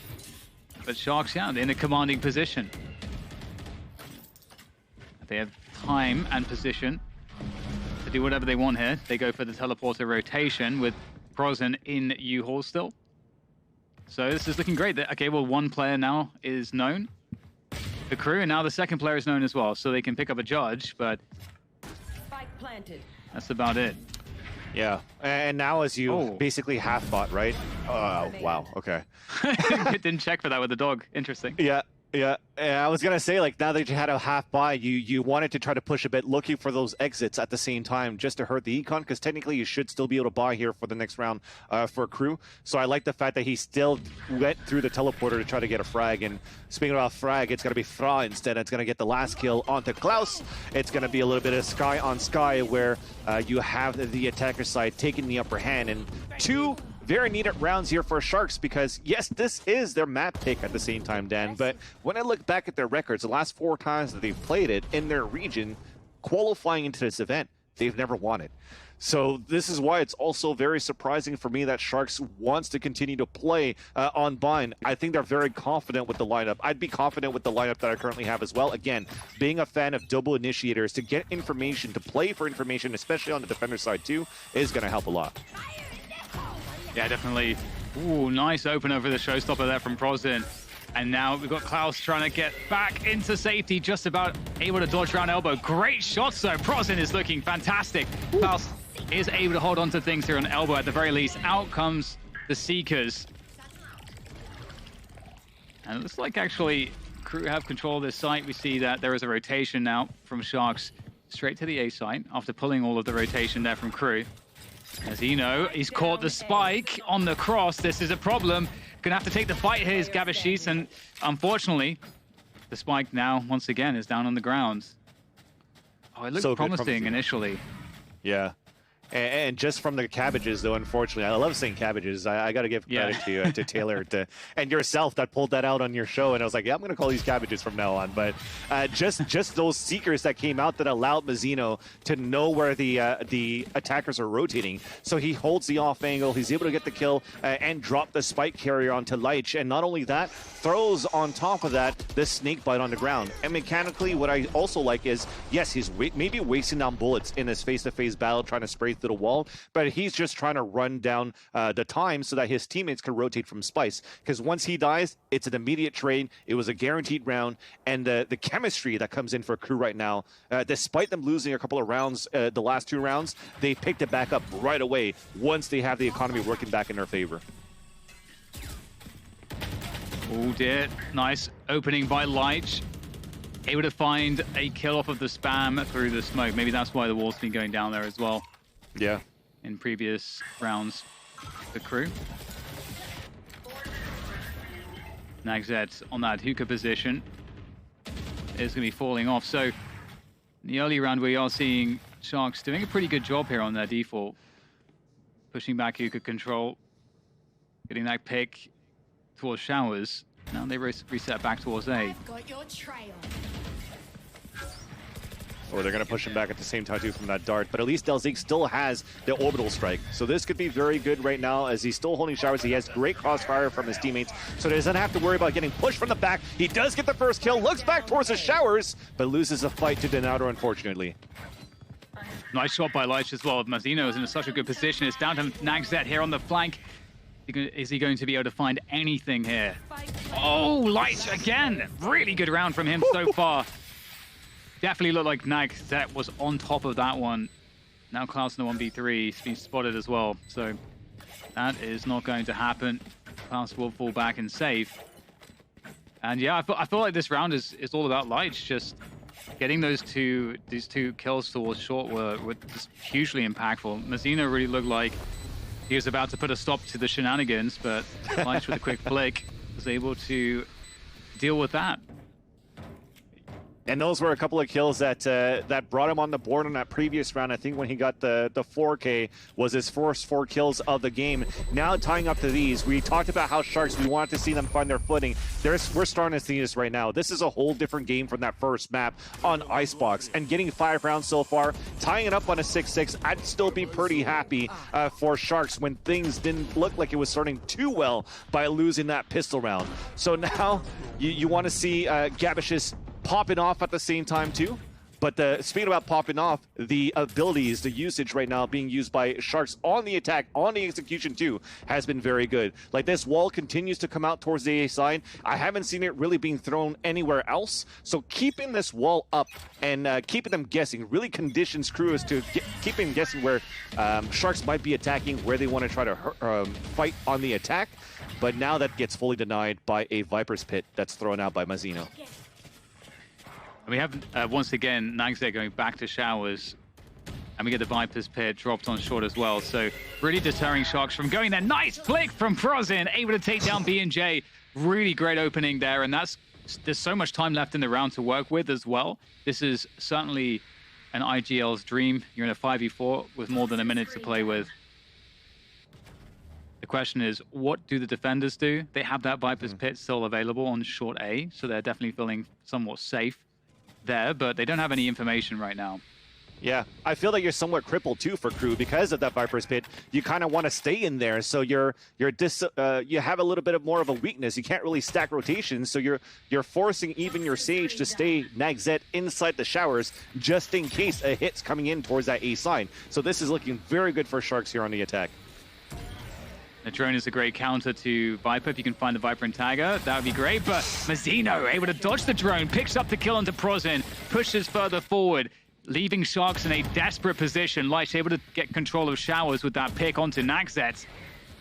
But Sharks, yeah, they're in a commanding position. They have time and position to do whatever they want here. They go for the teleporter rotation with Prozin in U-Haul still. So this is looking great. Okay, well, 1 player now is known. The Crew, and now the 2nd player is known as well. So they can pick up a judge, but Spike planted. That's about it. Yeah, and now as you basically half bot, right? Wow, okay. Didn't check for that with the dog. Interesting. Yeah. I was gonna say, like, now that you had a half buy, you wanted to try to push a bit, looking for those exits at the same time, just to hurt the econ, because technically you should still be able to buy here for the next round for Crew. So I like the fact that he still went through the teleporter to try to get a frag. And speaking about frag, it's gonna be Fra instead. It's gonna get the last kill onto Klaus. It's gonna be a little bit of Sky on Sky, where you have the attacker side taking the upper hand, and 2 very needed rounds here for Sharks, because yes, this is their map pick at the same time, Dan, but when I look back at their records, the last 4 times that they've played it in their region, qualifying into this event, they've never won it. So this is why it's also very surprising for me that Sharks wants to continue to play on Bind. I think they're very confident with the lineup. I'd be confident with the lineup that I currently have as well. Again, being a fan of double initiators, to get information, to play for information, especially on the defender side too, is going to help a lot. Yeah, definitely. Ooh, nice open over the showstopper there from Prozin. And now we've got Klaus trying to get back into safety, just about able to dodge around elbow. Great shots though. Prozin is looking fantastic. Klaus is able to hold on to things here on elbow at the very least. Out comes the Seekers. And it looks like actually Crew have control of this site. We see that there is a rotation now from Sharks straight to the A site after pulling all of the rotation there from Crew. As you know, he's caught the spike on the cross. This is a problem. Gonna have to take the fight here is Gavashis, and unfortunately, the spike now, once again, is down on the ground. Oh, it looked promising initially. Yeah. And just from the cabbages, though, unfortunately, I love saying cabbages. I got to give credit to Taylor and yourself that pulled that out on your show. And I was like, yeah, I'm going to call these cabbages from now on. But just those seekers that came out that allowed Mazzino to know where the attackers are rotating. So he holds the off angle. He's able to get the kill and drop the spike carrier onto Leitch. And not only that, throws on top of that the snake bite on the ground. And mechanically, what I also like is, yes, he's maybe wasting down bullets in this face-to-face battle, trying to spray through the wall, but he's just trying to run down the time so that his teammates can rotate from Spice, because once he dies, it's an immediate trade. It was a guaranteed round, and the chemistry that comes in for Crew right now, despite them losing a couple of rounds, the last 2 rounds, they picked it back up right away once they have the economy working back in their favor. Oh dear, nice opening by Leitch. Able to find a kill off of the spam through the smoke. Maybe that's why the wall's been going down there as well. Yeah. In previous rounds, the crew. Nagzet on that hookah position is going to be falling off. So in the early round, we are seeing Sharks doing a pretty good job here on their default. Pushing back hookah control, getting that pick towards Showers. Now they reset back towards A. Got your trail. Or they're going to push him back at the same time too from that dart. But at least Delzig still has the orbital strike. So this could be very good right now as he's still holding Showers. He has great crossfire from his teammates. So he doesn't have to worry about getting pushed from the back. He does get the first kill, looks back towards the Showers, but loses the fight to Donato, unfortunately. Nice shot by Leitch as well. Mazino is in such a good position. It's down to Nagzet here on the flank. Is he going to be able to find anything here? Oh, Leitch again. Really good round from him so far. Definitely looked like Nagzet was on top of that one. Now Klaus in the 1v3. He's been spotted as well. So that is not going to happen. Klaus will fall back and save. And yeah, I feel like this round is all about Leitch. Just getting these two kills towards short were just hugely impactful. Mazino really looked like he was about to put a stop to the shenanigans, but Leitch with a quick flick was able to deal with that. And those were a couple of kills that that brought him on the board on that previous round. I think when he got the 4K was his first 4 kills of the game. Now tying up to these, we talked about how Sharks, we wanted to see them find their footing. We're starting to see this right now. This is a whole different game from that first map on Icebox. And getting 5 rounds so far, tying it up on a 6-6, I'd still be pretty happy for Sharks when things didn't look like it was starting too well by losing that pistol round. So now you want to see Gabish's popping off at the same time too. But speaking about popping off, the abilities, the usage right now being used by Sharks on the attack, on the execution too, has been very good. Like this wall continues to come out towards the A side. I haven't seen it really being thrown anywhere else. So keeping this wall up and keeping them guessing really conditions crew as to keeping them guessing where Sharks might be attacking, where they want to try to fight on the attack. But now that gets fully denied by a Viper's Pit that's thrown out by Mazino. And we have, once again, Nagzet going back to Showers. And we get the Viper's Pit dropped on short as well. So really deterring Sharks from going there. Nice flick from Prozin, able to take down B&J. Really great opening there. And there's so much time left in the round to work with as well. This is certainly an IGL's dream. You're in a 5v4 with more than a minute to play with. The question is, what do the defenders do? They have that Viper's Pit still available on short A, so they're definitely feeling somewhat safe there, but they don't have any information right now. Yeah, I feel that you're somewhat crippled too for crew because of that Viper's Pit. You kind of want to stay in there, so you have a little bit of more of a weakness. You can't really stack rotations, so you're forcing even your Sage to stay Nagzet inside the Showers just in case a hit's coming in towards that A side. So this is looking very good for Sharks here on the attack. The drone is a great counter to Viper. If you can find the Viper and Tagger, that would be great. But Mazino able to dodge the drone, picks up the kill onto Prozin, pushes further forward, leaving Sharks in a desperate position. Leitch able to get control of Showers with that pick onto Nagzet.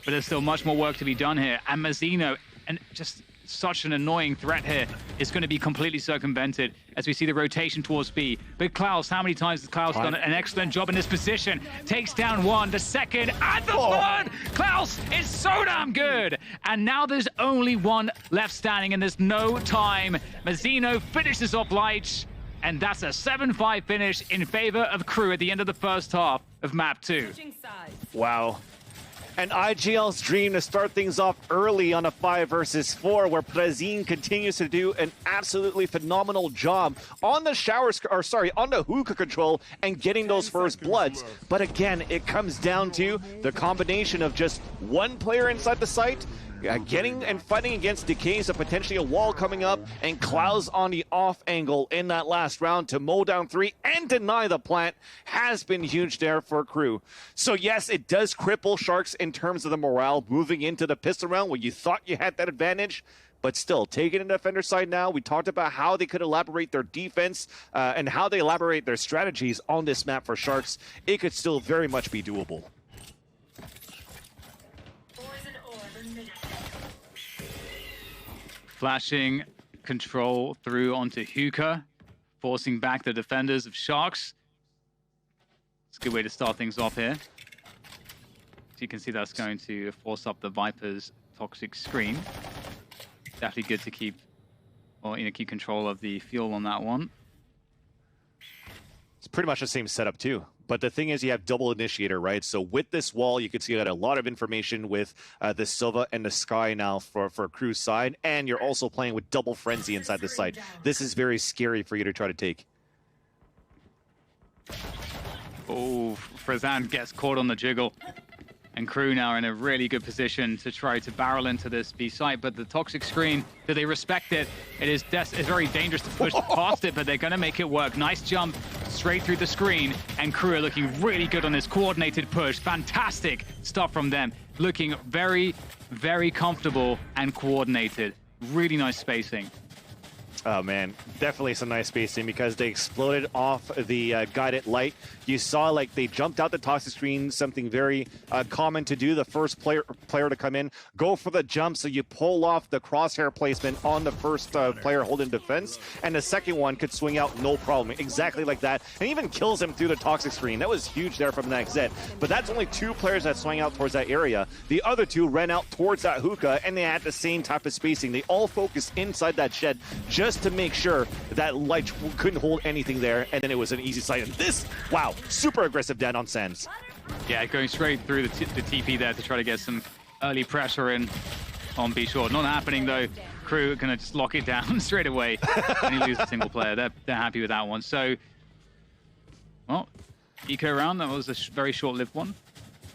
But there's still much more work to be done here. And Mazino, and just such an annoying threat here, is going to be completely circumvented as we see the rotation towards B. But Klaus, how many times has Klaus done an excellent job in this position? Takes down one, the second, and the third! Klaus is so damn good! And now there's only one left standing, and there's no time. Mazino finishes off Leitch, and that's a 7-5 finish in favor of crew at the end of the first half of map 2. Wow. And IGL's dream to start things off early on a 5 versus 4, where Prozin continues to do an absolutely phenomenal job on the on the hookah control and getting those first bloods. But again, it comes down to the combination of just one player inside the site, getting and fighting against Decays of potentially a wall coming up, and Klaus on the off angle in that last round to mow down 3 and deny the plant has been huge there for crew. So yes, it does cripple Sharks in terms of the morale moving into the pistol round where you thought you had that advantage. But still, taking the defender side now, we talked about how they could elaborate their defense and how they elaborate their strategies on this map for Sharks. It could still very much be doable. Flashing control through onto Hookah, forcing back the defenders of Sharks. It's a good way to start things off here. So you can see that's going to force up the Viper's toxic screen. Definitely good to keep, or keep control of the fuel on that one. It's pretty much the same setup too. But the thing is, you have double initiator, right? So with this wall, you can see you got a lot of information with the Silva and the Sky now for Crew's side, and you're also playing with double frenzy inside the site. This is very scary for you to try to take. Oh, Frazan gets caught on the jiggle. And Crew now are in a really good position to try to barrel into this B site, but the toxic screen, do they respect it? It's very dangerous to push past it, but they're going to make it work. Nice jump straight through the screen, and Crew are looking really good on this coordinated push. Fantastic stuff from them. Looking very, very comfortable and coordinated. Really nice spacing. Oh man, definitely some nice spacing because they exploded off the guided light. You saw like they jumped out the toxic screen, something very common to do. The first player to come in, go for the jump, so you pull off the crosshair placement on the first player holding defense, and the second one could swing out no problem, exactly like that, and even kills him through the toxic screen. That was huge there from NextZ, but that's only 2 players that swung out towards that area. The other 2 ran out towards that hookah, and they had the same type of spacing. They all focused inside that shed just to make sure that light couldn't hold anything there, and then it was an easy sight. And this, wow, super aggressive Dan on Sands. Yeah, going straight through the TP there to try to get some early pressure in on B short. Not happening though. Crew gonna just lock it down straight away, and he loses a single player. They're happy with that one. So, well, eco round, that was a very short-lived one.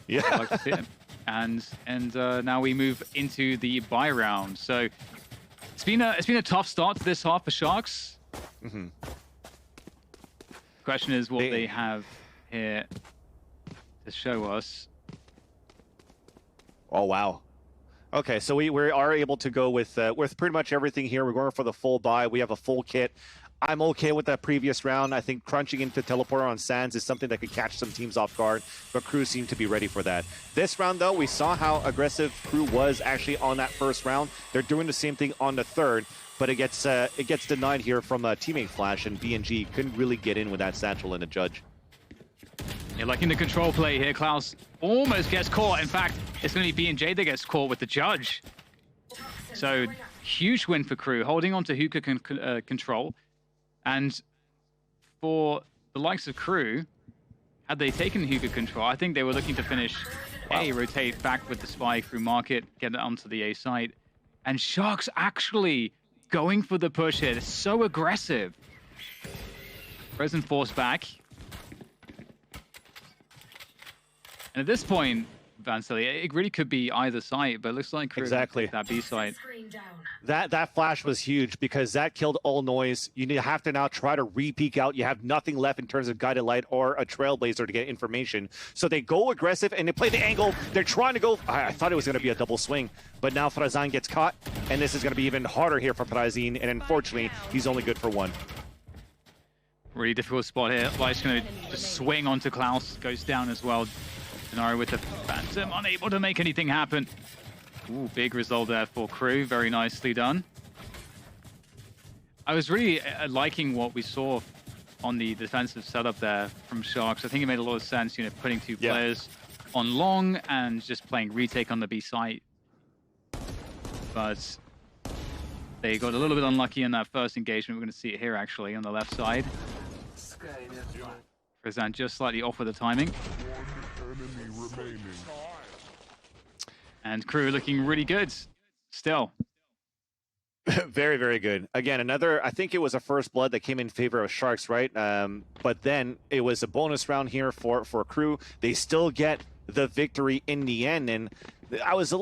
Yeah, I'd like to see it. And now we move into the buy round. So. It's been a tough start to this half for Sharks. Mm-hmm. Question is what they have here to show us. Oh wow. Okay, so we are able to go with pretty much everything here. We're going for the full buy. We have a full kit. I'm okay with that previous round. I think crunching into teleporter on Sands is something that could catch some teams off guard, but Crew seemed to be ready for that. This round, though, we saw how aggressive Crew was actually on that first round. They're doing the same thing on the third, but it gets denied here from a teammate flash, and BNG couldn't really get in with that satchel and the judge. Yeah, liking the control play here. Klaus almost gets caught. In fact, it's going to be BNJ that gets caught with the judge. So, huge win for Crew, holding on to Hookah control. And for the likes of Crew, had they taken Hookah control, I think they were looking to finish A, rotate back with the spy through market, get it onto the A site. And Sharks actually going for the push here. They're so aggressive. Present force back. And at this point, Vansilli, it really could be either site, but it looks like Crew exactly that B site. That flash was huge because that killed all noise. You have to now try to re-peek out. You have nothing left in terms of guided light or a trailblazer to get information. So they go aggressive and they play the angle. They're trying to go. I thought it was going to be a double swing, but now Frazan gets caught, and this is going to be even harder here for Frazan. And unfortunately, he's only good for 1. Really difficult spot here. Light's going to just swing onto Klaus, goes down as well. Denaro with the Phantom, unable to make anything happen. Ooh, big result there for Crew. Very nicely done. I was really liking what we saw on the defensive setup there from Sharks. I think it made a lot of sense, putting 2 players on long and just playing retake on the B site. But they got a little bit unlucky in that first engagement. We're going to see it here, actually, on the left side. Frazan just slightly off with the timing. And Crew looking really good still. Very, very good. Again, another, I think it was a first blood that came in favor of Sharks, right? But then it was a bonus round here for Crew. They still get the victory in the end, and I was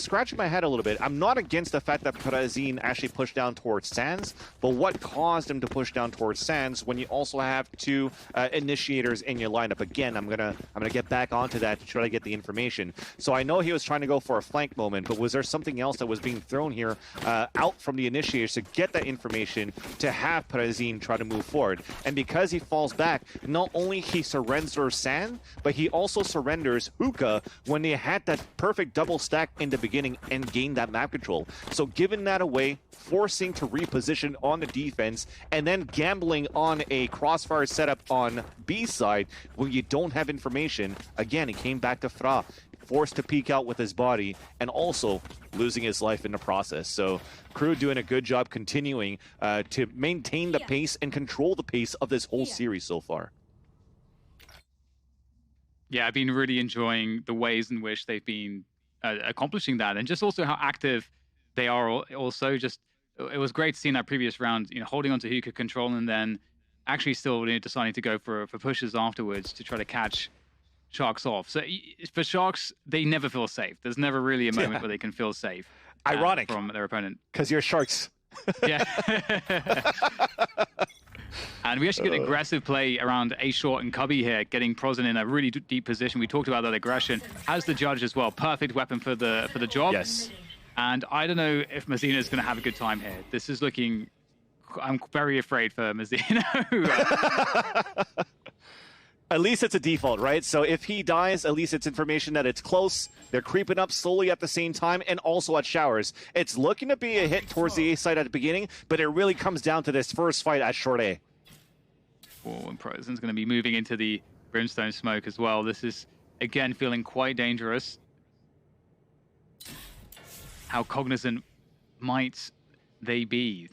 scratching my head a little bit. I'm not against the fact that Frazan actually pushed down towards Sands, but what caused him to push down towards Sands when you also have 2 initiators in your lineup? Again, I'm gonna get back onto that to try to get the information. So I know he was trying to go for a flank moment, but was there something else that was being thrown here out from the initiators to get that information to have Frazan try to move forward? And because he falls back, not only he surrenders Sand, but he also surrenders Hookah when they had that perfect perfect double stack in the beginning and gain that map control. So giving that away, forcing to reposition on the defense, and then gambling on a crossfire setup on B side where you don't have information. Again, it came back to Fra, forced to peek out with his body and also losing his life in the process. So Crew doing a good job continuing to maintain the pace and control the pace of this whole series so far. Yeah, I've been really enjoying the ways in which they've been accomplishing that, and just also how active they are. Also, just it was great to see in that previous round, holding on to hookah control and then actually still deciding to go for pushes afterwards to try to catch Sharks off. So for Sharks, they never feel safe. There's never really a moment where they can feel safe. Ironic from their opponent. Because you're Sharks. Yeah. And we actually get aggressive play around A Short and Cubby here, getting Prozen in a really deep position. We talked about that aggression. Has the judge as well. Perfect weapon for the job. Yes. And I don't know if Mazina is going to have a good time here. This is looking... I'm very afraid for Mazina. At least it's a default, right? So if he dies, at least it's information that it's close. They're creeping up slowly at the same time and also at showers. It's looking to be a hit towards the A side at the beginning, but it really comes down to this first fight at short A. Oh, and Prozen's going to be moving into the Brimstone smoke as well. This is, again, feeling quite dangerous. How cognizant might they be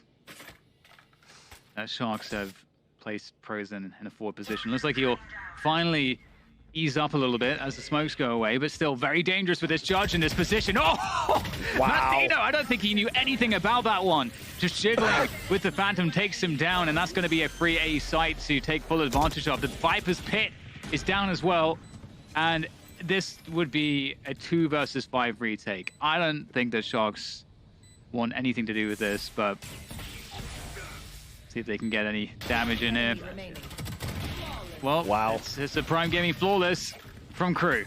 that Sharks have placed Prozen in a forward position? Looks like he'll finally ease up a little bit as the smokes go away, but still very dangerous with this judge in this position. Oh! Wow. Mazina, I don't think he knew anything about that one. Just jiggling with the Phantom takes him down, and that's going to be a free A site to take full advantage of. The Viper's Pit is down as well, and this would be a 2 versus 5 retake. I don't think the Sharks want anything to do with this, but see if they can get any damage in here. Well, wow. It's a Prime Gaming flawless from Crew.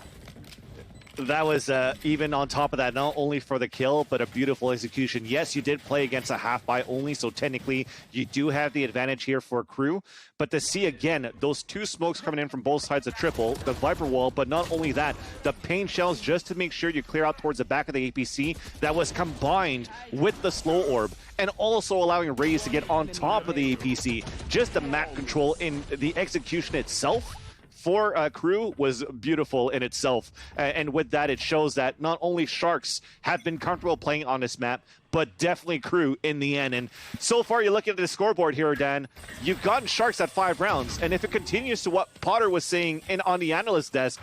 That was even on top of that, not only for the kill, but a beautiful execution. Yes, you did play against a half buy only, so technically you do have the advantage here for Crew. But to see, again, those 2 smokes coming in from both sides of triple, the Viper wall, but not only that, the pain shells just to make sure you clear out towards the back of the APC that was combined with the slow orb, and also allowing Raze to get on top of the APC. Just the map control in the execution itself for Crew was beautiful in itself. And with that, it shows that not only Sharks have been comfortable playing on this map, but definitely Crew in the end. And so far, you're looking at the scoreboard here, Dan. You've gotten Sharks at 5 rounds. And if it continues to what Potter was saying on the analyst desk,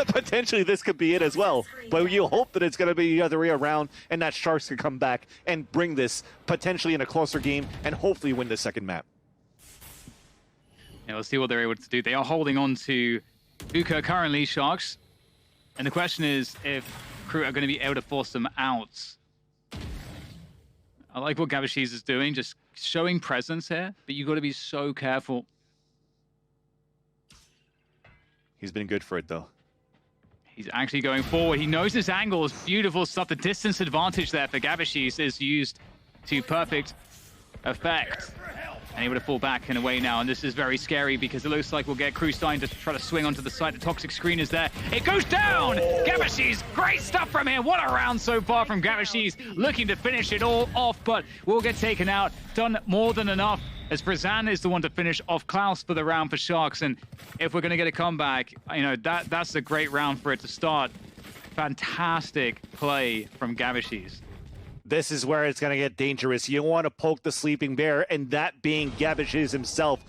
potentially this could be it as well. But you hope that it's going to be the other way around and that Sharks can come back and bring this potentially in a closer game and hopefully win the second map. Yeah, we'll see what they're able to do. They are holding on to Buka currently, Sharks. And the question is if Crew are going to be able to force them out. I like what Gabashis is doing, just showing presence here, but you've got to be so careful. He's been good for it, though. He's actually going forward. He knows his angles. Beautiful stuff. The distance advantage there for Gabashis is used to perfect effect. And able to fall back and away now, and this is very scary because it looks like we'll get Crew starting to try to swing onto the side. The toxic screen is there. It goes down! Gabashis, great stuff from him. What a round so far from Gabashis, looking to finish it all off, but will get taken out. Done more than enough, as Brazan is the one to finish off Klaus for the round for Sharks. And if we're going to get a comeback, that's a great round for it to start. Fantastic play from Gabashis. This is where it's going to get dangerous. You want to poke the sleeping bear, and that being Gabashis himself.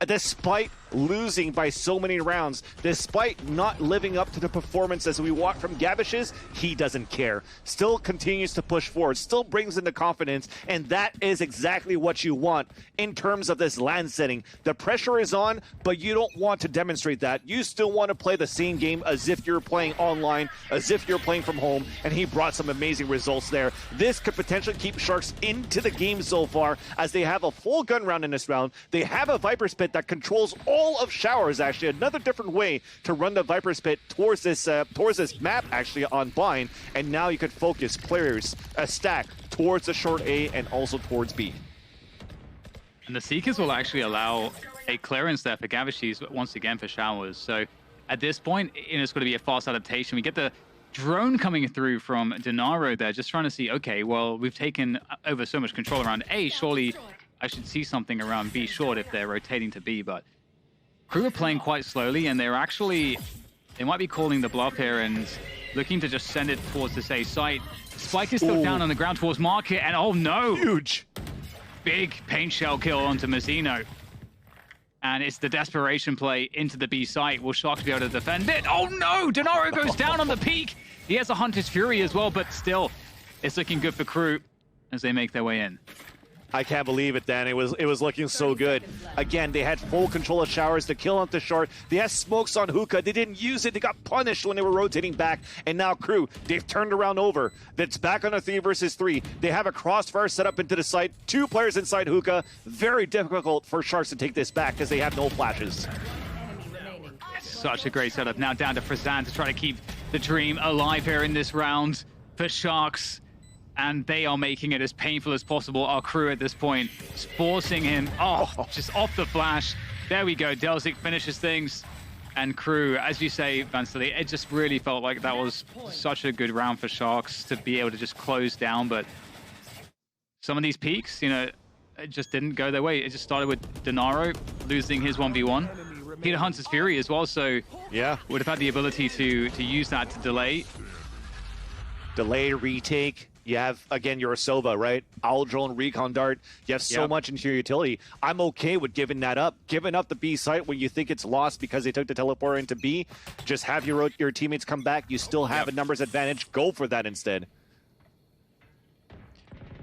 Despite losing by so many rounds, despite not living up to the performance as we watch from Gabashis, he doesn't care. Still continues to push forward, still brings in the confidence, and that is exactly what you want in terms of this LAN setting. The pressure is on, but you don't want to demonstrate that. You still want to play the same game as if you're playing online, as if you're playing from home, and he brought some amazing results there. This could potentially keep Sharks into the game so far, as they have a full gun round in this round. They have a Viper Spit that controls all of showers, actually. Another different way to run the Viper Spit towards this map, actually, on Bind. And now you could focus players, a stack, towards the short A and also towards B. And the Seekers will actually allow a clearance there for Gabashis once again for showers. So at this point, it's going to be a fast adaptation. We get the drone coming through from Denaro there, just trying to see, okay, well, we've taken over so much control around A, surely I should see something around B short if they're rotating to B, but Crew are playing quite slowly, and they're actually, they might be calling the bluff here and looking to just send it towards this A site. Spike is still down on the ground towards Market, and oh no! Huge! Big paint shell kill onto Mazzino. And it's the desperation play into the B site. Will Sharks be able to defend it? Oh no! Denaro goes down on the peak! He has a Hunter's Fury as well, but still, it's looking good for Crew as they make their way in. I can't believe it, Dan. It was looking so good. Again, they had full control of showers to kill onto short. They had smokes on hookah. They didn't use it. They got punished when they were rotating back. And now Crew, they've turned around over. That's back on a 3 versus 3. They have a crossfire set up into the site. 2 players inside hookah. Very difficult for Sharks to take this back because they have no flashes. Such a great setup. Now down to Frazan to try to keep the dream alive here in this round for Sharks. And they are making it as painful as possible. Our Crew at this point is forcing him, just off the flash. There we go, Delzik finishes things. And Crew, as you say, Vansily, it just really felt like that was such a good round for Sharks to be able to just close down. But some of these peaks, you know, it just didn't go their way. It just started with Denaro losing his 1v1. Peter Hunter's Fury as well, so yeah, would have had the ability to use that to delay. Delay, retake. You have, again, your Sova, right? Owl Drone, Recon Dart. You have so much into your utility. I'm okay with giving that up. Giving up the B site when you think it's lost because they took the teleporter into B. Just have your teammates come back. You still have a numbers advantage. Go for that instead.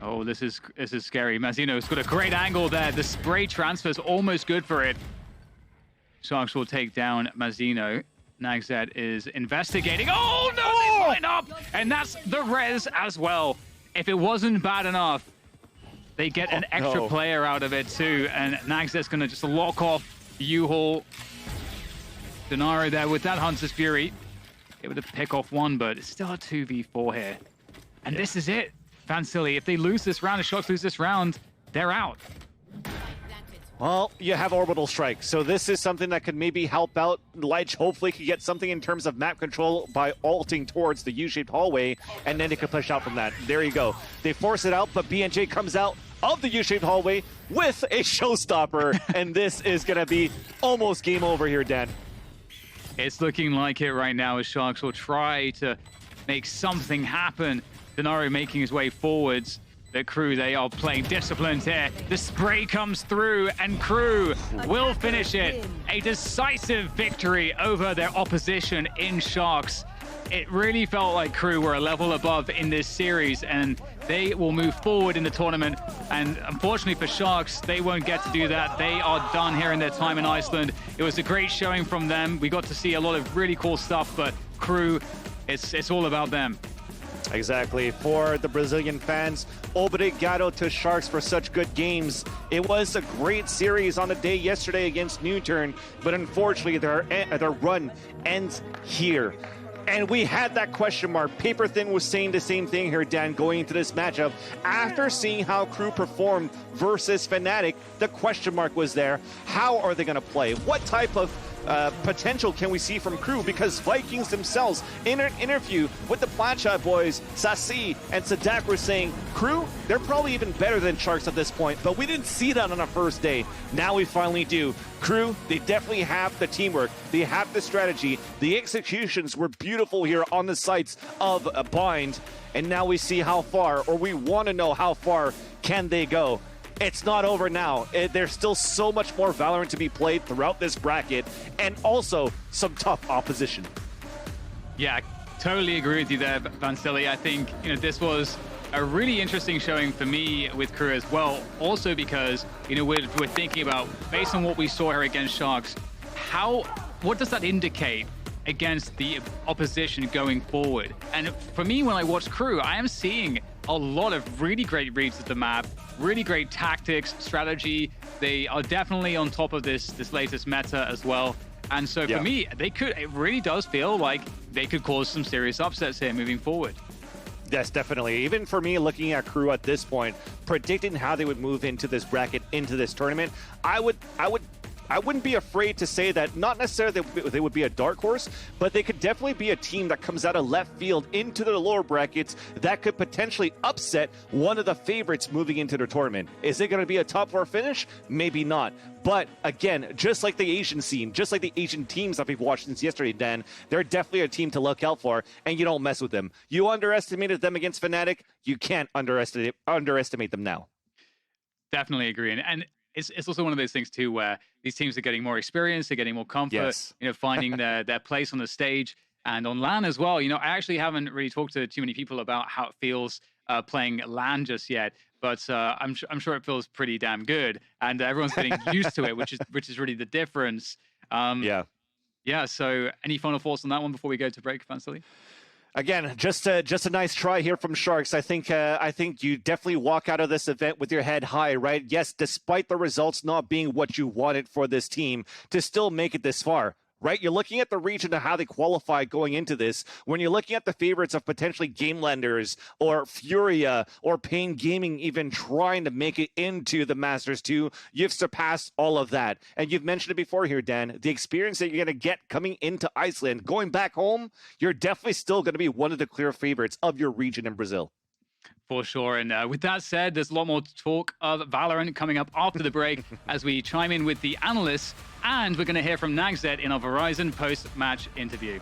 Oh, this is scary. Mazzino's got a great angle there. The spray transfer is almost good for it. Sharks will take down Mazzino. Nagzed is investigating. Oh no, they line up! And that's the res as well. If it wasn't bad enough, they get an extra player out of it too. And Nagzed's gonna just lock off U-Haul. Denaro there with that Hunter's Fury. Able to pick off one, but it's still a 2v4 here. And this is it. Vansily, if they lose this round, if Sharks lose this round, they're out. Well, you have Orbital Strike, so this is something that could maybe help out. Lich hopefully could get something in terms of map control by ulting towards the U-shaped hallway, and then they could push out from that. There you go. They force it out, but BNJ comes out of the U-shaped hallway with a showstopper, and this is going to be almost game over here, Dan. It's looking like it right now as Sharks will try to make something happen. Denaro making his way forwards. The Crew, they are playing disciplined here. The spray comes through, and Crew will finish it. A decisive victory over their opposition in Sharks. It really felt like Crew were a level above in this series, and they will move forward in the tournament. And unfortunately for Sharks, they won't get to do that. They are done here in their time in Iceland. It was a great showing from them. We got to see a lot of really cool stuff, but Crew, it's all about them. Exactly. For the Brazilian fans, obrigado to Sharks for such good games. It was a great series on the day yesterday against Newturn, but unfortunately their run ends here. And we had that question mark. Paper Thin was saying the same thing here, Dan, going into this matchup. After seeing how Crew performed versus Fnatic, the question mark was there. How are they going to play? What type of potential can we see from Crew? Because Vikings themselves, in an interview with the Plancha boys, Sassi and Sadak were saying, Crew, they're probably even better than Sharks at this point, but we didn't see that on our first day. Now we finally do. Crew, they definitely have the teamwork. They have the strategy. The executions were beautiful here on the sites of Bind. And now we see how far, or we want to know how far can they go. It's not over now. There's still so much more Valorant to be played throughout this bracket, and also some tough opposition. Yeah, totally agree with you there, Vansily. I think this was a really interesting showing for me with Crew as well. Also because we're thinking about, based on what we saw here against Sharks, what does that indicate against the opposition going forward? And for me, when I watch Crew, I am seeing a lot of really great reads of the map, really great tactics, strategy. They are definitely on top of this latest meta as well. And so for me, it really does feel like they could cause some serious upsets here moving forward. Yes, definitely. Even for me, looking at Crew at this point, predicting how they would move into this bracket, into this tournament, I would I wouldn't be afraid to say that not necessarily they would be a dark horse, but they could definitely be a team that comes out of left field into the lower brackets that could potentially upset one of the favorites moving into the tournament. Is it going to be a top 4 finish? Maybe not. But again, just like the Asian scene, just like the Asian teams that we've watched since yesterday, Dan, they're definitely a team to look out for, and you don't mess with them. You underestimated them against Fnatic, you can't underestimate them now. Definitely agree. And it's also one of those things too where these teams are getting more experience, they're getting more comfort, Yes. Finding their place on the stage and on LAN as well. I actually haven't really talked to too many people about how it feels playing LAN just yet, but I'm sure it feels pretty damn good, and everyone's getting used to it, which is really the difference. Yeah. So, any final thoughts on that one before we go to break, Vansily? Again, just a nice try here from Sharks. I think you definitely walk out of this event with your head high, right? Yes, despite the results not being what you wanted for this team, to still make it this far. Right? You're looking at the region and how they qualify going into this. When you're looking at the favorites of potentially Gamelanders or Furia or Pain Gaming even trying to make it into the Masters 2, you've surpassed all of that. And you've mentioned it before here, Dan, the experience that you're going to get coming into Iceland, going back home, you're definitely still going to be one of the clear favorites of your region in Brazil. For sure. And with that said, there's a lot more talk of Valorant coming up after the break as we chime in with the analysts, and we're going to hear from Nagzet in our Verizon post-match interview.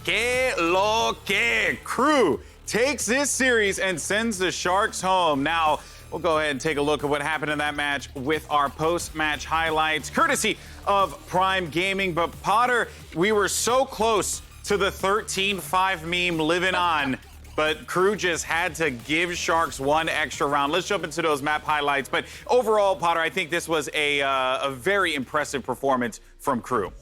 Que lo que. Crew takes this series and sends the Sharks home. Now, we'll go ahead and take a look at what happened in that match with our post-match highlights, courtesy of Prime Gaming. But Potter, we were so close to the 13-5 meme living on, but Crew just had to give Sharks one extra round. Let's jump into those map highlights. But overall, Potter, I think this was a very impressive performance from Crew.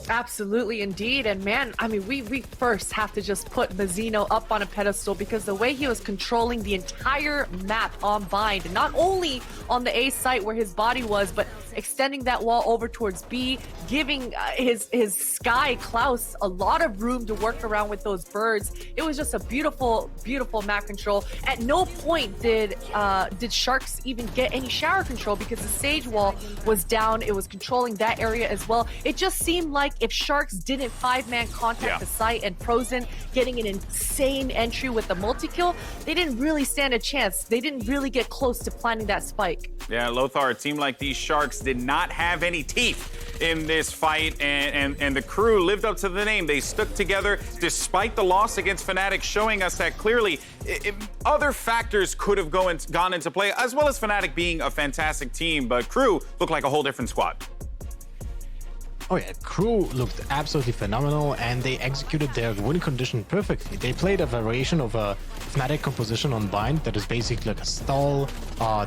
Absolutely, indeed. And man, I mean, we first have to just put Mazzino up on a pedestal because the way he was controlling the entire map on Bind, not only on the A site where his body was, but extending that wall over towards B, giving his Sky Klaus a lot of room to work around with those birds. It was just a beautiful, beautiful map control. At no point did Sharks even get any shower control because the Sage wall was down. It was controlling that area as well. It just seemed like if Sharks didn't five-man contact the site and Frozen getting an insane entry with the multi-kill, they didn't really stand a chance. They didn't really get close to planting that spike. Yeah, Lothar, it seemed like these Sharks did not have any teeth in this fight, and the Crew lived up to the name. They stuck together despite the loss against Fnatic, showing us that clearly other factors could have gone into play, as well as Fnatic being a fantastic team, but Crew looked like a whole different squad. Oh yeah, Crew looked absolutely phenomenal and they executed their win condition perfectly. They played a variation of a Fnatic composition on Bind that is basically like a stall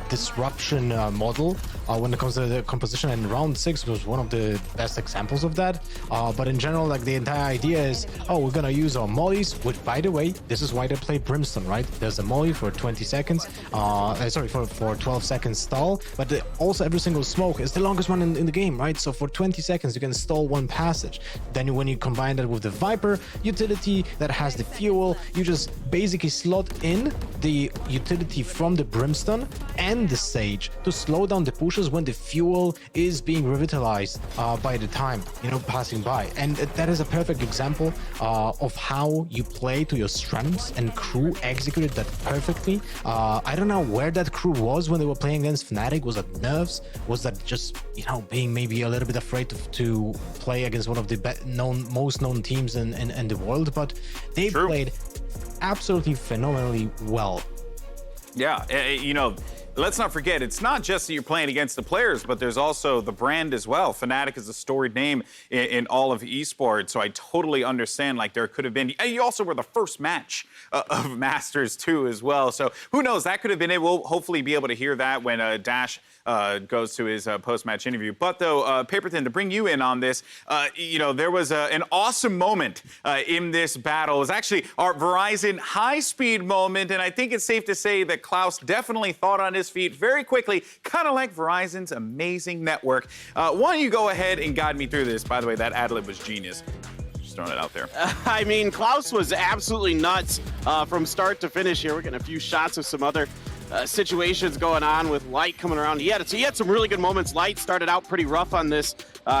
disruption model when it comes to the composition, and round 6 was one of the best examples of that. But in general, like the entire idea is, oh, we're gonna use our mollies, which by the way, this is why they play Brimstone, right? There's a molly for 20 seconds, sorry, for 12 seconds stall, but also every single smoke is the longest one in the game, right? So for 20 seconds, you can stall one passage. Then when you combine that with the Viper utility that has the fuel, you just basically slot in the utility from the Brimstone and the Sage to slow down the pushes when the fuel is being revitalized by the time, you know, passing by. And that is a perfect example of how you play to your strengths, and Crew executed that perfectly. I don't know where that Crew was when they were playing against Fnatic. Was that nerves? Was that just, you know, being maybe a little bit afraid to play against one of the most known teams in the world? But they played absolutely phenomenally well. Yeah, you know, let's not forget, it's not just that you're playing against the players, but there's also the brand as well. Fnatic is a storied name in all of esports, so I totally understand, like, there could have been, and you also were the first match of Masters too as well, so who knows, that could have been it. We'll hopefully be able to hear that when Dash goes to his post-match interview. But though, Paperton, to bring you in on this, you know, there was an awesome moment in this battle. It was actually our Verizon high-speed moment, and I think it's safe to say that Klaus definitely thought on his feet very quickly, kind of like Verizon's amazing network. Why don't you go ahead and guide me through this? By the way, that ad-lib was genius. Just throwing it out there. I mean, Klaus was absolutely nuts from start to finish here. We're getting a few shots of some other situations going on with Light coming around. He had some really good moments. Light started out pretty rough on this.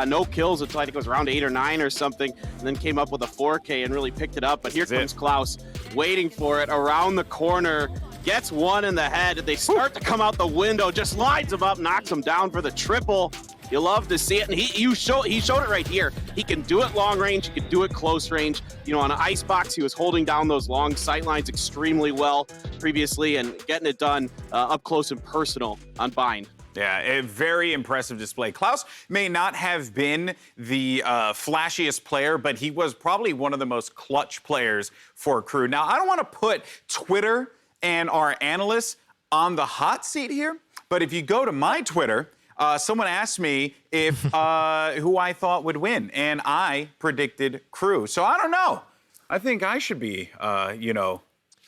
No kills until I think it was around 8 or 9 or something, and then came up with a 4K and really picked it up. But here comes Klaus waiting for it around the corner. Gets one in the head. They start to come out the window, just lines him up, knocks him down for the triple. You love to see it, and he showed it right here. He can do it long range, he can do it close range. You know, on an Icebox, he was holding down those long sight lines extremely well previously, and getting it done up close and personal on Bind. Yeah, a very impressive display. Klaus may not have been the flashiest player, but he was probably one of the most clutch players for Crew. Now, I don't want to put Twitter and our analysts on the hot seat here, but if you go to my Twitter, someone asked me if who I thought would win, and I predicted Crew. So I don't know. I think I should be, you know,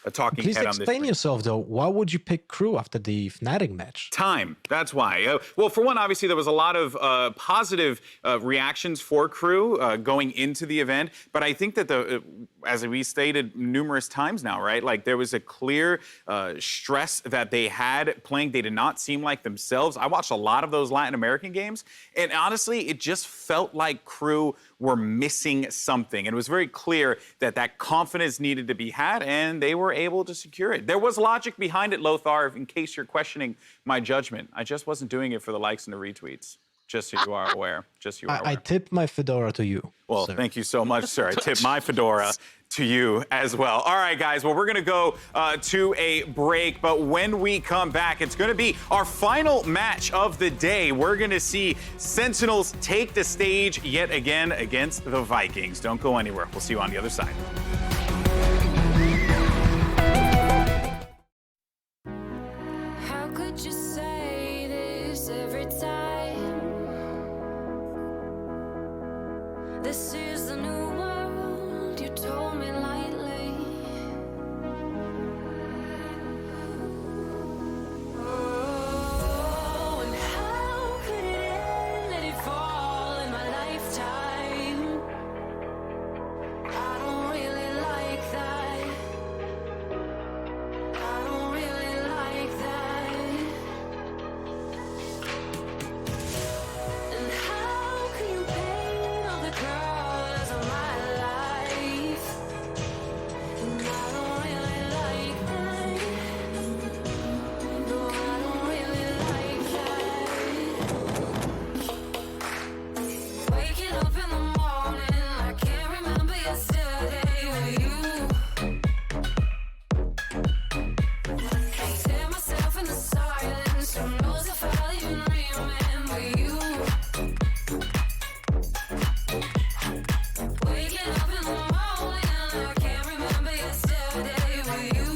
a talking Please head on this. Explain yourself, though. Why would you pick Crew after the Fnatic match? Time. That's why. Well, for one, obviously, there was a lot of positive reactions for Crew going into the event. But I think that, as we stated numerous times now, right, like there was a clear stress that they had playing. They did not seem like themselves. I watched a lot of those Latin American games. And honestly, it just felt like Crew were missing something. And it was very clear that that confidence needed to be had, and they were able to secure it. There was logic behind it, Lothar, in case you're questioning my judgment. I just wasn't doing it for the likes and the retweets. Just so you are aware. Just so you are aware. I tip my fedora to you. Well, sir. thank you so much, sir. I tip my fedora to you as well. All right, guys. Well, we're going to go to a break. But when we come back, it's going to be our final match of the day. We're going to see Sentinels take the stage yet again against the Vikings. Don't go anywhere. We'll see you on the other side. How could you say this every time? This is the new world, you told me lightly. Oh, and how could it end? Let it fall in my lifetime. I don't really like that. I don't really like that. And how can you paint all the colors of my life? And I don't really like that. No, I don't really like that. Waking up in the morning, I can't remember yesterday with you. Tear myself in the silence. Who knows if I'll even remember you? Waking up in the morning, I can't remember yesterday with you.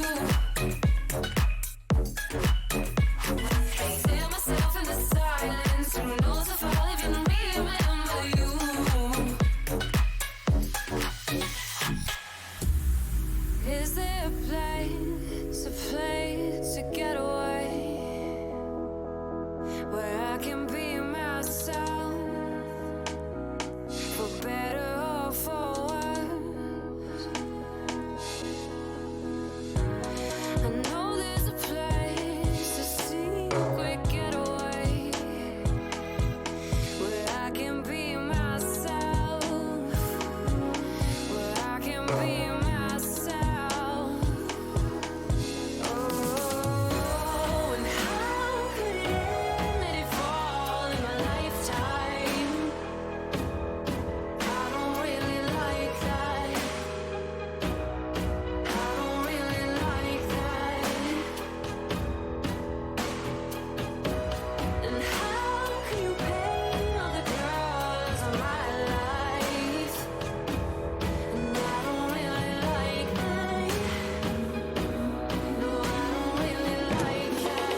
Tear myself in the silence. Who knows if I'll even remember you? Is there a place to get away, where I can be myself, for better or for worse? I know there's a place, a secret getaway, where I can be myself, where I can be myself. Oh, and how could it end? Let it fall in my lifetime. I don't really like that. I don't really like that. And how can you paint all the colors of my life? And I don't really like that. No, I don't really like that.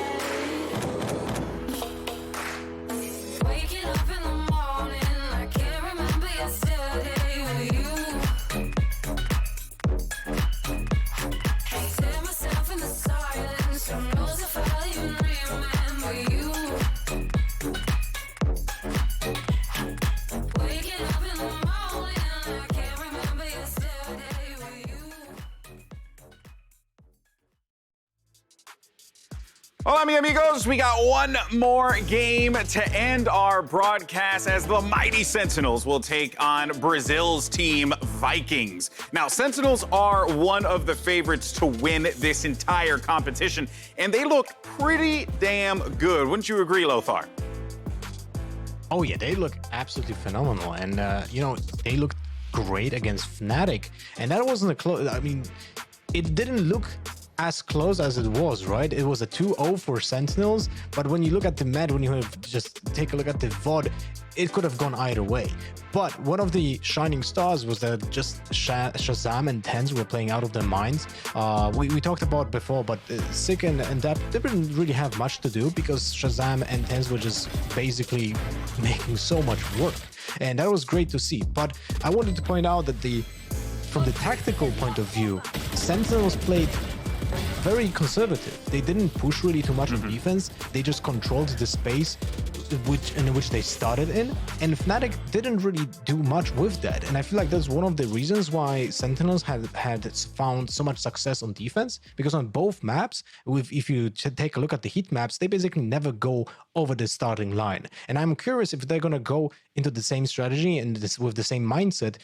Waking up in the morning, I can't remember yesterday with you. Tear myself in the silence. Who knows if I'll even remember you? Waking up in the morning, I can't remember yesterday with you. Hola, mi amigos. We got one more game to end our broadcast as the mighty Sentinels will take on Brazil's team Vikings. Now, Sentinels are one of the favorites to win this entire competition, and they look pretty damn good. Wouldn't you agree, Lothar? Oh yeah, they look absolutely phenomenal, and they looked great against Fnatic, and that wasn't a close. I mean, it didn't look as close as it was, right? It was a 2-0 for Sentinels, but when you look at the match, when you just take a look at the VOD, it could have gone either way. But one of the shining stars was that just Shazam and Tens were playing out of their minds. We talked about before, but Sick and Dap, they didn't really have much to do because Shazam and Tens were just basically making so much work. And that was great to see. But I wanted to point out that from the tactical point of view, Sentinels played very conservative. They didn't push really too much on defense. They just controlled the space in which they started in, and Fnatic didn't really do much with that. And I feel like that's one of the reasons why Sentinels had found so much success on defense, because on both maps, if you take a look at the heat maps, they basically never go over the starting line. And I'm curious if they're gonna go into the same strategy and with the same mindset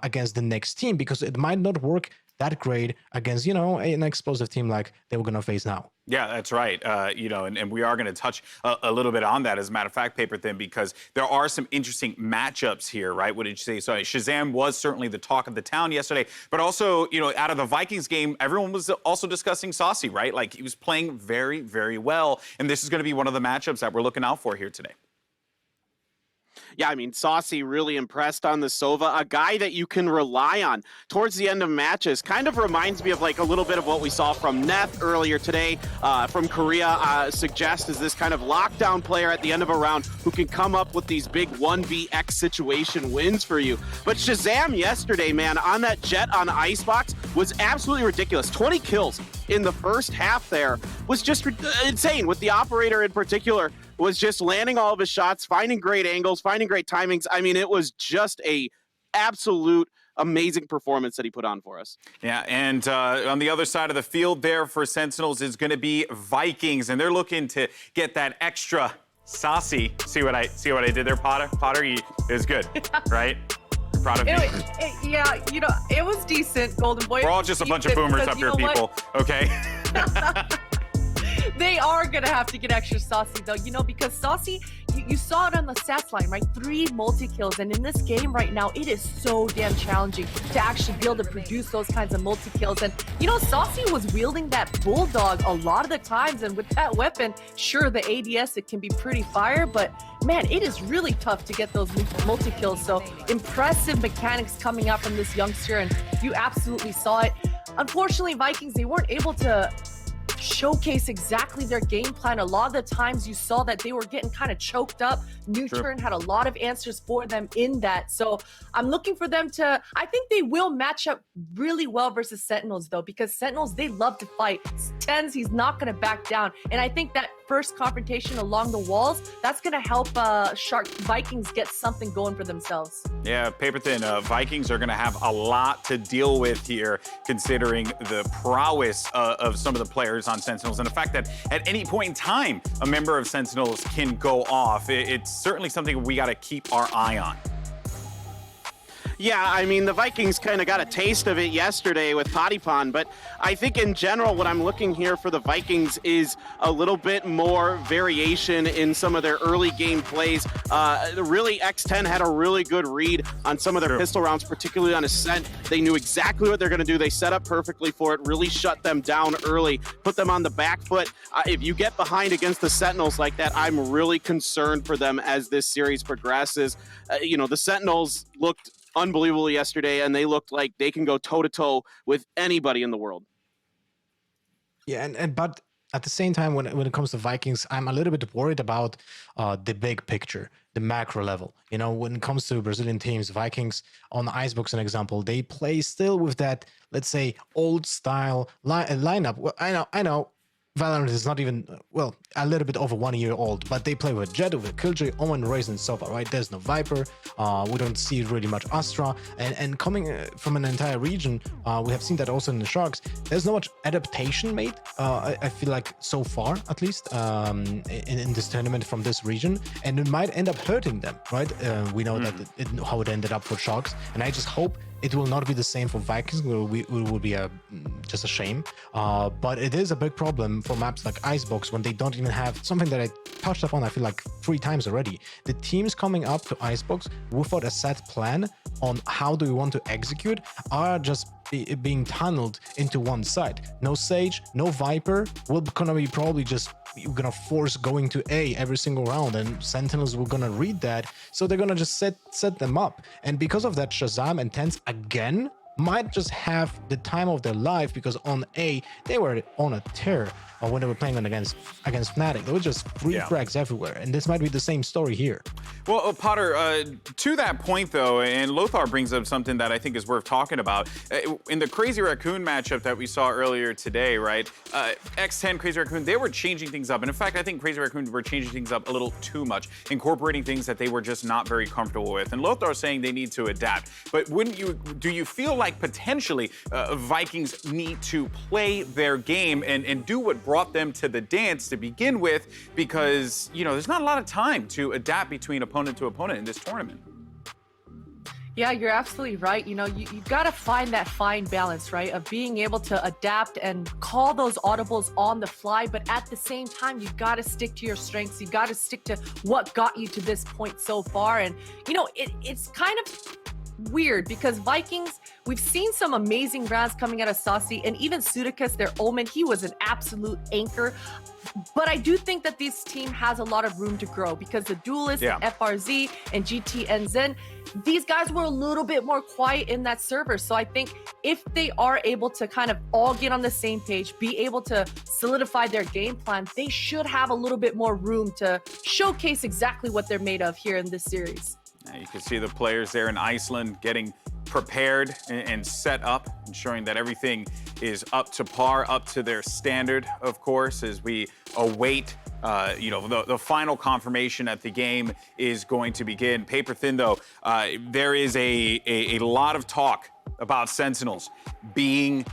against the next team, because it might not work that great against, an explosive team like they were gonna face now. Yeah, that's right. And we are going to touch a little bit on that, as a matter of fact, Paper Thin, because there are some interesting matchups here, right? What did you say? So Shazam was certainly the talk of the town yesterday, but also, out of the Vikings game, everyone was also discussing Saucy, right? Like, he was playing very, very well, and this is going to be one of the matchups that we're looking out for here today. Yeah, I mean, Saucy really impressed on the Sova, a guy that you can rely on towards the end of matches. Kind of reminds me of like a little bit of what we saw from Neth earlier today from Korea. Suggest is this kind of lockdown player at the end of a round who can come up with these big 1vx situation wins for you. But Shazam yesterday, man, on that Jet on Icebox was absolutely ridiculous. 20 kills in the first half there was just insane, with the operator in particular was just landing all of his shots, finding great angles, finding great timings. I mean, it was just a absolute amazing performance that he put on for us. Yeah, and on the other side of the field there for Sentinels is going to be Vikings, and they're looking to get that extra saucy. See what I did there, Potter? Potter, it was good, right? Proud of you. Yeah, it was decent, Golden Boy. We're all just a bunch of boomers up here, people. Okay. They are going to have to get extra saucy, though, because saucy, you saw it on the stats line, right? 3 multi-kills. And in this game right now, it is so damn challenging to actually be able to produce those kinds of multi-kills. And, Saucy was wielding that bulldog a lot of the times. And with that weapon, sure, the ADS, it can be pretty fire. But, man, it is really tough to get those multi-kills. So impressive mechanics coming out from this youngster. And you absolutely saw it. Unfortunately, Vikings, they weren't able to showcase exactly their game plan. A lot of the times you saw that they were getting kind of choked up. New Turn had a lot of answers for them in that. So I'm looking for them to, I think they will match up really well versus Sentinels, though, because Sentinels, they love to fight. Tens, he's not going to back down. And I think that first confrontation along the walls, that's going to help Shark Vikings get something going for themselves. Yeah, Paper Thin, Vikings are going to have a lot to deal with here, considering the prowess of some of the players on Sentinels, and the fact that at any point in time, a member of Sentinels can go off. It's certainly something we got to keep our eye on. Yeah, I mean, the Vikings kind of got a taste of it yesterday with Patipon, but I think in general what I'm looking here for the Vikings is a little bit more variation in some of their early game plays. Really, X10 had a really good read on some of their pistol rounds, particularly on Ascent. They knew exactly what they're going to do. They set up perfectly for it, really shut them down early, put them on the back foot. If you get behind against the Sentinels like that, I'm really concerned for them as this series progresses. The Sentinels looked unbelievable yesterday, and they looked like they can go toe-to-toe with anybody in the world. Yeah, but at the same time, when it comes to Vikings, I'm a little bit worried about the big picture, the macro level. When it comes to Brazilian teams, Vikings on Icebox, an example, they play still with that, let's say, old style lineup. Well, I know. Valorant is not even, a little bit over 1 year old, but they play with Jet, with Killjoy, Omen, Raze, and Sova, right? There's no Viper. We don't see really much Astra. And coming from an entire region, we have seen that also in the Sharks, there's not much adaptation made, I feel like, so far, at least, in this tournament from this region. And it might end up hurting them, right? We know that how it ended up for Sharks. And I just hope it will not be the same for Vikings. It will be just a shame. But it is a big problem for maps like Icebox when they don't even have something that I touched upon, I feel like 3 times already. The teams coming up to Icebox without a set plan on how do we want to execute are just being tunneled into one side. No Sage, no Viper. We're gonna be probably just gonna force going to A every single round, and Sentinels were gonna read that, so they're gonna just set them up. And because of that, Shazam and Tense again might just have the time of their life, because on A they were on a tear when they were playing against Fnatic. There were just free frags everywhere, and this might be the same story here. Well, Potter, to that point, though, and Lothar brings up something that I think is worth talking about. In the Crazy Raccoon matchup that we saw earlier today, right, X10, Crazy Raccoon, they were changing things up. And in fact, I think Crazy Raccoon were changing things up a little too much, incorporating things that they were just not very comfortable with. And Lothar is saying they need to adapt. But do you feel like potentially Vikings need to play their game and do what brought them to the dance to begin with? Because, there's not a lot of time to adapt between opponent to opponent in this tournament. Yeah, you're absolutely right. You know, you've got to find that fine balance, right? Of being able to adapt and call those audibles on the fly, but at the same time, you've got to stick to your strengths. You've got to stick to what got you to this point so far. And, you know, it's kind of weird because Vikings, we've seen some amazing rounds coming out of Saucy, and even Sudicus, their Omen, he was an absolute anchor. But I do think that this team has a lot of room to grow because the Duelists, and FRZ, and GTNZ, these guys were a little bit more quiet in that server. So I think if they are able to kind of all get on the same page, be able to solidify their game plan, they should have a little bit more room to showcase exactly what they're made of here in this series. You can see the players there in Iceland getting prepared and set up, ensuring that everything is up to par, up to their standard, of course, as we await the final confirmation that the game is going to begin. Paper thin, though, there is a lot of talk about Sentinels being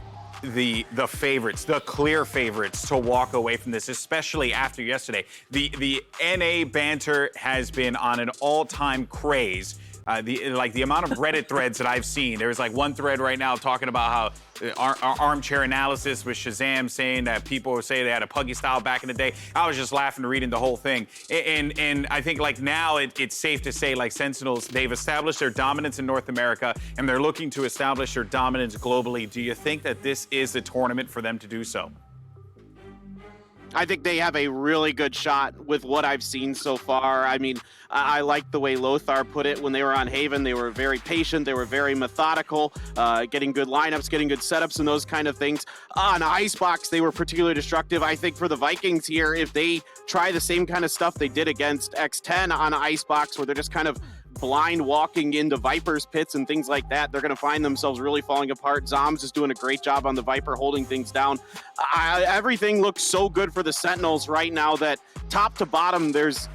the favorites, the clear favorites to walk away from this, especially after yesterday. The NA banter has been on an all-time craze. The amount of Reddit threads that I've seen. There's like one thread right now talking about how our armchair analysis with Shazam saying that people say they had a Puggy style back in the day. I was just laughing reading the whole thing. And I think like now it's safe to say like Sentinels, they've established their dominance in North America and they're looking to establish their dominance globally. Do you think that this is the tournament for them to do so? I think they have a really good shot with what I've seen so far. I mean, I like the way Lothar put it when they were on Haven. They were very patient. They were very methodical, getting good lineups, getting good setups and those kind of things. On Icebox, they were particularly destructive. I think for the Vikings here, if they try the same kind of stuff they did against X10 on Icebox, where they're just kind of blind walking into Viper's pits and things like that, they're going to find themselves really falling apart. Zoms is doing a great job on the Viper, holding things down. Everything looks so good for the Sentinels right now that top to bottom, there's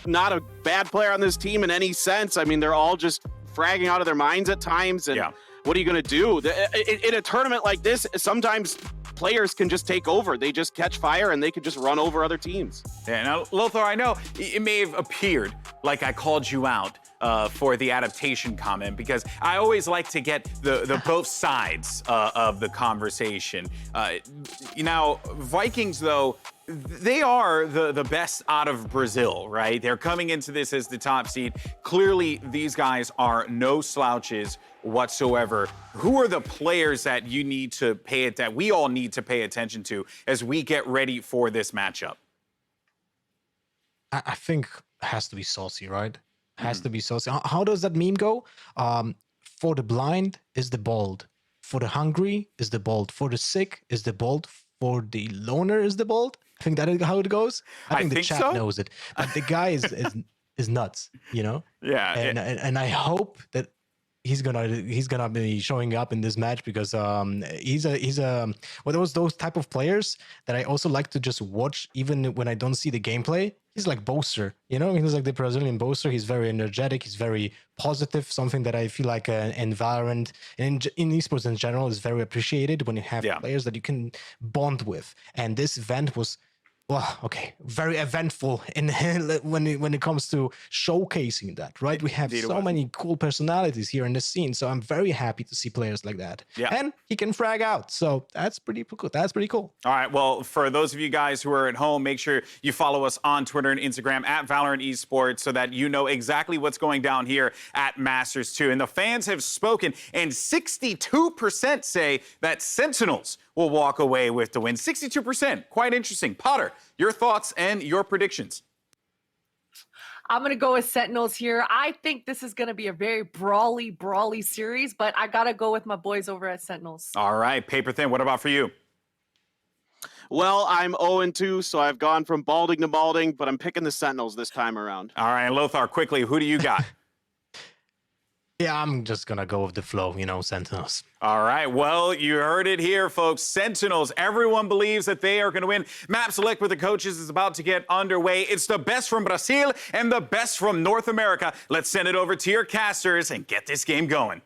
not a bad player on this team in any sense. I mean, they're all just fragging out of their minds at times. And what are you going to do? In a tournament like this, sometimes players can just take over. They just catch fire and they can just run over other teams. Yeah, now, Lothar, I know it may have appeared like I called you out for the adaptation comment, because I always like to get the both sides of the conversation. Now, Vikings, though, they are the best out of Brazil, right? They're coming into this as the top seed. Clearly, these guys are no slouches whatsoever. Who are the players that you need to that we all need to pay attention to as we get ready for this matchup? I think it has to be Saucy, right? Has to be Saucy. How does that meme go? For the blind is the bold. For the hungry is the bold. For the sick is the bold. For the loner is the bold. I think that is how it goes. I think the chat knows it. But the guy is nuts, you know? Yeah. And I hope that he's gonna be showing up in this match, because he's those type of players that I also like to just watch even when I don't see the gameplay. He's like Boaster, you know? He's like the Brazilian Boaster. He's very energetic. He's very positive, something that I feel like in Valorant and in esports in general is very appreciated when you have players that you can bond with. And this event was, well, okay, very eventful when it comes to showcasing that, right? We have so many cool personalities here in the scene, so I'm very happy to see players like that. Yeah. And he can frag out, so that's pretty cool. That's pretty cool. All right, well, for those of you guys who are at home, make sure you follow us on Twitter and Instagram at Valorant Esports so that you know exactly what's going down here at Masters 2. And the fans have spoken, and 62% say that Sentinels will walk away with the win. 62%, quite interesting. Potter, your thoughts and your predictions. I'm going to go with Sentinels here. I think this is going to be a very brawly series, but I got to go with my boys over at Sentinels. All right, Paper Thin, what about for you? Well, I'm 0-2, so I've gone from balding to balding, but I'm picking the Sentinels this time around. All right, Lothar, quickly, who do you got? Yeah, I'm just going to go with the flow, Sentinels. All right, well, you heard it here, folks. Sentinels, everyone believes that they are going to win. Map Select with the coaches is about to get underway. It's the best from Brazil and the best from North America. Let's send it over to your casters and get this game going.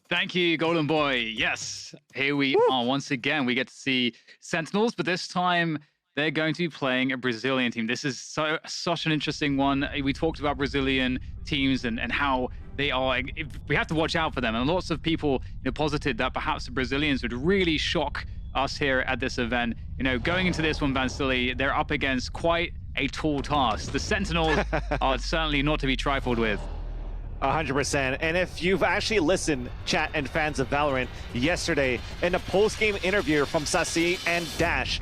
Thank you, Golden Boy. Yes, here we are once again. We get to see Sentinels, but this time they're going to be playing a Brazilian team. This is such an interesting one. We talked about Brazilian teams and how they are. We have to watch out for them. And lots of people posited that perhaps the Brazilians would really shock us here at this event. Going into this one, Vansili, they're up against quite a tall task. The Sentinels are certainly not to be trifled with. 100%. And if you've actually listened, chat and fans of Valorant, yesterday in a post-game interview from Sasi and Dash,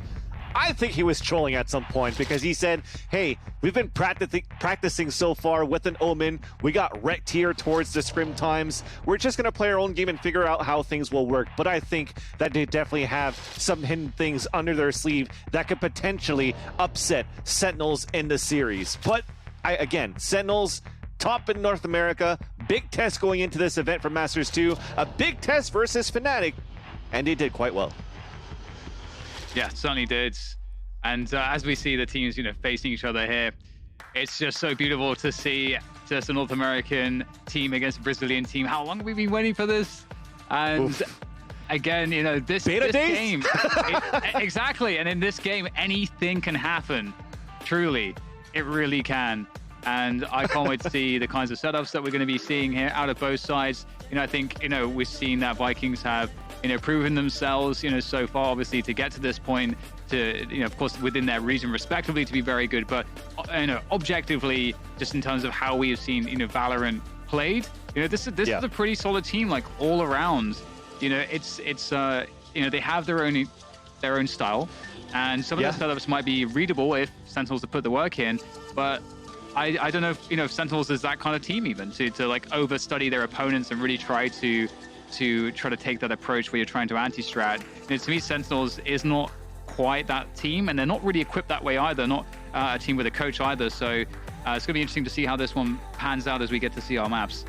I think he was trolling at some point because he said, hey, we've been practicing so far with an Omen. We got wrecked here towards the scrim times. We're just going to play our own game and figure out how things will work. But I think that they definitely have some hidden things under their sleeve that could potentially upset Sentinels in the series. But again, Sentinels top in North America, big test going into this event for Masters 2, a big test versus Fnatic, and they did quite well. Yeah, certainly did. And as we see the teams, facing each other here, it's just so beautiful to see just a North American team against a Brazilian team. How long have we been waiting for this? And again, this game, exactly. And in this game, anything can happen. Truly, it really can. And I can't wait to see the kinds of setups that we're going to be seeing here out of both sides. I think, we've seen that Vikings have proven themselves, so far, obviously, to get to this point, to, of course, within their region, respectively, to be very good. But, objectively, just in terms of how we have seen, Valorant played, this is a pretty solid team, like, all around. It's they have their own style, and some of the setups might be readable if Sentinels have put the work in, but I don't know if Sentinels is that kind of team even to like overstudy their opponents and really try to take that approach where you're trying to anti-strat. To me, Sentinels is not quite that team, and they're not really equipped that way either, not a team with a coach either. So it's going to be interesting to see how this one pans out as we get to see our maps.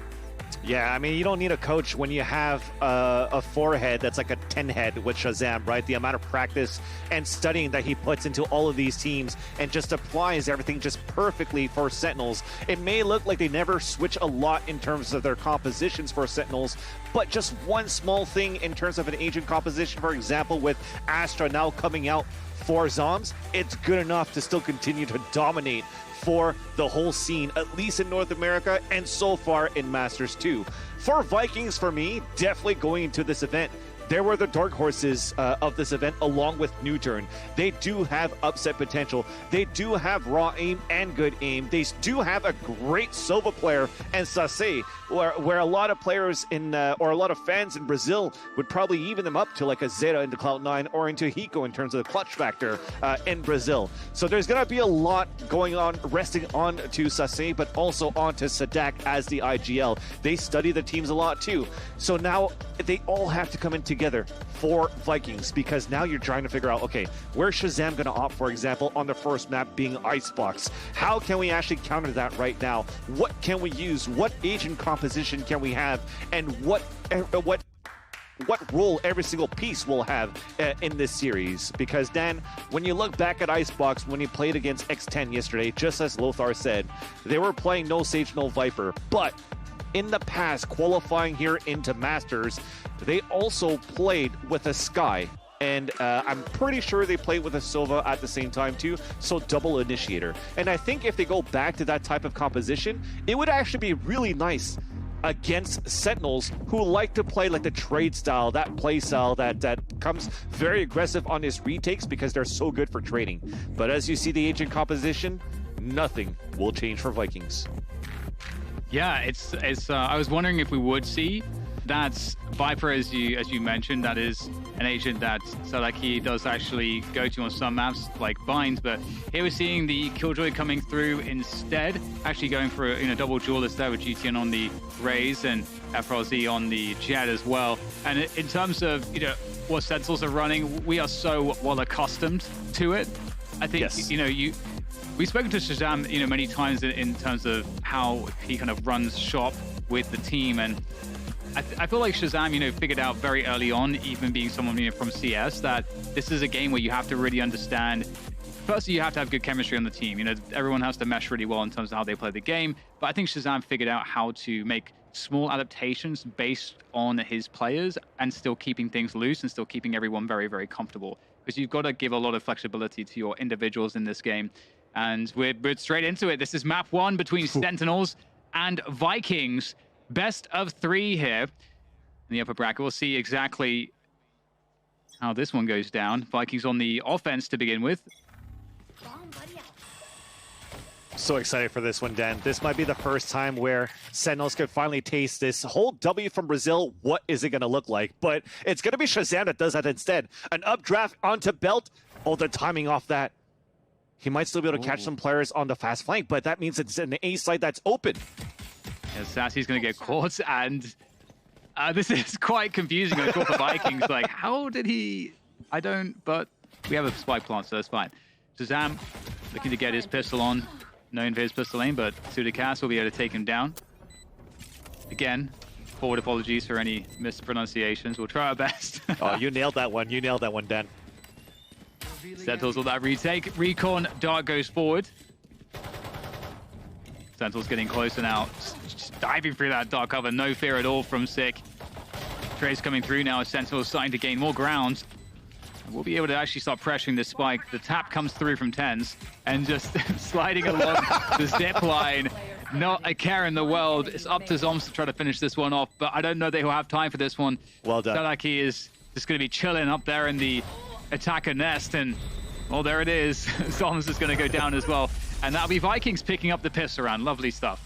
Yeah, I mean, you don't need a coach when you have a 4-head that's like a 10-head with Shazam, right? The amount of practice and studying that he puts into all of these teams and just applies everything just perfectly for Sentinels. It may look like they never switch a lot in terms of their compositions for Sentinels, but just one small thing in terms of an agent composition, for example, with Astra now coming out for Zoms, it's good enough to still continue to dominate for the whole scene, at least in North America and so far in Masters 2. For Vikings, for me, definitely going into this event, there were the dark horses of this event along with Newturn. They do have upset potential. They do have raw aim and good aim. They do have a great Sova player and Sase, where a lot of players or a lot of fans in Brazil would probably even them up to like a Zeta into Cloud9 or into Hiko in terms of the clutch factor in Brazil. So there's going to be a lot going on, resting on to Sase, but also on to Sadak as the IGL. They study the teams a lot too. So now they all have to come in together for Vikings, because now you're trying to figure out, okay, where's Shazam going to opt, for example, on the first map being Icebox? How can we actually counter that right now? What can we use? What agent composition can we have? And what role every single piece will have in this series? Because Dan, when you look back at Icebox, when he played against X10 yesterday, just as Lothar said, they were playing no Sage, no Viper, but in the past, qualifying here into Masters, they also played with a Sky. And I'm pretty sure they played with a Sova at the same time too, so double initiator. And I think if they go back to that type of composition, it would actually be really nice against Sentinels, who like to play like the trade style, that play style that comes very aggressive on his retakes because they're so good for trading. But as you see the agent composition, nothing will change for Vikings. Yeah, it's. I was wondering if we would see that Viper, as you mentioned, that is an agent that Sadaki does actually go to on some maps like Bind, but here we're seeing the Killjoy coming through instead, actually going for a double duelist there with GTN on the Raze and FRZ on the Jet as well. And in terms of what Sentinels are running, we are so well accustomed to it. I think we've spoken to Shazam many times in terms of how he kind of runs shop with the team, and I feel like Shazam, figured out very early on, even being someone from CS, that this is a game where you have to really understand. Firstly, you have to have good chemistry on the team. Everyone has to mesh really well in terms of how they play the game. But I think Shazam figured out how to make small adaptations based on his players and still keeping things loose and still keeping everyone very, very comfortable. because you've got to give a lot of flexibility to your individuals in this game. And we're straight into it. This is map 1 between Sentinels and Vikings. Best of 3 here in the upper bracket. We'll see exactly how this one goes down. Vikings on the offense to begin with. So excited for this one, Dan. This might be the first time where Sentinels could finally taste this whole W from Brazil. What is it going to look like? But it's going to be Shazam that does that instead. An updraft onto Belt. Oh, the timing off that. He might still be able to catch some players on the fast flank, but that means it's an A side that's open. Yeah, Sassy's going to get caught, and this is quite confusing on the call for Vikings. Like, how did he... I don't, but we have a spike plant, so that's fine. Shazam looking to get his pistol on. Known for his pistol aim, but Sudicast will be able to take him down. Again, forward apologies for any mispronunciations. We'll try our best. Oh, you nailed that one. You nailed that one, Dan. Sentinels will that retake. Recon Dart goes forward. Sentinels getting closer now. Just diving through that dark cover. No fear at all from Sick. Trace coming through now as Sentinels starting to gain more ground. We'll be able to actually start pressuring this spike. The tap comes through from TenZ and just sliding along the zip line. Not a care in the world. It's up to Zoms to try to finish this one off, but I don't know they will have time for this one. Well done. Sadaki is just going to be chilling up there in the attacker nest, and well, there it is. Zoms is going to go down as well. And that'll be Vikings picking up the piss around. Lovely stuff.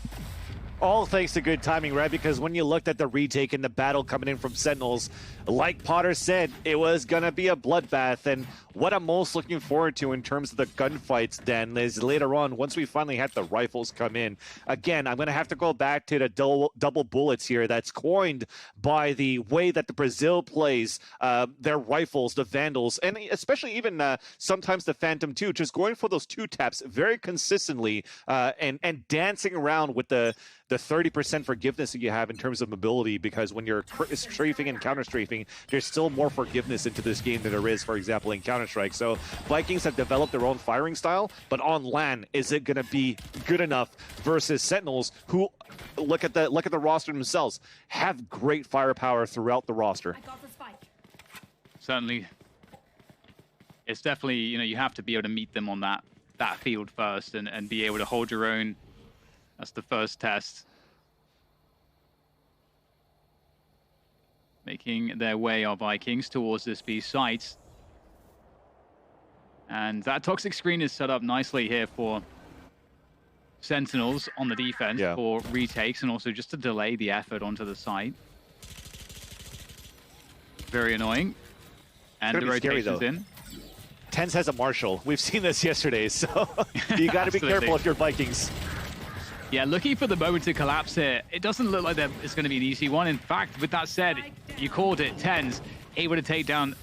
All thanks to good timing, right? Because when you looked at the retake and the battle coming in from Sentinels, like Potter said, it was going to be a bloodbath. And what I'm most looking forward to in terms of the gunfights, then, is later on, once we finally had the rifles come in. Again, I'm going to have to go back to the double bullets here. That's coined by the way that the Brazil plays their rifles, the Vandals, and especially even sometimes the Phantom too, just going for those 2 taps very consistently and dancing around with the 30% forgiveness that you have in terms of mobility, because when you're strafing and counter-strafing, there's still more forgiveness into this game than there is, for example, in Counter-Strike. So Vikings have developed their own firing style, but on LAN, is it going to be good enough versus Sentinels, who, look at the roster themselves, have great firepower throughout the roster. Certainly. It's definitely, you have to be able to meet them on that field first and be able to hold your own. That's the first test. Making their way, our Vikings, towards this B site. And that toxic screen is set up nicely here for Sentinels on the defense for retakes, and also just to delay the effort onto the site. Very annoying. And the rotation's in. TenZ has a Marshall. We've seen this yesterday, so you got to be careful if you're Vikings. Yeah, looking for the moment to collapse here. It doesn't look like it's going to be an easy one. In fact, with that said, you called it. TenZ able to take down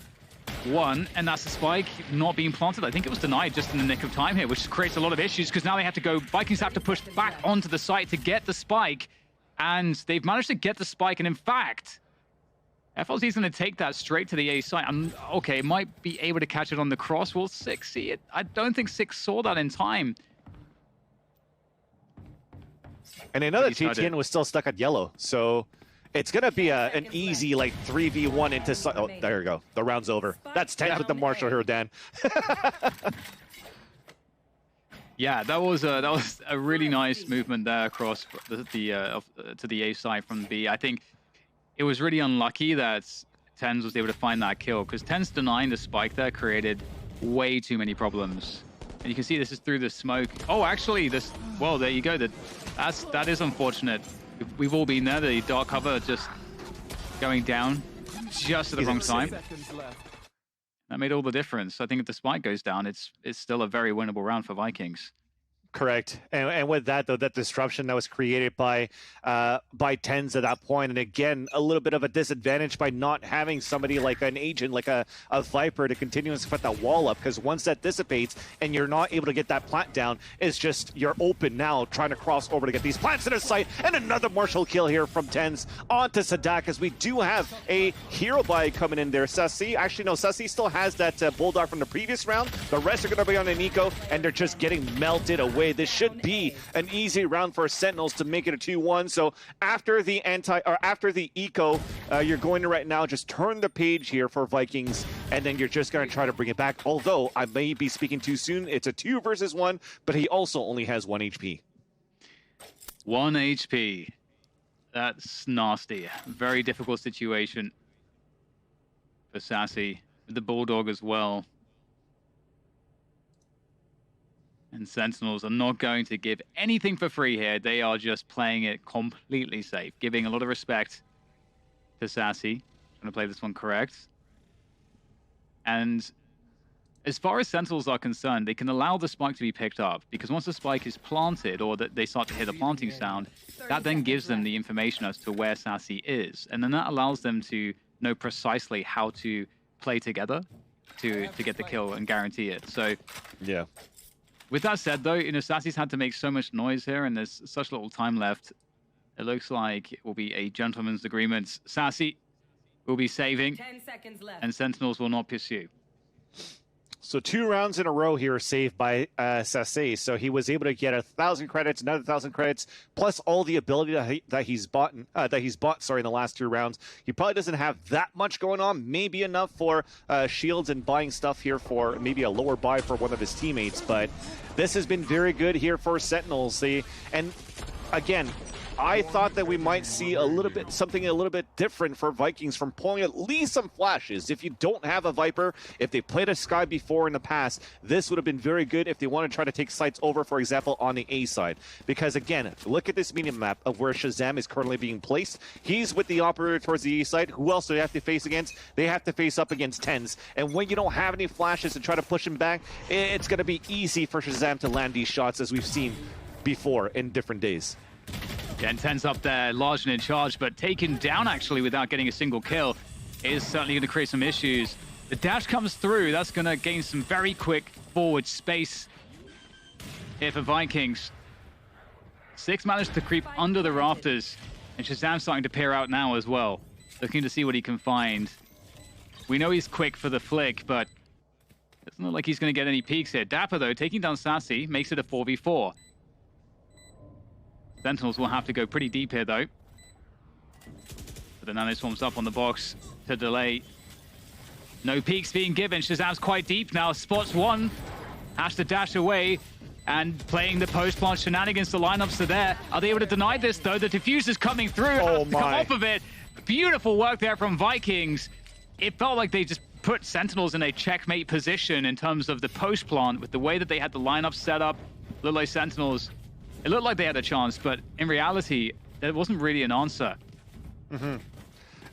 one, and that's the spike not being planted. I think it was denied just in the nick of time here, which creates a lot of issues because now they have to go. Vikings have to push back onto the site to get the spike, and they've managed to get the spike. And in fact, FLZ is going to take that straight to the A site. Okay, might be able to catch it on the cross. Will Six see it? I don't think Six saw that in time. And I know that GTN was still stuck at yellow, so it's going to be an easy, 3v1 into... Oh, there you go. The round's over. That's TenZ with the Marshall here, Dan. Yeah, that was a really nice movement there across to the A side from B. I think it was really unlucky that TenZ was able to find that kill, because TenZ denying the spike there created way too many problems. And you can see this is through the smoke. Oh, actually, well, there you go. That is unfortunate. We've all been there. The dark cover just going down just at the wrong time. That made all the difference. I think if the spike goes down, it's still a very winnable round for Vikings. Correct. And with that, though, that disruption that was created by TenZ at that point, and again, a little bit of a disadvantage by not having somebody like an agent, like a Viper, to continuously put that wall up, because once that dissipates and you're not able to get that plant down, it's just you're open now trying to cross over to get these plants in a sight. And another Marshall kill here from TenZ onto Sadak, as we do have a hero buy coming in there. Sassy, actually no, Sassy still has that Bulldog from the previous round. The rest are going to be on an Eco, and they're just getting melted away way, this should be an easy round for Sentinels to make it a 2-1. So after the eco, you're going to right now just turn the page here for Vikings, and then you're just going to try to bring it back. Although I may be speaking too soon, it's a 2 versus 1, but he also only has 1 HP. 1 HP. That's nasty. Very difficult situation for Sassy. The Bulldog as well. And Sentinels are not going to give anything for free here. They are just playing it completely safe, giving a lot of respect to Sassy. Trying to play this one correct. And as far as Sentinels are concerned, they can allow the spike to be picked up, because once the spike is planted or that they start to hear the planting sound, that then gives them the information as to where Sassy is. And then that allows them to know precisely how to play together to get the kill and guarantee it. So yeah. With that said, though, Sassy's had to make so much noise here, and there's such little time left. It looks like it will be a gentleman's agreement. Sassy will be saving, 10 seconds left. and Sentinels will not pursue. So 2 rounds in a row here saved by Sassy. So he was able to get 1,000 credits, another 1,000 credits, plus all the ability that he's bought in the last 2 rounds. He probably doesn't have that much going on. Maybe enough for shields and buying stuff here for maybe a lower buy for one of his teammates. But this has been very good here for Sentinels. And again, I thought that we might see something a little bit different for Vikings from pulling at least some flashes. If you don't have a Viper, if they played a Sky before in the past, this would have been very good if they want to try to take sites over, for example, on the A side. Because again, look at this medium map of where Shazam is currently being placed. He's with the operator towards the A side. Who else do they have to face against? They have to face up against Tens. And when you don't have any flashes to try to push him back, it's going to be easy for Shazam to land these shots, as we've seen before in different days. Gen 10's up there, large and in charge, but taken down actually without getting a single kill is certainly going to create some issues. The dash comes through. That's going to gain some very quick forward space here for Vikings. 6 managed to creep under the rafters, and Shazam's starting to peer out now as well, looking to see what he can find. We know he's quick for the flick, but it doesn't look like he's going to get any peeks here. Dapper, though, taking down Sassy, makes it a 4v4. Sentinels will have to go pretty deep here, though. But the Nano Swarm's up on the box to delay. No peeks being given. Shazam's quite deep now. Spots one. Has to dash away. And playing the post-plant shenanigans, the lineups are there. Are they able to deny this, though? The diffuser's coming through. Oh, has to come off of it. Beautiful work there from Vikings. It felt like they just put Sentinels in a checkmate position in terms of the post-plant with the way that they had the lineup set up. Looked like Sentinels, it looked like they had a chance, but in reality, there wasn't really an answer. Mm-hmm.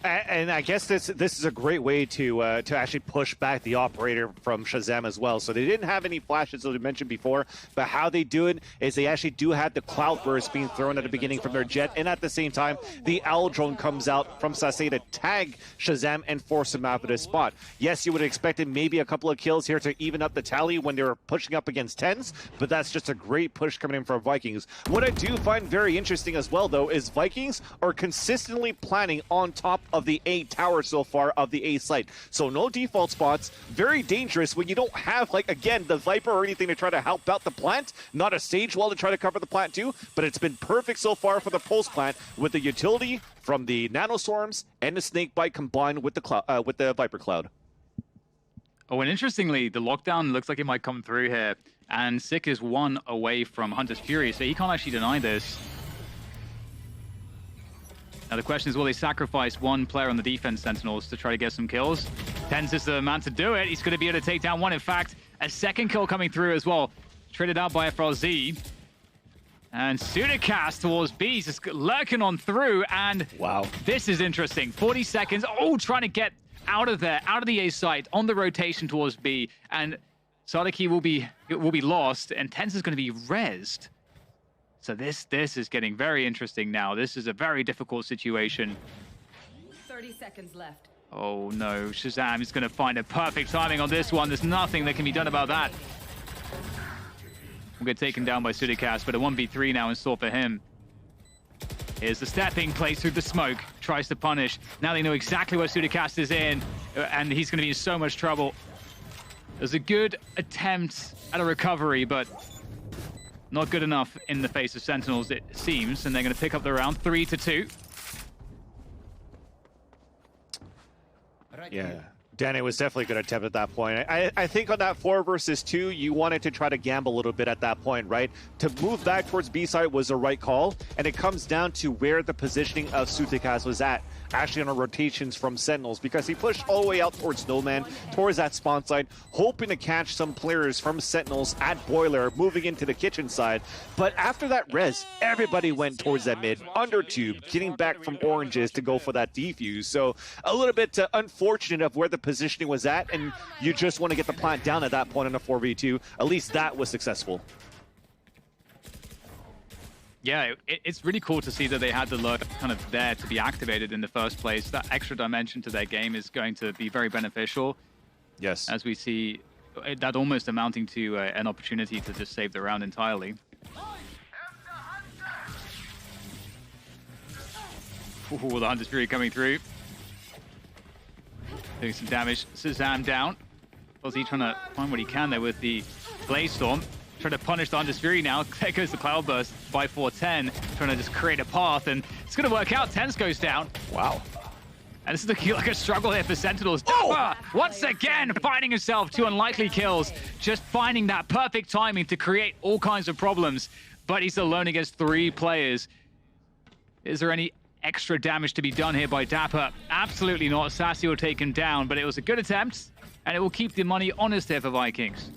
And I guess this is a great way to actually push back the operator from Shazam as well. So they didn't have any flashes, as we mentioned before, but how they do it is they actually do have the cloud burst being thrown at the beginning from their jet, and at the same time, the owl drone comes out from Sassy to tag Shazam and force him out of his spot. Yes, you would have expected maybe a couple of kills here to even up the tally when they were pushing up against Tens, but that's just a great push coming in from Vikings. What I do find very interesting as well, though, is Vikings are consistently planning on top of the A tower so far of the A site. So no default spots, very dangerous when you don't have, like, again, the Viper or anything to try to help out the plant, not a stage wall to try to cover the plant too, but it's been perfect so far for the pulse plant with the utility from the nanoswarms and the snake bite combined with the Viper cloud. Oh, and interestingly, the lockdown looks like it might come through here, and Sick is 1 away from Hunter's Fury, so he can't actually deny this. Now the question is, will they sacrifice one player on the defense Sentinels to try to get some kills? Tens is the man to do it. He's going to be able to take down one. In fact, a second kill coming through as well. Traded out by FRZ. And Sudicast towards B, just lurking on through. And wow, this is interesting. 40 seconds. Oh, trying to get out of there, out of the A site, on the rotation towards B. And Sadiki will be lost, and Tens is going to be rezzed. So this is getting very interesting now. This is a very difficult situation. 30 seconds left. Oh no, Shazam is going to find a perfect timing on this one. There's nothing that can be done about that. We'll get taken down by Sudicast, but a 1v3 now in store for him. Here's the stepping, plays through the smoke, tries to punish. Now they know exactly where Sudicast is in, and he's going to be in so much trouble. There's a good attempt at a recovery, but Not good enough in the face of Sentinels, it seems, and they're going to pick up the round 3-2. Yeah. Danny was definitely a good attempt at that point. I think on that 4 versus 2, you wanted to try to gamble a little bit at that point, right? To move back towards B side was the right call, and it comes down to where the positioning of Sutikas was at, actually on our rotations from Sentinels, because he pushed all the way out towards Snowman, towards that spawn side, hoping to catch some players from Sentinels at Boiler, moving into the kitchen side. But after that res, everybody went towards that mid, under tube, getting back from oranges to go for that defuse. So a little bit unfortunate of where the positioning was at, and you just want to get the plant down at that point in a 4v2. At least that was successful. Yeah, it's really cool to see that they had the lurk kind of there to be activated in the first place. That extra dimension to their game is going to be very beneficial. Yes. As we see that almost amounting to an opportunity to just save the round entirely. Ooh, the Hunter's Fury coming through. Doing some damage. Shazam down. Ozzy trying to find what he can there with the Blaze Storm. Trying to punish the Hunter's Fury now. There goes the Cloudburst by 410. Trying to just create a path, and it's going to work out. Tenz goes down. Wow. And this is looking like a struggle here for Sentinels. Oh! Once again, finding himself 2 unlikely kills. Just finding that perfect timing to create all kinds of problems. But he's alone against 3 players. Is there any extra damage to be done here by Dapper? Absolutely not. Sassy will take him down, but it was a good attempt, and it will keep the money honest here for Vikings.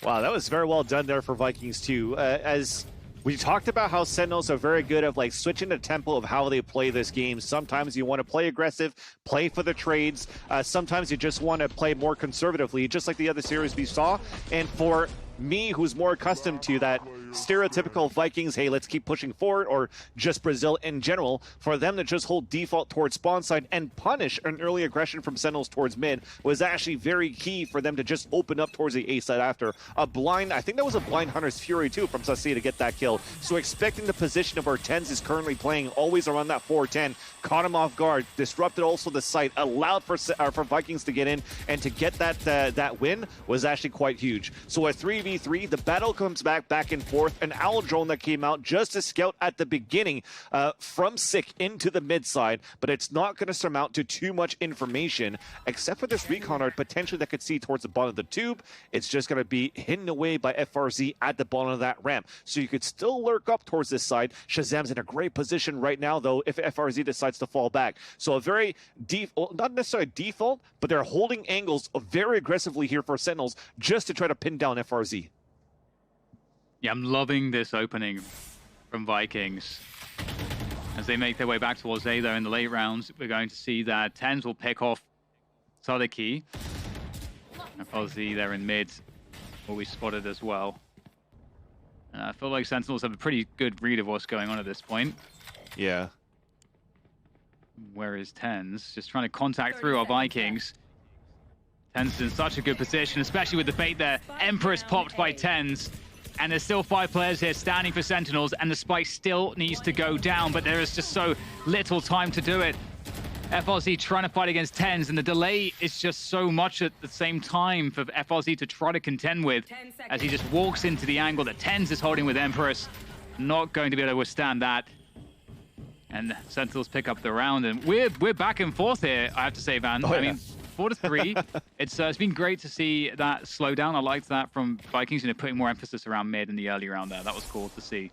Wow, that was very well done there for Vikings too. As we talked about how Sentinels are very good of like switching the tempo of how they play this game. Sometimes you want to play aggressive, play for the trades. Sometimes you just want to play more conservatively, just like the other series we saw. And for me, who's more accustomed to that stereotypical Vikings, hey, let's keep pushing forward, or just Brazil in general, for them to just hold default towards spawn side and punish an early aggression from Sentinels towards mid was actually very key for them to just open up towards the A side after. A blind, I think that was a blind Hunter's Fury too from Sassy to get that kill. So expecting the position of where Tenz is currently playing, always around that 410, caught him off guard, disrupted also the site, allowed for Vikings to get in, and to get that win was actually quite huge. So a 3v3, the battle comes back and forth. An Owl drone that came out just to scout at the beginning from Sick into the mid side, but it's not going to surmount to too much information, except for this recon art potentially that could see towards the bottom of the tube. It's just going to be hidden away by FRZ at the bottom of that ramp. So you could still lurk up towards this side. Shazam's in a great position right now, though, if FRZ decides to fall back. So a very not necessarily default, but they're holding angles very aggressively here for Sentinels just to try to pin down FRZ. Yeah, I'm loving this opening from Vikings. As they make their way back towards A, though, in the late rounds, we're going to see that Tenz will pick off Sadiki. FRZ there in mid will be spotted as well. I feel like Sentinels have a pretty good read of what's going on at this point. Yeah. Where is Tenz? Just trying to contact through our Vikings. Tenz is in such a good position, especially with the bait there. Empress popped by Tenz. And there's still 5 players here standing for Sentinels, and the spike still needs to go down, but there is just so little time to do it. FRZ trying to fight against Tenz, and the delay is just so much at the same time for FRZ to try to contend with, as he just walks into the angle that Tenz is holding with Empress. Not going to be able to withstand that. And Sentinels pick up the round, and we're back and forth here, I have to say, Van. I mean, 4-3. It's been great to see that slow down. I liked that from Vikings, putting more emphasis around mid in the early round there. That was cool to see.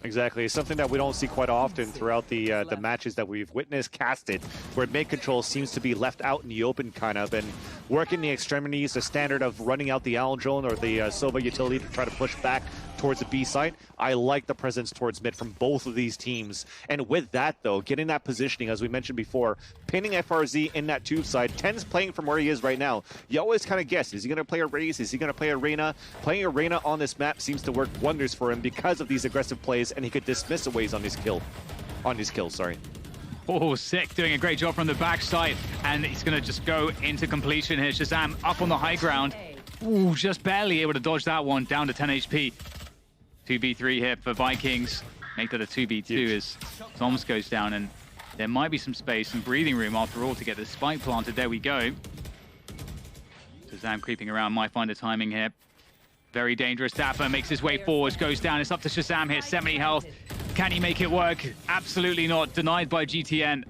Exactly. Something that we don't see quite often throughout the matches that we've witnessed casted, where mid control seems to be left out in the open kind of, and working the extremities, the standard of running out the Owl drone or the Sova utility to try to push back towards the B site. I like the presence towards mid from both of these teams. And with that, though, getting that positioning, as we mentioned before, pinning FRZ in that tube side, Tenz playing from where he is right now. You always kind of guess, is he going to play a Raze? Is he going to play Arena? Playing Arena on this map seems to work wonders for him because of these aggressive plays, and he could dismiss aways on his kills, sorry. Oh, Sick doing a great job from the backside, and he's going to just go into completion here. Shazam up on the high ground. Ooh, just barely able to dodge that one, down to 10 HP. 2v3 here for Vikings. Make that a 2v2 as Toms goes down, and there might be some space, some breathing room after all to get the spike planted. There we go. Shazam creeping around, might find a timing here. Very dangerous. Dapper makes his way forward, goes down. It's up to Shazam here, 70 health. Can he make it work? Absolutely not. Denied by GTN.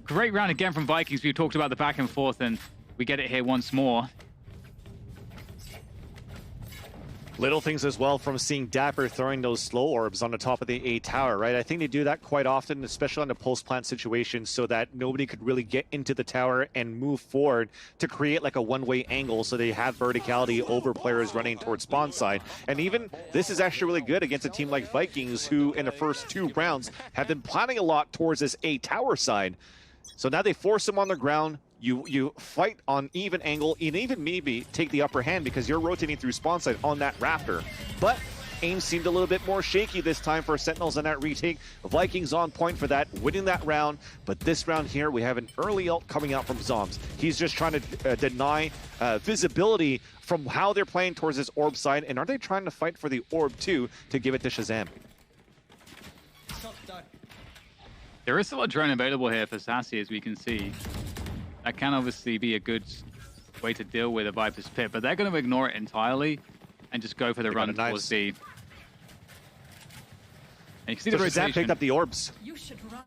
Great round again from Vikings. We talked about the back and forth, and we get it here once more. Little things as well from seeing Dapper throwing those slow orbs on the top of the A tower, right? I think they do that quite often, especially on the post-plant situation, so that nobody could really get into the tower and move forward to create like a one-way angle so they have verticality over players running towards spawn side. And even this is actually really good against a team like Vikings, who in the first 2 rounds have been planning a lot towards this A tower side. So now they force them on the ground. You fight on even angle and even maybe take the upper hand because you're rotating through spawn side on that raptor. But aim seemed a little bit more shaky this time for Sentinels in that retake. Vikings on point for that, winning that round. But this round here, we have an early ult coming out from Zombs. He's just trying to deny visibility from how they're playing towards this orb side. And are they trying to fight for the orb too to give it to Shazam? There is still a drone available here for Sassy, as we can see. That can obviously be a good way to deal with a Viper's Pit, but they're going to ignore it entirely and just go for the run towards B. And you can see the rotation. Shazam picked up the orbs. You should run.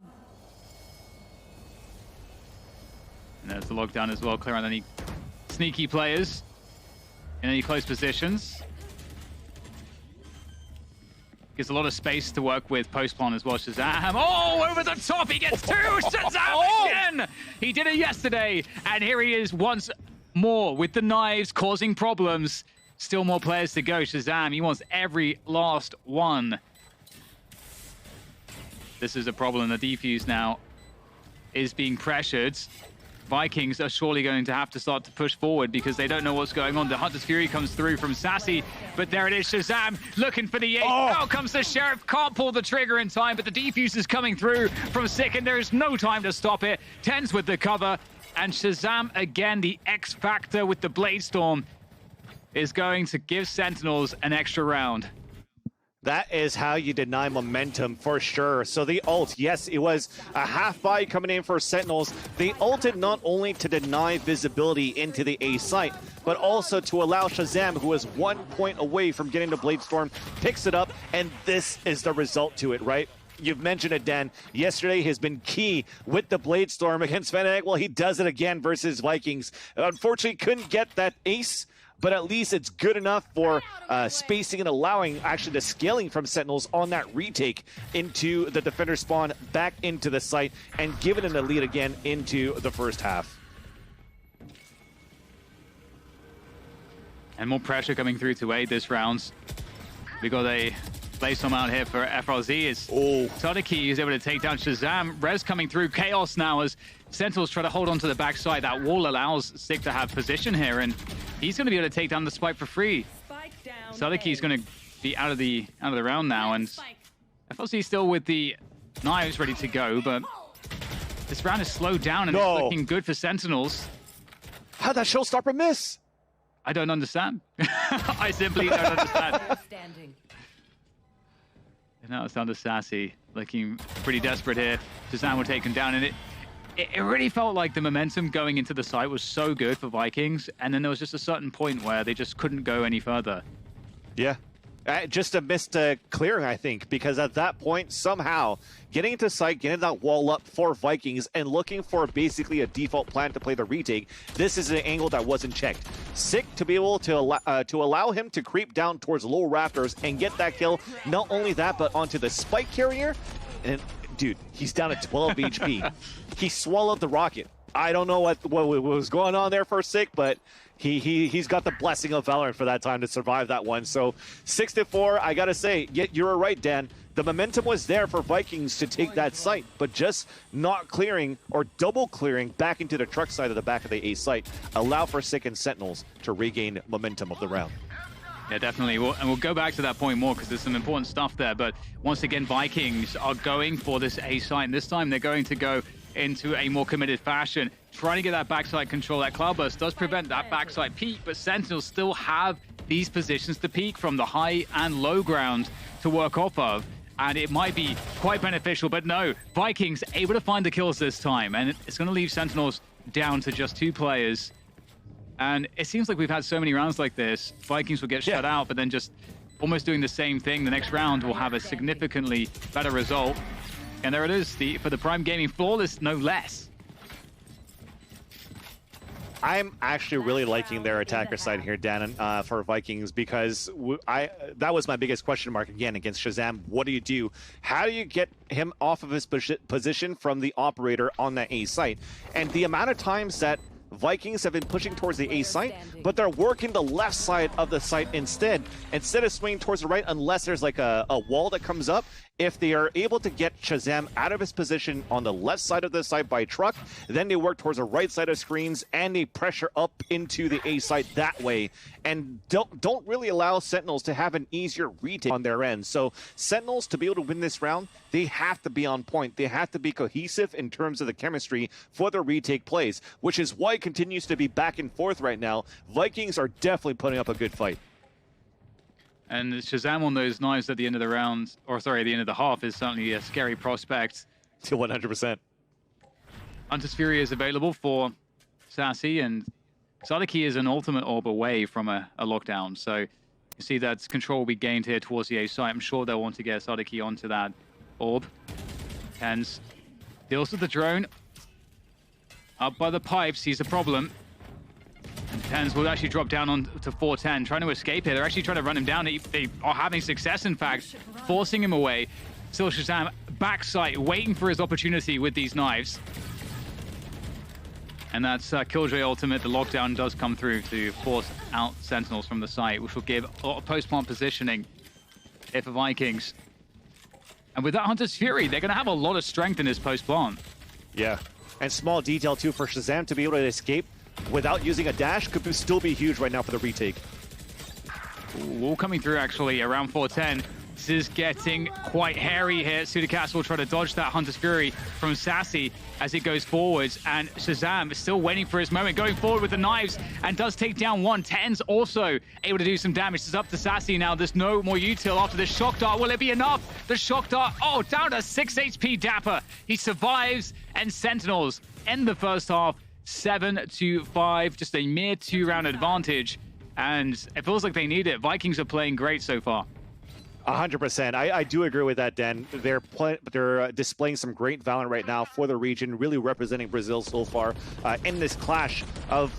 And there's the lockdown as well, clear on any sneaky players in any close positions. Gives a lot of space to work with post-plant as well. Shazam, oh, over the top, he gets 2! Shazam again! He did it yesterday, and here he is once more with the knives causing problems. Still more players to go. Shazam, he wants every last one. This is a problem. The defuse now is being pressured. Vikings are surely going to have to start to push forward because they don't know what's going on. The Hunter's Fury comes through from Sassy, but there it is, Shazam looking for the 8. Out comes the Sheriff, can't pull the trigger in time, but the defuse is coming through from Sick, and there is no time to stop it. Tens with the cover, and Shazam again, the X Factor with the Blade Storm, is going to give Sentinels an extra round. That is how you deny momentum for sure. So the ult, yes, it was a half buy coming in for Sentinels. They ulted not only to deny visibility into the A site, but also to allow Shazam, who is 1 point away from getting the Blade Storm, picks it up, and this is the result to it, right? You've mentioned it, Dan. Yesterday has been key with the Blade Storm against Fnatic. Well, he does it again versus Vikings. Unfortunately, couldn't get that ace, but at least it's good enough for spacing and allowing actually the scaling from Sentinels on that retake into the defender spawn back into the site and giving them the lead again into the first half. And more pressure coming through to A this round. We got a Blaze out here for FRZ. Is Todeki is able to take down Shazam. Rez coming through. Chaos now as Sentinels try to hold on to the backside. That wall allows Sick to have position here, and he's going to be able to take down the spike for free. Todeki is going to be out of the round now, and FRZ still with the knives ready to go, but this round is slowed down and it's looking good for Sentinels. How'd that showstopper miss? I don't understand. I simply don't understand. And now it's down to Sassy, looking pretty desperate here. Shazam will take him down, and it really felt like the momentum going into the site was so good for Vikings, and then there was just a certain point where they just couldn't go any further. Yeah. Just a missed clearing, I think, because at that point, somehow, getting into sight, getting that wall up for Vikings, and looking for basically a default plan to play the retake, this is an angle that wasn't checked. Sick to be able to allow him to creep down towards low Raptors and get that kill. Not only that, but onto the spike carrier. And, dude, he's down at 12 HP. He swallowed the rocket. I don't know what was going on there for Sick, but he's got the blessing of Valorant for that time to survive that one. So 6-4, I gotta say, you're right, Dan. The momentum was there for Vikings to take that site, but just not clearing or double clearing back into the truck side of the back of the A site allow for Sick and Sentinels to regain momentum of the round. Yeah, definitely. And we'll go back to that point more because there's some important stuff there. But once again, Vikings are going for this A site, and this time they're going to go into a more committed fashion, trying to get that backside control. That Cloudburst does prevent that backside peak, but Sentinels still have these positions to peak from, the high and low ground to work off of, and it might be quite beneficial. But no, Vikings able to find the kills this time, and it's going to leave Sentinels down to just 2 players. And it seems like we've had so many rounds like this. Vikings will get shut out, but then just almost doing the same thing. The next round will have a significantly better result. And there it is, for the Prime Gaming flawless, no less. I'm actually really liking their attacker side here, Dan, for Vikings, because that was my biggest question mark again against Shazam. What do you do? How do you get him off of his position from the operator on that A site? And the amount of times that Vikings have been pushing towards the A site, but they're working the left side of the site instead of swinging towards the right, unless there's like a wall that comes up. If they are able to get Shazam out of his position on the left side of the site by truck, then they work towards the right side of screens and they pressure up into the A site that way, and don't really allow Sentinels to have an easier retake on their end. So Sentinels, to be able to win this round, they have to be on point. They have to be cohesive in terms of the chemistry for the retake plays, which is why it continues to be back and forth right now. Vikings are definitely putting up a good fight. And Shazam on those knives at the end of the round, or sorry, at the end of the half, is certainly a scary prospect. To 100%. Hunter's Fury is available for Sassy, and Sadiki is an ultimate orb away from a lockdown. So you see that control will be gained here towards the A site. I'm sure they'll want to get Sadiki onto that orb. Tens deals with the drone. Up by the pipe, sees a problem. And Tens will actually drop down on to 410, trying to escape here. They're actually trying to run him down. They are having success, in fact, forcing him away. Still Shazam backside, waiting for his opportunity with these knives. And that's Killjoy ultimate. The lockdown does come through to force out Sentinels from the site, which will give a lot of post-plant positioning here for Vikings. And with that Hunter's Fury, they're going to have a lot of strength in this post-plant. Yeah, and small detail too for Shazam to be able to escape without using a dash could still be huge right now for the retake. All coming through actually around 410. This is getting quite hairy here. Sudicast will try to dodge that Hunter's Fury from Sassy as it goes forwards, and Shazam is still waiting for his moment, going forward with the knives, and does take down one. Ten's also able to do some damage. It's up to Sassy now. There's no more util after this shock dart. Will it be enough? The shock dart, oh, down to 6 HP Dapper. He survives, and Sentinels end the first half 7-5, just a mere 2-round advantage, and it feels like they need it. Vikings are playing great so far. 100%. I do agree with that, Dan. They're displaying some great Valorant right now for the region, really representing Brazil so far in this clash of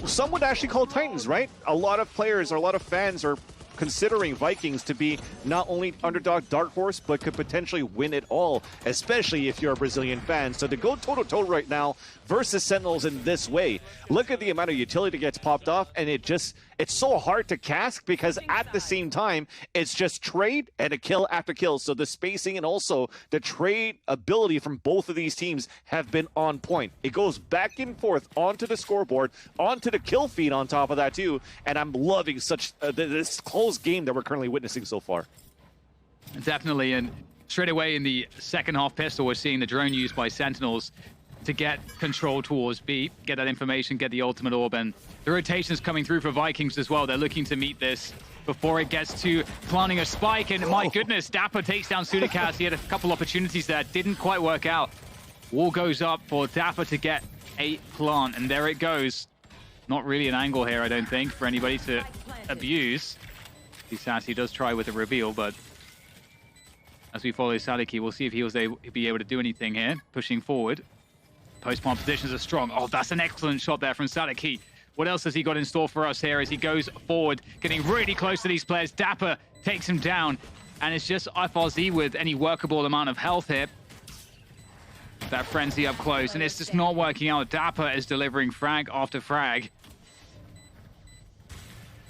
some would actually call Titans, right? A lot of players or a lot of fans are considering Vikings to be not only underdog dark horse, but could potentially win it all, especially if you're a Brazilian fan. So to go toe-to-toe right now versus Sentinels in this way, look at the amount of utility that gets popped off, and it's so hard to cast because at the same time, it's just trade and a kill after kill. So the spacing and also the trade ability from both of these teams have been on point. It goes back and forth onto the scoreboard, onto the kill feed on top of that too, and I'm loving such this close game that we're currently witnessing so far. Definitely, and straight away in the second half pistol, we're seeing the drone used by Sentinels to get control towards B, get that information, get the ultimate orb, and the rotation's coming through for Vikings as well. They're looking to meet this before it gets to planting a spike, and my goodness, Dapper takes down Sudicast. He had a couple opportunities there, didn't quite work out. Wall goes up for Dapper to get a plant, and there it goes. Not really an angle here, I don't think, for anybody to abuse. Sassy does try with a reveal, but as we follow Sadiki, we'll see if he'll be able to do anything here, pushing forward. Post-plant positions are strong. Oh, that's an excellent shot there from Sadiki. What else has he got in store for us here as he goes forward, getting really close to these players? Dapper takes him down, and it's just FRZ with any workable amount of health here. That frenzy up close, and it's just not working out. Dapper is delivering frag after frag.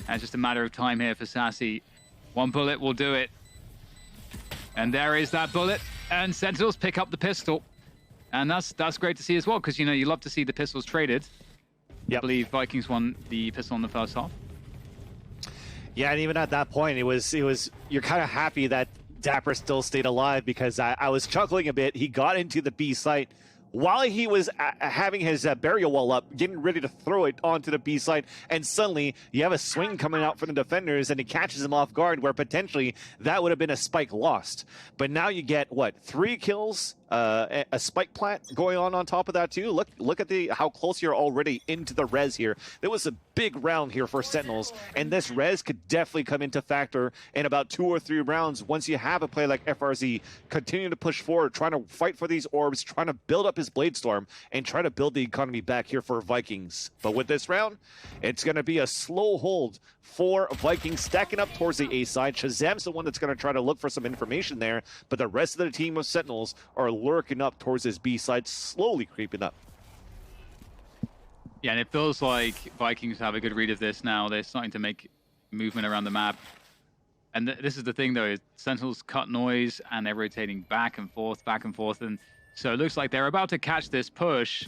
And it's just a matter of time here for Sassy. One bullet will do it. And there is that bullet, and Sentinels pick up the pistol. And that's great to see as well, because, you know, you love to see the pistols traded. Yep. I believe Vikings won the pistol in the first half. Yeah, and even at that point, it was you're kind of happy that Dapper still stayed alive, because I was chuckling a bit. He got into the B site while he was having his burial wall up, getting ready to throw it onto the B side, and suddenly you have a swing coming out from the defenders, and it catches him off guard, where potentially that would have been a spike lost. But now you get, what, 3 kills, a spike plant going on top of that too. Look at how close you're already into the res here. There was a big round here for Sentinels, and this res could definitely come into factor in about 2 or 3 rounds once you have a play like FRZ continue to push forward, trying to fight for these orbs, trying to build up his Blade Storm, and try to build the economy back here for Vikings. But with this round, it's going to be a slow hold for Vikings, stacking up towards the A side. Shazam's the one that's going to try to look for some information there, but the rest of the team of Sentinels are lurking up towards this B side, slowly creeping up. Yeah, and it feels like Vikings have a good read of this now. They're starting to make movement around the map. And this is the thing, though. Sentinels cut noise, and they're rotating back and forth, and so it looks like they're about to catch this push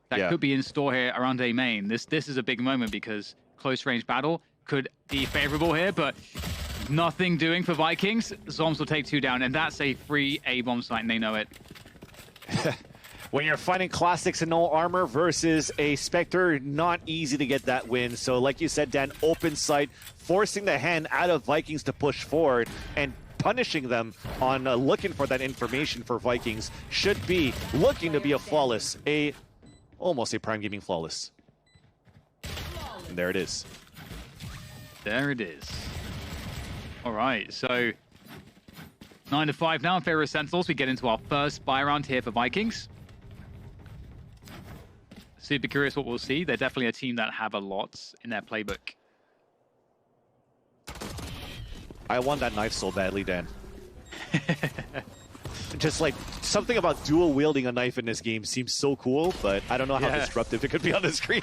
that could be in store here around A main. This is a big moment because close range battle could be favorable here, but nothing doing for Vikings. Zoms will take 2 down, and that's a free A bomb site, and they know it. When you're fighting Classics in no armor versus a Spectre, not easy to get that win. So like you said, Dan, open sight, forcing the hand out of Vikings to push forward and punishing them on looking for that information for Vikings should be looking to be a flawless, almost a Prime Gaming flawless. And there it is. There it is. All right, so 9-5 now in favor of Sentinels. We get into our first buy round here for Vikings. Super curious what we'll see. They're definitely a team that have a lot in their playbook. I want that knife so badly, Dan. Just like something about dual wielding a knife in this game seems so cool, but I don't know how disruptive it could be on the screen.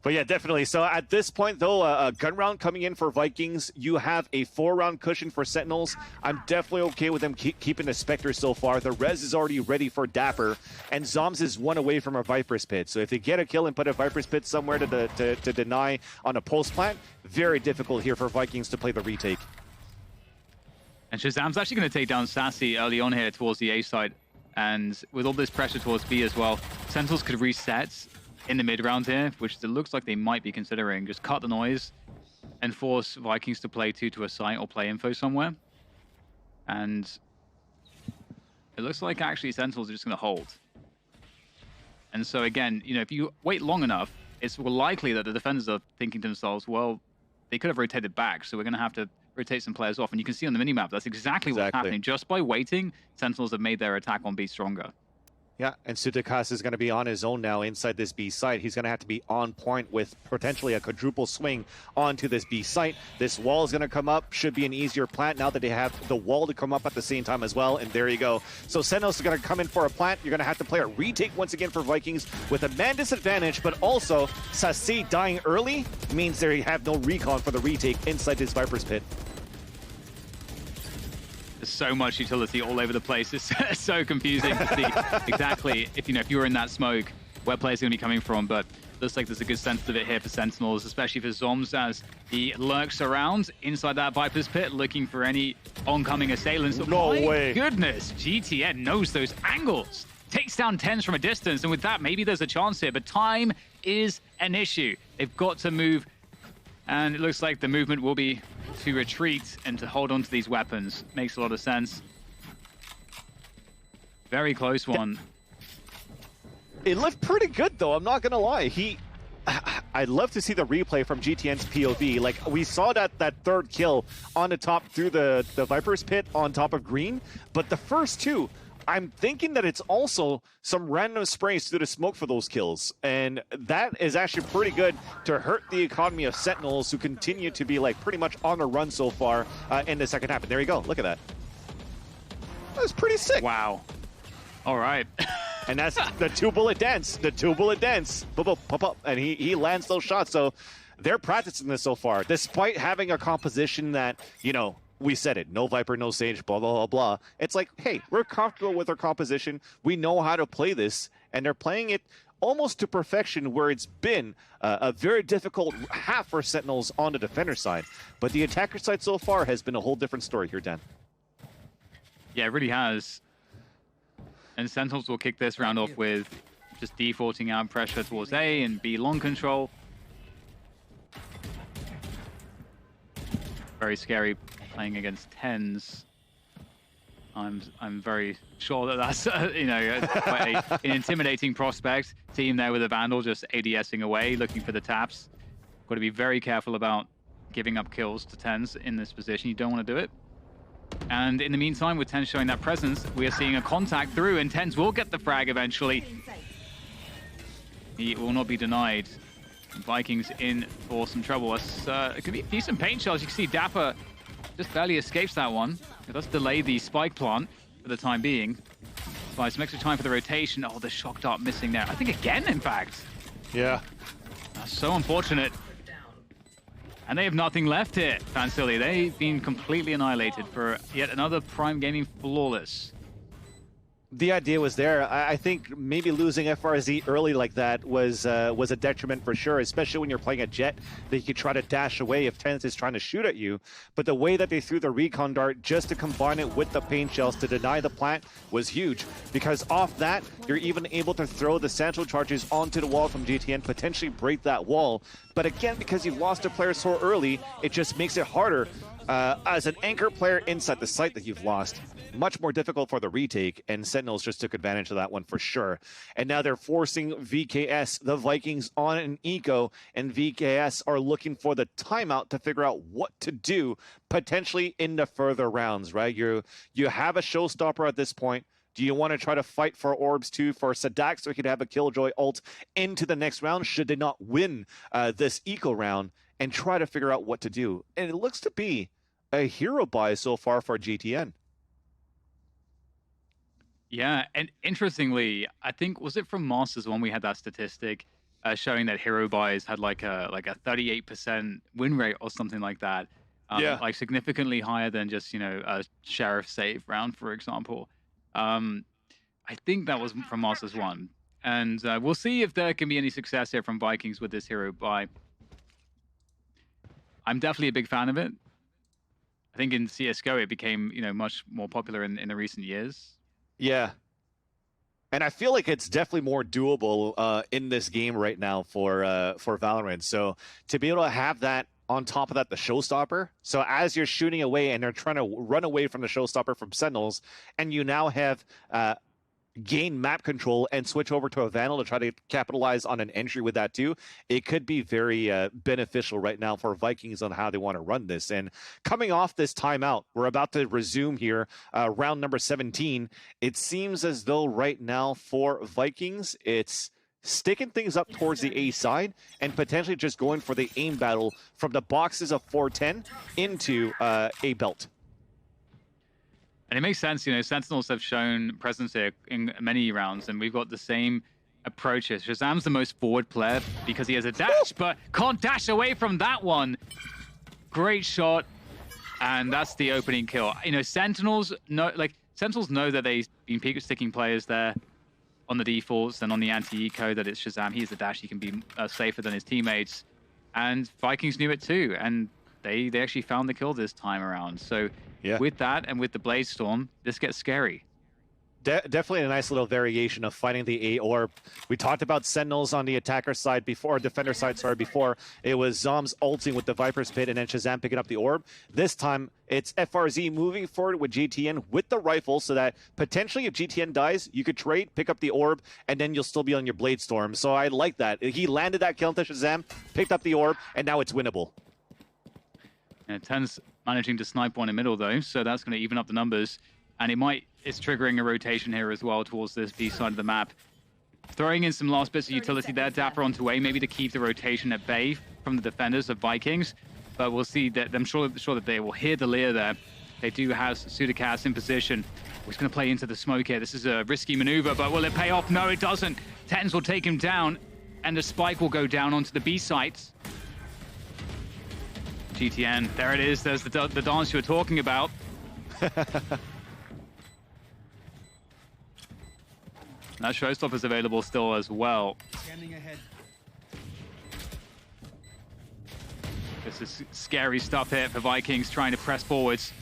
But yeah, definitely. So at this point, though, a gun round coming in for Vikings. You have a 4-round cushion for Sentinels. I'm definitely okay with them keeping the Spectre so far. The res is already ready for Dapper, and Zoms is 1 away from a Viper's Pit. So if they get a kill and put a Viper's Pit somewhere to deny on a post plant, very difficult here for Vikings to play the retake. And Shazam's actually going to take down Sassy early on here towards the A side. And with all this pressure towards B as well, Sentinels could reset in the mid-round here, which it looks like they might be considering. Just cut the noise and force Vikings to play 2 to a site or play info somewhere. And it looks like actually Sentinels are just going to hold. And so again, you know, if you wait long enough, it's likely that the defenders are thinking to themselves, well, they could have rotated back, so we're going to have to rotate some players off. And you can see on the minimap, that's exactly what's happening. Just by waiting, Sentinels have made their attack on B stronger. Yeah, and Sutakas is going to be on his own now inside this B site. He's going to have to be on point with potentially a quadruple swing onto this B site. This wall is going to come up. Should be an easier plant now that they have the wall to come up at the same time as well. And there you go. So Sentinels are going to come in for a plant. You're going to have to play a retake once again for Vikings with a man disadvantage, but also Sassi dying early means they have no recon for the retake inside this Viper's Pit. There's so much utility all over the place. It's so confusing to see exactly if you were in that smoke where players are going to be coming from. But looks like there's a good sense of it here for Sentinels, especially for Zoms as he lurks around inside that Viper's Pit looking for any oncoming assailants. No way. Goodness, GTN knows those angles. Takes down 10s from a distance, and with that, maybe there's a chance here. But time is an issue. They've got to move, and it looks like the movement will be to retreat and to hold on to these weapons. Makes a lot of sense. Very close one. It looked pretty good, though. I'm not going to lie. I'd love to see the replay from GTN's POV. Like, we saw that 3rd kill on the top through the Viper's Pit on top of green, but the first 2, I'm thinking that it's also some random sprays through the smoke for those kills. And that is actually pretty good to hurt the economy of Sentinels, who continue to be like pretty much on the run so far in the second half. And there you go. Look at that. That was pretty sick. Wow. All right. And that's the 2-bullet dance. The 2-bullet dance. Pop, pop, pop. And he lands those shots. So they're practicing this so far, despite having a composition that, you know, we said it, no Viper, no Sage, blah, blah, blah, blah. It's like, hey, we're comfortable with our composition. We know how to play this, and they're playing it almost to perfection, where it's been a very difficult half for Sentinels on the defender side. But the attacker side so far has been a whole different story here, Dan. Yeah, it really has. And Sentinels will kick this round off with just defaulting out pressure towards A and B long control. Very scary playing against 10s. I'm very sure that that's quite an intimidating prospect. Team there with a Vandal just ADSing away, looking for the taps. Got to be very careful about giving up kills to 10s in this position. You don't want to do it. And in the meantime, with 10s showing that presence, we are seeing a contact through, and 10s will get the frag eventually. He will not be denied. Vikings in for some trouble. It could be decent paint shells. You can see Dapper just barely escapes that one. It does delay the spike plant for the time being. Buy some extra time for the rotation. Oh, the shock dart missing there. I think again, in fact. Yeah. That's so unfortunate. And they have nothing left here, Fancilly. They've been completely annihilated for yet another Prime Gaming flawless. The idea was there. I think maybe losing FRZ early like that was a detriment for sure, especially when you're playing a Jet that you could try to dash away if Tennis is trying to shoot at you. But the way that they threw the recon dart just to combine it with the paint shells to deny the plant was huge, because off that, you're even able to throw the Sancho charges onto the wall from GTN, potentially break that wall. But again, because you've lost a player so early, it just makes it harder. As an anchor player inside the site that you've lost, much more difficult for the retake, and Sentinels just took advantage of that one for sure. And now they're forcing VKS, the Vikings, on an eco, and VKS are looking for the timeout to figure out what to do, potentially in the further rounds, right? You have a showstopper at this point. Do you want to try to fight for orbs too for Sadak so he could have a Killjoy ult into the next round should they not win this eco round, and try to figure out what to do? And it looks to be a hero buy so far for GTN. Yeah, and interestingly, I think, was it from Masters when we had that statistic showing that hero buys had like a 38% win rate or something like that? Yeah. Like significantly higher than just, a Sheriff save round, for example. I think that was from Masters 1. And we'll see if there can be any success here from Vikings with this hero buy. I'm definitely a big fan of it. I think in CSGO it became, much more popular in the recent years. Yeah. And I feel like it's definitely more doable in this game right now for Valorant. So to be able to have that on top of that, the showstopper. So as you're shooting away and they're trying to run away from the showstopper from Sentinels, and you now have gain map control and switch over to a Vandal to try to capitalize on an entry with that too, it could be very beneficial right now for Vikings on how they want to run this. And coming off this timeout, we're about to resume here round number 17. It seems as though right now for Vikings, it's sticking things up towards the A side and potentially just going for the aim battle from the boxes of 410 into A belt. And it makes sense, Sentinels have shown presence here in many rounds, and we've got the same approaches. Shazam's the most forward player because he has a dash, but can't dash away from that one. Great shot, and that's the opening kill. Sentinels know that they've been peak sticking players there on the defaults and on the anti-eco, that it's Shazam. He has the dash, he can be safer than his teammates. And Vikings knew it too, and they actually found the kill this time around. So yeah, with that and with the Blade Storm, this gets scary. Definitely a nice little variation of fighting the A orb. We talked about Sentinels on the attacker side before, defender side, sorry, before. It was Zoms ulting with the Viper's Pit and then Shazam picking up the orb. This time, it's FRZ moving forward with GTN with the rifle so that potentially if GTN dies, you could trade, pick up the orb, and then you'll still be on your Blade Storm. So I like that. He landed that kill into Shazam, picked up the orb, and now it's winnable. And Ten's managing to snipe one in middle though, so that's going to even up the numbers. And it's triggering a rotation here as well towards this B side of the map. Throwing in some last bits of utility there, Dapper onto A, maybe to keep the rotation at bay from the defenders of Vikings. But we'll see that I'm sure that they will hear the Leer there. They do have Sudicast in position. He's going to play into the smoke here. This is a risky maneuver, but will it pay off? No, it doesn't. Tens will take him down, and the spike will go down onto the B sites. GTN, there it is. There's the dance you were talking about. That showstopper's available still as well. This is scary stuff here for Vikings trying to press forwards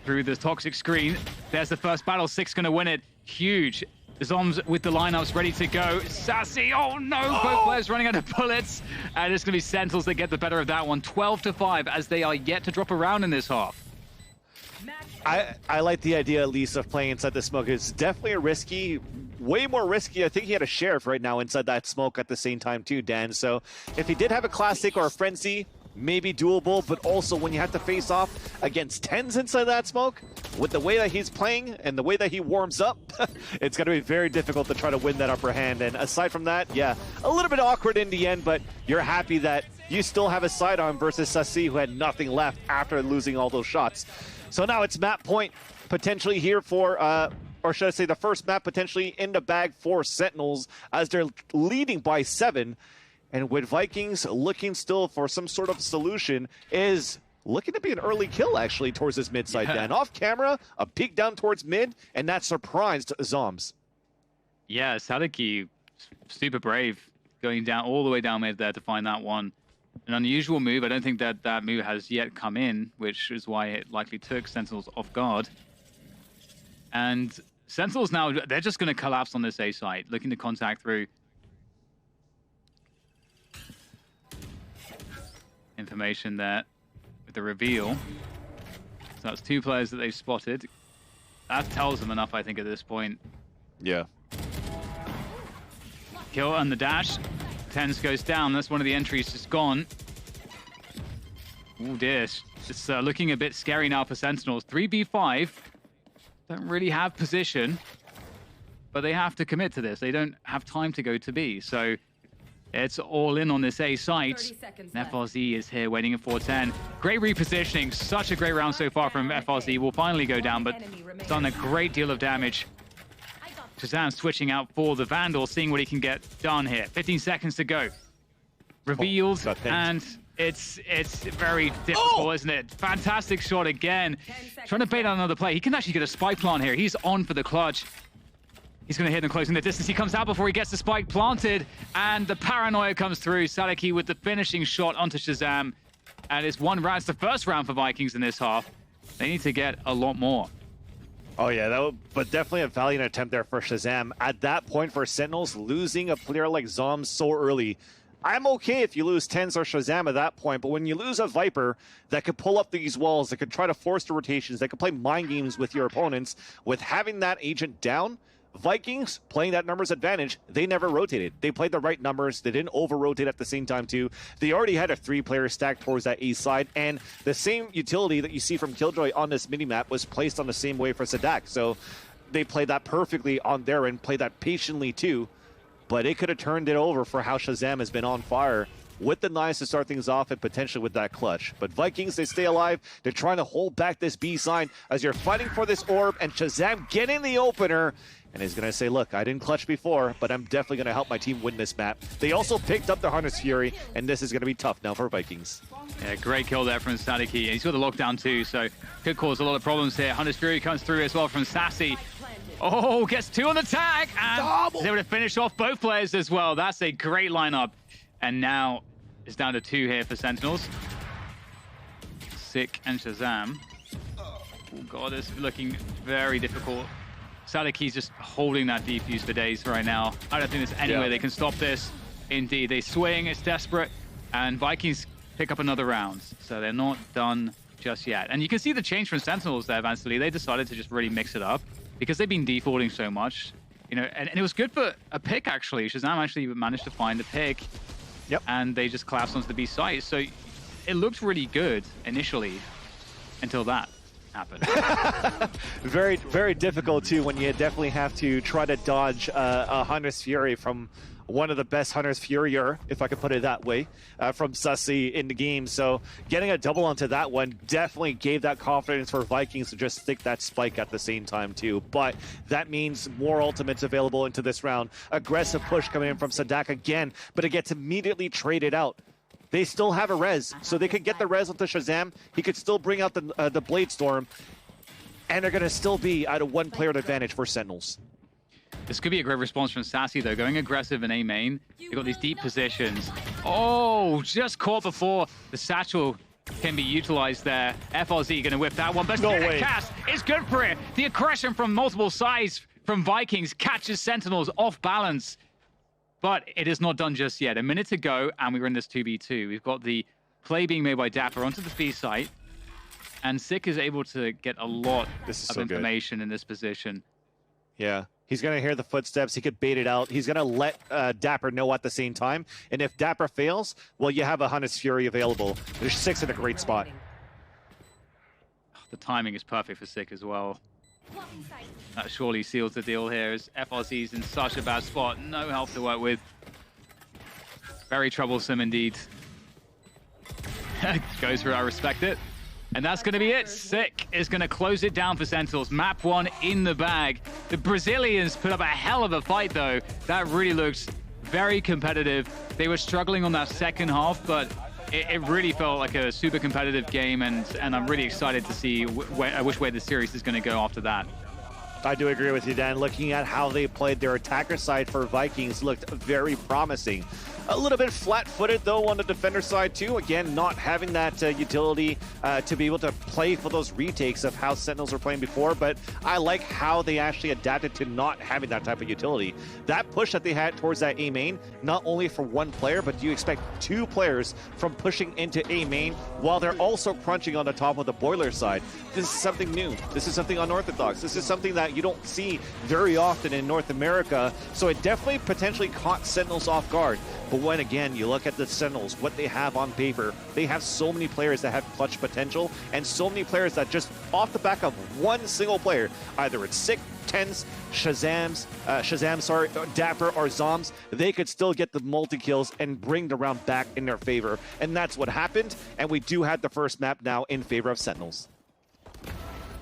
through the toxic screen. There's the first battle. Six going to win it. Huge Zoms with the lineups ready to go. Sassy, oh no, both players running out of bullets. And it's going to be Sentinels that get the better of that one. 12-5 as they are yet to drop a round in this half. I like the idea, at least, of playing inside the smoke. It's definitely a risky, way more risky. I think he had a Sheriff right now inside that smoke at the same time too, Dan. So if he did have a Classic or a Frenzy, maybe doable, but also when you have to face off against 10s inside that smoke, with the way that he's playing and the way that he warms up, it's going to be very difficult to try to win that upper hand. And aside from that, yeah, a little bit awkward in the end, but you're happy that you still have a sidearm versus Sassi, who had nothing left after losing all those shots. So now it's map point potentially here for, or should I say the first map potentially in the bag for Sentinels as they're leading by 7. And with Vikings looking still for some sort of solution, is looking to be an early kill actually towards this mid side. Dan off camera, a peek down towards mid, and that surprised Zoms. Yeah, Sadiki, super brave, going down all the way down mid there to find that one. An unusual move. I don't think that that move has yet come in, which is why it likely took Sentinels off guard. And Sentinels now, they're just going to collapse on this A site, looking to contact through. Information there with the reveal. So that's 2 players that they've spotted. That tells them enough, I think, at this point. Yeah. Kill on the dash. Tens goes down. That's one of the entries just gone. Oh dear. It's looking a bit scary now for Sentinels. 3v5. Don't really have position, but they have to commit to this. They don't have time to go to B. So it's all in on this A site. FRZ is here waiting at 410. Great repositioning. Such a great round so far from FRZ. Will finally go down, but it's done a great deal of damage. Shazam switching out for the Vandal, seeing what he can get done here. 15 seconds to go. Revealed, and it's very difficult, isn't it? Fantastic shot again. Trying to bait out another play. He can actually get a spike plant here. He's on for the clutch. He's going to hit them closing the distance. He comes out before he gets the spike planted, and the paranoia comes through. Sadiki with the finishing shot onto Shazam, and it's 1 round. It's the first round for Vikings in this half. They need to get a lot more. Oh yeah, but definitely a valiant attempt there for Shazam. At that point for Sentinels, losing a player like Zoms so early, I'm okay if you lose Tens or Shazam at that point, but when you lose a Viper that could pull up these walls, that could try to force the rotations, that could play mind games with your opponents, with having that agent down, Vikings playing that numbers advantage, they never rotated. They played the right numbers. They didn't over-rotate at the same time, too. They already had a 3-player stack towards that A side, and the same utility that you see from Killjoy on this minimap was placed on the same way for Sadak. So they played that perfectly on their end, played that patiently, too. But it could have turned it over for how Shazam has been on fire with the knives to start things off and potentially with that clutch. But Vikings, they stay alive. They're trying to hold back this B side as you're fighting for this orb, and Shazam getting the opener. And he's going to say, look, I didn't clutch before, but I'm definitely going to help my team win this map. They also picked up the Hunter's Fury, and this is going to be tough now for Vikings. Yeah, great kill there from Sadiki. He's got the lockdown too, so could cause a lot of problems here. Hunter's Fury comes through as well from Sassy. Oh, gets 2 on the tag, and is able to finish off both players as well. That's a great lineup. And now it's down to 2 here for Sentinels. Sick and Shazam. Oh god, it's looking very difficult. Sadiki's just holding that defuse for days right now. I don't think there's any way they can stop this. Indeed, they swing, it's desperate, and Vikings pick up another round. So they're not done just yet. And you can see the change from Sentinels there, Vansily. They decided to just really mix it up because they've been defaulting so much. You know, and it was good for a pick, actually. Shazam actually managed to find a pick. Yep. And they just collapsed onto the B site. So it looked really good initially until that happened. Very, very difficult, too, when you definitely have to try to dodge a Hunter's Fury from one of the best Hunter's Furier, if I could put it that way, from Sussy in the game. So getting a double onto that one definitely gave that confidence for Vikings to just stick that spike at the same time, too. But that means more ultimates available into this round. Aggressive push coming in from Sadak again, but it gets immediately traded out. They still have a res, so they could get the res onto Shazam. He could still bring out the Blade Storm, and they're going to still be at a 1-player advantage for Sentinels. This could be a great response from Sassy, though. Going aggressive in A main. They've got these deep positions. Oh, just caught before the satchel can be utilized there. FRZ going to whip that one, but cast is good for it. The aggression from multiple sides from Vikings catches Sentinels off balance. But it is not done just yet. A minute to go, and we're in this 2v2. We've got the play being made by Dapper onto the B site, and Sick is able to get a lot of information in this position. Yeah, he's going to hear the footsteps. He could bait it out. He's going to let Dapper know at the same time. And if Dapper fails, well, you have a Hunter's Fury available. There's 6 in a great spot. The timing is perfect for Sick as well. That surely seals the deal here as FRC's in such a bad spot. No help to work with. Very troublesome indeed. Goes through, I respect it. And that's going to be it. Sick is going to close it down for Sentinels. Map 1 in the bag. The Brazilians put up a hell of a fight, though. That really looks very competitive. They were struggling on that second half, but it really felt like a super competitive game, and I'm really excited to see which way the series is going to go after that. I do agree with you, Dan. Looking at how they played, their attacker side for Vikings looked very promising. A little bit flat-footed, though, on the defender side, too. Again, not having that utility to be able to play for those retakes of how Sentinels were playing before, but I like how they actually adapted to not having that type of utility. That push that they had towards that A main, not only for one player, but you expect 2 players from pushing into A main while they're also crunching on the top of the boiler side. This is something new. This is something unorthodox. This is something that you don't see very often in North America, so it definitely potentially caught Sentinels off guard. But when, again, you look at the Sentinels, what they have on paper, they have so many players that have clutch potential and so many players that just off the back of one single player, either it's Sick, Tens, Shazam, Dapper, or Zoms, they could still get the multi-kills and bring the round back in their favor. And that's what happened, and we do have the first map now in favor of Sentinels.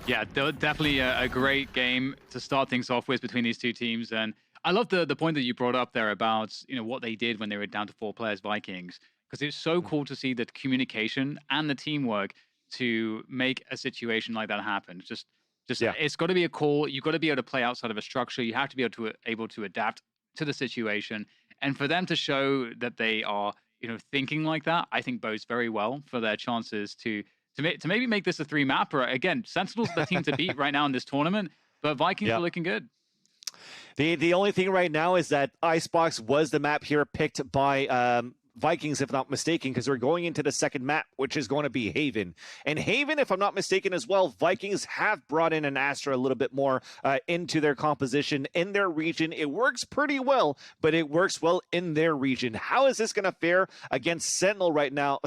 Yeah, definitely a great game to start things off with between these two teams. And I love the point that you brought up there about what they did when they were down to 4 players, Vikings, because it's so cool to see the communication and the teamwork to make a situation like that happen. Just It's got to be a call. You've got to be able to play outside of a structure. You have to be able to adapt to the situation, and for them to show that they are thinking like that, I think bodes very well for their chances to maybe make this a 3-mapper. Again, Sentinels are the team to beat right now in this tournament, but Vikings are looking good. The only thing right now is that Icebox was the map here picked by Vikings, if not mistaken, because we're going into the second map, which is going to be Haven. And Haven, if I'm not mistaken as well, Vikings have brought in an Astra a little bit more into their composition in their region. It works pretty well, but it works well in their region. How is this going to fare against Sentinels right now,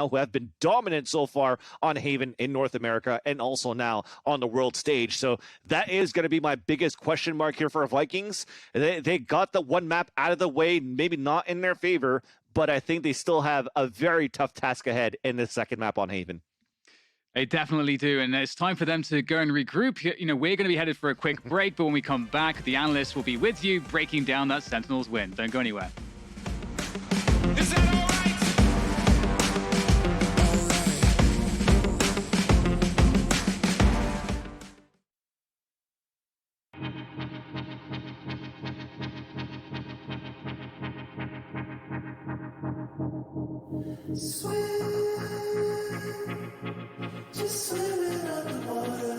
who have been dominant so far on Haven in North America and also now on the world stage? So that is going to be my biggest question mark here for Vikings. They got the one map out of the way, maybe not in their favor, but I think they still have a very tough task ahead in the second map on Haven. They definitely do, and it's time for them to go and regroup. We're going to be headed for a quick break, but when we come back, the analysts will be with you, breaking down that Sentinels win. Don't go anywhere. Just swimming underwater.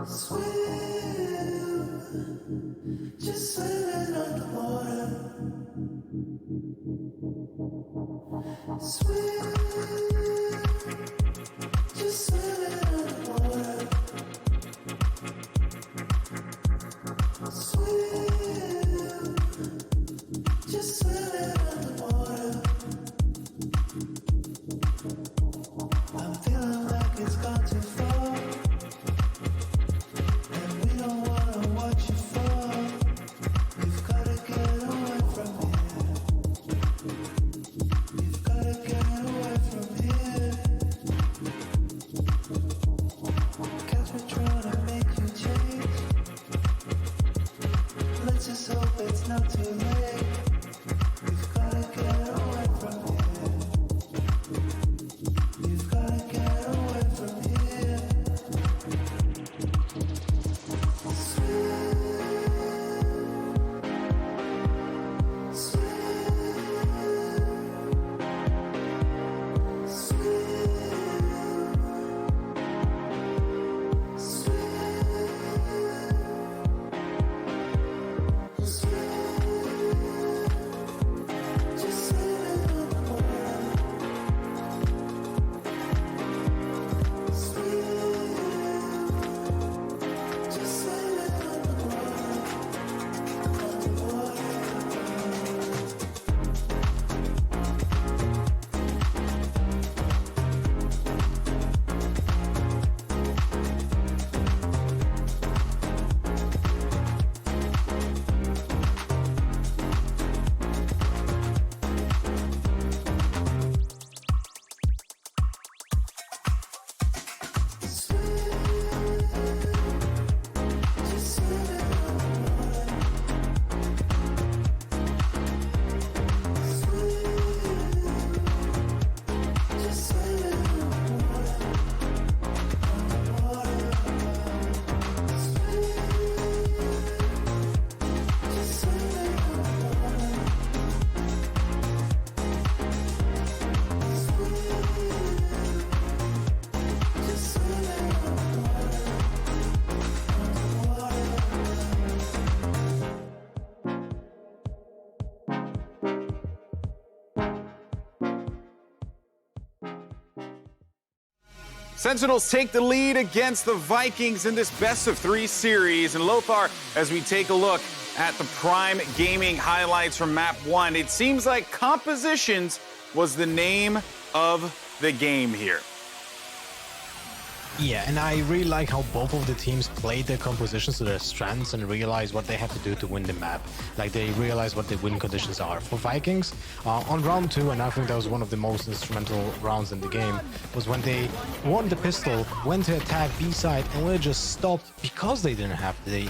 Swim, just swimming underwater. Swim, just swimming underwater. Swim, just swimming underwater. I'm feeling like it's gone too far, and we don't wanna watch you fall. We've gotta get away from here. We've gotta get away Sentinels take the lead against the Vikings in this best-of-3 series. And Lothar, as we take a look at the Prime Gaming highlights from Map 1, it seems like compositions was the name of the game here. Yeah, and I really like how both of the teams played their compositions to their strengths and realized what they have to do to win the map. Like, they realized what the win conditions are. For Vikings, on round 2, and I think that was one of the most instrumental rounds in the game, was when they won the pistol, went to attack B side, and they just stopped because they didn't have the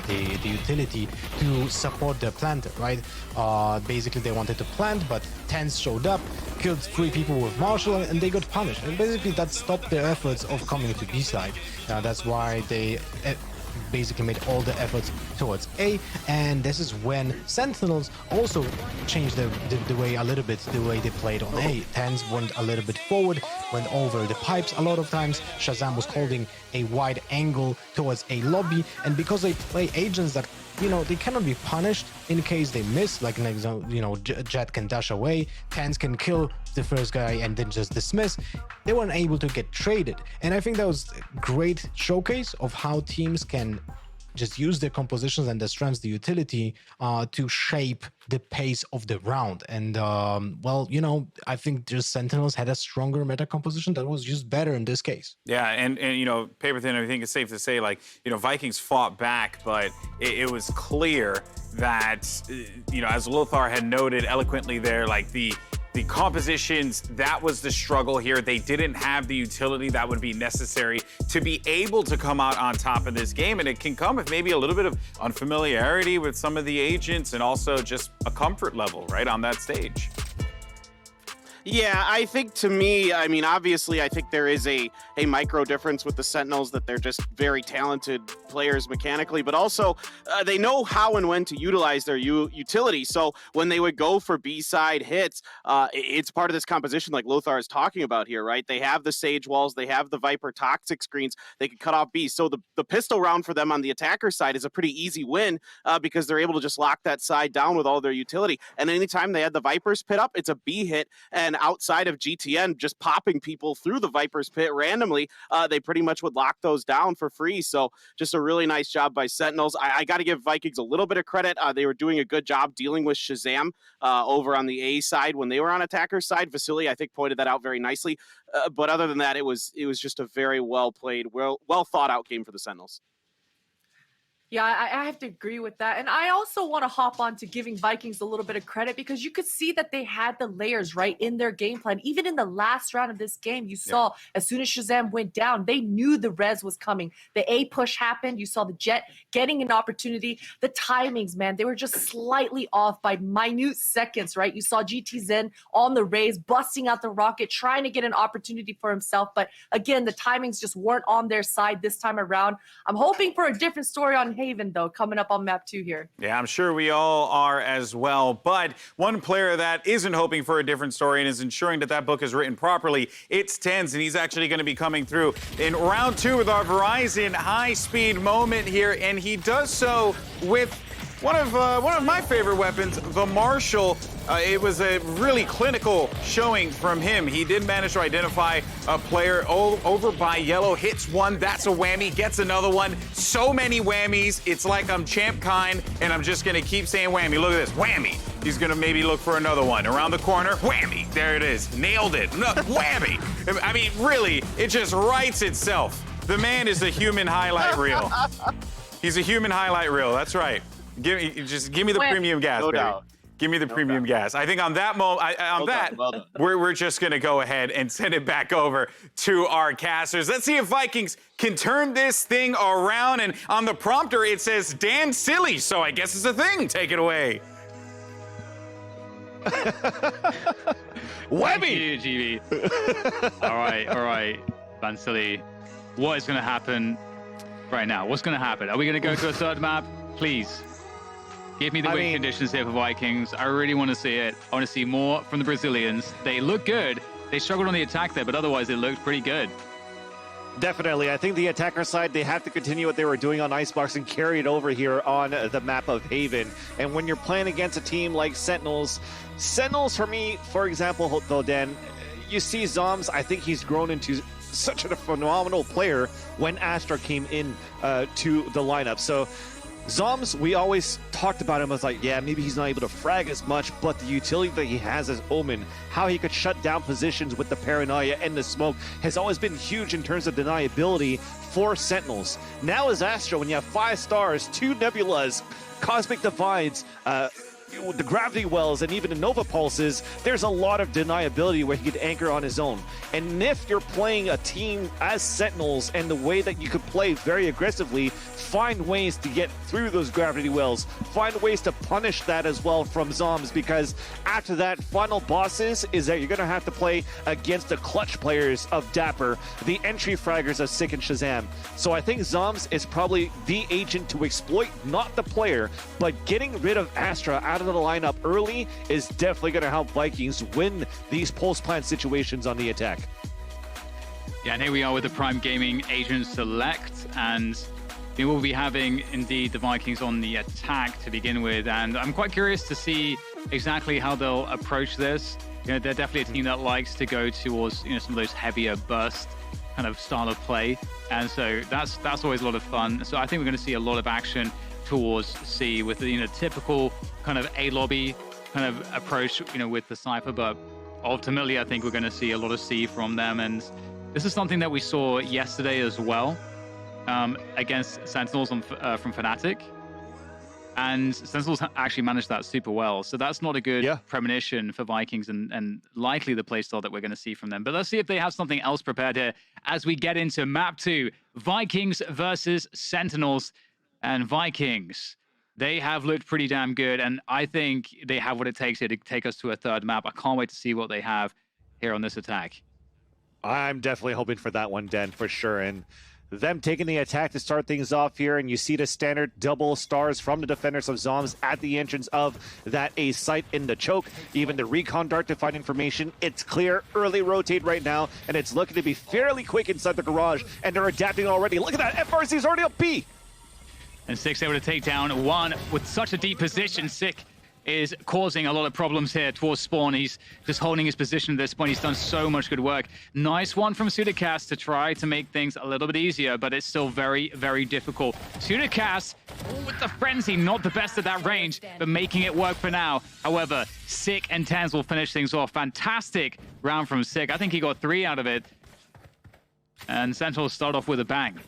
utility to support their planter, right? Basically, they wanted to plant, but TenZ showed up, killed 3 people with Marshall, and they got punished. And basically, that stopped their efforts of coming to B side. That's why they basically made all the efforts towards A, and this is when Sentinels also changed the way a little bit, the way they played on A. TenZ went a little bit forward, went over the pipes a lot of times. Shazam was holding a wide angle towards A lobby, and because they play agents that, you know, they cannot be punished in case they miss, like, you know, Jet can dash away, TenZ can kill the first guy and then just dismiss. They weren't able to get traded, and I think that was a great showcase of how teams can just use their compositions and their strengths, the utility, to shape the pace of the round. And well, you know, I think just Sentinels had a stronger meta composition that was just better in this case. Yeah, and you know, Paper Thin, I think it's safe to say, like, you know, Vikings fought back, but it was clear that, you know, as Lothar had noted eloquently there, like the compositions, that was the struggle here. They didn't have the utility that would be necessary to be able to come out on top of this game, and it can come with maybe a little bit of unfamiliarity with some of the agents and also just a comfort level, right, on that stage. Yeah, I think, to me, I mean, obviously, I think there is a micro difference with the Sentinels, that they're just very talented players mechanically, but also they know how and when to utilize their utility. So when they would go for B-side hits, it's part of this composition like Lothar is talking about here, right? They have the Sage Walls, they have the Viper Toxic Screens, they can cut off B. So the pistol round for them on the attacker side is a pretty easy win because they're able to just lock that side down with all their utility. And anytime they had the Vipers pit up, it's a B hit, and outside of GTN just popping people through the Viper's pit randomly, they pretty much would lock those down for free. So just a really nice job by Sentinels. I got to give Vikings a little bit of credit. They were doing a good job dealing with Shazam over on the A side when they were on attacker's side. Vasily, I think, pointed that out very nicely. But other than that, it was just a very well played, well thought out game for the Sentinels. Yeah, I have to agree with that. And I also want to hop on to giving Vikings a little bit of credit because you could see that they had the layers right in their game plan. Even in the last round of this game, you saw as soon as Shazam went down, they knew the res was coming. The A push happened. You saw the Jet getting an opportunity. The timings, man, they were just slightly off by minute seconds, right? You saw GT Zen on the raise, busting out the rocket, trying to get an opportunity for himself. But again, the timings just weren't on their side this time around. I'm hoping for a different story on Haven, though, coming up on map 2 here. Yeah, I'm sure we all are as well. But one player that isn't hoping for a different story and is ensuring that that book is written properly, it's TenZ, and he's actually going to be coming through in round 2 with our Verizon high-speed moment here, and he does so with one of my favorite weapons, the Marshall. It was a really clinical showing from him. He did manage to identify a player over by yellow, hits one, that's a whammy, gets another one. So many whammies, it's like I'm Champ Kind, and I'm just gonna keep saying whammy. Look at this, whammy. He's gonna maybe look for another one. Around the corner, whammy. There it is, nailed it, no, whammy. I mean, really, it just writes itself. The man is a human highlight reel. He's a human highlight reel, that's right. Give me the premium gas, no baby. doubt. Give me the premium gas. I think on that moment, Well done. we're just gonna go ahead and send it back over to our casters. Let's see if Vikings can turn this thing around. And on the prompter, it says Dan Silly, so I guess it's a thing. Take it away. Webby! GB. all right. Van Silly. What is gonna happen right now? What's gonna happen? Are we gonna go to a third map? Please. Give me the win conditions here for Vikings. I really want to see it. I want to see more from the Brazilians. They look good. They struggled on the attack there, but otherwise they looked pretty good. Definitely. I think the attacker side, they have to continue what they were doing on Icebox and carry it over here on the map of Haven. And when you're playing against a team like Sentinels for me, for example, though, Dan, you see Zoms, I think he's grown into such a phenomenal player when Astra came in to the lineup. So Zoms, we always talked about him as like, yeah, maybe he's not able to frag as much, but the utility that he has as Omen, how he could shut down positions with the paranoia and the smoke has always been huge in terms of deniability for Sentinels. Now as Astra, when you have 5 stars, 2 Nebulas, Cosmic Divides, the Gravity Wells, and even the Nova Pulses, there's a lot of deniability where he could anchor on his own. And if you're playing a team as Sentinels and the way that you could play very aggressively, find ways to get through those Gravity Wells, find ways to punish that as well from Zoms, because after that, final bosses is that you're going to have to play against the clutch players of Dapper, the entry fraggers of Sick and Shazam. So I think Zoms is probably the agent to exploit, not the player, but getting rid of Astra out of the lineup early is definitely going to help Vikings win these pulse plant situations on the attack. Yeah, and here we are with the Prime Gaming Agent Select, and we will be having indeed the Vikings on the attack to begin with, and I'm quite curious to see exactly how they'll approach this. You know, they're definitely a team that likes to go towards, you know, some of those heavier burst kind of style of play, and so that's always a lot of fun. So I think we're going to see a lot of action towards C with the, you know, typical kind of A lobby kind of approach, you know, with the Cypher, but ultimately I think we're going to see a lot of C from them, and this is something that we saw yesterday as well against Sentinels from Fnatic, and Sentinels actually managed that super well, so that's not a good premonition for Vikings and likely the playstyle that we're going to see from them. But let's see if they have something else prepared here as we get into map 2, Vikings versus Sentinels. And Vikings, they have looked pretty damn good, and I think they have what it takes here to take us to a third map. I can't wait to see what they have here on this attack. I'm definitely hoping for that one, Den, for sure. And them taking the attack to start things off here, and you see the standard double stars from the defenders of Zoms at the entrance of that A site in the choke. Even the recon dart to find information. It's clear, early rotate right now, and it's looking to be fairly quick inside the garage, and they're adapting already. Look at that, FRC's already up B. And Sick's able to take down one with such a deep position. Sick is causing a lot of problems here towards spawn. He's just holding his position at this point. He's done so much good work. Nice one from Sudicast to try to make things a little bit easier, but it's still very, very difficult. Sudicast with the frenzy, not the best at that range, but making it work for now. However, Sick and Tens will finish things off. Fantastic round from Sick. I think he got 3 out of it. And Sentinels start off with a bang.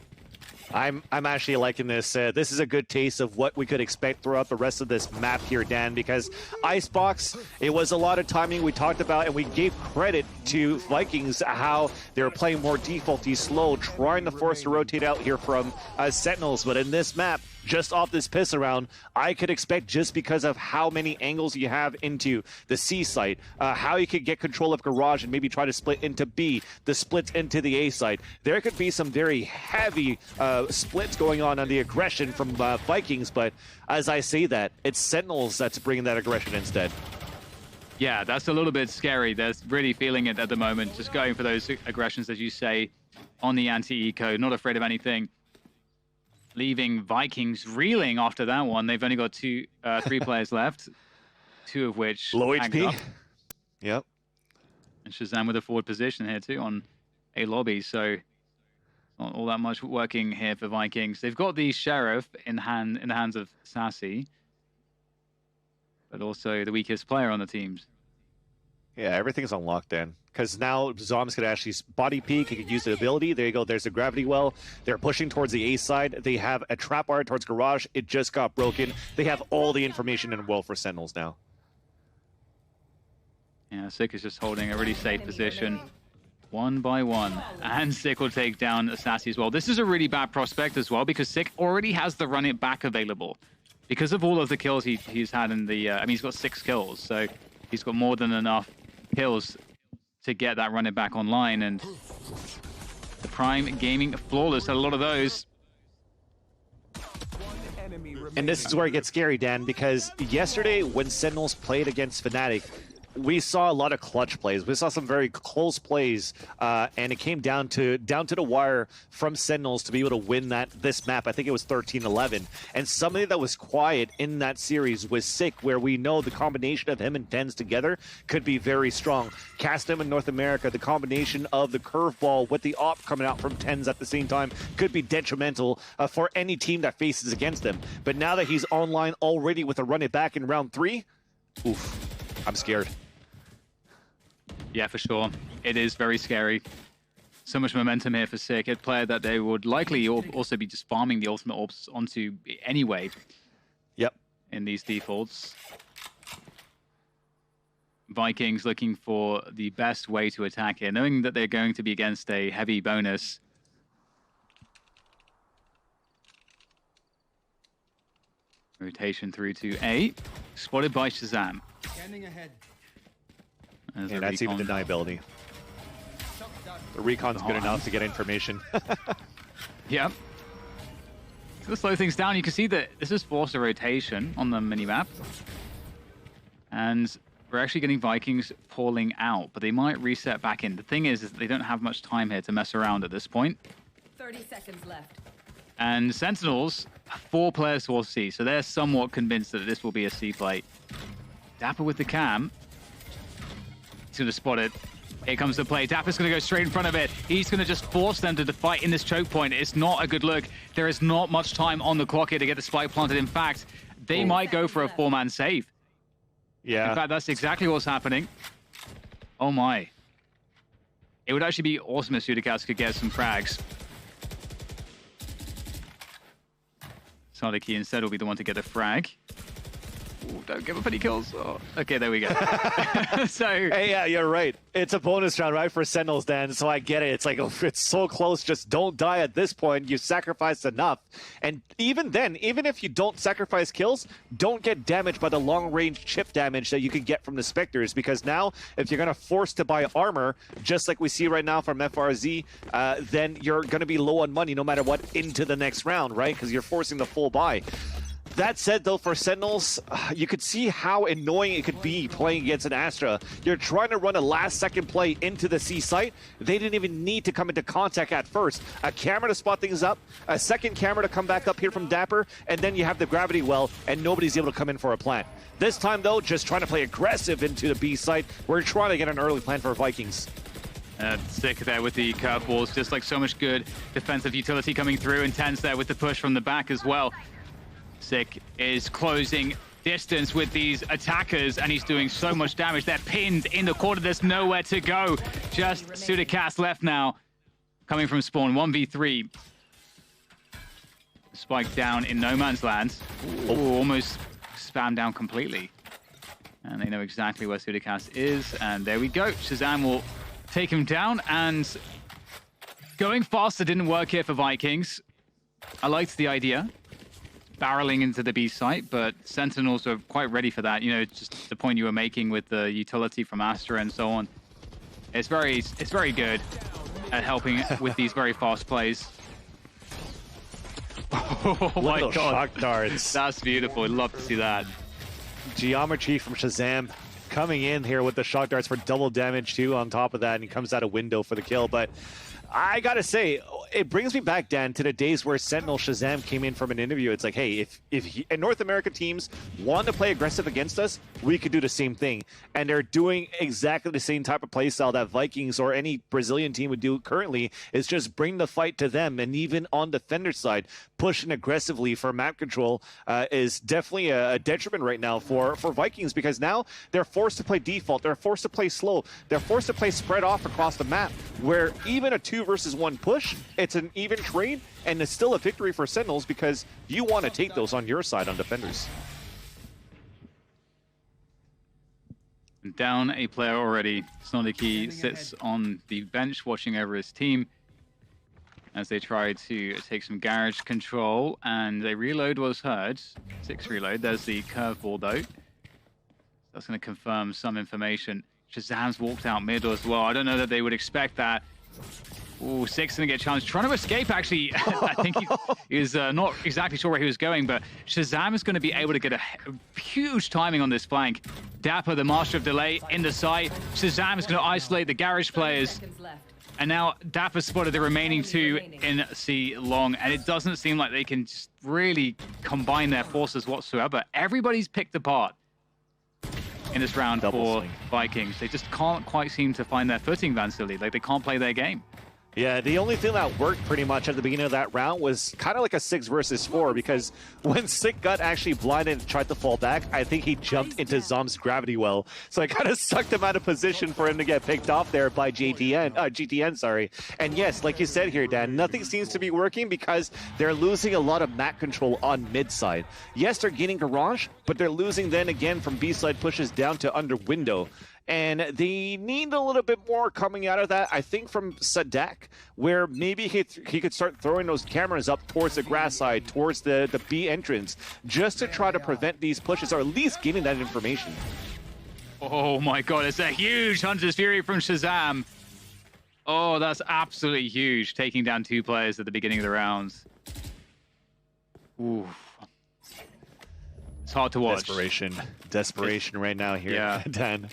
I'm actually liking this. This is a good taste of what we could expect throughout the rest of this map here, Dan, because Icebox, it was a lot of timing we talked about, and we gave credit to Vikings how they were playing more defaulty, slow, trying to force to rotate out here from Sentinels. But in this map, just off this piss around, I could expect, just because of how many angles you have into the C site, how you could get control of Garage and maybe try to split into B, the splits into the A site. There could be some very heavy splits going on the aggression from Vikings, but as I say that, it's Sentinels that's bringing that aggression instead. Yeah, that's a little bit scary. They're really feeling it at the moment, just going for those aggressions, as you say, on the anti-eco, not afraid of anything. Leaving Vikings reeling after that one. They've only got 3 players left, 2 of which low HP. Yep. And Shazam with a forward position here too on A lobby, so not all that much working here for Vikings. They've got the Sheriff in the hands of Sassy, but also the weakest player on the teams. Yeah, everything's on lockdown. Because now Zoms could actually body peek, he could use the ability. There you go, there's a Gravity Well. They're pushing towards the A side. They have a trap art towards Garage. It just got broken. They have all the information in the world for Sentinels now. Yeah, Sick is just holding a really safe position. 1 by 1. And Sick will take down Sassy as well. This is a really bad prospect as well, because Sick already has the run it back available. Because of all of the kills he's had in the... I mean, he's got 6 kills, so he's got more than enough kills to get that run it back online, and the Prime Gaming Flawless had a lot of those. And this is where it gets scary, Dan, because yesterday when Sentinels played against Fnatic, we saw a lot of clutch plays. We saw some very close plays, and it came down to the wire from Sentinels to be able to win this map. I think it was 13-11. And somebody that was quiet in that series was Sick, where we know the combination of him and Tens together could be very strong. Cast him in North America, the combination of the curveball with the op coming out from Tens at the same time could be detrimental for any team that faces against him. But now that he's online already with a run it back in round 3, oof, I'm scared. Yeah, for sure. It is very scary. So much momentum here for Sick, a player that they would likely also be just farming the ultimate orbs onto anyway. Yep. In these defaults. Vikings looking for the best way to attack here, knowing that they're going to be against a heavy bonus. Rotation through to A. Spotted by Shazam. Scanning ahead. And that's even deniability. The recon's good enough to get information. Yep. To slow things down, you can see that this is forced a rotation on the minimap. And we're actually getting Vikings pulling out, but they might reset back in. The thing is that they don't have much time here to mess around at this point. 30 seconds left. And Sentinels, 4 players towards C, so they're somewhat convinced that this will be a C play. Dapper with the cam. He's going to spot it. Here comes the play. Dapper's going to go straight in front of it. He's going to just force them to fight in this choke point. It's not a good look. There is not much time on the clock here to get the spike planted. In fact, they might go for a 4-man save. Yeah. In fact, that's exactly what's happening. Oh my. It would actually be awesome if Sudicast could get some frags. Sadiki instead will be the one to get a frag. Ooh, don't give up any kills. Oh. Okay, there we go. So, hey, yeah, you're right. It's a bonus round, right, for Sentinels, Dan, so I get it. It's like, oh, it's so close. Just don't die at this point. You sacrificed enough. And even then, even if you don't sacrifice kills, don't get damaged by the long-range chip damage that you can get from the Spectres, because now, if you're going to force to buy armor, just like we see right now from FRZ, then you're going to be low on money no matter what into the next round, right? Because you're forcing the full buy. That said, though, for Sentinels, you could see how annoying it could be playing against an Astra. You're trying to run a last-second play into the C site. They didn't even need to come into contact at first. A camera to spot things up, a second camera to come back up here from Dapper, and then you have the gravity well, and nobody's able to come in for a plant. This time, though, just trying to play aggressive into the B site. We're trying to get an early plant for Vikings. Sick there with the curveballs, just like so much good defensive utility coming through, and Tens there with the push from the back as well. Sick is closing distance with these attackers, and he's doing so much damage. They're pinned in the corner. There's nowhere to go. Just Sudicast left now, coming from spawn. 1v3. Spike down in no man's land. Ooh, almost spammed down completely. And they know exactly where Sudicast is. And there we go. Shazam will take him down. And going faster didn't work here for Vikings. I liked the idea. Barreling into the B site, but Sentinels are quite ready for that. You know, just the point you were making with the utility from Astra and so on. It's very good at helping with these very fast plays. Oh my god. Shock darts. That's beautiful. I'd love to see that. Geometry from Shazam coming in here with the shock darts for double damage too on top of that, and he comes out a window for the kill. But I gotta say, it brings me back, Dan, to the days where Sentinel Shazam came in from an interview. It's like, hey, if North America teams want to play aggressive against us, we could do the same thing. And they're doing exactly the same type of play style that Vikings or any Brazilian team would do currently, is just bring the fight to them. And even on the Fender side, pushing aggressively for map control is definitely a detriment right now for Vikings, because now they're forced to play default, they're forced to play slow, they're forced to play spread off across the map, where even a 2 versus 1 push, it's an even trade, and it's still a victory for Sentinels because you want to take those on your side on defenders. Down a player already. Snodiki sits on the bench watching over his team as they try to take some garage control, and a reload was heard. 6 reload. There's the curveball though. That's going to confirm some information. Shazam's walked out mid as well. I don't know that they would expect that. Ooh, Six gonna get challenged. Trying to escape, actually. I think he is not exactly sure where he was going, but Shazam is going to be able to get a huge timing on this flank. Dapper, the master of delay, in the site. Shazam is going to isolate the garage players. And now Dapper spotted the remaining two in C long, and it doesn't seem like they can just really combine their forces whatsoever. Everybody's picked apart in this round for Vikings. They just can't quite seem to find their footing, Vansili. Like, they can't play their game. Yeah, the only thing that worked pretty much at the beginning of that round was kind of like a 6 versus 4, because when Sick got actually blinded and tried to fall back, I think he jumped into Zom's gravity well. So I kind of sucked him out of position for him to get picked off there by GTN, sorry. And yes, like you said here, Dan, nothing seems to be working because they're losing a lot of map control on mid side. Yes, they're gaining garage, but they're losing then again from B side pushes down to under window. And they need a little bit more coming out of that, I think, from Sadak, where maybe he could start throwing those cameras up towards the grass side, towards the B entrance, just to try to prevent these pushes, or at least getting that information. Oh my god, it's a huge Hunter's Fury from Shazam. Oh, that's absolutely huge, taking down 2 players at the beginning of the rounds. Ooh. It's hard to watch. Desperation right now here, Dan.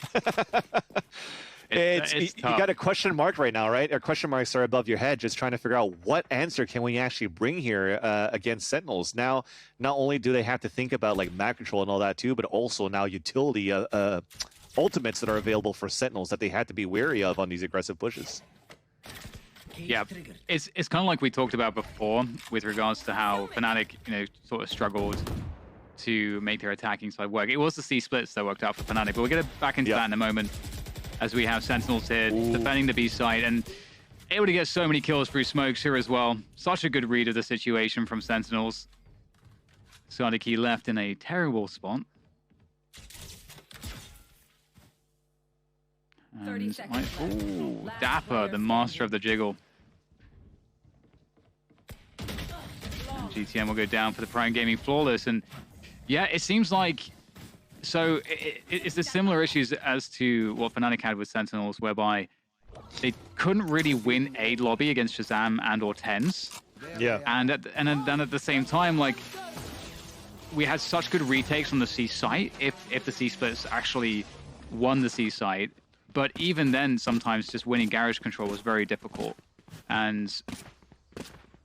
It's you got a question mark right now, right? Or question marks are above your head, just trying to figure out what answer can we actually bring here against Sentinels. Now, not only do they have to think about like map control and all that too, but also now utility ultimates that are available for Sentinels that they had to be wary of on these aggressive pushes. Yeah, it's kind of like we talked about before with regards to how Fnatic, sort of struggled to make their attacking side work. It was the C splits that worked out for Fnatic, but we'll get back into that in a moment as we have Sentinels here defending the B side and able to get so many kills through smokes here as well. Such a good read of the situation from Sentinels. Sadiki left in a terrible spot. 30 seconds Dapper, the master of the jiggle. And GTN will go down for the Prime Gaming Flawless, and yeah, it seems like, so it's the similar issues as to what Fnatic had with Sentinels, whereby they couldn't really win a lobby against Shazam and or TenZ. Yeah. And then at the same time, like, we had such good retakes on the C site if the C splits actually won the C site. But even then, sometimes just winning garage control was very difficult. And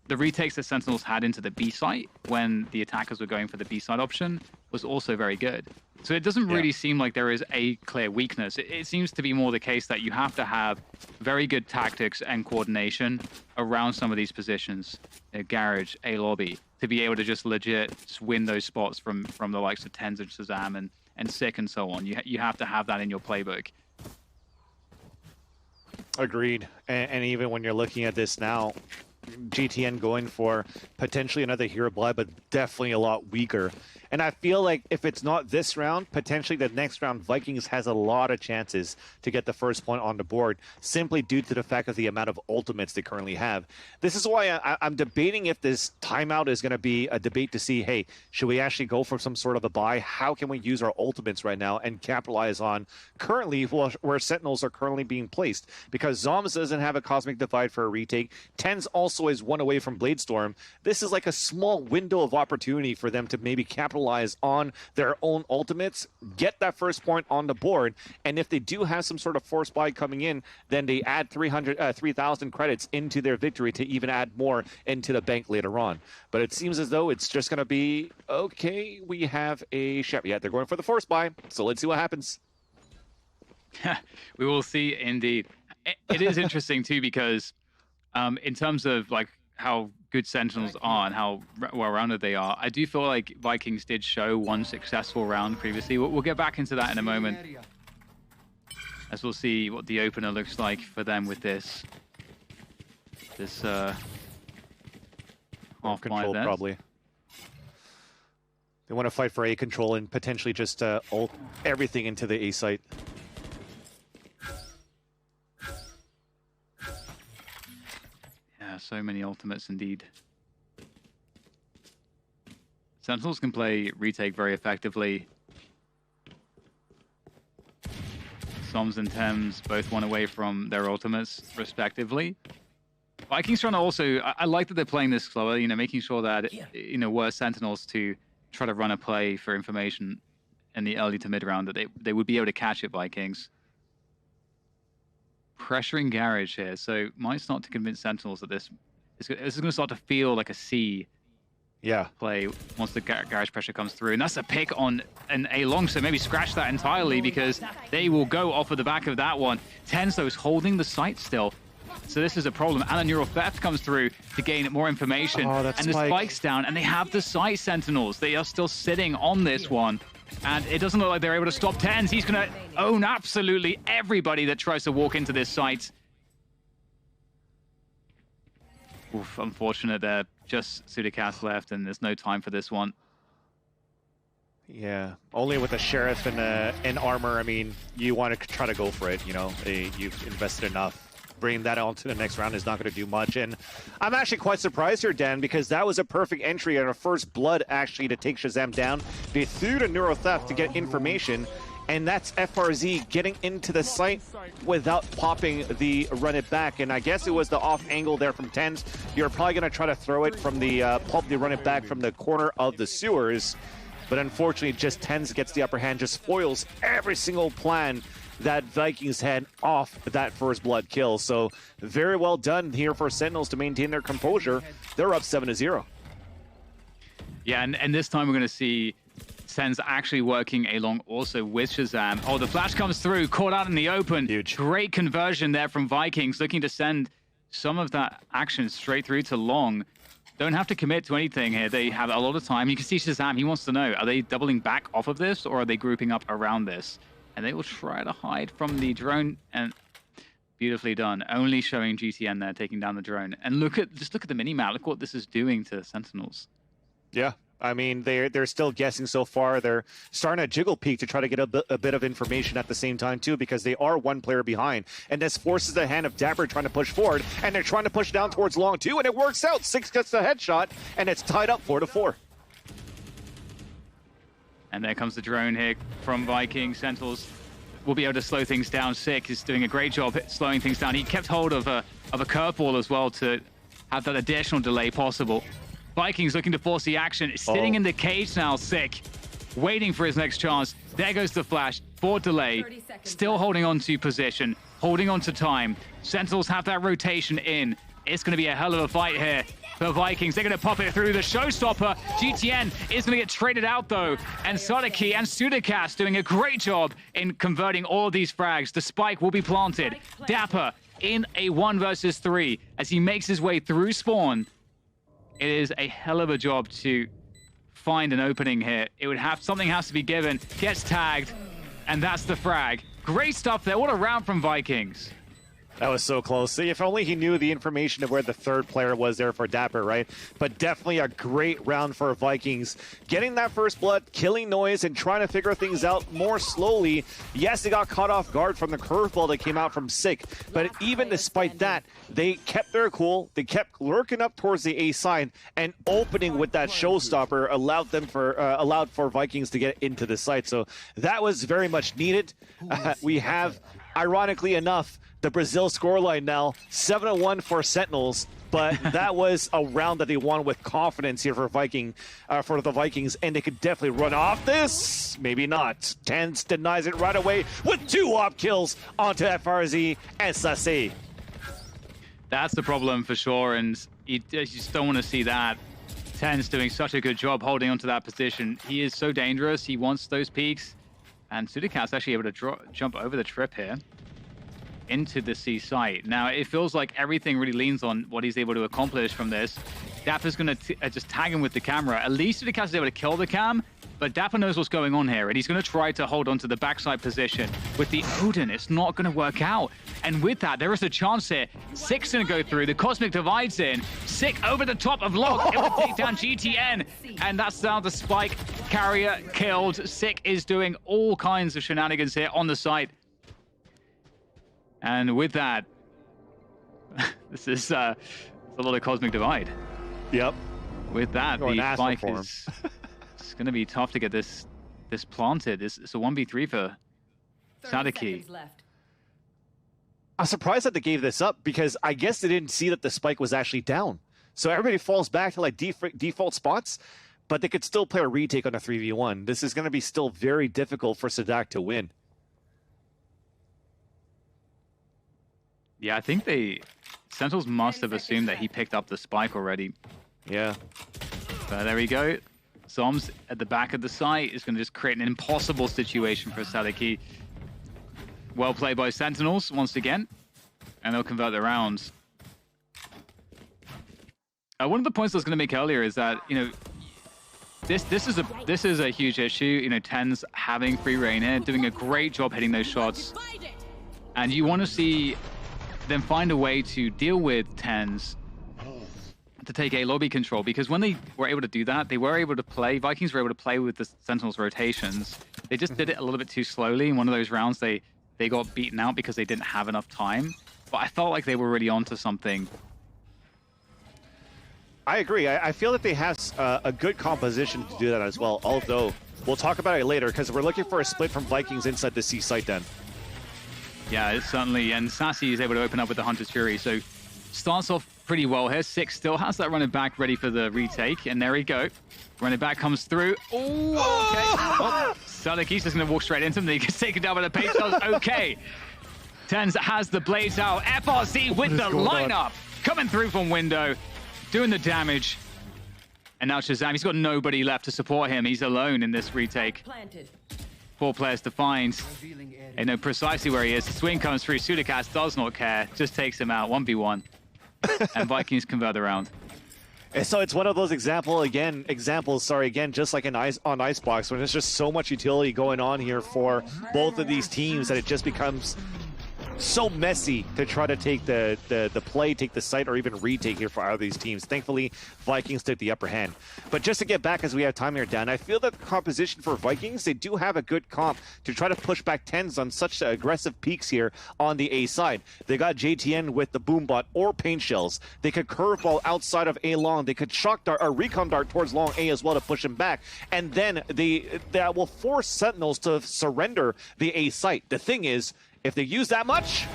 the retakes that Sentinels had into the B site when the attackers were going for the B side option was also very good. So it doesn't really seem like there is a clear weakness. It seems to be more the case that you have to have very good tactics and coordination around some of these positions, a garage, a lobby, to be able to just legit win those spots from the likes of TenZ and Shazam and Sick and so on. You have to have that in your playbook. Agreed. And even when you're looking at this now, GTN going for potentially another hero blood, but definitely a lot weaker. And I feel like if it's not this round, potentially the next round, Vikings has a lot of chances to get the first point on the board, simply due to the fact of the amount of ultimates they currently have. This is why I'm debating if this timeout is going to be a debate to see, hey, should we actually go for some sort of a buy? How can we use our ultimates right now and capitalize on currently where Sentinels are currently being placed? Because Zoms doesn't have a Cosmic Divide for a retake. TenZ also is one away from Bladestorm. This is like a small window of opportunity for them to maybe capitalize on their own ultimates, get that first point on the board, and if they do have some sort of force buy coming in, then they add 3,000 credits into their victory to even add more into the bank later on. But it seems as though it's just going to be, okay, we have a chef. Yeah, they're going for the force buy, so let's see what happens. We will see indeed. It is interesting too, because in terms of like how good Sentinels are and how well-rounded they are, I do feel like Vikings did show one successful round previously. We'll get back into that in a moment, as we'll see what the opener looks like for them with this half control there. Probably. They want to fight for A control and potentially just ult everything into the A site. So many ultimates indeed. Sentinels can play retake very effectively. Soms and TenZ both won away from their ultimates respectively. Vikings trying to also, I like that they're playing this slower, you know, making sure that, you know, were Sentinels to try to run a play for information in the early to mid round, that they would be able to catch it, Vikings. Pressuring Garage here, so might start to convince Sentinels that this is going to start to feel like a C play once the Garage pressure comes through. And that's a pick on an A-long, so maybe scratch that entirely because they will go off of the back of that one. TenZ, though, is holding the site still. So this is a problem. And a Neural Theft comes through to gain more information. And the spike's down, and they have the site Sentinels. They are still sitting on this one. And it doesn't look like they're able to stop TenZ. He's going to own absolutely everybody that tries to walk into this site. Oof, unfortunate there. Just Sudicast left, and there's no time for this one. Yeah, only with a Sheriff and armor, I mean, you want to try to go for it, you know. You've invested enough. Bringing that on to the next round is not going to do much. And I'm actually quite surprised here, Dan, because that was a perfect entry and a first blood, actually, to take Shazam down. They threw the Neural Theft to get information, and that's FRZ getting into the site without popping the run it back. And I guess it was the off angle there from TenZ. You're probably going to try to throw it from the pop the run it back from the corner of the sewers. But unfortunately, just TenZ gets the upper hand, just foils every single plan that Vikings had off that first blood kill. So very well done here for Sentinels to maintain their composure. They're up 7-0. Yeah, and this time we're going to see TenZ actually working along also with Shazam. Oh, the flash comes through, caught out in the open. Huge. Great conversion there from Vikings, looking to send some of that action straight through to Long. Don't have to commit to anything here. They have a lot of time. You can see Shazam, he wants to know, are they doubling back off of this, or are they grouping up around this? And they will try to hide from the drone, and beautifully done. Only showing GTN there taking down the drone. And just look at the mini-map. Look what this is doing to Sentinels. Yeah, I mean, they're still guessing so far. They're starting to jiggle peek to try to get a bit of information at the same time, too, because they are one player behind. And this forces the hand of Dapper trying to push forward, and they're trying to push down towards Long, too, and it works out. 6 gets the headshot, and it's tied up 4-4. And there comes the drone here from Viking. Sentinels will be able to slow things down. Sick is doing a great job slowing things down. He kept hold of a curveball as well to have that additional delay possible. Vikings looking to force the action. Sitting in the cage now, Sick. Waiting for his next chance. There goes the flash. Board delay. Still holding on to position. Holding on to time. Sentinels have that rotation in. It's going to be a hell of a fight here for Vikings. They're going to pop it through the showstopper. GTN is going to get traded out, though. And Sadaki and Sudicast doing a great job in converting all of these frags. The spike will be planted. Dapper in a 1 versus 3 as he makes his way through spawn. It is a hell of a job to find an opening here. Something has to be given. Gets tagged, and that's the frag. Great stuff there. What a round from Vikings. That was so close. See, if only he knew the information of where the third player was there for Dapper, right? But definitely a great round for Vikings. Getting that first blood, killing Noise, and trying to figure things out more slowly. Yes, they got caught off guard from the curveball that came out from Sick, but even despite that, they kept their cool. They kept lurking up towards the A side, and opening with that showstopper allowed for Vikings to get into the site. So that was very much needed. We have, ironically enough, the Brazil scoreline now, 7-1 for Sentinels, but that was a round that they won with confidence here for the Vikings, and they could definitely run off this. Maybe not. TenZ denies it right away with 2 op kills onto FRZ and Sase. That's the problem for sure, and you just don't want to see that. TenZ doing such a good job holding onto that position. He is so dangerous. He wants those peaks, and Sudicast actually able to jump over the trip here into the C site. Now, it feels like everything really leans on what he's able to accomplish from this. Dapper's going to just tag him with the camera. At least Sudicast is able to kill the cam, but Dapper knows what's going on here, and he's going to try to hold on to the backside position. With the Odin, it's not going to work out. And with that, there is a chance here. Sick's going to go through. The Cosmic Divide's in. Sick over the top of Lock. Able to take down GTN. And that's down the Spike. Carrier killed. Sick is doing all kinds of shenanigans here on the site. And with that, this is a lot of Cosmic Divide. Yep. With that, the Spike is it's going to be tough to get this planted. It's a 1v3 for Sadaki. I'm surprised that they gave this up because I guess they didn't see that the spike was actually down. So everybody falls back to like default spots, but they could still play a retake on a 3v1. This is going to be still very difficult for Sadak to win. Yeah, I think Sentinels must have assumed that he picked up the spike already. Yeah. But there we go. Zoms at the back of the site is going to just create an impossible situation for Sadiki. Well played by Sentinels once again, and they'll convert the rounds. One of the points I was going to make earlier is that, you know, this is a huge issue. You know, TenZ having free reign here, doing a great job hitting those shots, and you want to see them find a way to deal with TenZ to take a lobby control, because when they were able to do that, they were able to play. Vikings were able to play with the Sentinels rotations. They just did it a little bit too slowly. In one of those rounds, they got beaten out because they didn't have enough time. But I felt like they were really onto something. I agree. I feel that they have a good composition to do that as well, although we'll talk about it later because we're looking for a split from Vikings inside the C site then. Yeah, it's certainly, and Sassy is able to open up with the Hunter's Fury, so starts off pretty well here. Six still has that running back ready for the retake, and there we go. Running back comes through. Ooh, okay. Oh, Sadaki's just going to walk straight into him. He gets taken down by the pace. Okay. TenZ has the blades out. FRC with the lineup. Coming through from window. Doing the damage. And now Shazam, he's got nobody left to support him. He's alone in this retake. 4 players to find. They know precisely where he is. The swing comes through. Sudicast does not care. Just takes him out. 1v1. And Vikings convert the round. And so it's one of those examples, just like on Icebox, when there's just so much utility going on here for both of these teams that it just becomes so messy to try to take the play, take the site, or even retake here for either of these teams. Thankfully, Vikings took the upper hand. But just to get back as we have time here, Dan, I feel that the composition for Vikings, they do have a good comp to try to push back TenZ on such aggressive peaks here on the A side. They got JTN with the Boombot or Paint Shells. They could curveball outside of A long. They could shock dart or recon dart towards long A as well to push him back. And then that will force Sentinels to surrender the A site. The thing is, if they use that much,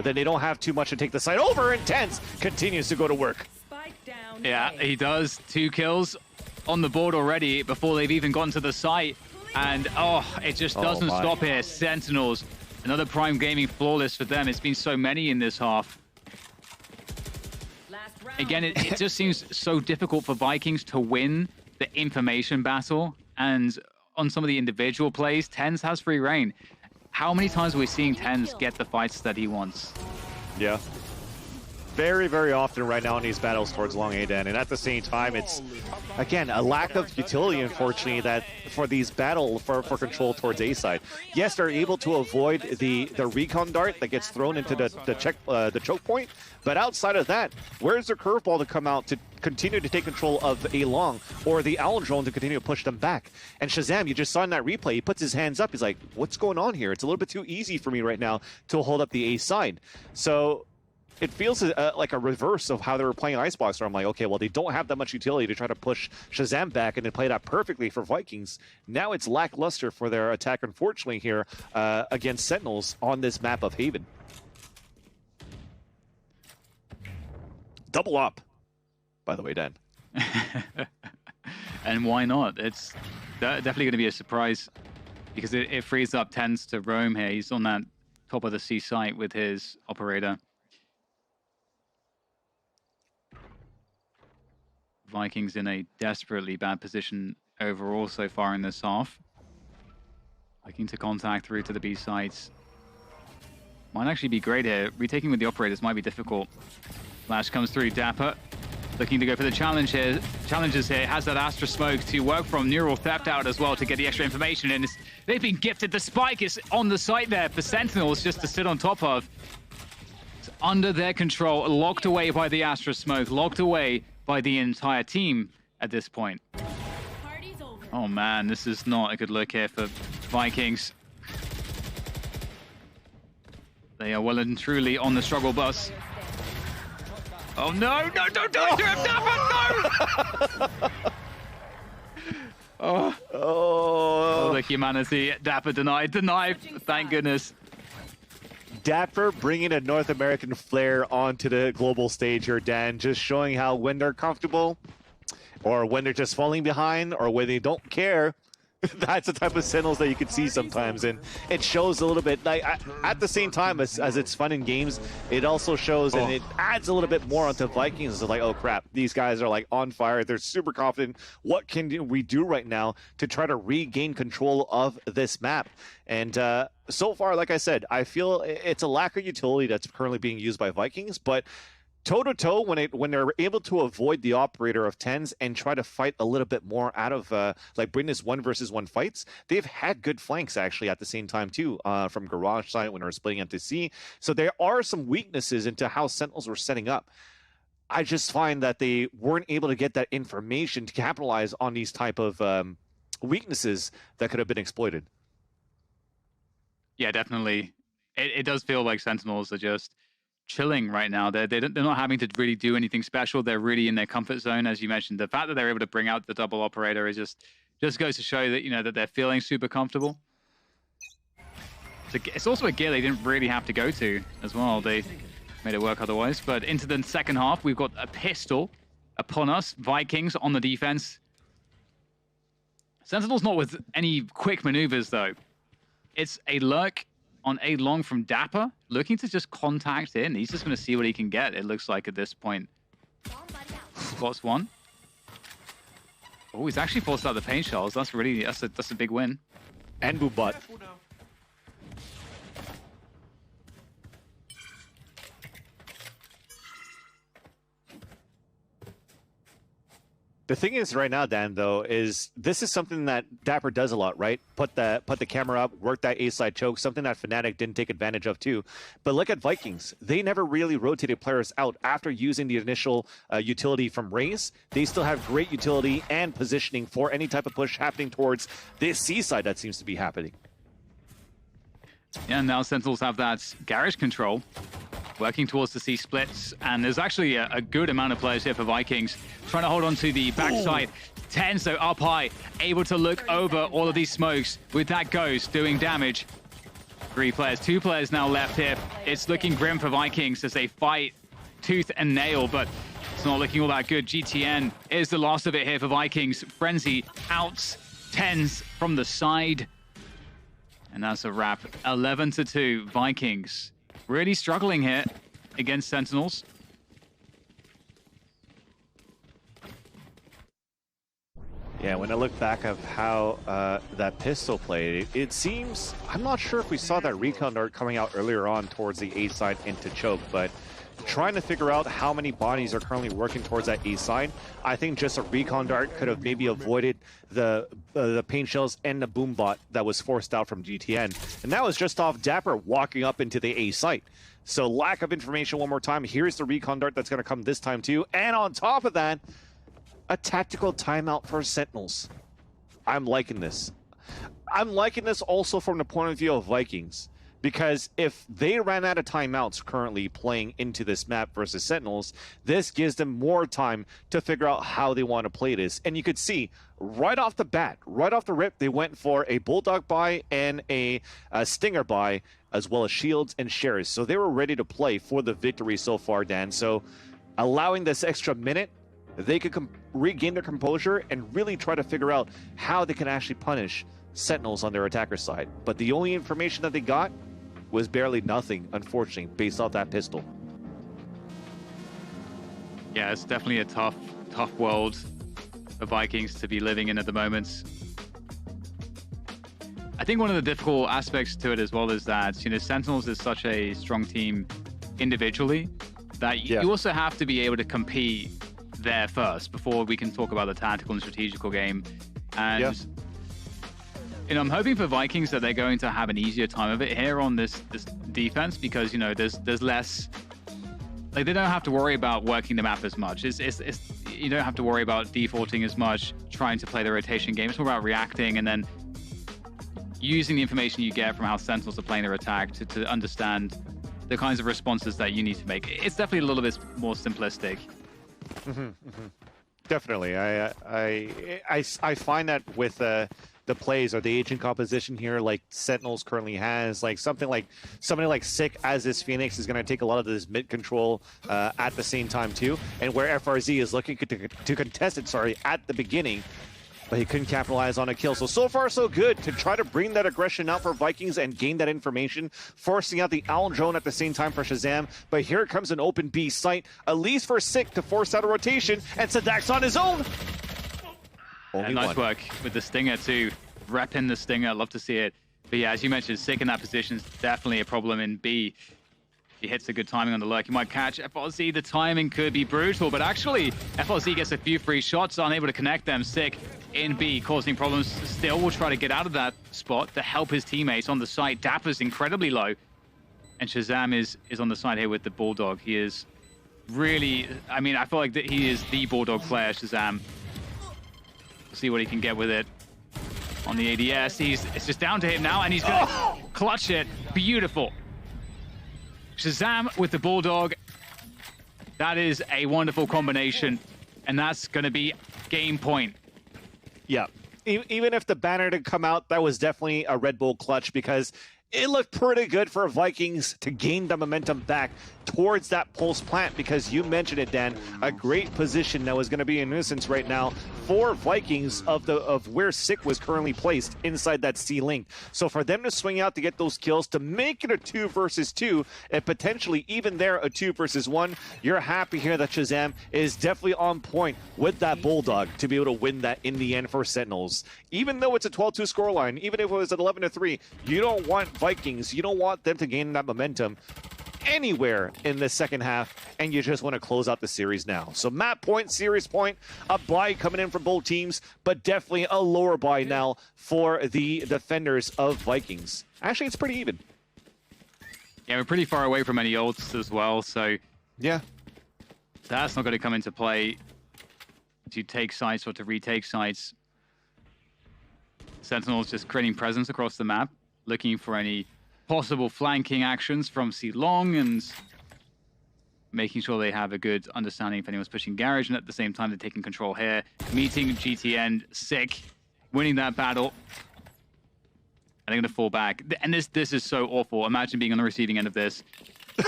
then they don't have too much to take the site over, and TenZ continues to go to work. Yeah, he does. 2 kills on the board already before they've even gotten to the site. And, it just doesn't stop here. Sentinels, another Prime Gaming flawless for them. It's been so many in this half. Again, it just seems so difficult for Vikings to win the information battle. And on some of the individual plays, TenZ has free reign. How many times are we seeing TenZ get the fights that he wants? Yeah. Very, very often right now in these battles towards long A, Dan. And at the same time, it's, again, a lack of utility, unfortunately, that for these battle for control towards A side. Yes, they're able to avoid the recon dart that gets thrown into the choke point, but outside of that, where's their curveball to come out to continue to take control of A long, or the Owl drone to continue to push them back? And Shazam, you just saw in that replay, he puts his hands up. He's like, what's going on here? It's a little bit too easy for me right now to hold up the A side. So it feels like a reverse of how they were playing Icebox, where I'm like, okay, well, they don't have that much utility to try to push Shazam back, and they play that perfectly for Vikings. Now it's lackluster for their attack, unfortunately, here against Sentinels on this map of Haven. Double up, by the way, Dan. And why not? It's definitely going to be a surprise, because it frees up TenZ to roam here. He's on that top of the C site with his operator. Vikings in a desperately bad position overall so far in this half. Looking to contact through to the B sites. Might actually be great here. Retaking with the operators might be difficult. Flash comes through. Dapper looking to go for the challenges here. Has that Astra smoke to work from. Neural Theft out as well to get the extra information in. They've been gifted. The spike is on the site there for Sentinels just to sit on top of. It's under their control. Locked away by the Astra smoke. Locked away by the entire team at this point. Oh man, this is not a good look here for Vikings. They are well and truly on the struggle bus. Oh no, no, don't do it to him, Dapper, no! Oh, the humanity. Dapper denied, thank goodness. Dapper bringing a North American flair onto the global stage here, Dan, just showing how when they're comfortable or when they're just falling behind or when they don't care, that's the type of Sentinels that you can see sometimes, and it shows a little bit. Like at the same time as it's fun in games, it also shows and it adds a little bit more onto Vikings. It's like, oh crap, these guys are like on fire. They're super confident. What can we do right now to try to regain control of this map? And so far, like I said, I feel it's a lack of utility that's currently being used by Vikings, but toe-to-toe, when they're able to avoid the operator of 10s and try to fight a little bit more out of like bring this 1-versus-1 fights, they've had good flanks actually at the same time too, from Garage side when they're splitting MTC. So there are some weaknesses into how Sentinels were setting up. I just find that they weren't able to get that information to capitalize on these type of weaknesses that could have been exploited. Yeah, definitely. It does feel like Sentinels are just chilling right now. They're not having to really do anything special. They're really in their comfort zone, as you mentioned. The fact that they're able to bring out the double operator is just goes to show that that they're feeling super comfortable. It's also a gear they didn't really have to go to as well. They made it work otherwise. But into the second half, we've got a pistol upon us. Vikings on the defense. Sentinel's not with any quick maneuvers though. It's a lurk on A long from Dapper, looking to just contact in. He's just going to see what he can get, it looks like at this point. Spots one. Oh, he's actually forced out the paint shells. That's a big win. And Boobot. The thing is right now, Dan, though, is this is something that Dapper does a lot, right? Put the camera up, work that A-side choke, something that Fnatic didn't take advantage of too. But look at Vikings. They never really rotated players out after using the initial utility from Raze. They still have great utility and positioning for any type of push happening towards this C-side that seems to be happening. Yeah, and now Sentinels have that garage control, working towards the C splits, and there's actually a good amount of players here for Vikings trying to hold on to the backside. 10, so up high, able to look over all of these smokes with that Ghost doing damage. 3 players, 2 players now left here. It's looking grim for Vikings as they fight tooth and nail, but it's not looking all that good. GTN is the last of it here for Vikings. Frenzy outs 10s from the side. And that's a wrap. 11-2, Vikings. Really struggling here against Sentinels. Yeah, when I look back of how that pistol played, it seems, I'm not sure if we saw that recon dart coming out earlier on towards the A side into choke, but trying to figure out how many bodies are currently working towards that A side, I think just a recon dart could have maybe avoided the paint shells and the boom bot that was forced out from GTN. And that was just off Dapper walking up into the A site. So lack of information one more time. Here's the recon dart that's going to come this time too. And on top of that, a tactical timeout for Sentinels. I'm liking this. I'm liking this also from the point of view of Vikings. Because if they ran out of timeouts currently playing into this map versus Sentinels, this gives them more time to figure out how they want to play this. And you could see right off the bat, right off the rip, they went for a Bulldog buy and a Stinger buy, as well as shields and shares. So they were ready to play for the victory so far, Dan. So allowing this extra minute, they could regain their composure and really try to figure out how they can actually punish Sentinels on their attacker side. But the only information that they got was barely nothing, unfortunately, based off that pistol. Yeah, it's definitely a tough world for Vikings to be living in at the moment. I think one of the difficult aspects to it as well is that, Sentinels is such a strong team individually that you also have to be able to compete there first before we can talk about the tactical and strategical game. And I'm hoping for Vikings that they're going to have an easier time of it here on this defense because there's less, like, they don't have to worry about working the map as much. It's you don't have to worry about defaulting as much, trying to play the rotation game. It's more about reacting and then using the information you get from how Sentinels are playing their attack to understand the kinds of responses that you need to make. It's definitely a little bit more simplistic. Definitely. I find that with the plays or the agent composition here like Sentinels currently has. Like somebody like Sick as this Phoenix is going to take a lot of this mid control at the same time too. And where FRZ is looking to contest it, at the beginning, but he couldn't capitalize on a kill. So far, so good to try to bring that aggression out for Vikings and gain that information, forcing out the Owl drone at the same time for Shazam. But here comes an open B site, at least for Sick to force out a rotation, and Sadak's on his own. Only nice work with the Stinger too. Repping the Stinger, love to see it. But yeah, as you mentioned, Sick in that position is definitely a problem in B. He hits the good timing on the lurk. He might catch FRZ. The timing could be brutal, but actually, FRZ gets a few free shots, unable to connect them. Sick in B, causing problems. Still will try to get out of that spot to help his teammates on the site. Dapper's incredibly low. And Shazam is on the side here with the Bulldog. He is really, I mean, I feel like that he is the Bulldog player, Shazam. We'll see what he can get with it on the ADS. It's just down to him now, and he's going to clutch it. Beautiful. Shazam with the Bulldog. That is a wonderful combination, and that's going to be game point. Yeah, even if the banner didn't come out, that was definitely a Red Bull clutch because it looked pretty good for Vikings to gain the momentum back towards that pulse plant because you mentioned it, Dan, a great position that was going to be a nuisance right now for Vikings of where Sick was currently placed inside that C-link. So for them to swing out to get those kills, to make it a 2 versus 2, and potentially even there a 2 versus 1, you're happy here that Shazam is definitely on point with that Bulldog to be able to win that in the end for Sentinels. Even though it's a 12-2 scoreline, even if it was at 11-3, you don't want Vikings, you don't want them to gain that momentum anywhere in the second half, and you just want to close out the series now. So map point, series point, a buy coming in from both teams, but definitely a lower buy now for the defenders of Vikings. Actually, it's pretty even. Yeah, we're pretty far away from any ults as well, so yeah, that's not going to come into play to take sites or to retake sites. Sentinels just creating presence across the map, looking for any possible flanking actions from C-Long and making sure they have a good understanding if anyone's pushing Garage, and at the same time they're taking control here, meeting GTN Sick, winning that battle, and they're going to fall back. And this is so awful. Imagine being on the receiving end of this.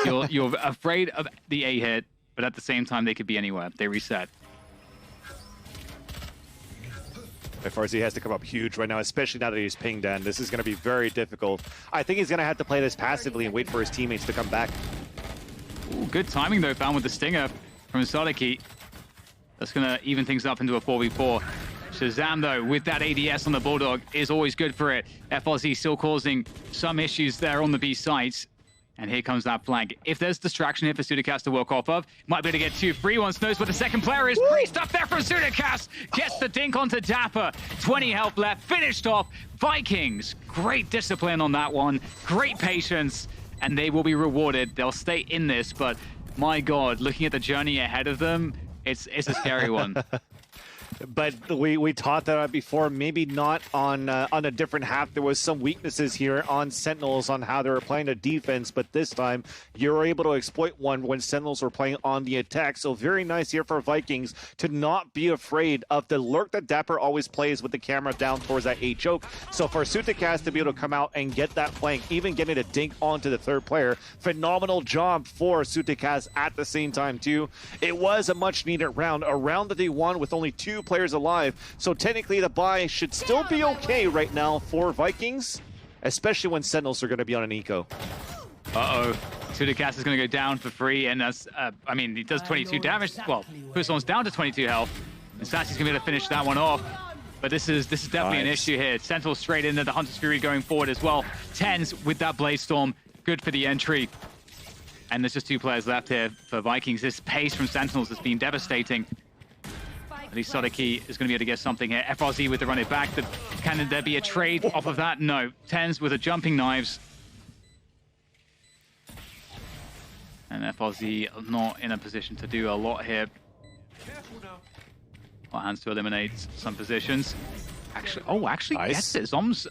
You're afraid of the A hit, but at the same time they could be anywhere. They reset. FRZ has to come up huge right now, especially now that he's pinged in. This is going to be very difficult. I think he's going to have to play this passively and wait for his teammates to come back. Ooh, good timing, though, found with the Stinger from Sadaki. That's going to even things up into a 4v4. Shazam, though, with that ADS on the Bulldog, is always good for it. FRZ still causing some issues there on the B sites. And here comes that flank. If there's distraction here for Sudicast to work off of, might be able to get 2 free ones. Knows where the second player is. Priest up there for Sudicast. Gets the dink onto Dapper. 20 health left. Finished off. Vikings. Great discipline on that one. Great patience. And they will be rewarded. They'll stay in this. But my God, looking at the journey ahead of them, it's a scary one. But we taught that out before, maybe not on a different half. There was some weaknesses here on Sentinels on how they were playing the defense, but this time you were able to exploit one when Sentinels were playing on the attack. So very nice here for Vikings to not be afraid of the lurk that Dapper always plays with the camera down towards that A choke. So for Sudicast to be able to come out and get that flank, even getting a dink onto the third player, phenomenal job for Sudicast at the same time too. It was a much needed round, a round that they won with only 2 players alive, so technically the buy should still be okay right now for Vikings, especially when Sentinels are going to be on an eco. Uh-oh. Sudicast is going to go down for free, and that's, I mean, he does 22 damage. Well, first one's down to 22 health, and Sassy's going to be able to finish that one off. But this is definitely an issue here. Sentinel straight into the Hunter's Fury going forward as well. Tens with that Blaze Storm, good for the entry. And there's just 2 players left here for Vikings. This pace from Sentinels has been devastating. At least Sadaki is going to be able to get something here. FRZ with the run it back. Can there be a trade off of that? No. Tens with the jumping knives. And FRZ not in a position to do a lot here. Well, hands to eliminate some positions. Actually, nice. gets it. Zom's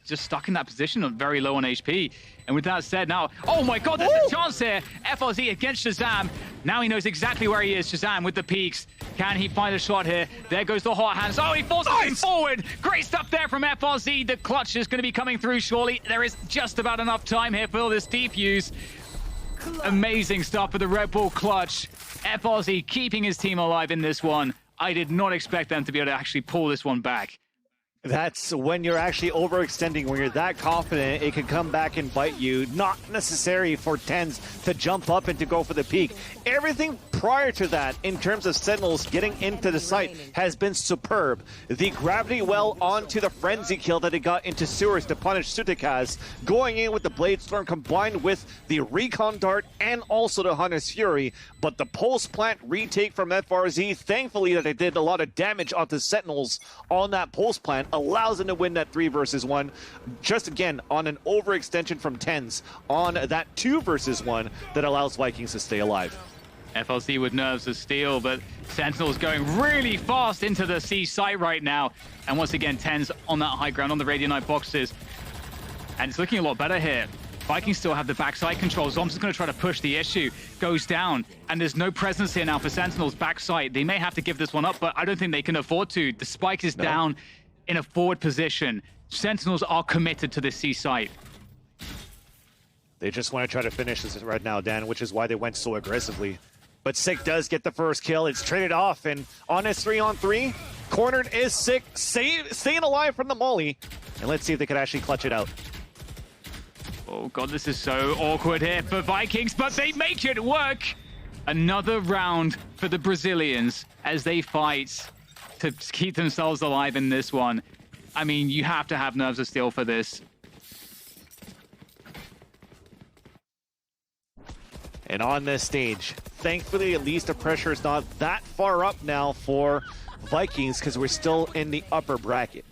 just stuck in that position, very low on HP. And with that said, now, oh my god, there's a chance here. FRZ against Shazam. Now he knows exactly where he is, Shazam with the peaks. Can he find a shot here? There goes the hot hands. Oh, he forces him forward. Great stuff there from FRZ. The clutch is going to be coming through surely. There is just about enough time here for this defuse. Amazing stuff for the Red Bull clutch. FRZ keeping his team alive in this one. I did not expect them to be able to actually pull this one back. That's when you're actually overextending, when you're that confident, it can come back and bite you. Not necessary for TenZ to jump up and to go for the peak. Everything prior to that, in terms of Sentinels getting into the site, has been superb. The gravity well onto the frenzy kill that he got into sewers to punish Sutikaz, going in with the Blade Storm combined with the Recon Dart and also the Hunter's Fury. But the Pulse Plant retake from FRZ, thankfully that they did a lot of damage onto Sentinels on that Pulse Plant, allows them to win that 3 versus 1. Just again, on an overextension from TenZ on that 2 versus 1 that allows Vikings to stay alive. FLC with nerves of steel, but Sentinel's going really fast into the C site right now. And once again, TenZ on that high ground on the Radionite boxes. And it's looking a lot better here. Vikings still have the backside control. Zom's going to try to push the issue. Goes down. And there's no presence here now for Sentinel's backside. They may have to give this one up, but I don't think they can afford to. The spike is down in a forward position. Sentinels are committed to this C site. They just want to try to finish this right now, Dan, which is why they went so aggressively. But Sick does get the first kill. It's traded off, and on his 3-on-3, cornered is Sick, staying alive from the molly. And let's see if they can actually clutch it out. Oh god, this is so awkward here for Vikings, but they make it work! Another round for the Brazilians as they fight to keep themselves alive in this one. I mean, you have to have nerves of steel for this. And on this stage, thankfully, at least the pressure is not that far up now for Vikings because we're still in the upper bracket,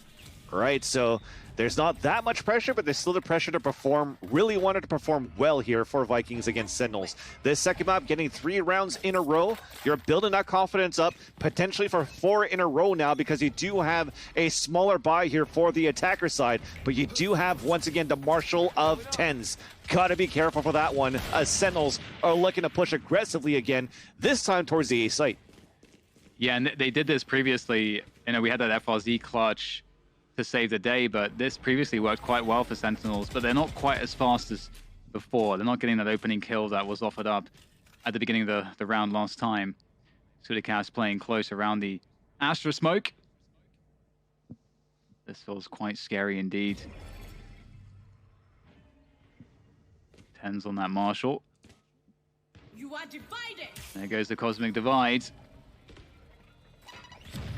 right? So there's not that much pressure, but there's still the pressure to perform. Really wanted to perform well here for Vikings against Sentinels. This second map, getting 3 rounds in a row. You're building that confidence up, potentially for 4 in a row now, because you do have a smaller buy here for the attacker side, but you do have, once again, the Marshal of TenZ. Gotta be careful for that one, as Sentinels are looking to push aggressively again, this time towards the A site. Yeah, and they did this previously. You know, we had that FRZ clutch to save the day, but this previously worked quite well for Sentinels, but they're not quite as fast as before. They're not getting that opening kill that was offered up at the beginning of the round last time. Sudikas playing close around the Astra smoke. This feels quite scary indeed. TenZ on that Marshal. You are divided. There goes the Cosmic Divide.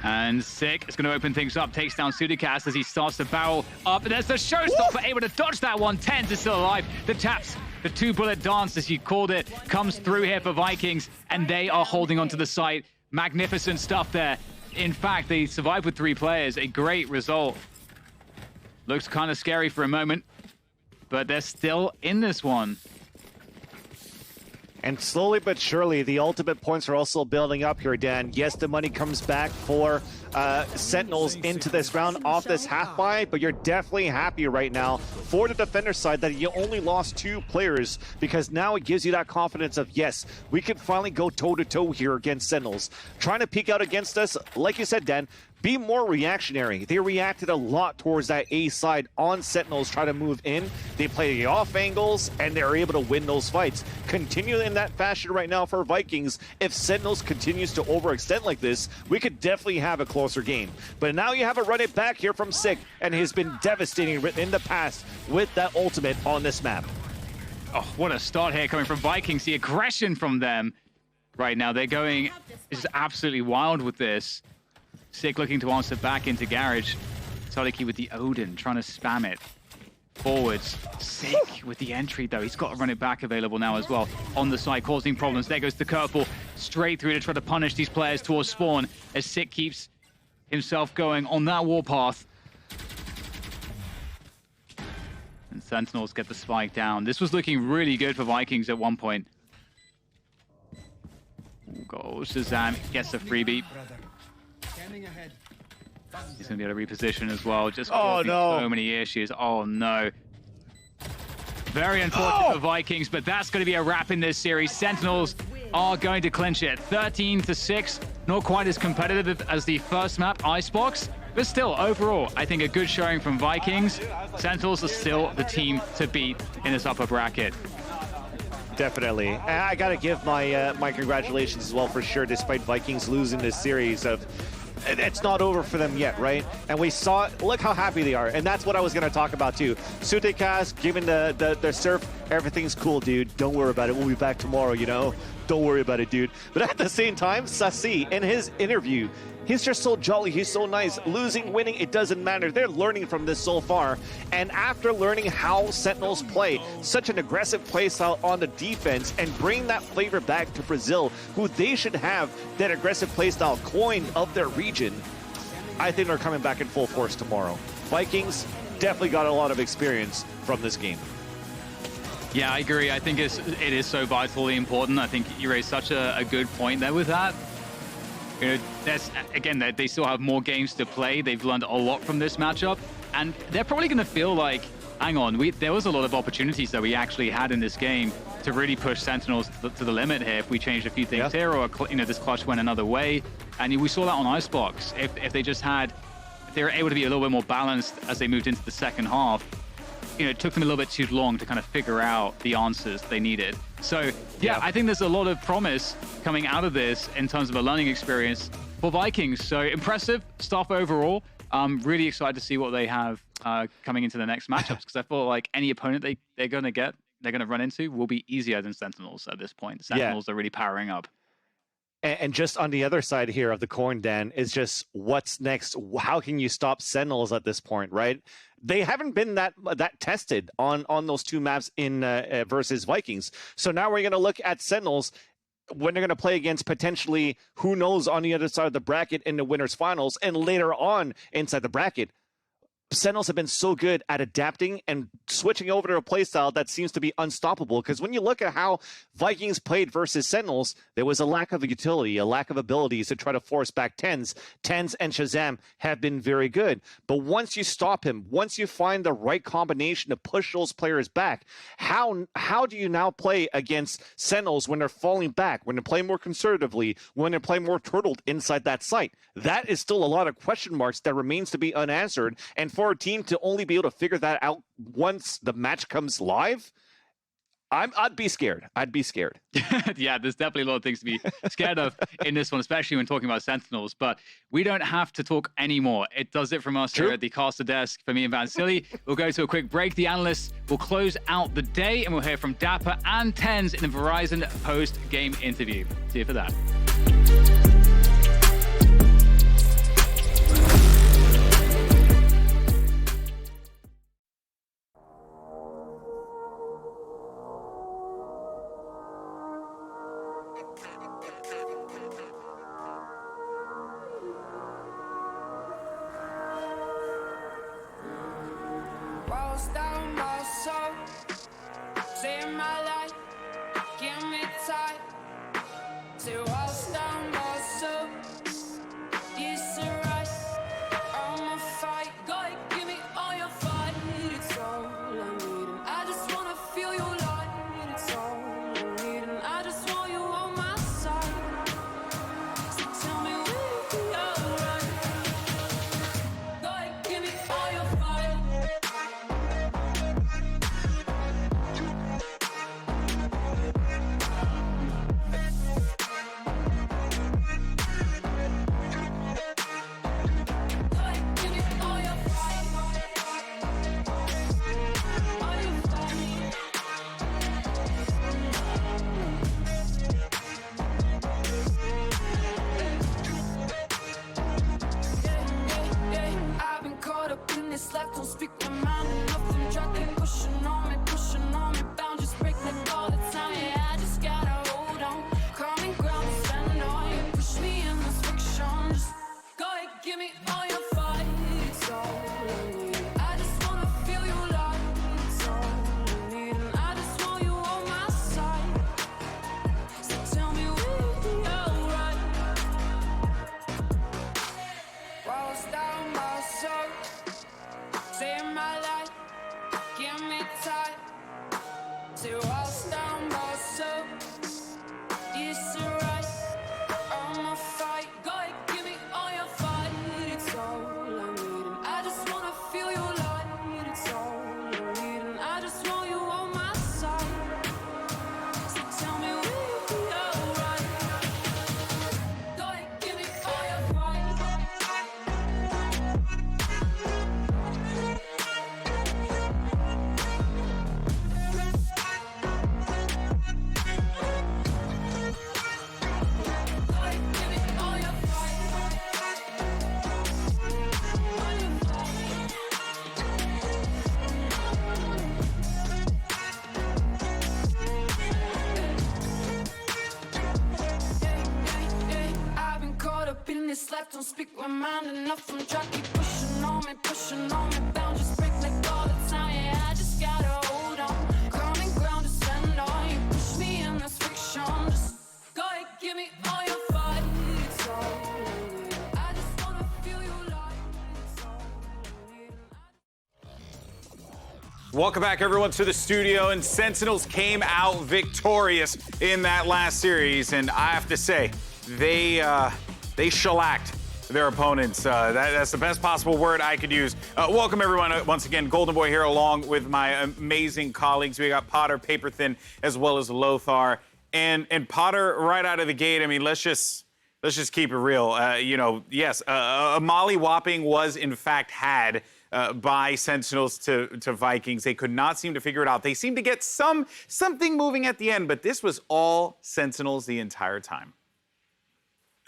And Sick is going to open things up, takes down Sudikas as he starts to barrel up. And there's the showstopper, able to dodge that one. TenZ is still alive. The taps, the 2-bullet dance, as you called it, comes through here for Vikings, and they are holding onto the site. Magnificent stuff there. In fact, they survived with 3 players. A great result. Looks kind of scary for a moment, but they're still in this one. And slowly but surely, the ultimate points are also building up here, Dan. Yes, the money comes back for Sentinels into this round off this half buy, but you're definitely happy right now for the defender side that you only lost 2 players, because now it gives you that confidence of, yes, we can finally go toe-to-toe here against Sentinels. Trying to peek out against us, like you said, Dan, be more reactionary. They reacted a lot towards that A side on Sentinels, try to move in. They play the off angles, and they're able to win those fights. Continue in that fashion right now for Vikings. If Sentinels continues to overextend like this, we could definitely have a closer game. But now you have a run it back here from Sick, and he's been devastating in the past with that ultimate on this map. Oh, what a start here coming from Vikings. The aggression from them right now. They're going just absolutely wild with this. Sick looking to answer back into Garage. Soliki with the Odin, trying to spam it. Forwards. Sick with the entry, though. He's got to run it back available now as well. On the side, causing problems. There goes the curveball. Straight through to try to punish these players towards spawn, as Sick keeps himself going on that warpath. And Sentinels get the spike down. This was looking really good for Vikings at one point. Goes Shazam, gets a freebie. He's going to be able to reposition as well. Just Oh, no. so many issues. Oh, no. Very unfortunate for Vikings, but that's going to be a wrap in this series. Sentinels are going to clinch it. 13-6. Not quite as competitive as the first map, Icebox. But still, overall, I think a good showing from Vikings. Sentinels are still the team to beat in this upper bracket. Definitely. And I got to give my my congratulations as well for sure, despite Vikings losing this series of it's not over for them yet, right? And we saw, look how happy they are. And that's what I was going to talk about too. Sutekas giving the surf, everything's cool, dude. Don't worry about it. We'll be back tomorrow, you know? Don't worry about it, dude. But at the same time, Sassi, in his interview, he's just so jolly. He's so nice. Losing, winning, it doesn't matter. They're learning from this so far. And after learning how Sentinels play, such an aggressive play style on the defense, and bring that flavor back to Brazil, who they should have that aggressive play style coined of their region, I think they're coming back in full force tomorrow. Vikings definitely got a lot of experience from this game. Yeah, I agree. I think it is so vitally important. I think you raised such a good point there with that. You know, again, they still have more games to play. They've learned a lot from this matchup, and they're probably going to feel like, hang on, there was a lot of opportunities that we actually had in this game to really push Sentinels to the limit here. If we changed a few things here, or this clutch went another way, and we saw that on Icebox. If they just had, if they were able to be a little bit more balanced as they moved into the second half, it took them a little bit too long to kind of figure out the answers they needed. So, yeah, I think there's a lot of promise coming out of this in terms of a learning experience for Vikings. So, impressive stuff overall. I'm really excited to see what they have coming into the next matchups, because I feel like any opponent they're going to run into will be easier than Sentinels at this point. Sentinels are really powering up. And just on the other side here of the coin, Dan, is just what's next? How can you stop Sentinels at this point, right? They haven't been that tested on those two maps in versus Vikings. So now we're going to look at Sentinels when they're going to play against potentially who knows on the other side of the bracket in the winners finals, and later on inside the bracket. Sentinels have been so good at adapting and switching over to a playstyle that seems to be unstoppable. Because when you look at how Vikings played versus Sentinels, there was a lack of utility, a lack of abilities to try to force back TenZ. TenZ and Shazam have been very good. But once you stop him, once you find the right combination to push those players back, how do you now play against Sentinels when they're falling back, when they're playing more conservatively, when they're playing more turtled inside that site? That is still a lot of question marks that remains to be unanswered. And for a team to only be able to figure that out once the match comes live, I'd be scared. I'd be scared. Yeah, there's definitely a lot of things to be scared of in this one, especially when talking about Sentinels. But we don't have to talk anymore. It does it from us here at the caster desk. For me and Van Silly, we'll go to a quick break. The analysts will close out the day, and we'll hear from Dapper and TenZ in the Verizon post-game interview. See you for that. Rolls down my soul, save my life, give me time. Say rolls down my soul, it's alright. I'ma fight, go and give me all your fight. It's all I need, and I just wanna feel your light. It's all I need, and I just want you on my side. So tell me we'll be alright. Go and give me all your fight. minutes left, don't speak my mind enough. I'm trying to keep pushing on me, boundaries break like all the time. Yeah, I just gotta hold on. Common ground to stand on. You push me in this friction. Just go ahead, give me all your fight. It's all I need. I just wanna feel you like it's all I need. Welcome back, everyone, to the studio. And Sentinels came out victorious in that last series. And I have to say, they shellacked their opponents. That's the best possible word I could use. Welcome, everyone. Once again, Golden Boy here along with my amazing colleagues. We got Potter, Paperthin, as well as Lothar. And Potter, right out of the gate, I mean, let's just keep it real. Yes, a molly-whopping was, in fact, had by Sentinels to Vikings. They could not seem to figure it out. They seemed to get something moving at the end, but this was all Sentinels the entire time.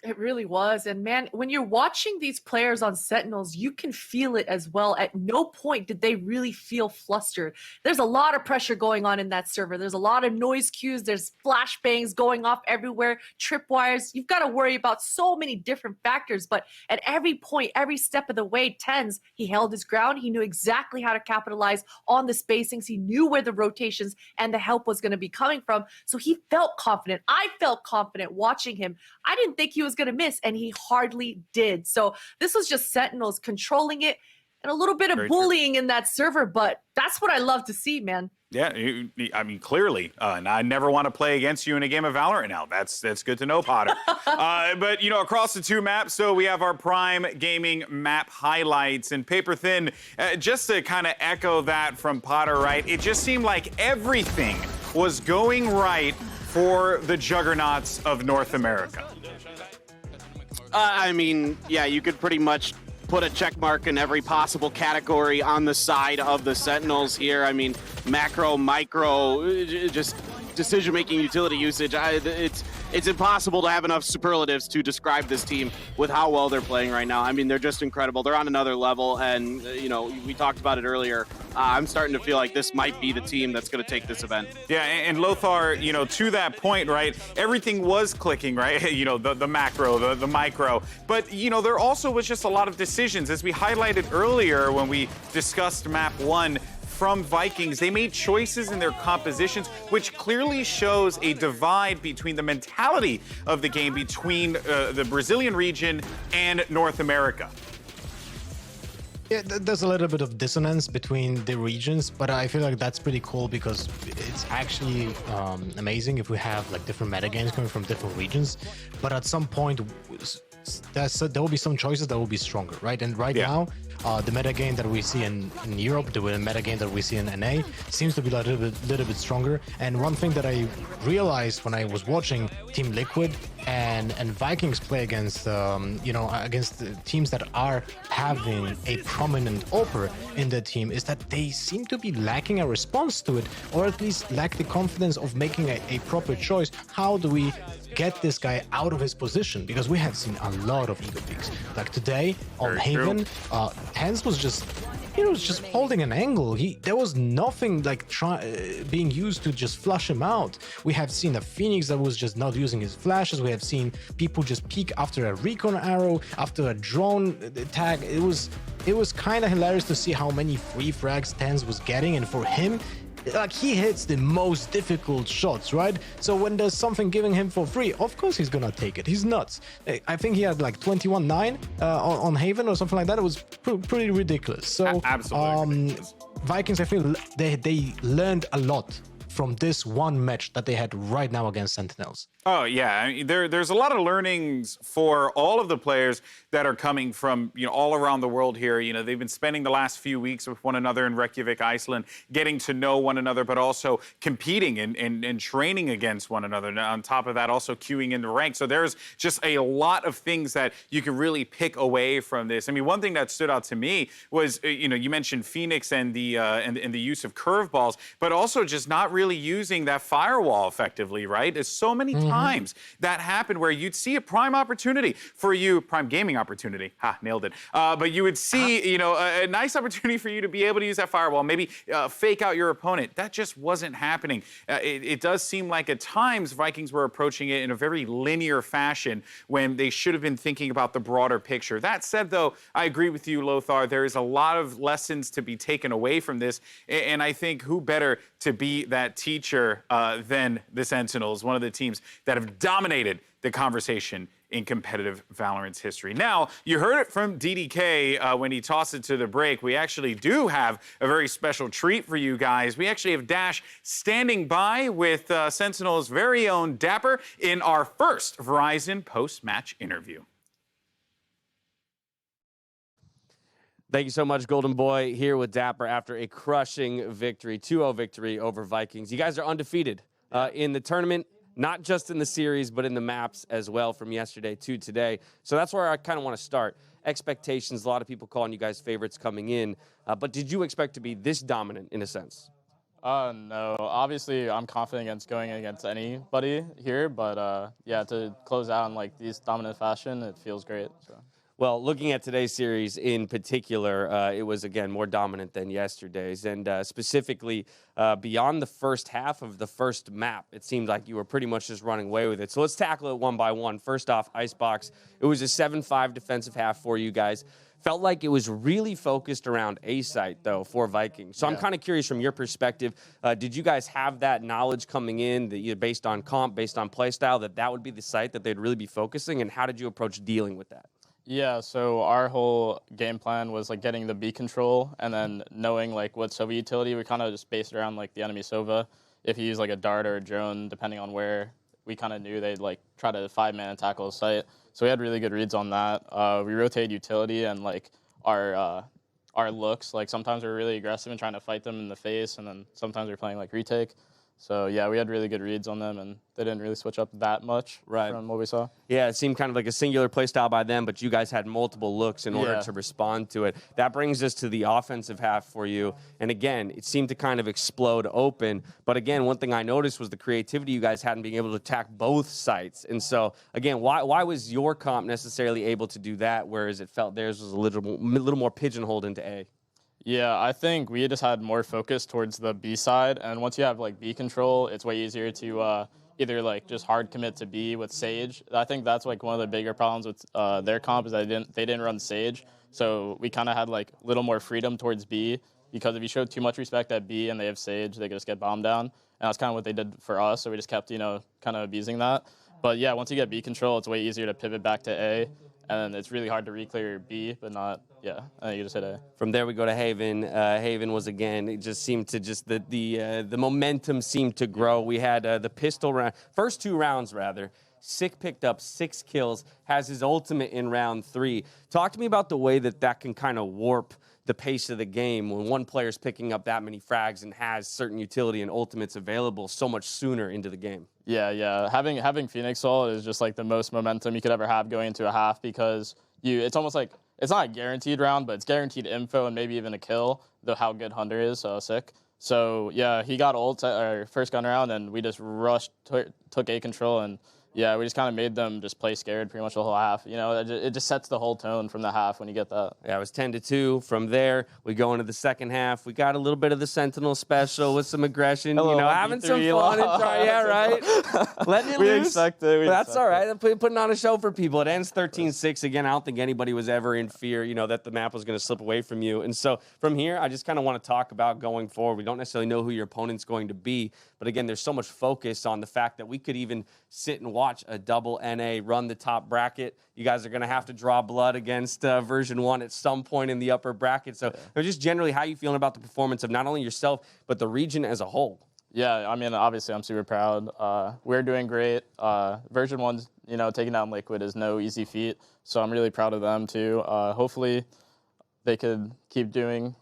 It really was. And man, when you're watching these players on Sentinels, you can feel it as well. At no point did they really feel flustered. There's a lot of pressure going on in that server. There's a lot of noise cues. There's flashbangs going off everywhere, tripwires. You've got to worry about so many different factors. But at every point, every step of the way, Tens, he held his ground. He knew exactly how to capitalize on the spacings. He knew where the rotations and the help was going to be coming from. So he felt confident. I felt confident watching him. I didn't think he was going to miss, and he hardly did. So this was just Sentinels controlling it and a little bit of bullying in that server, but that's what I love to see, man. Yeah, I mean, clearly. And I never want to play against you in a game of Valorant now. That's good to know, Potter. But, across the two maps, so we have our Prime Gaming map highlights. And Paperthin, just to kind of echo that from Potter, right? It just seemed like everything was going right for the juggernauts of North America. I mean, yeah, you could pretty much put a check mark in every possible category on the side of the Sentinels here. I mean, macro, micro, just decision-making, utility usage. It's impossible to have enough superlatives to describe this team with how well they're playing right now. I mean, they're just incredible. They're on another level, and, we talked about it earlier. I'm starting to feel like this might be the team that's going to take this event. Yeah, and Lothar, to that point, right, everything was clicking, right? The macro, the micro. But, there also was just a lot of decisions. As we highlighted earlier when we discussed map 1, from Vikings, they made choices in their compositions, which clearly shows a divide between the mentality of the game between the Brazilian region and North America. Yeah, there's a little bit of dissonance between the regions, but I feel like that's pretty cool because it's actually amazing if we have like different metagames coming from different regions. But at some point, there will be some choices that will be stronger, right? And now, the metagame that we see in Europe, the metagame that we see in NA, seems to be a little bit stronger. And one thing that I realized when I was watching Team Liquid and Vikings play against, against the teams that are having a prominent AWPer in the team, is that they seem to be lacking a response to it, or at least lack the confidence of making a proper choice. How do we get this guy out of his position? Because we have seen a lot of ego peaks. Like today on Haven, Hans was just holding an angle. There was nothing like being used to just flush him out. We have seen a Phoenix that was just not using his flashes. We have seen people just peek after a recon arrow, after a drone tag. It was kind of hilarious to see how many free frags Tens was getting, and for him, like, he hits the most difficult shots, right? So when there's something giving him for free, of course he's gonna take it. He's nuts. I think he had like 21-9 on Haven or something like that. It was pretty ridiculous. So absolutely Vikings, I feel they learned a lot from this one match that they had right now against Sentinels. Oh, yeah. I mean, there's a lot of learnings for all of the players that are coming from, all around the world here. They've been spending the last few weeks with one another in Reykjavik, Iceland, getting to know one another, but also competing and training against one another. And on top of that, also queuing in the ranks. So there's just a lot of things that you can really pick away from this. I mean, one thing that stood out to me was, you mentioned Phoenix and the use of curveballs, but also just not really really using that firewall effectively, right? There's so many times that happened where you'd see a prime opportunity for you, prime gaming opportunity. Ha, nailed it. But you would see, a nice opportunity for you to be able to use that firewall, maybe fake out your opponent. That just wasn't happening. It does seem like at times Vikings were approaching it in a very linear fashion when they should have been thinking about the broader picture. That said, though, I agree with you, Lothar. There is a lot of lessons to be taken away from this, and I think who better to be that teacher than the Sentinels, one of the teams that have dominated the conversation in competitive Valorant's history. Now, you heard it from DDK when he tossed it to the break. We actually do have a very special treat for you guys. We actually have Dash standing by with Sentinel's very own Dapper in our first Verizon post-match interview. Thank you so much, Golden Boy, here with Dapper after a crushing victory, 2-0 victory over Vikings. You guys are undefeated in the tournament, not just in the series, but in the maps as well from yesterday to today. So that's where I kind of want to start. Expectations, a lot of people calling you guys favorites coming in. But did you expect to be this dominant in a sense? No. Obviously, I'm confident going against anybody here. But, yeah, to close out in, like, this dominant fashion, it feels great. So. Well, looking at today's series in particular, it was, again, more dominant than yesterday's. And specifically, beyond the first half of the first map, it seemed like you were pretty much just running away with it. So let's tackle it one by one. First off, Icebox. It was a 7-5 defensive half for you guys. Felt like it was really focused around A site, though, for Vikings. So I'm kind of curious from your perspective, did you guys have that knowledge coming in, that based on comp, based on playstyle, that would be the site that they'd really be focusing? And how did you approach dealing with that? Yeah, so our whole game plan was like getting the B control and then knowing like what Sova utility. We kind of just based around like the enemy Sova. If he used like a dart or a drone, depending on where, we kind of knew they'd like try to 5-man tackle a site. So we had really good reads on that. We rotated utility and like our looks. Like sometimes we're really aggressive and trying to fight them in the face, and then sometimes we're playing like retake. So, yeah, we had really good reads on them, and they didn't really switch up that much from what we saw. Yeah, it seemed kind of like a singular play style by them, but you guys had multiple looks in order to respond to it. That brings us to the offensive half for you. And, again, it seemed to kind of explode open. But, again, one thing I noticed was the creativity you guys had in being able to attack both sites. And so, again, why was your comp necessarily able to do that, whereas it felt theirs was a little more pigeonholed into A? Yeah, I think we just had more focus towards the B side, and once you have like B control, it's way easier to either like just hard commit to B with Sage. I think that's like one of the bigger problems with their comp is that they didn't run Sage, so we kind of had like a little more freedom towards B, because if you show too much respect at B and they have Sage, they could just get bombed down, and that's kind of what they did for us. So we just kept kind of abusing that. But yeah, once you get B control, it's way easier to pivot back to A. And it's really hard to reclear B, but not, I think you just hit A. From there, we go to Haven. Haven was, again, it just seemed to the momentum seemed to grow. We had the pistol round, first 2 rounds, rather. Sick picked up 6 kills, has his ultimate in round 3. Talk to me about the way that can kind of warp the pace of the game when one player's picking up that many frags and has certain utility and ultimates available so much sooner into the game. Yeah. Having Phoenix Ult is just like the most momentum you could ever have going into a half, because it's almost like, it's not a guaranteed round, but it's guaranteed info and maybe even a kill, though how good Hunter is, Sick. So yeah, he got ult at our first gun round, and we just rushed, took A control, and yeah, we just kind of made them just play scared pretty much the whole half. It just sets the whole tone from the half when you get that. Yeah, it was 10-2. From there, we go into the second half. We got a little bit of the Sentinel special with some aggression. Having some fun and try. Yeah, right. Letting it loose. That's all right. Putting on a show for people. It ends 13-6. Again, I don't think anybody was ever in fear, that the map was going to slip away from you. And so from here, I just kind of want to talk about going forward. We don't necessarily know who your opponent's going to be. But again, there's so much focus on the fact that we could even sit and watch a double NA run the top bracket. You guys are going to have to draw blood against version 1 at some point in the upper bracket. So just generally, how you feeling about the performance of not only yourself, but the region as a whole? Yeah, I mean, obviously I'm super proud. We're doing great. Version 1's, taking down Liquid is no easy feat. So I'm really proud of them too. Hopefully they could keep doing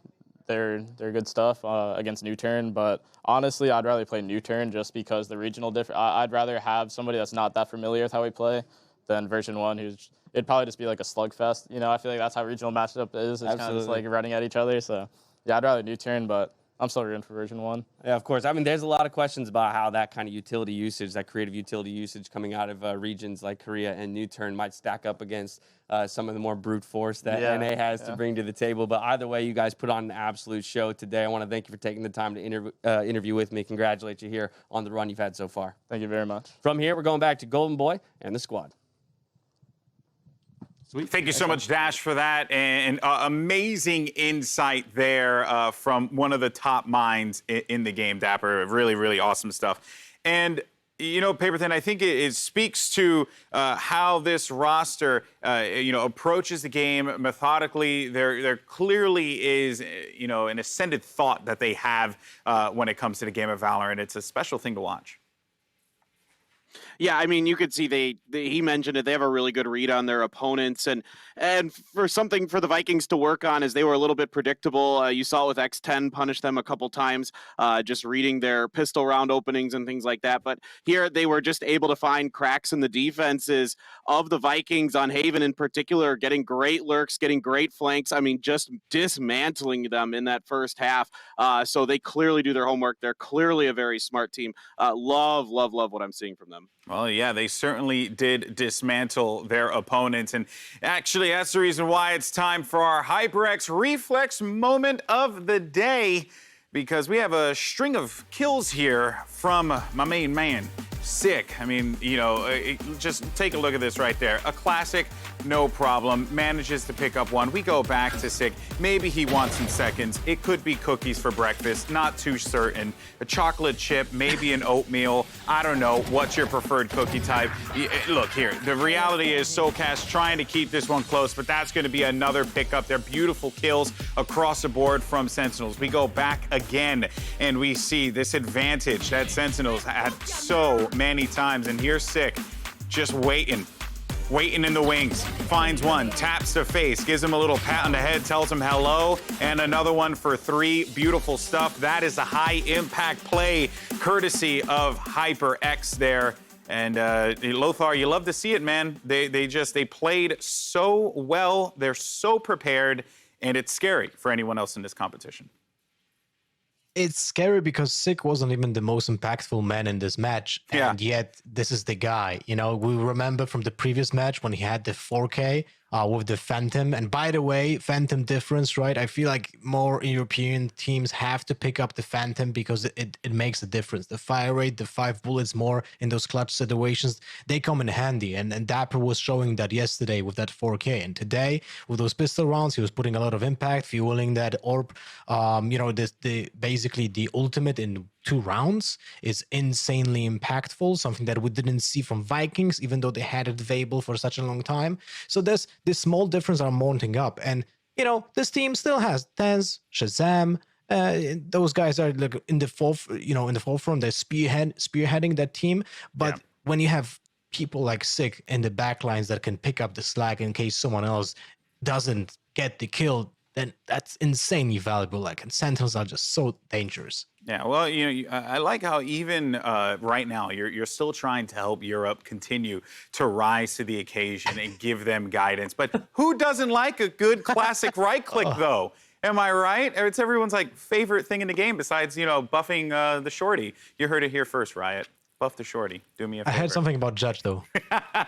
their good stuff against New Turn, but honestly, I'd rather play New Turn just because the regional I'd rather have somebody that's not that familiar with how we play than version 1, it'd probably just be like a slugfest. I feel like that's how regional matchup is. It's kind of just like running at each other. So yeah, I'd rather New Turn, but I'm still rooting for version 1. Yeah, of course. I mean, there's a lot of questions about how that kind of utility usage, that creative utility usage coming out of regions like Korea and New Turn might stack up against some of the more brute force that NA has to bring to the table. But either way, you guys put on an absolute show today. I want to thank you for taking the time to interview with me. Congratulate you here on the run you've had so far. Thank you very much. From here, we're going back to Golden Boy and the squad. Sweet. Thank you so much, Dash, for that. And amazing insight there from one of the top minds in the game, Dapper. Really, really awesome stuff. And, you know, Paperthin, I think it speaks to how this roster, approaches the game methodically. There clearly is, an ascended thought that they have when it comes to the game of Valorant. It's a special thing to watch. Yeah, I mean, you could see he mentioned it. They have a really good read on their opponents, and for something for the Vikings to work on is they were a little bit predictable. You saw it with X10 punish them a couple times, just reading their pistol round openings and things like that. But here they were just able to find cracks in the defenses of the Vikings, on Haven in particular, getting great lurks, getting great flanks. I mean, just dismantling them in that first half. So they clearly do their homework. They're clearly a very smart team. Love what I'm seeing from them. Well, yeah, they certainly did dismantle their opponents. And actually, that's the reason why it's time for our HyperX Reflex moment of the day, because we have a string of kills here from my main man, Sick. I mean, just take a look at this right there. A classic, no problem. Manages to pick up one. We go back to Sick. Maybe he wants some seconds. It could be cookies for breakfast. Not too certain. A chocolate chip, maybe an oatmeal. I don't know. What's your preferred cookie type? Look here. The reality is SoCast trying to keep this one close, but that's going to be another pickup. They're beautiful kills across the board from Sentinels. We go back again, and we see this advantage that Sentinels had so many times. And here's Sick, just waiting in the wings, finds one, taps the face, gives him a little pat on the head, tells him hello, and another one for 3. Beautiful stuff. That is a high impact play courtesy of HyperX there. And Lothar, you love to see it, man. They played so well. They're so prepared, and it's scary for anyone else in this competition. It's scary because Sick wasn't even the most impactful man in this match, and yet this is the guy. We remember from the previous match when he had the 4K with the Phantom. And by the way, Phantom difference, right? I feel like more European teams have to pick up the Phantom because it makes a difference. The fire rate, the 5 bullets more in those clutch situations, they come in handy. And Dapper was showing that yesterday with that 4K. And today, with those pistol rounds, he was putting a lot of impact, fueling that orb. Basically the ultimate in 2 rounds is insanely impactful, something that we didn't see from Vikings, even though they had it available for such a long time. So this small difference are mounting up. And, this team still has Tens, Shazam, those guys are like in the forefront, they're spearheading that team. But when you have people like Sick in the backlines that can pick up the slack in case someone else doesn't get the kill, then that's insanely valuable. And Sentinels are just so dangerous. Yeah, well, I like how even right now you're still trying to help Europe continue to rise to the occasion and give them guidance. But who doesn't like a good classic right click, though? Am I right? It's everyone's favorite thing in the game besides, buffing the shorty. You heard it here first, Riot. Buff the shorty. Do me a favor. I heard something about Judge, though.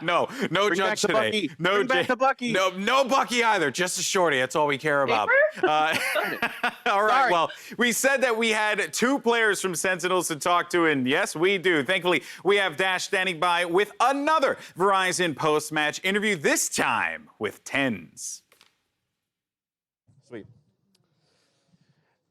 No Bring Judge today. Bucky. No, Bring back the Bucky. No Bucky either. Just a shorty. That's all we care about. All right. Well, we said that we had 2 players from Sentinels to talk to, and yes, we do. Thankfully, we have Dash standing by with another Verizon post-match interview. This time with Tens. Sweet.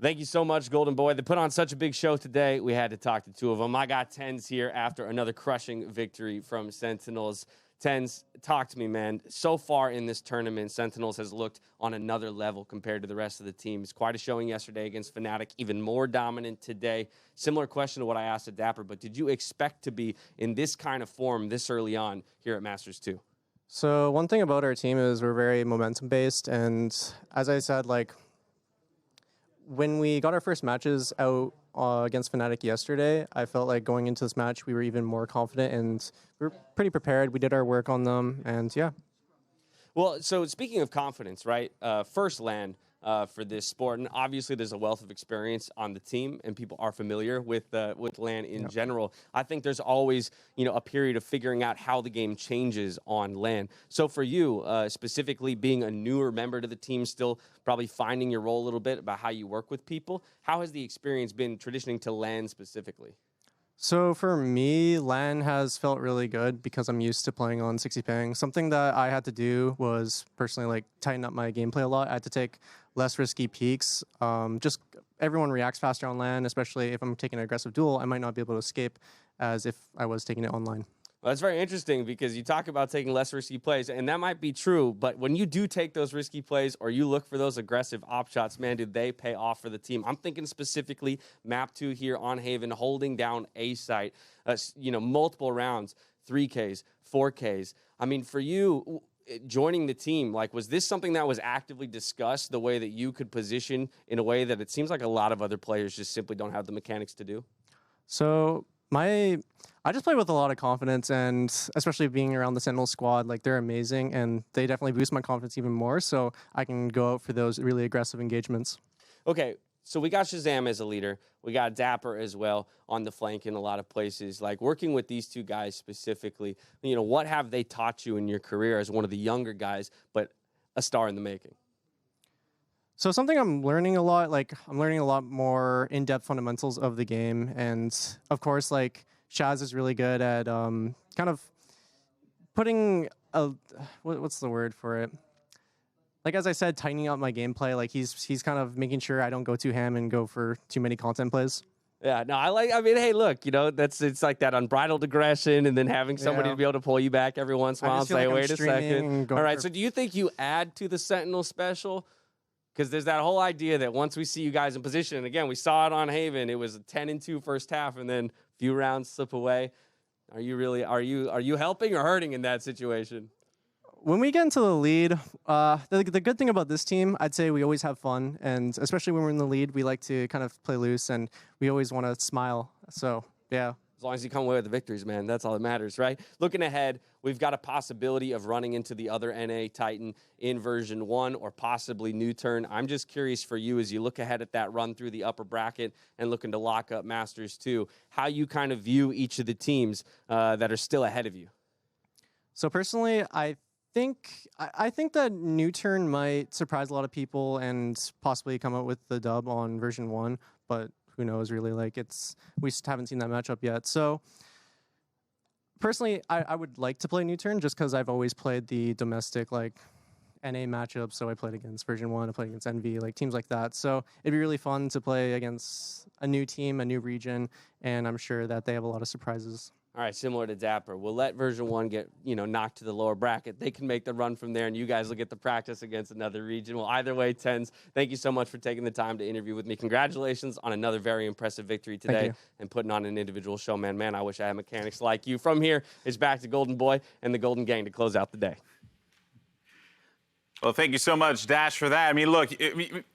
Thank you so much, Golden Boy. They put on such a big show today, we had to talk to 2 of them. I got Tens here after another crushing victory from Sentinels. Tens, talk to me, man. So far in this tournament, Sentinels has looked on another level compared to the rest of the teams. Quite a showing yesterday against Fnatic, even more dominant today. Similar question to what I asked at Dapper, but did you expect to be in this kind of form this early on here at Masters 2? So one thing about our team is we're very momentum-based, and as I said, when we got our first matches out against Fnatic yesterday, I felt like going into this match, we were even more confident and we were pretty prepared. We did our work on them, and yeah. Well, so speaking of confidence, right? First LAN, for this sport. And obviously, there's a wealth of experience on the team, and people are familiar with LAN in general. I think there's always, a period of figuring out how the game changes on LAN. So for you, specifically being a newer member to the team, still probably finding your role a little bit about how you work with people, how has the experience been transitioning to LAN specifically? So for me, LAN has felt really good because I'm used to playing on 60 ping. Something that I had to do was personally tighten up my gameplay a lot. I had to take less risky peeks. Just everyone reacts faster on LAN, especially if I'm taking an aggressive duel. I might not be able to escape as if I was taking it online. Well, that's very interesting because you talk about taking less risky plays, and that might be true, but when you do take those risky plays or you look for those aggressive op shots, man, do they pay off for the team? I'm thinking specifically map 2 here on Haven, holding down A site, multiple rounds, 3Ks, 4Ks. I mean, for you, joining the team, was this something that was actively discussed, the way that you could position in a way that it seems like a lot of other players just simply don't have the mechanics to do? So I just play with a lot of confidence, and especially being around the Sentinel squad, they're amazing, and they definitely boost my confidence even more, so I can go out for those really aggressive engagements. Okay, so we got Shazam as a leader. We got Dapper as well on the flank in a lot of places. Working with these two guys specifically, what have they taught you in your career as one of the younger guys, but a star in the making? So something I'm learning a lot, I'm learning a lot more in-depth fundamentals of the game. And of course, Shaz is really good at kind of putting what's the word for it? As I said, tightening up my gameplay. He's kind of making sure I don't go too ham and go for too many content plays. Yeah, no, hey, look, it's like that unbridled aggression and then having somebody to be able to pull you back every once in a while and say, wait a second. All right, so do you think you add to the Sentinel special? Because there's that whole idea that once we see you guys in position, and again, we saw it on Haven, it was a 10-2 first half, and then a few rounds slip away. Are you helping or hurting in that situation? When we get into the lead, the good thing about this team, I'd say we always have fun, and especially when we're in the lead, we like to kind of play loose, and we always want to smile. So, yeah. As long as you come away with the victories, man, that's all that matters, right? Looking ahead, we've got a possibility of running into the other NA Titan in version 1 or possibly new turn. I'm just curious for you as you look ahead at that run through the upper bracket and looking to lock up Masters 2, how you kind of view each of the teams that are still ahead of you. So personally, I think that new turn might surprise a lot of people and possibly come out with the dub on version 1, but who knows, really? We just haven't seen that matchup yet. So, personally, I would like to play New Turn just because I've always played the domestic, NA matchups. So, I played against version 1, I played against NV, teams like that. So, it'd be really fun to play against a new team, a new region, and I'm sure that they have a lot of surprises. All right, similar to Dapper, we'll let version 1 get, knocked to the lower bracket. They can make the run from there, and you guys will get the practice against another region. Well, either way, Tens, thank you so much for taking the time to interview with me. Congratulations on another very impressive victory today and putting on an individual show. Man, I wish I had mechanics like you. From here, it's back to Golden Boy and the Golden Gang to close out the day. Well, thank you so much, Dash, for that. I mean, look,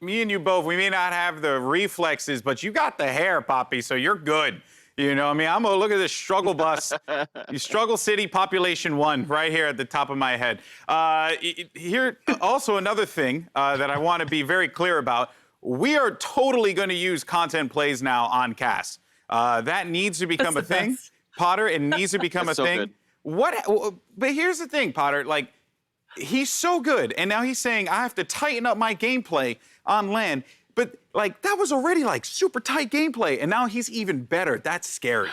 me and you both, we may not have the reflexes, but you got the hair, Poppy, so you're good. I'm gonna look at this struggle bus. You Struggle City Population 1 right here at the top of my head. Here, also another thing that I want to be very clear about. We are totally going to use content plays now on cast. That needs to become a thing. Potter, it needs to become a thing. Good. But here's the thing, Potter, he's so good, and now he's saying I have to tighten up my gameplay on LAN. But, that was already, super tight gameplay, and now he's even better. That's scary.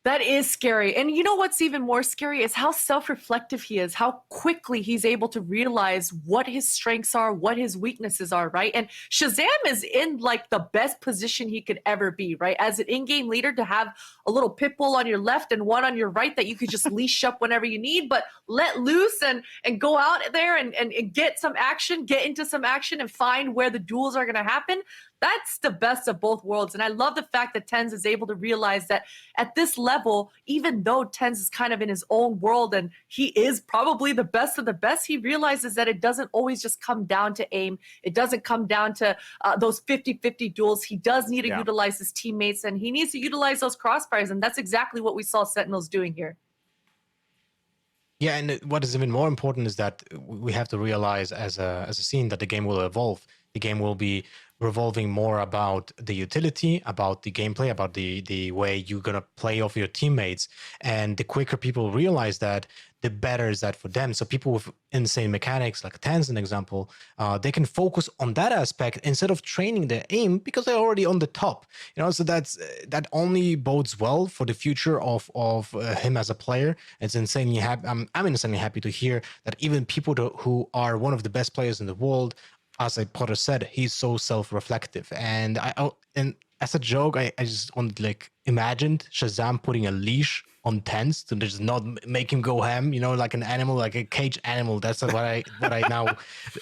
That is scary. And you know what's even more scary is how self-reflective he is, how quickly he's able to realize what his strengths are, what his weaknesses are, right? And Shazam is in the best position he could ever be, right? As an in-game leader, to have a little pit bull on your left and one on your right that you could just leash up whenever you need, but let loose and go out there and get some action, get into some action and find where the duels are gonna happen. That's the best of both worlds. And I love the fact that Tens is able to realize that at this level, even though Tens is kind of in his own world and he is probably the best of the best, he realizes that it doesn't always just come down to aim. It doesn't come down to those 50-50 duels. He does need to utilize his teammates, and he needs to utilize those crossfires. And that's exactly what we saw Sentinels doing here. Yeah, and what is even more important is that we have to realize as a scene that the game will evolve. The game will be revolving more about the utility, about the gameplay, about the way you're gonna play off your teammates. And the quicker people realize that, the better is that for them. So people with insane mechanics, like Tan's an example, they can focus on that aspect instead of training their aim because they're already on the top. So that only bodes well for the future of him as a player. It's insanely happy. I'm insanely happy to hear that even people who are one of the best players in the world, as Potter said, he's so self-reflective. And and as a joke, I just like imagined Shazam putting a leash on Tens to just not make him go ham, like an animal, like a caged animal. That's what I now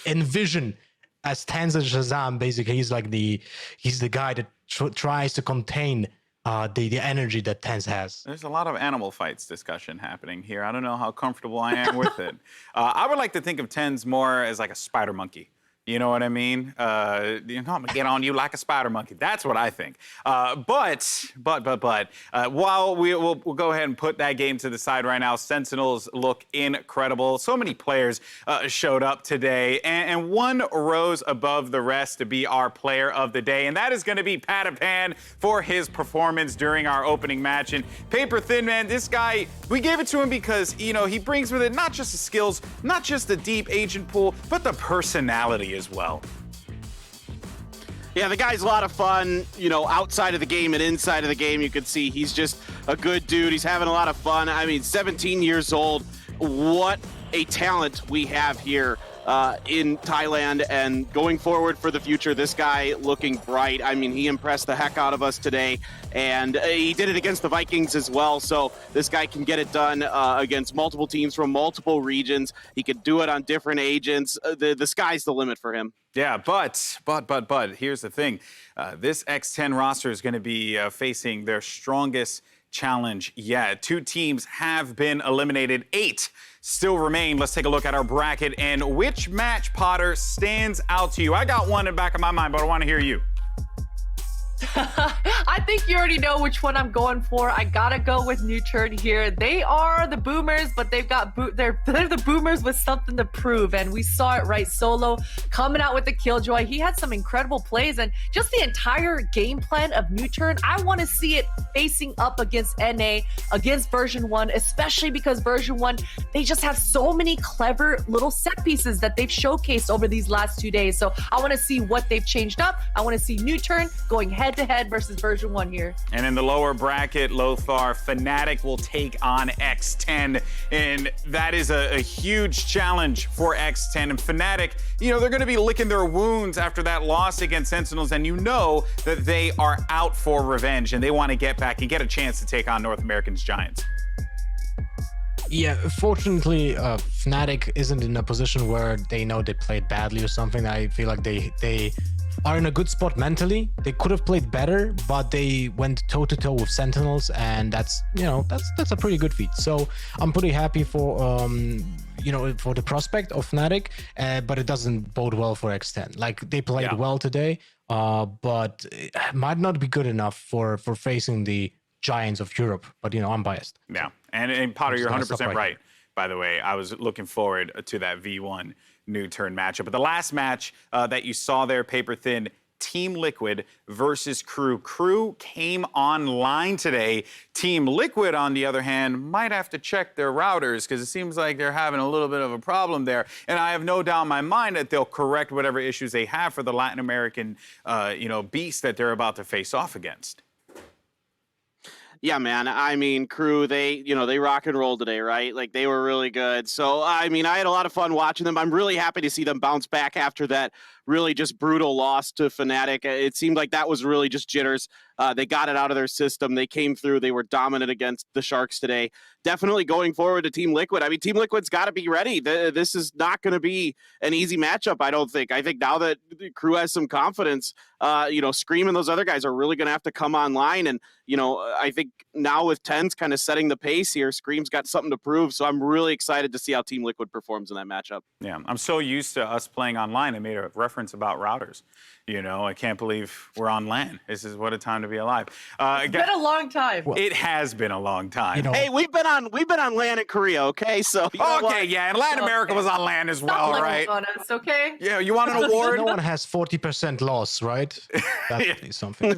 envision as Tens and Shazam. Basically, he's the guy that tries to contain the energy that Tens has. There's a lot of animal fights discussion happening here. I don't know how comfortable I am with it. I would like to think of Tens more as like a spider monkey. You know what I mean? I'm gonna get on you like a spider monkey. That's what I think. But while we'll go ahead and put that game to the side right now, Sentinels look incredible. So many players showed up today, and one rose above the rest to be our player of the day, and that is gonna be Patapan for his performance during our opening match. And Paper Thin, man, this guy, we gave it to him because, he brings with it not just the skills, not just the deep agent pool, but the personality as well. Yeah, the guy's a lot of fun, outside of the game and inside of the game. You could see he's just a good dude. He's having a lot of fun. I mean, 17 years old. What a talent we have here in Thailand, and going forward for the future, this guy looking bright. I mean, he impressed the heck out of us today, and he did it against the Vikings as well. So this guy can get it done against multiple teams from multiple regions. He could do it on different agents. The sky's the limit for him. Yeah, but here's the thing. This X10 roster is going to be facing their strongest challenge yet. 2 teams have been eliminated. 8 still remain. Let's take a look at our bracket and which match, Potter, stands out to you. I got one in the back of my mind, but I want to hear you. I think you already know which one I'm going for. I gotta go with New Turn here. They are the boomers, but they've got they're the boomers with something to prove, and we saw it right. Solo coming out with the Killjoy. He had some incredible plays, and just the entire game plan of New Turn, I want to see it facing up against NA, against version 1, especially because version 1, they just have so many clever little set pieces that they've showcased over these last 2 days. So I want to see what they've changed up. I want to see New Turn going head-to-head versus version 1 here. And in the lower bracket, Lothar, Fnatic will take on X10, and that is a huge challenge for X10. And Fnatic, they're going to be licking their wounds after that loss against Sentinels, and that they are out for revenge, and they want to get back and get a chance to take on North America's Giants. Yeah, fortunately, Fnatic isn't in a position where they know they played badly or something. I feel like they are in a good spot mentally. They could have played better, but they went toe-to-toe with Sentinels, and that's a pretty good feat. So I'm pretty happy for for the prospect of Fnatic, but it doesn't bode well for X10. Like, they played well today, but it might not be good enough for facing the Giants of Europe. But I'm biased. Yeah, and Potter, you're 100% right. By the way, I was looking forward to that V1 New Turn matchup. But the last match that you saw there, Paper Thin, Team Liquid versus Crew. Crew came online today. Team Liquid, on the other hand, might have to check their routers because it seems like they're having a little bit of a problem there. And I have no doubt in my mind that they'll correct whatever issues they have for the Latin American, beast that they're about to face off against. Yeah, man. I mean, Crew, they rock and roll today, right? Like, they were really good. So, I mean, I had a lot of fun watching them. I'm really happy to see them bounce back after that really just brutal loss to Fnatic. It seemed like that was really just jitters. They got it out of their system. They came through. They were dominant against the Sharks today. Definitely going forward to Team Liquid. I mean, Team Liquid's got to be ready. This is not going to be an easy matchup, I don't think. I think now that the Crew has some confidence, Scream and those other guys are really going to have to come online. And, I think now with Tens kind of setting the pace here, Scream's got something to prove. So I'm really excited to see how Team Liquid performs in that matchup. Yeah, I'm so used to us playing online. I made a reference about routers. I can't believe we're on LAN. This is what a time to be. be alive. It's been a long time. It has been a long time. Hey, we've been on land in Korea, okay? So okay, yeah, and Latin America was on land as well, right? On us, okay? Yeah, you want an award? No one has 40% loss, right? That's something.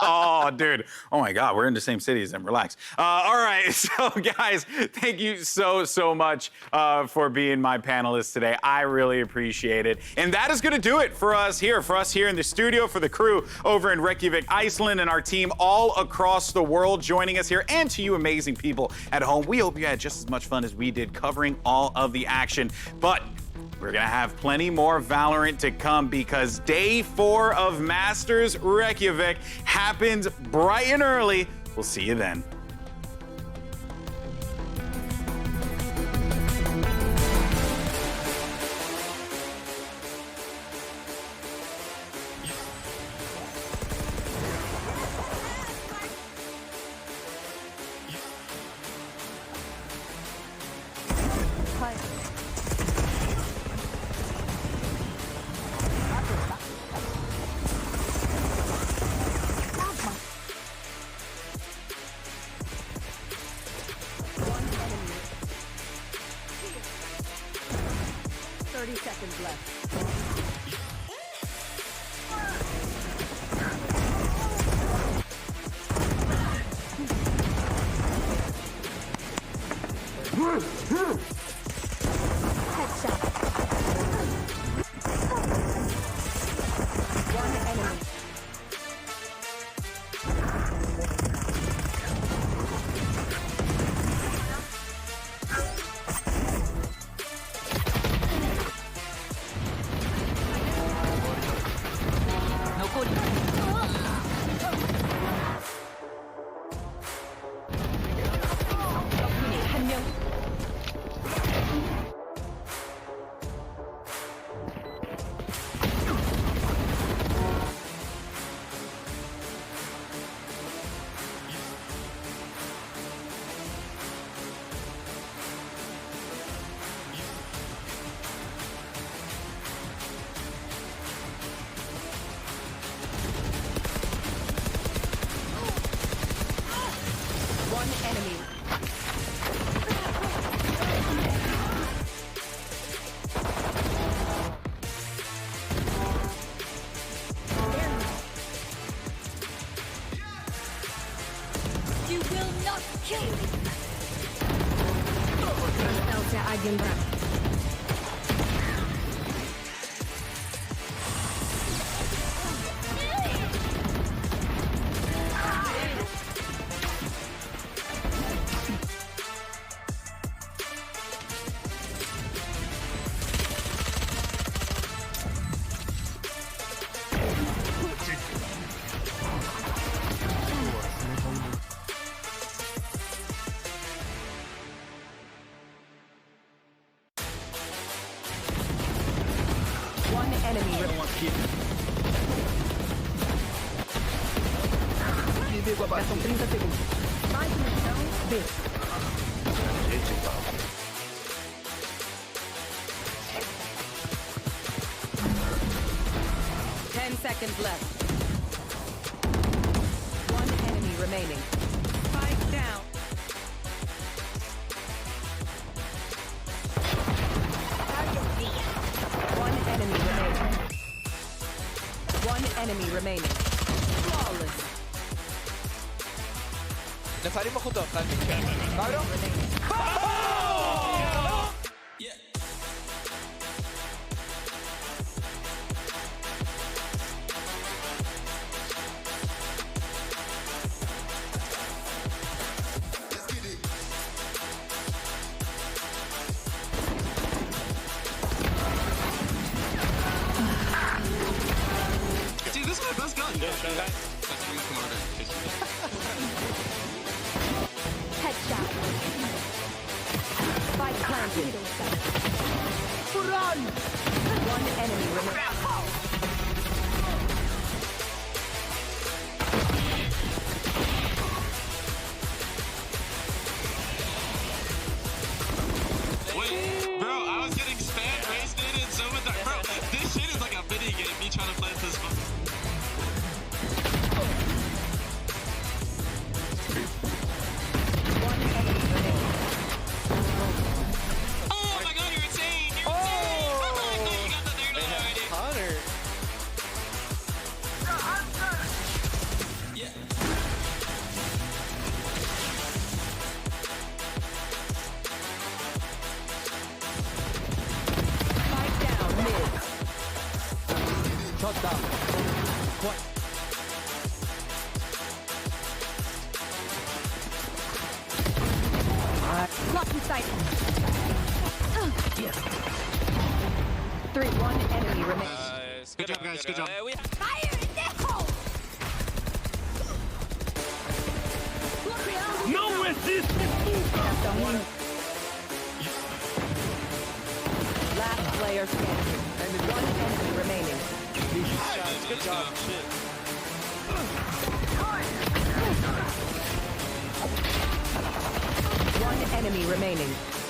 Oh, dude. Oh my God, we're in the same cities and relax. All right, so guys, thank you so much for being my panelists today. I really appreciate it. And that is going to do it for us here in the studio, for the crew over in Reykjavik, Iceland, and our team all across the world joining us here, and to you amazing people at home. We hope you had just as much fun as we did covering all of the action. But we're going to have plenty more Valorant to come, because day 4 of Masters Reykjavik happens bright and early. We'll see you then. Restam 30 segundos. Mais missão, B. 10 seconds left. One enemy remaining. Spike down. One enemy remaining. One enemy remaining. Flawless. Le salimos juntos, ¿Cabro? Dude, this is my best gun. Headshot. Spike planted. Run! One enemy remaining. Wait, bro, I was getting spam wasted and so with that. Bro, this shit is like a mini game, me trying to play this one. victory. One enemy remaining. Good job, guys. Good job. Fire in the hole! No resistance! Last player standing. One enemy remaining. Good job. One enemy remaining.